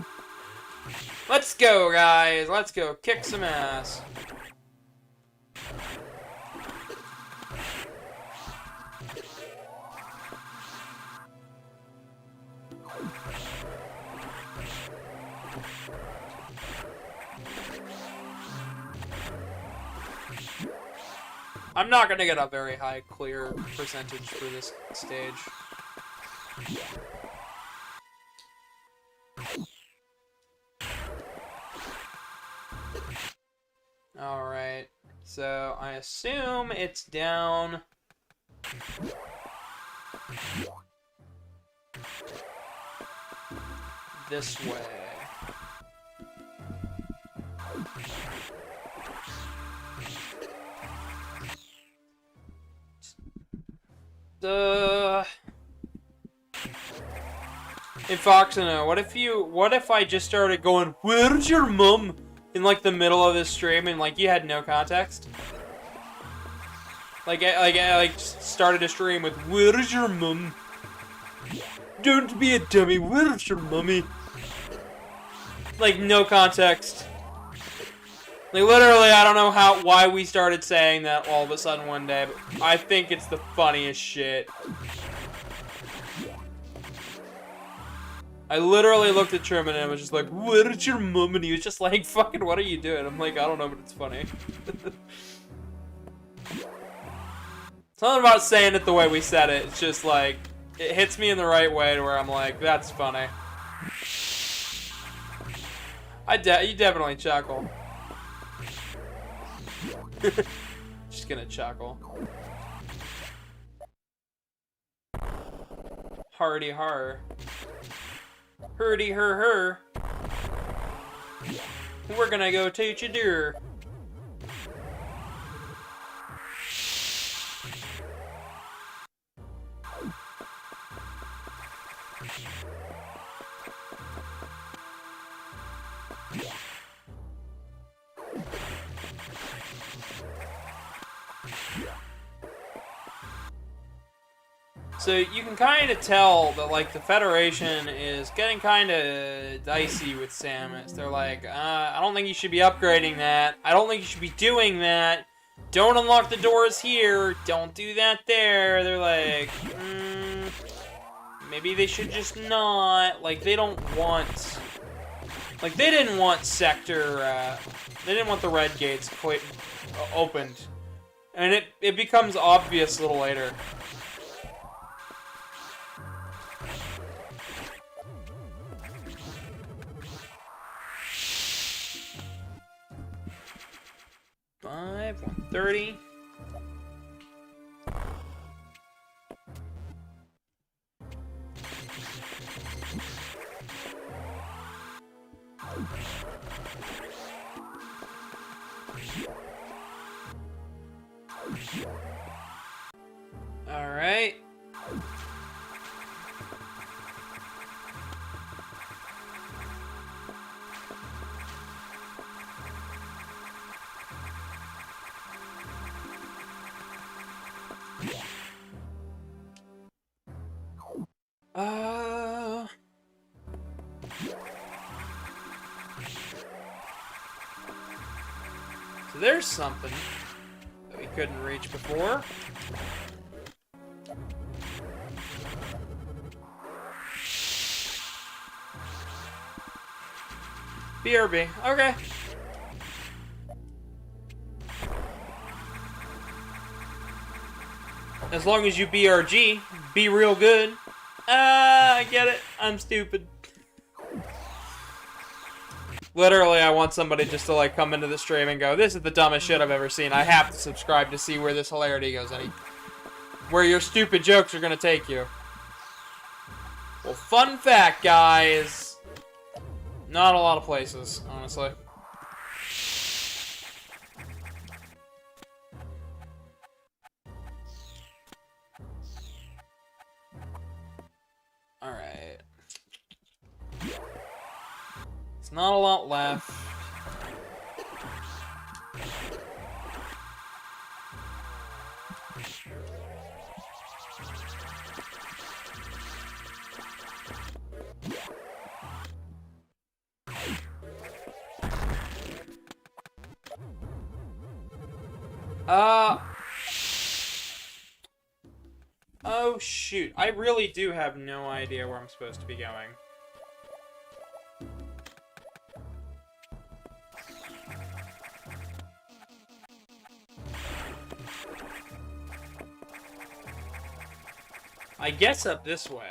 Let's go, guys. Let's go kick some ass. I'm not gonna get a very high clear percentage for this stage. Alright, so I assume it's down this way. Hey Foxino, what if I just started going, "Where's your mum?" in like the middle of this stream and like you had no context? Like I started a stream with, "Where's your mum? Don't be a dummy, where's your mummy?" Like no context. Like literally, I don't know why we started saying that all of a sudden one day, but I think it's the funniest shit. I literally looked at Truman and I was just like, "Where's your mum?" And he was just like, "Fucking, what are you doing?" I'm like, I don't know, but it's funny. Something about saying it the way we said it. It's just like, it hits me in the right way to where I'm like, that's funny. You definitely chuckle. Just gonna chuckle. Hardy har. Hurdy her. We're gonna go teach a deer. So you can kind of tell that, like, the Federation is getting kind of dicey with Samus. They're like, I don't think you should be upgrading that. I don't think you should be doing that. Don't unlock the doors here. Don't do that there. They're like, maybe they should just not. Like, they don't want... Like, they didn't want Sector... they didn't want the red gates quite opened. And it becomes obvious a little later. $5, $130. All right. So there's something that we couldn't reach before. BRB. Okay. As long as you BRG, be real good. I get it. I'm stupid. Literally, I want somebody just to, like, come into the stream and go, this is the dumbest shit I've ever seen. I have to subscribe to see where this hilarity goes. Where your stupid jokes are gonna take you. Well, fun fact, guys. Not a lot of places, honestly. Alright. It's not a lot left. Oh, shoot. I really do have no idea where I'm supposed to be going. I guess up this way.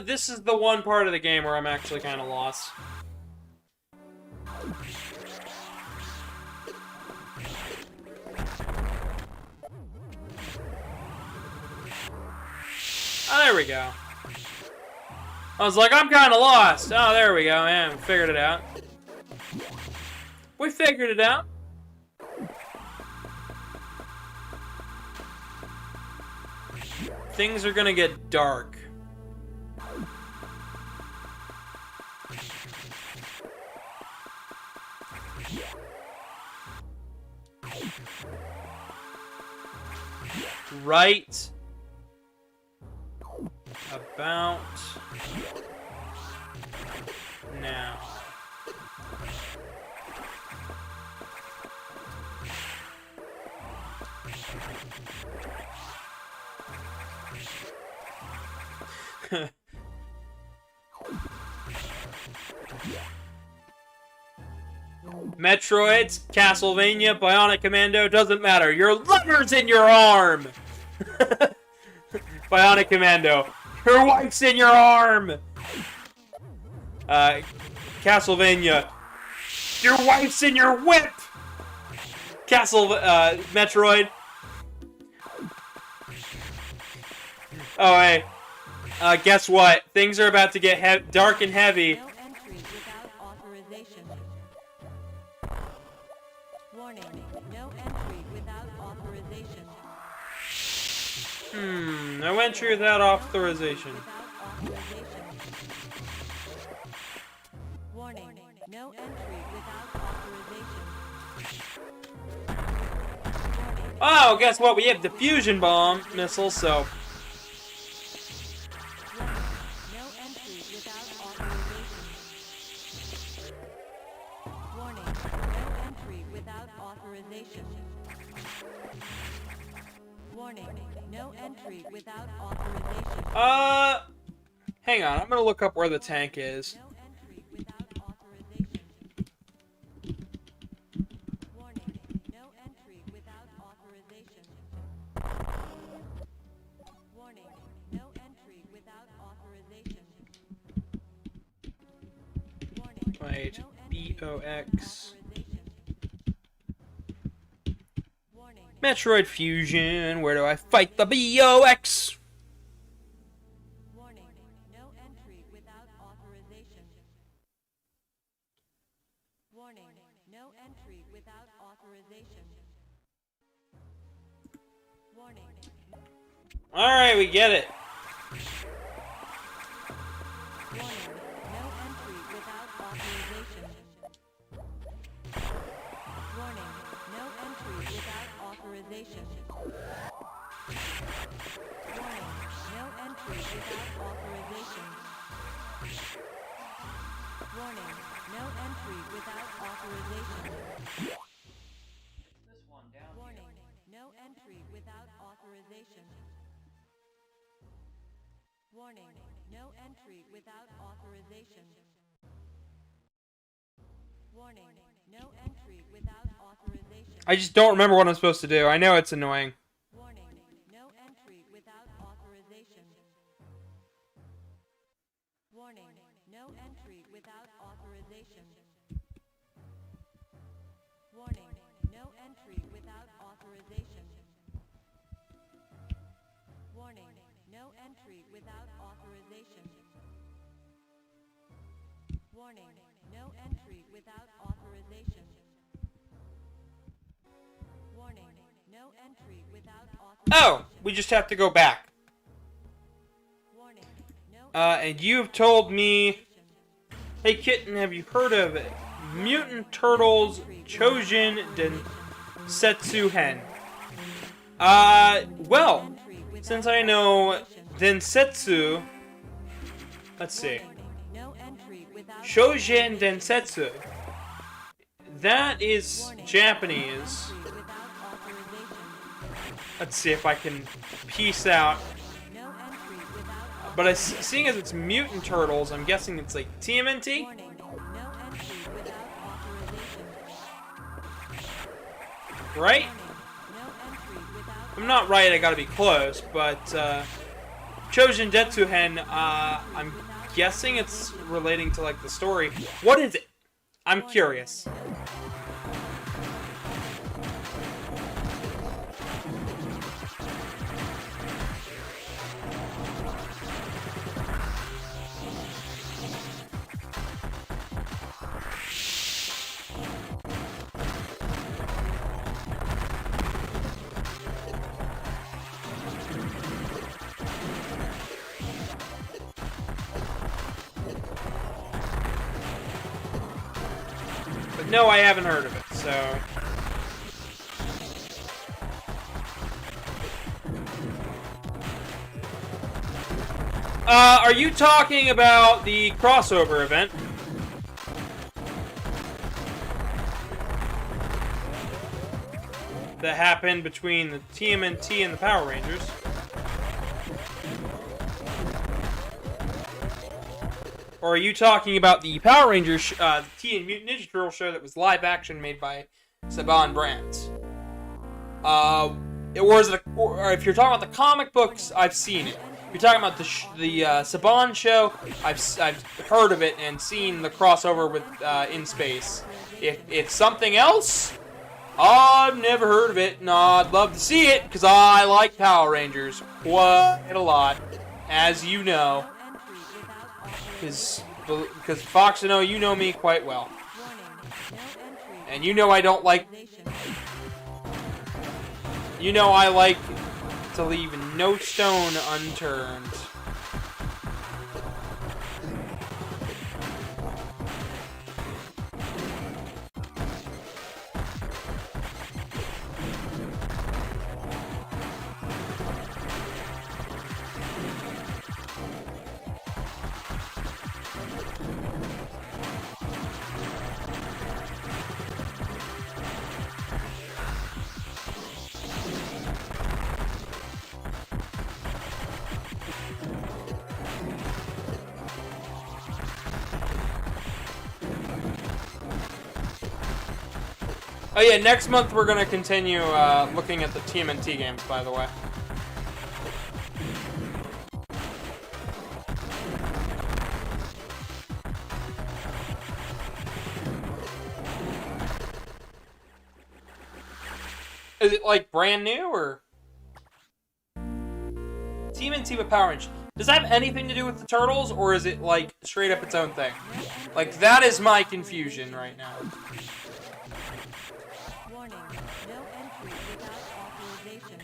This is the one part of the game where I'm actually kind of lost. Oh, there we go. I was like, I'm kind of lost. Oh, there we go. Yeah, we figured it out. We figured it out. Things are gonna get dark. Right about now. Metroids, Castlevania, Bionic Commando, doesn't matter. Your lever's in your arm! Bionic Commando, your wife's in your arm! Castlevania, your wife's in your whip! Metroid. Oh, hey. Guess what? Things are about to get dark and heavy. No entry without authorization. Warning, no entry without authorization. No entry without authorization. Warning, no entry without authorization. Oh, guess what? We have diffusion bomb missiles, so... No entry without authorization. Warning, no entry without authorization. Warning, no entry without authorization. Hang on. I'm gonna look up where the tank is. No entry without authorization. Warning, no entry without authorization. Warning, no entry without authorization. Warning, Wait, no entry BOX. Warning, Metroid Fusion. Where do I fight the BOX? warning, no entry without authorization. Alright, we get it. Warning, no entry without authorization. Warning, no entry without authorization. Warning, no entry without authorization. Warning, no entry without authorization. Warning, no entry without authorization. Warning, no entry without authorization. Warning, no entry without authorization. I just don't remember what I'm supposed to do. I know it's annoying. Warning, no entry without authorization. Warning, no entry without authorization. Warning, no entry without authorization. Warning, no entry without authorization. Warning, no entry without authorization. Warning, no entry without authorization. Oh, we just have to go back. Warning, no And you've told me... Hey, Kitten, have you heard of Mutant Turtles Chojin Densetsu Hen? Well, since I know Densetsu... Let's see. no entry without Shojin Densetsu. That is Warning, Japanese. entry without authorization. Let's see if I can piece out. No entry without But seeing as it's Mutant Turtles, I'm guessing it's like TMNT? warning, no entry without authorization. Right? Warning, no entry without I'm not right, I gotta be close, but Chojin Detsu Hen, I'm guessing it's relating to like the story. What is it? I'm curious. But no, I haven't heard of it, so... Are you talking about the crossover event? That happened between the TMNT and the Power Rangers? Or are you talking about the Power Rangers, the Teenage Mutant Ninja Turtle show that was live action made by Saban Brands? Or if you're talking about the comic books, I've seen it. If you're talking about the Saban show, I've heard of it and seen the crossover with In Space. If it's something else, I've never heard of it, and I'd love to see it because I like Power Rangers quite a lot, as you know. Because Fox, you know me quite well. And you know I don't like... You know I like to leave no stone unturned. Oh yeah, next month we're gonna continue looking at the TMNT games, by the way. Is it like brand new or TMNT with Power Rangers? Does that have anything to do with the Turtles, or is it like straight up its own thing? Like that is my confusion right now. Warning, no entry without authorization.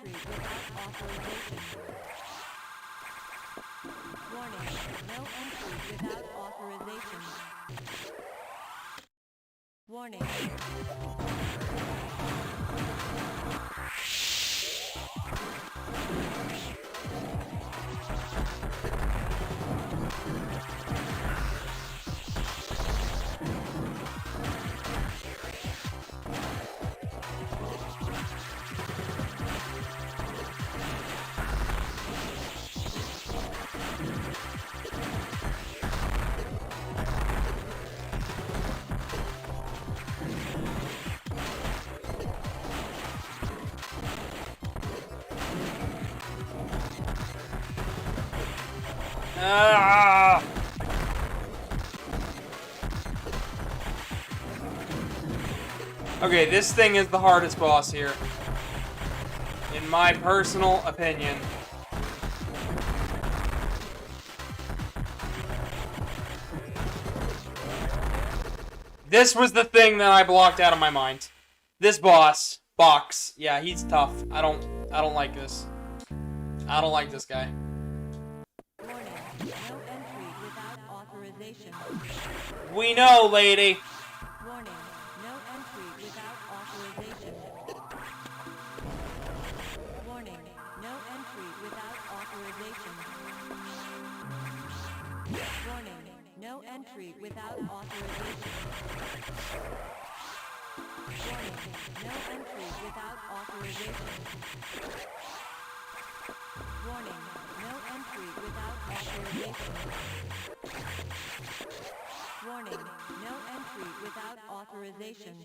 entry without authorization. Warning, no entry without authorization. Warning. Ah! Okay, this thing is the hardest boss here. In my personal opinion. This was the thing that I blocked out of my mind. This boss, Box. Yeah, he's tough. I don't like this. I don't like this guy. Warning, no entry without authorization. We know, lady. Warning, no entry without authorization. Warning, no entry without authorization. Warning, no entry without authorization. Warning, no entry without authorization. Warning, no entry without authorization. Warning, no entry without authorization.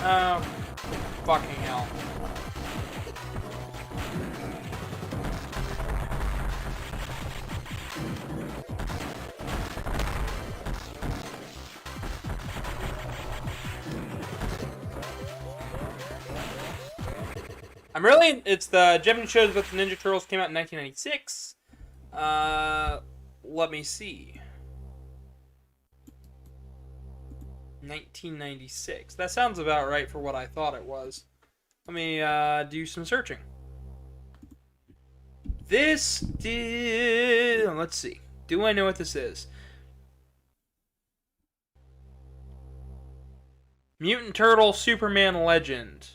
Oh, fucking hell. It's the Japanese shows about the Ninja Turtles came out in 1996. Let me see. 1996. That sounds about right for what I thought it was. Let me do some searching. Let's see. Do I know what this is? Mutant Turtle Superman Legend.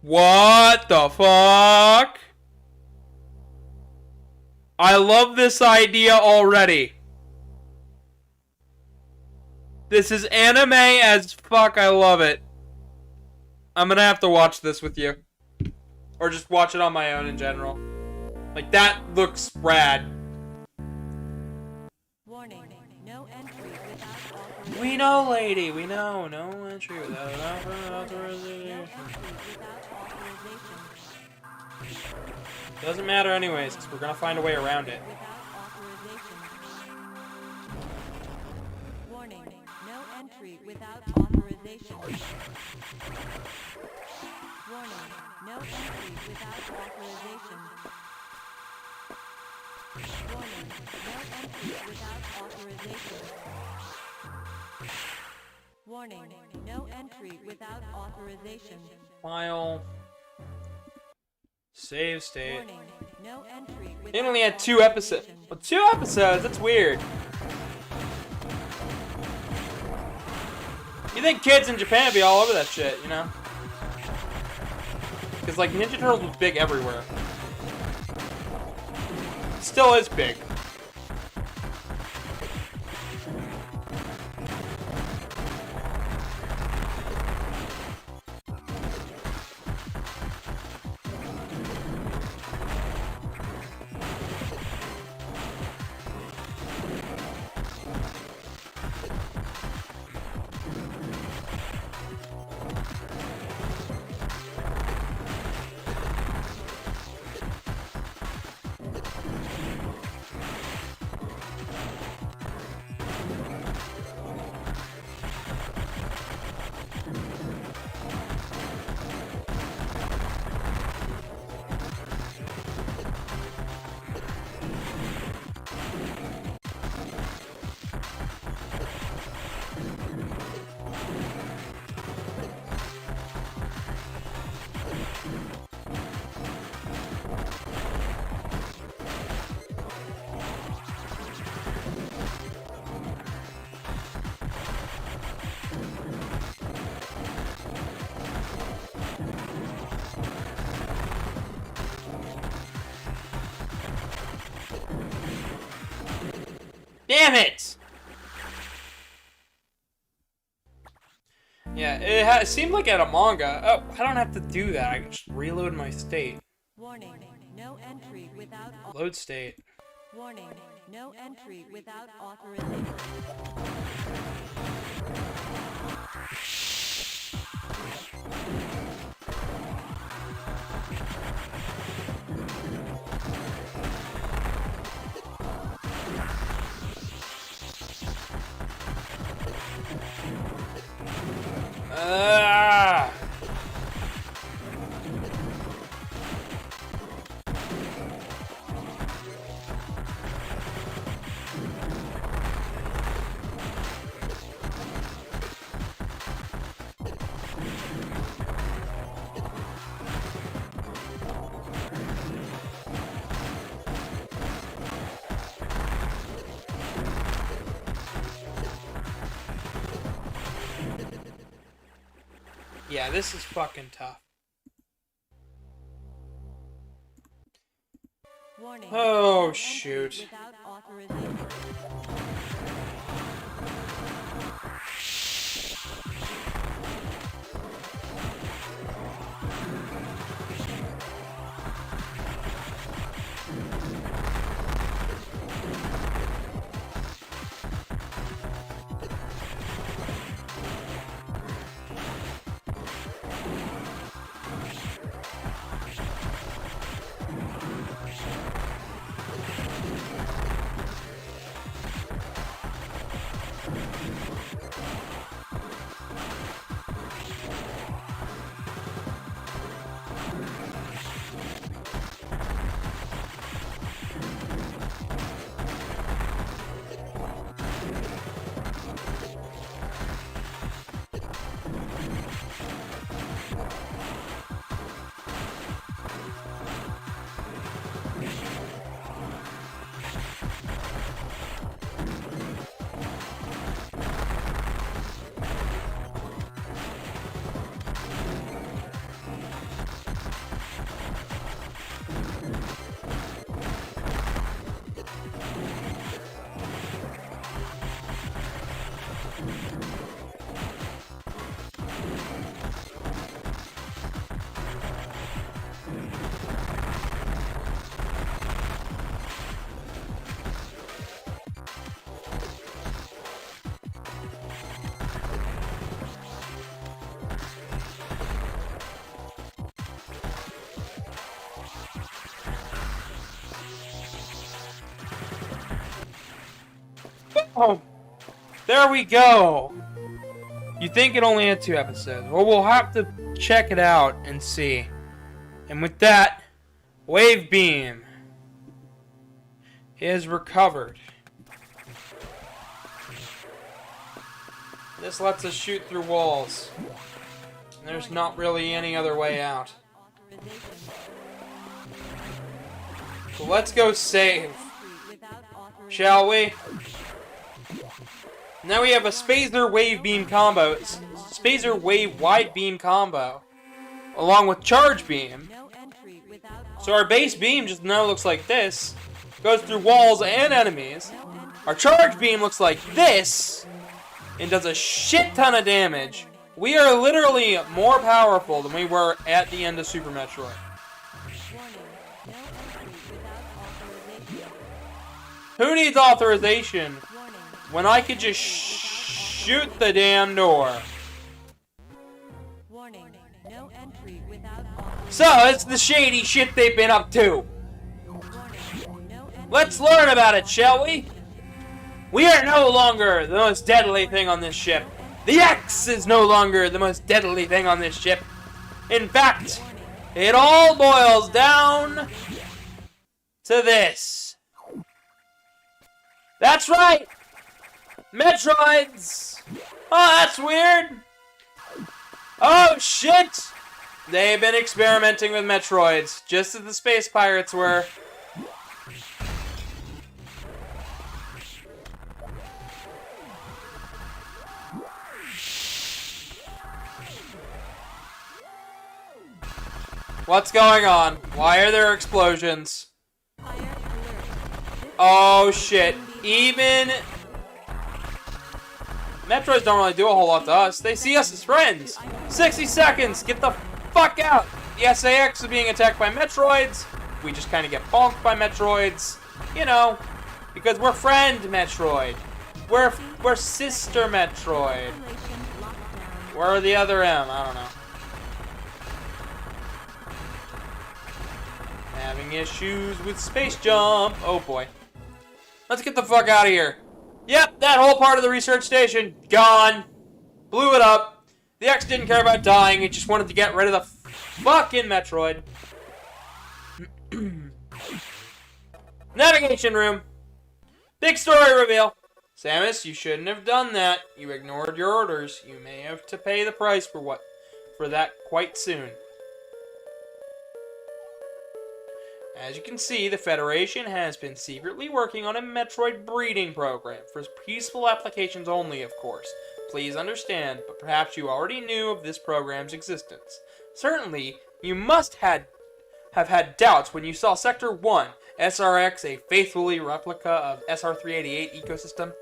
What the fuck? I love this idea already. This is anime as fuck. I love it. I'm gonna have to watch this with you. Or just watch it on my own in general. Like, that looks rad. Warning, no entry without authorization. We know, lady. We know. No entry without authorization. No entry without authorization. Doesn't matter anyways, because we're gonna find a way around it. Without authorization. Warning, no entry without authorization. Warning, no entry without authorization. Warning, no entry without authorization. Warning, no entry without authorization. File. Save state. Warning, no entry without They only had 2 episodes. authorization. Well, 2 episodes? That's weird. You think kids in Japan would be all over that shit, you know? Because, like, Ninja Turtles was big everywhere. still is big. Damn it! Yeah, it seemed like at a manga. Oh, I don't have to do that. I can just reload my state. Warning, no entry without Load state. warning, no entry without authorization. Ah! Yeah, this is fucking tough. Warning, Oh, no entry shoot. without authorization. Oh, there we go. You think it only had 2 episodes? Well, we'll have to check it out and see. And with that, Wave Beam is recovered. This lets us shoot through walls. There's not really any other way out. So let's go save, shall we? Now we have a Spazer Wave Beam combo, Spazer Wave Wide Beam combo, along with Charge Beam. So our base beam just now looks like this, goes through walls and enemies. Our charge beam looks like this and does a shit ton of damage. We are literally more powerful than we were at the end of Super Metroid. Who needs authorization when I could just shoot the damn door? So, it's the shady shit they've been up to. Let's learn about it, shall we? We are no longer the most deadly thing on this ship. The X is no longer the most deadly thing on this ship. In fact, it all boils down to this. That's right! Metroids! Oh, that's weird! Oh, shit! They've been experimenting with Metroids, just as the space pirates were. What's going on? Why are there explosions? Oh, shit. Even Metroids don't really do a whole lot to us. They see us as friends. 60 seconds. Get the fuck out. The SAX is being attacked by Metroids. We just kind of get bonked by Metroids. You know, because we're friend Metroid. We're sister Metroid. Where are the other M? I don't know. Having issues with space jump. Oh boy. Let's get the fuck out of here. Yep, that whole part of the research station, gone. Blew it up. The X didn't care about dying, it just wanted to get rid of the fucking Metroid. Navigation room. Big story reveal. Samus, you shouldn't have done that. You ignored your orders. You may have to pay the price for that quite soon. As you can see, the Federation has been secretly working on a Metroid breeding program, for peaceful applications only, of course. Please understand, but perhaps you already knew of this program's existence. Certainly, you must have had doubts when you saw Sector 1, SRX, a faithfully replica of SR388 ecosystem.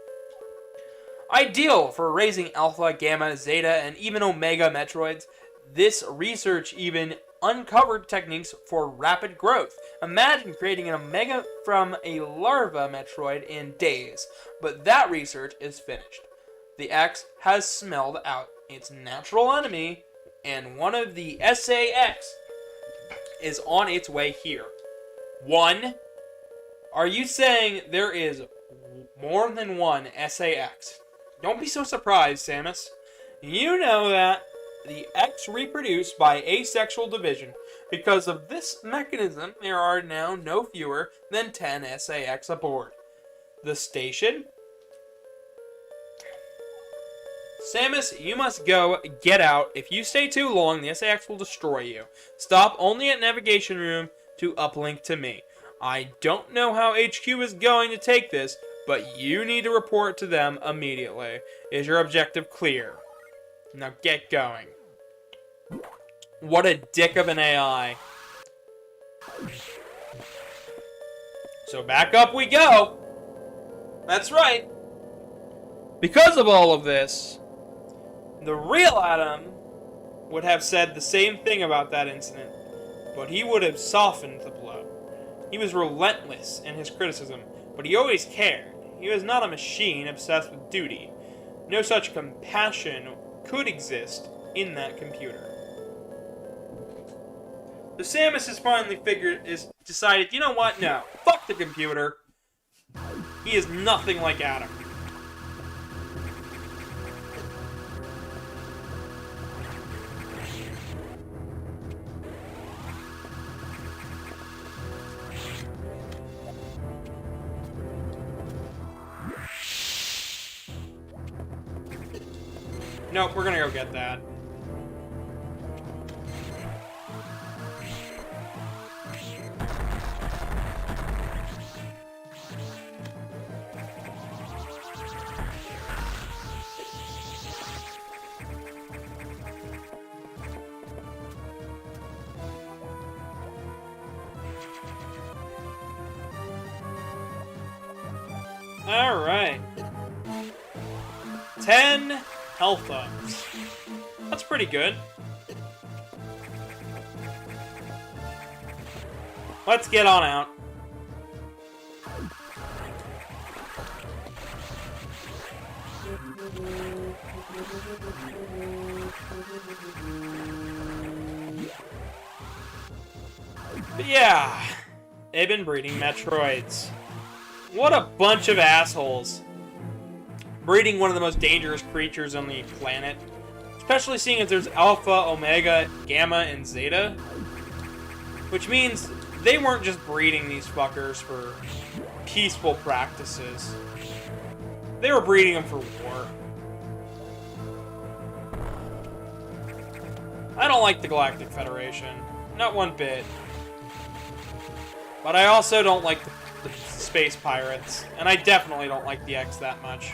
Ideal for raising Alpha, Gamma, Zeta, and even Omega Metroids, this research even uncovered techniques for rapid growth. Imagine creating an Omega from a larva Metroid in days. But that research is finished. The X has smelled out its natural enemy, and one of the SAX is on its way here. One? Are you saying there is more than one SAX? Don't be so surprised, Samus. You know that the X reproduce by asexual division. Because of this mechanism, there are now no fewer than 10 SAX aboard. The station? Samus, you must go. Get out. If you stay too long, the SAX will destroy you. Stop only at navigation room to uplink to me. I don't know how HQ is going to take this, but you need to report to them immediately. Is your objective clear? Now get going. What a dick of an AI. So back up we go. That's right. Because of all of this, the real Adam would have said the same thing about that incident, but he would have softened the blow. He was relentless in his criticism, but he always cared. He was not a machine obsessed with duty. No such compassion could exist in that computer. So Samus has finally decided, you know what? No. Fuck the computer. He is nothing like Adam. Nope, we're gonna go get that. Alright. 10 health ups. That's pretty good. Let's get on out. But yeah, they've been breeding Metroids. What a bunch of assholes. Breeding one of the most dangerous creatures on the planet. Especially seeing as there's Alpha, Omega, Gamma, and Zeta. Which means they weren't just breeding these fuckers for peaceful practices. They were breeding them for war. I don't like the Galactic Federation. Not one bit. But I also don't like the space pirates. And I definitely don't like the X that much.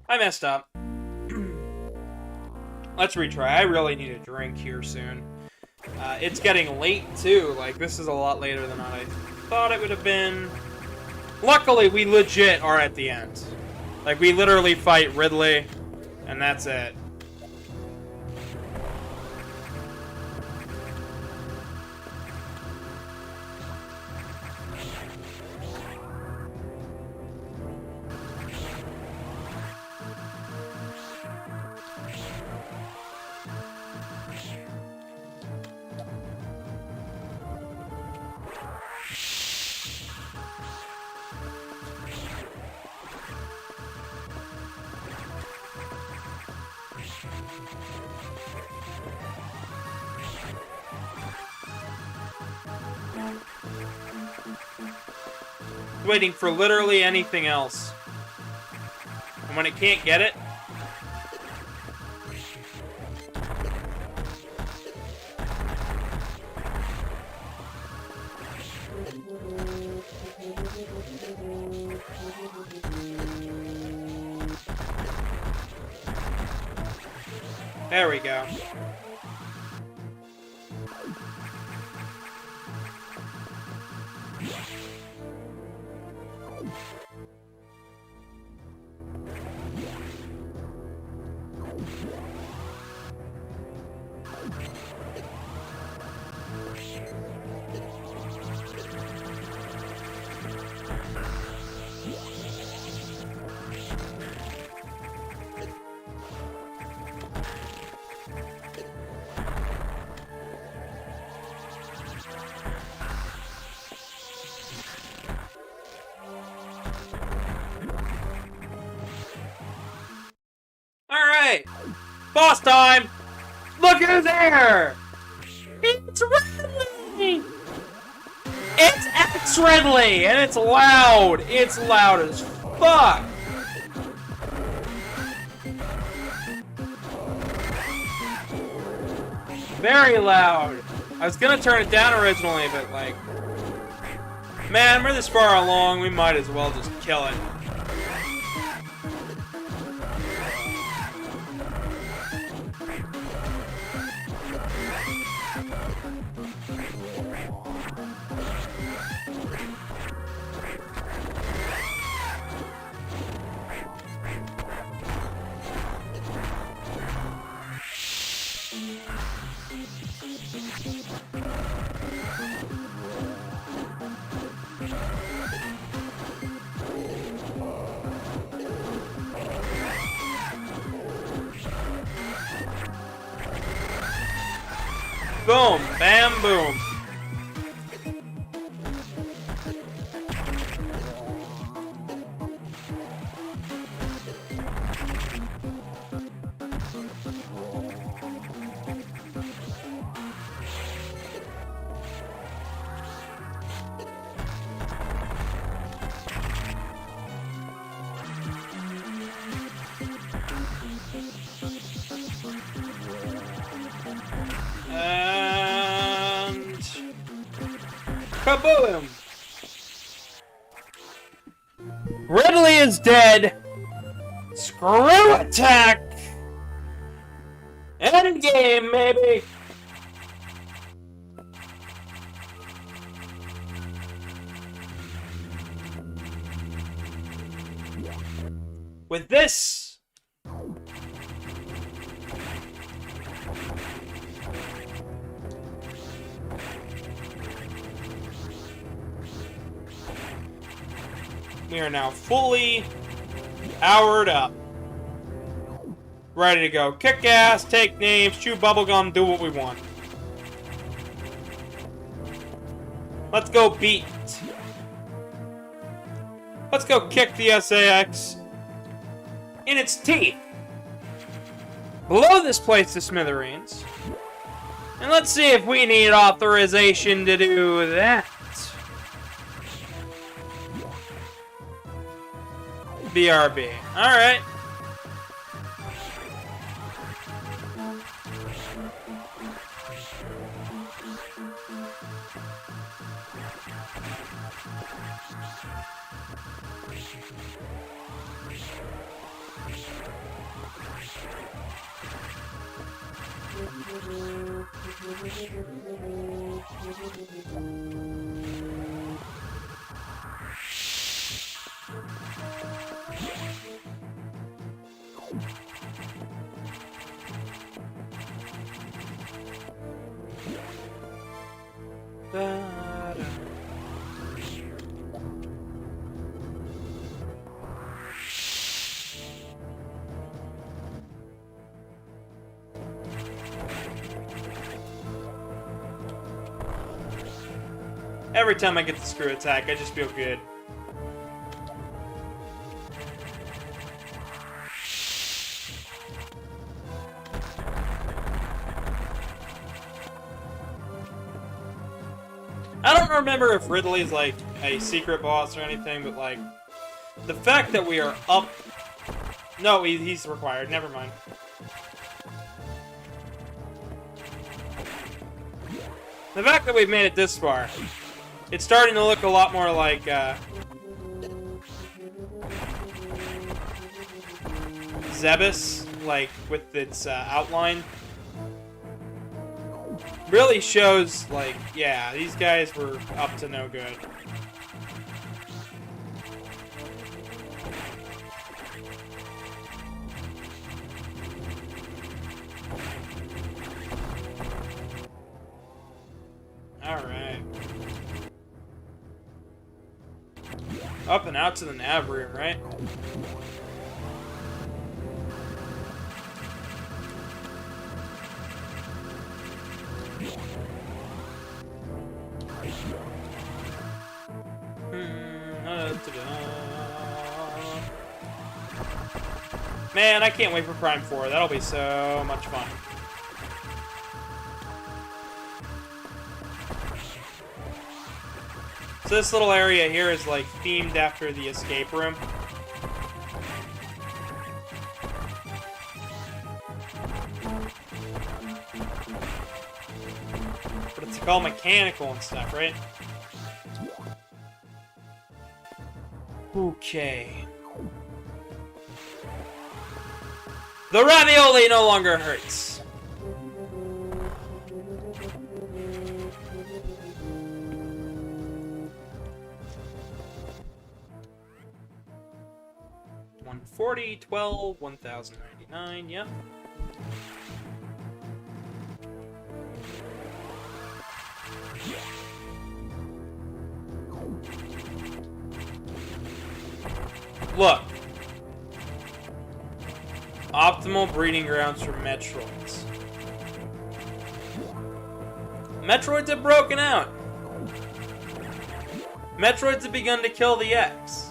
I messed up. Let's retry. I really need a drink here soon. It's getting late, too. Like, this is a lot later than I thought it would have been. Luckily, we legit are at the end. Like, we literally fight Ridley, and that's it. Waiting for literally anything else. And when it can't get it, there we go. Alright! Boss time! Look who's there! It's Ridley! It's X Ridley! And it's loud! It's loud as fuck! Very loud! I was gonna turn it down originally, but like... Man, we're this far along, we might as well just kill it. Boom, bam, boom. And kaboom! Ridley is dead. Screw attack. End game, maybe. With this, we are now fully powered up. Ready to go. Kick ass, take names, chew bubblegum, do what we want. Let's go beat. Let's go kick the SAX in its teeth. Blow this place to smithereens. And let's see if we need authorization to do that. BRB. Alright. Every time I get the screw attack, I just feel good. I don't remember if Ridley's like a secret boss or anything, but like the fact that we are up. No, he's required. Never mind. The fact that we've made it this far, it's starting to look a lot more like Zebus, like with its outline. Really shows, like, yeah, these guys were up to no good. Alright. Up and out to the nav room, right? Man, I can't wait for Prime 4. That'll be so much fun. So this little area here is like themed after the escape room. But it's all mechanical and stuff, right? Okay. The ravioli no longer hurts. $140, $12, $1,099, yep. Look. Optimal breeding grounds for Metroids. Metroids have broken out. Metroids have begun to kill the X.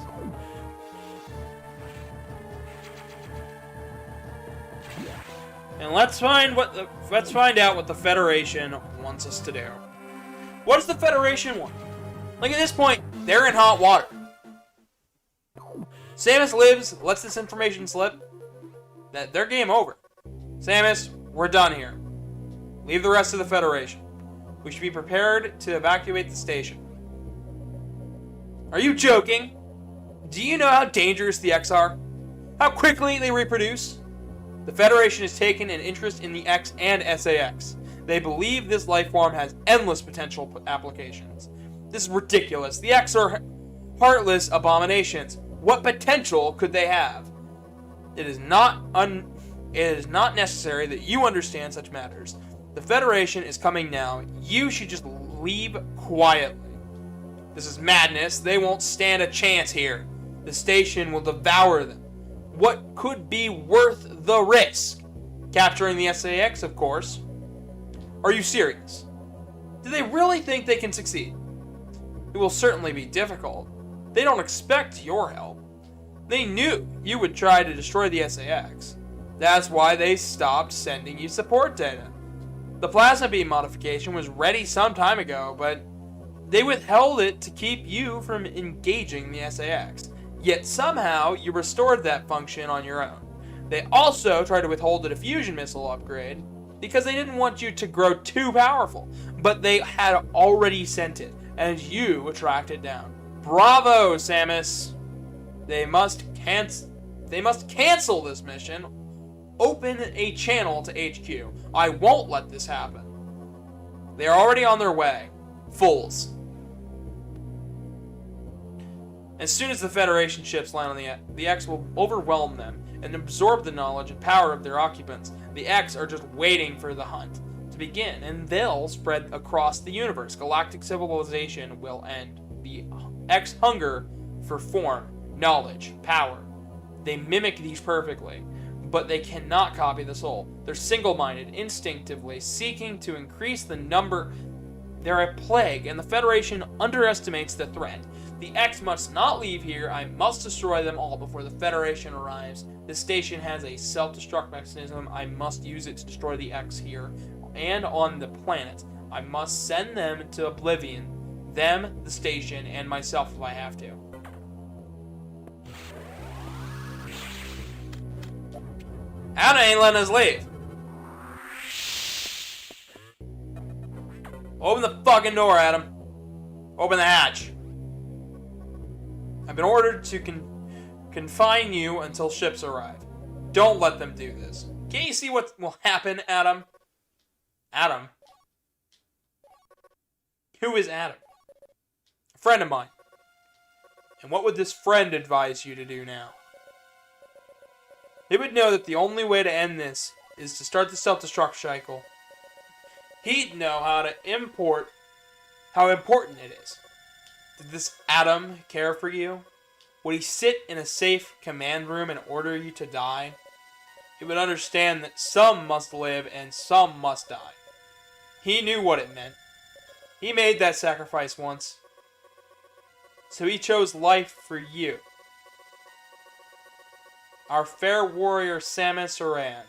And let's find out what the Federation wants us to do. What does the Federation want? Like, at this point, they're in hot water. Samus lives, lets this information slip, that they're game over. Samus, we're done here. Leave the rest of the Federation. We should be prepared to evacuate the station. Are you joking? Do you know how dangerous the X are? How quickly they reproduce? The Federation has taken an interest in the X and SAX. They believe this life form has endless potential applications. This is ridiculous. The X are heartless abominations. What potential could they have? It is not necessary that you understand such matters. The Federation is coming now. You should just leave quietly. This is madness. They won't stand a chance here. The station will devour them. What could be worth the risk? Capturing the SAX, of course. Are you serious? Do they really think they can succeed? It will certainly be difficult. They don't expect your help. They knew you would try to destroy the SAX. That's why they stopped sending you support data. The plasma beam modification was ready some time ago, but they withheld it to keep you from engaging the SAX. Yet somehow you restored that function on your own. They also tried to withhold the diffusion missile upgrade because they didn't want you to grow too powerful, but they had already sent it, and you tracked it down. Bravo, Samus! They must cancel this mission. Open a channel to HQ. I won't let this happen. They are already on their way. Fools. As soon as the Federation ships land on the X will overwhelm them and absorb the knowledge and power of their occupants. The X are just waiting for the hunt to begin, and they'll spread across the universe. Galactic civilization will end. The X hunger for form, knowledge, power. They mimic these perfectly, but they cannot copy the soul. They're single-minded, instinctively seeking to increase the number. They're a plague, and the Federation underestimates the threat. The X must not leave here. I must destroy them all before the Federation arrives. This station has a self-destruct mechanism. I must use it to destroy the X here and on the planet. I must send them to oblivion. Them, the station, and myself if I have to. Anna ain't letting us leave. Open the fucking door, Adam. Open the hatch. I've been ordered to confine you until ships arrive. Don't let them do this. Can't you see what will happen, Adam? Adam? Who is Adam? A friend of mine. And what would this friend advise you to do now? He would know that the only way to end this is to start the self-destruct cycle. He'd know how important it is. Did this Adam care for you? Would he sit in a safe command room and order you to die? He would understand that some must live and some must die. He knew what it meant. He made that sacrifice once. So he chose life for you. Our fair warrior Samus Aran.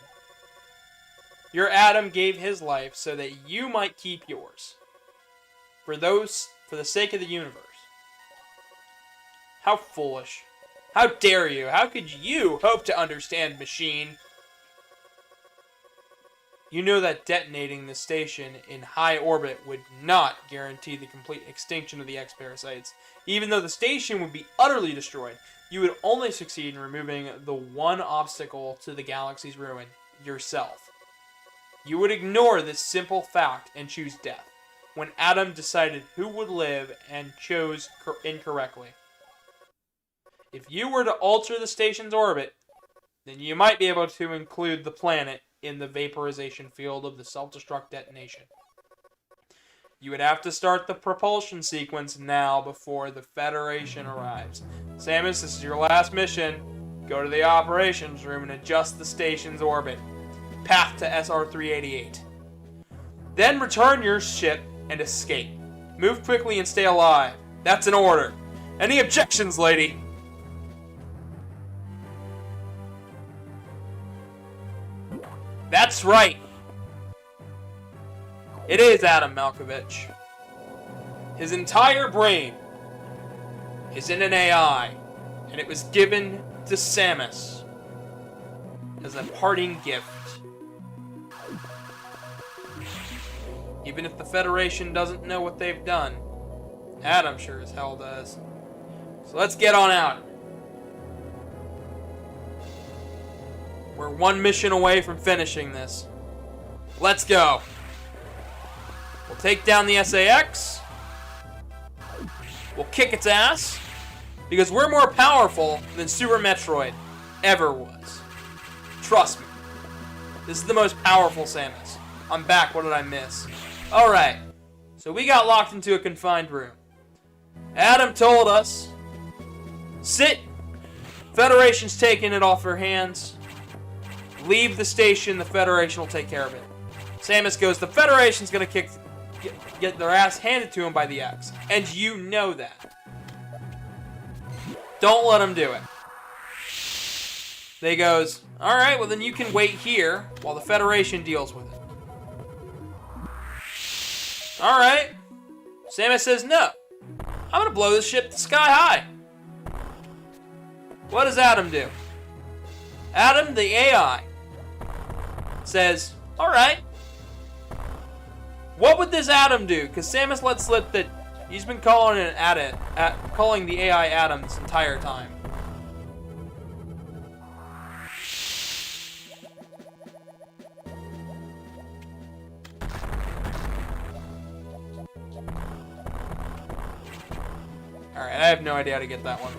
Your Adam gave his life so that you might keep yours. For the sake of the universe. How foolish. How dare you? How could you hope to understand, machine? You know that detonating the station in high orbit would not guarantee the complete extinction of the X-parasites. Even though the station would be utterly destroyed, you would only succeed in removing the one obstacle to the galaxy's ruin, yourself. You would ignore this simple fact and choose death, when Adam decided who would live and chose incorrectly. If you were to alter the station's orbit, then you might be able to include the planet in the vaporization field of the self-destruct detonation. You would have to start the propulsion sequence now before the Federation arrives. Samus, this is your last mission. Go to the operations room and adjust the station's orbit. Path to SR-388. Then return your ship and escape. Move quickly and stay alive. That's an order. Any objections, lady? That's right. It is Adam Malkovich. His entire brain is in an AI, and it was given to Samus as a parting gift. Even if the Federation doesn't know what they've done, Adam sure as hell does. So let's get on out. We're one mission away from finishing this. Let's go. We'll take down the SAX. We'll kick its ass. Because we're more powerful than Super Metroid ever was. Trust me. This is the most powerful Samus. I'm back. What did I miss? Alright. So we got locked into a confined room. Adam told us, sit. Federation's taking it off her hands. Leave the station. The Federation will take care of it. Samus goes, the Federation's gonna get their ass handed to him by the X. And you know that. Don't let him do it. They goes, alright, well then you can wait here while the Federation deals with it. Alright. Samus says, no. I'm gonna blow this ship to sky high. What does Adam do? Adam, the AI, says, alright. What would this Adam do? Because Samus let slip that he's been calling calling the AI Adam this entire time. Alright, I have no idea how to get that one.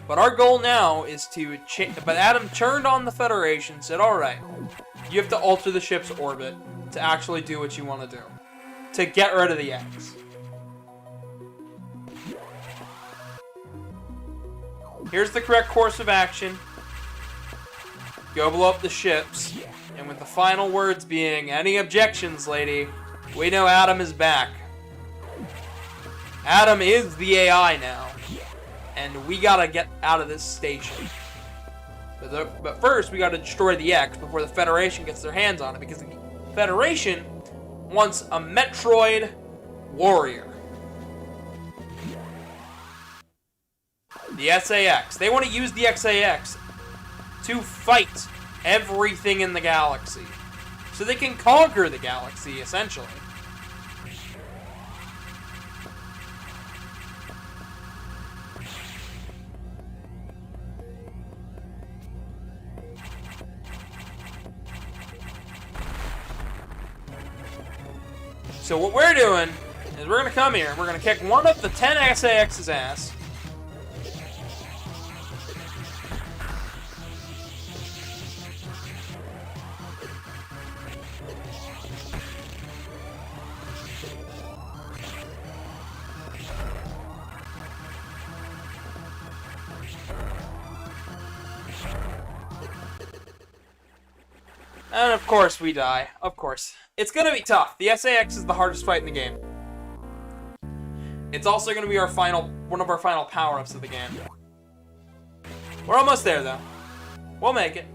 But our goal now is to but Adam turned on the Federation, said, alright, you have to alter the ship's orbit to actually do what you want to do. To get rid of the X. Here's the correct course of action. Go blow up the ships. And with the final words being, any objections, lady? We know Adam is back. Adam is the AI now. And we gotta get out of this station. But first, we gotta destroy the X before the Federation gets their hands on it. Because the Federation wants a Metroid warrior. The SAX. They want to use the SAX to fight everything in the galaxy. So they can conquer the galaxy, essentially. So what we're doing is we're going to come here, we're going to kick one of the 10 SAX's ass. And of course we die. Of course. It's gonna be tough. The SAX is the hardest fight in the game. It's also gonna be one of our final power-ups of the game. We're almost there though. We'll make it.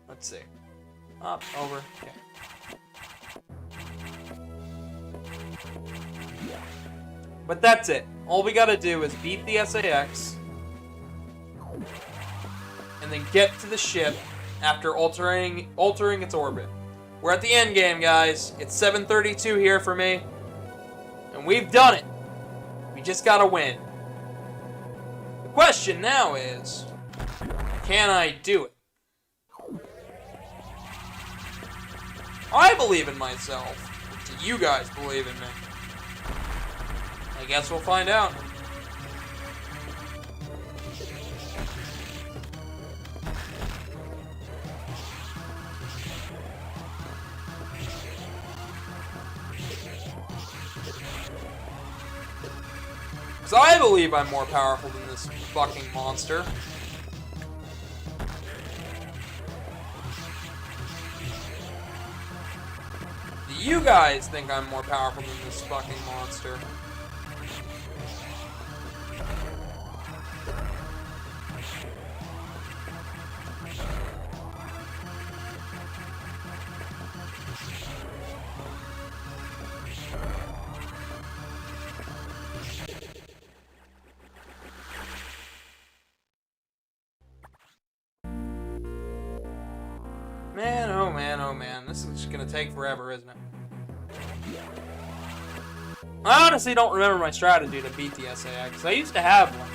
Let's see. Up, over, okay. But that's it. All we gotta do is beat the SAX. And then get to the ship after altering its orbit. We're at the end game, guys. It's 7:32 here for me. And we've done it. We just gotta win. The question now is, can I do it? I believe in myself. Do you guys believe in me? I guess we'll find out. Because I believe I'm more powerful than this fucking monster. Do you guys think I'm more powerful than this fucking monster? Man, oh man, oh man. This is just gonna take forever, isn't it? I honestly don't remember my strategy to beat the SAI, because I used to have one.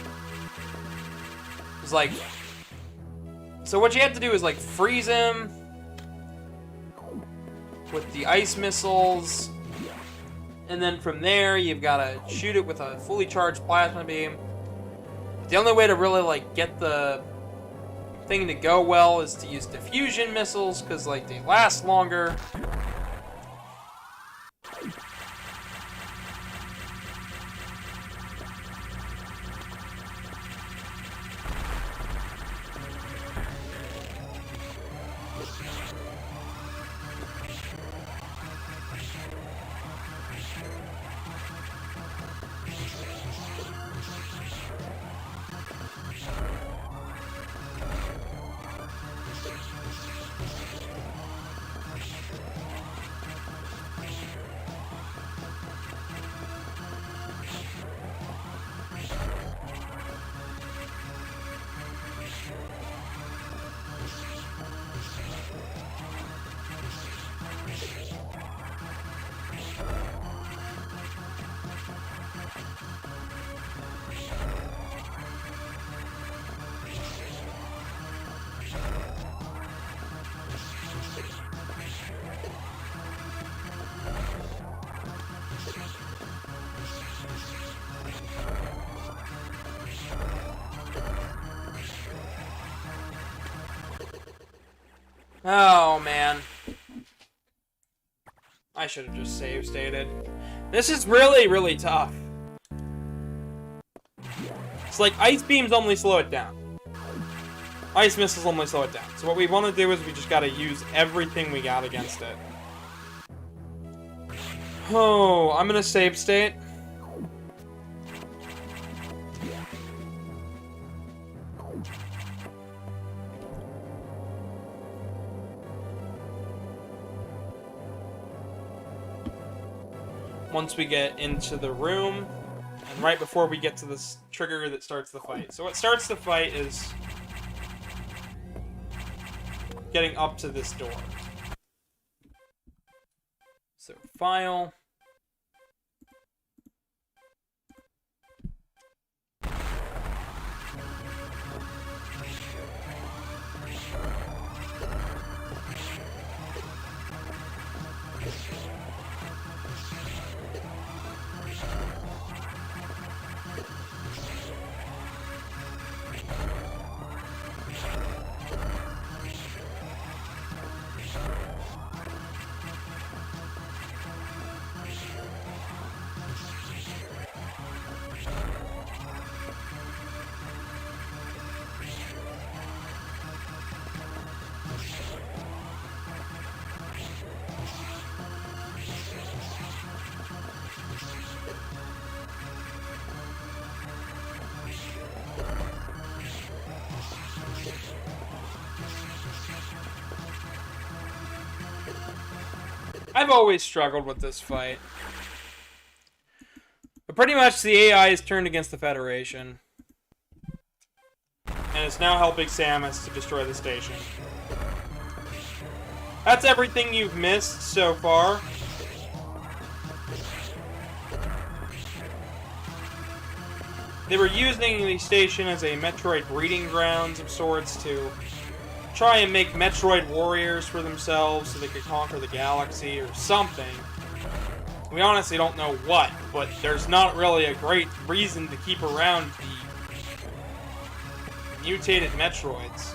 It was like... So what you have to do is, like, freeze him with the ice missiles, and then from there, you've got to shoot it with a fully charged plasma beam. The only way to really, like, get the thing to go well is to use diffusion missiles, because, like, they last longer. Oh, man. I should have just save stated. This is really, really tough. It's like ice beams only slow it down. Ice missiles only slow it down. So what we want to do is we just got to use everything we got against it. Oh, I'm going to save state. Once we get into the room, and right before we get to this trigger that starts the fight. So what starts the fight is getting up to this door. So file. I've always struggled with this fight. But pretty much the AI is turned against the Federation. And it's now helping Samus to destroy the station. That's everything you've missed so far. They were using the station as a Metroid breeding grounds of sorts to try and make Metroid warriors for themselves so they could conquer the galaxy or something. We honestly don't know what, but there's not really a great reason to keep around the mutated Metroids.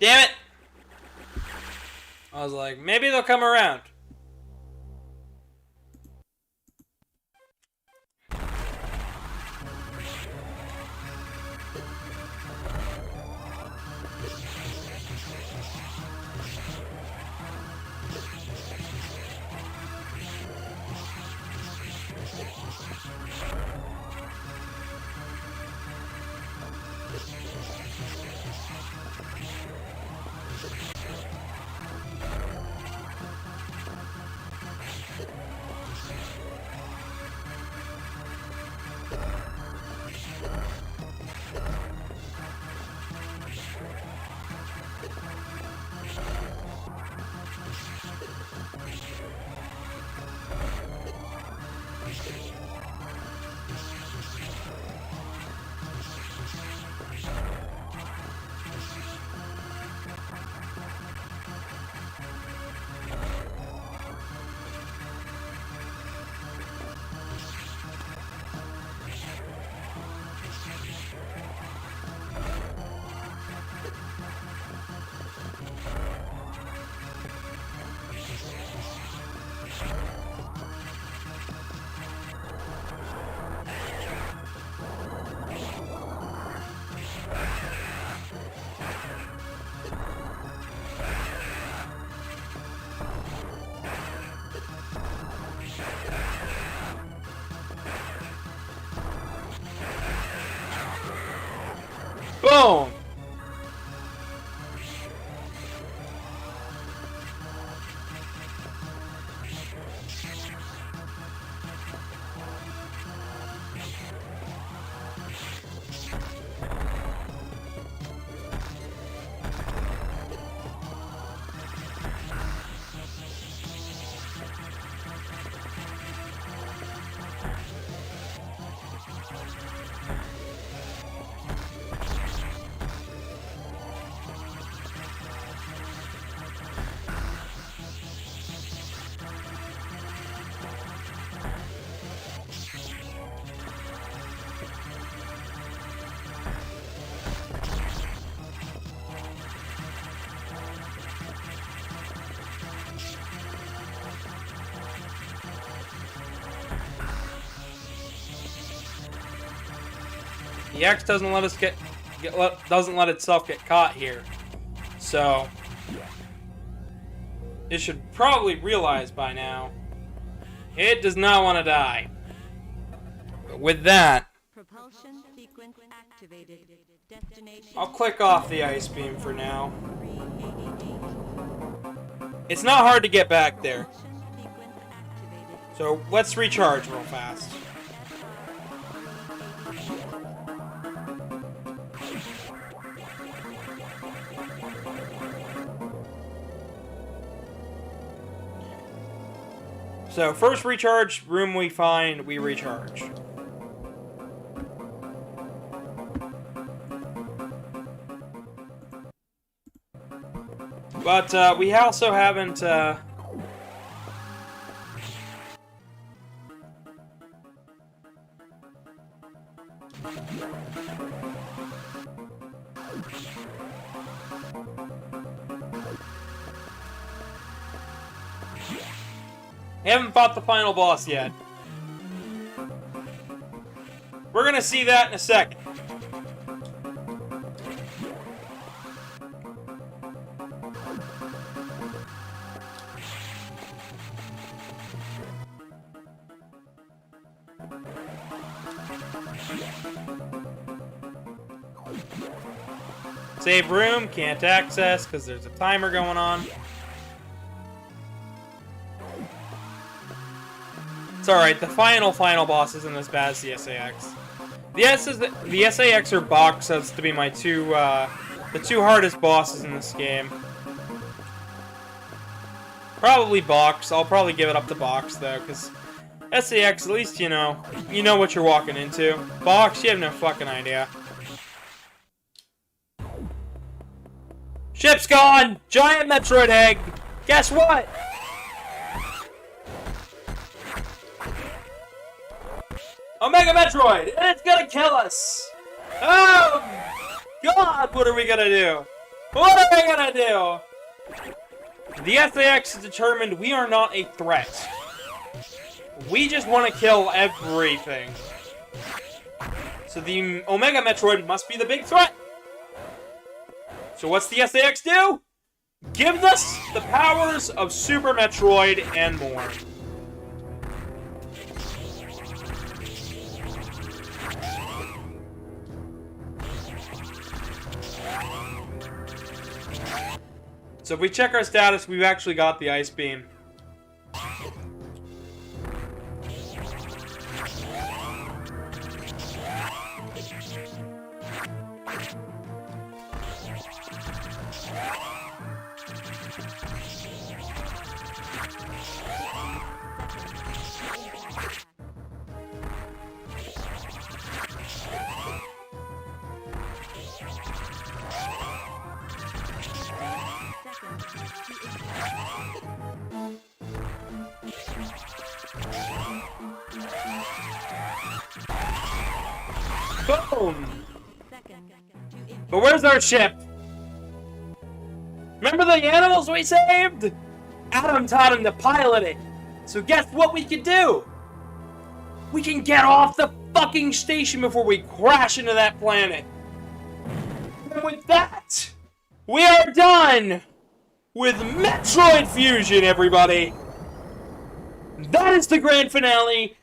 Damn it! I was like, maybe they'll come around. Boom! The X doesn't let us doesn't let itself get caught here. So it should probably realize by now it does not want to die. But with that, Propulsion sequence activated. Destination I'll click off the ice beam for now. It's not hard to get back there. sequence activated. So let's recharge real fast. So first recharge room we find, we recharge. But we also haven't fought the final boss yet. We're gonna see that in a second. Save room, can't access because there's a timer going on. It's alright, the final boss isn't as bad as the SAX. The SAX or Box has to be my the two hardest bosses in this game. Probably Box. I'll probably give it up to Box though, because SAX, at least you know what you're walking into. Box, you have no fucking idea. Ship's gone! Giant Metroid egg! Guess what? Omega Metroid! And it's gonna kill us! Oh! God, what are we gonna do? What are we gonna do? The SAX is determined we are not a threat. We just want to kill everything. So the Omega Metroid must be the big threat. So what's the SAX do? Gives us the powers of Super Metroid and more. So if we check our status, we've actually got the Ice Beam. Boom! But where's our ship? Remember the animals we saved? Adam taught him to pilot it. So guess what we can do? We can get off the fucking station before we crash into that planet. And with that, we are done with Metroid Fusion, everybody. That is the grand finale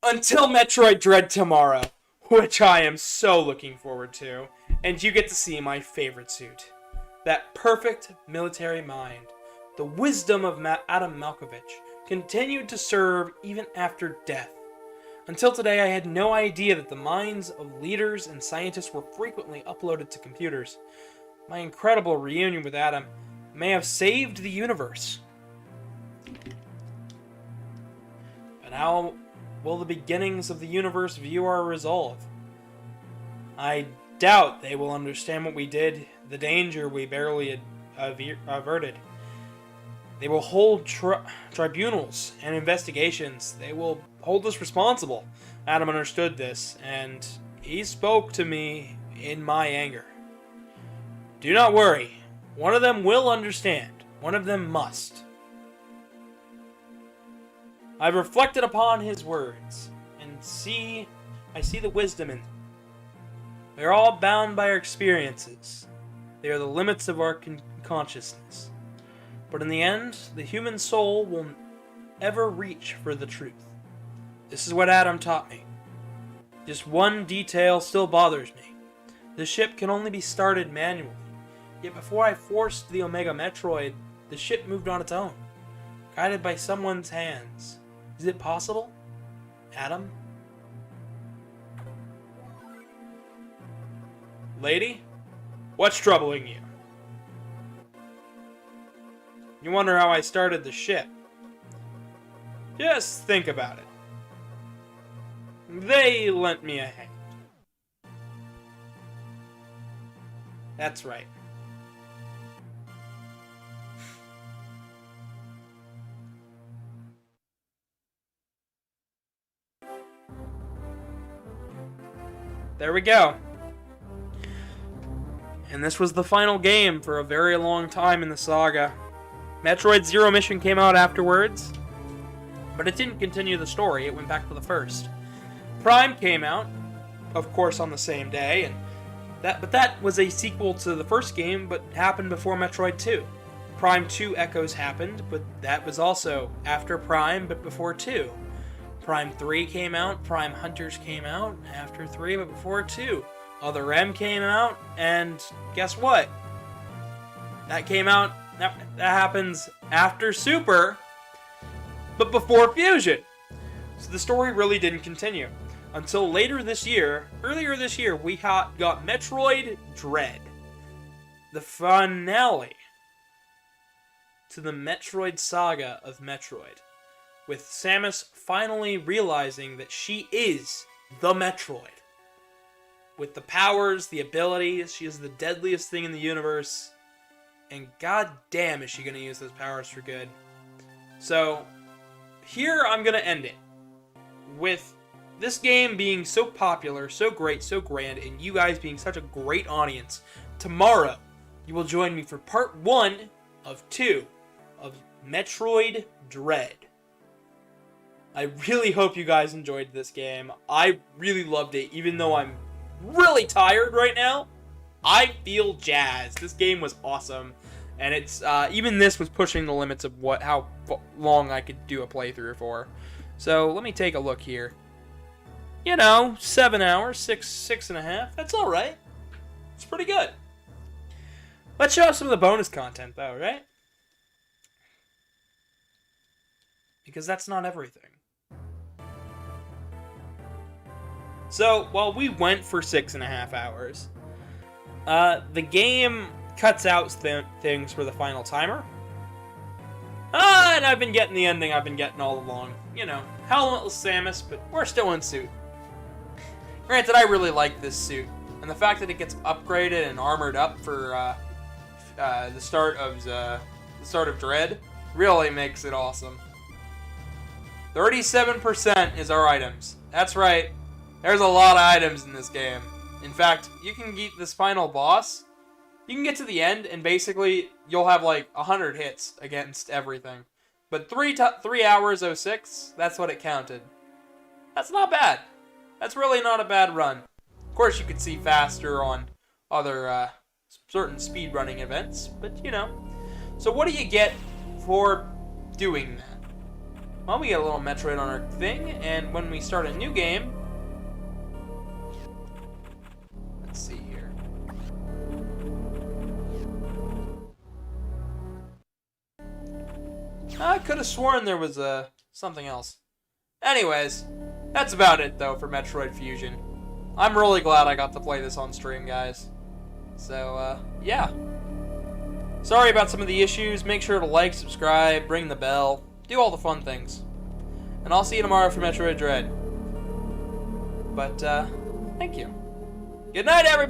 until Metroid Dread tomorrow, which I am so looking forward to. And you get to see my favorite suit. That perfect military mind, the wisdom of Adam Malkovich, continued to serve even after death. Until today, I had no idea that the minds of leaders and scientists were frequently uploaded to computers. My incredible reunion with Adam may have saved the universe. But how will the beginnings of the universe view our resolve? I doubt they will understand what we did, the danger we barely averted. They will hold tribunals and investigations. They will hold us responsible. Adam understood this, and he spoke to me in my anger. Do not worry. One of them will understand. One of them must. I've reflected upon his words, and I see the wisdom in them. We are all bound by our experiences. They are the limits of our consciousness. But in the end, the human soul will ever reach for the truth. This is what Adam taught me. Just one detail still bothers me. The ship can only be started manually. Yet before I forced the Omega Metroid, the ship moved on its own, guided by someone's hands. Is it possible? Adam? Lady? What's troubling you? You wonder how I started the ship. Just think about it. They lent me a hand. That's right. There we go. And this was the final game for a very long time in the saga. Metroid Zero Mission came out afterwards, but it didn't continue the story. It went back to the first. Prime came out, of course, on the same day, and that was a sequel to the first game, but happened before Metroid 2. Prime 2 Echoes happened, but that was also after Prime, but before 2. Prime 3 came out, Prime Hunters came out after 3, but before 2. Other M came out, and guess what? That came out, that happens after Super, but before Fusion. So the story really didn't continue. Until earlier this year, we got Metroid Dread. The finale to the Metroid saga of Metroid. With Samus finally realizing that she is the Metroid. With the powers, the abilities, she is the deadliest thing in the universe. And god damn is she going to use those powers for good. So, here I'm going to end it. With this game being so popular, so great, so grand, and you guys being such a great audience. Tomorrow, you will join me for part 1 of 2 of Metroid Dread. I really hope you guys enjoyed this game. I really loved it, even though I'm really tired right now. I feel jazzed. This game was awesome, and it's even this was pushing the limits of how long I could do a playthrough for. So let me take a look here. 7 hours, six and a half. That's all right. It's pretty good. Let's show off some of the bonus content, though, right? Because that's not everything. So, while we went for 6.5 hours, the game cuts out things for the final timer. And I've been getting the ending I've been getting all along. Helmetless Samus, but we're still in suit. Granted, I really like this suit, and the fact that it gets upgraded and armored up for the start of Dread really makes it awesome. 37% is our items. That's right. There's a lot of items in this game. In fact, you can get this final boss. You can get to the end, and basically, you'll have like 100 hits against everything. But 3 hours 06, that's what it counted. That's not bad. That's really not a bad run. Of course, you could see faster on other certain speedrunning events, but So what do you get for doing that? Well, we get a little Metroid on our thing, and when we start a new game, let's see here. I could have sworn there was something else. Anyways, that's about it though for Metroid Fusion. I'm really glad I got to play this on stream, guys. So, yeah. Sorry about some of the issues. Make sure to like, subscribe, ring the bell, do all the fun things. And I'll see you tomorrow for Metroid Dread. But, thank you. Good night, everybody!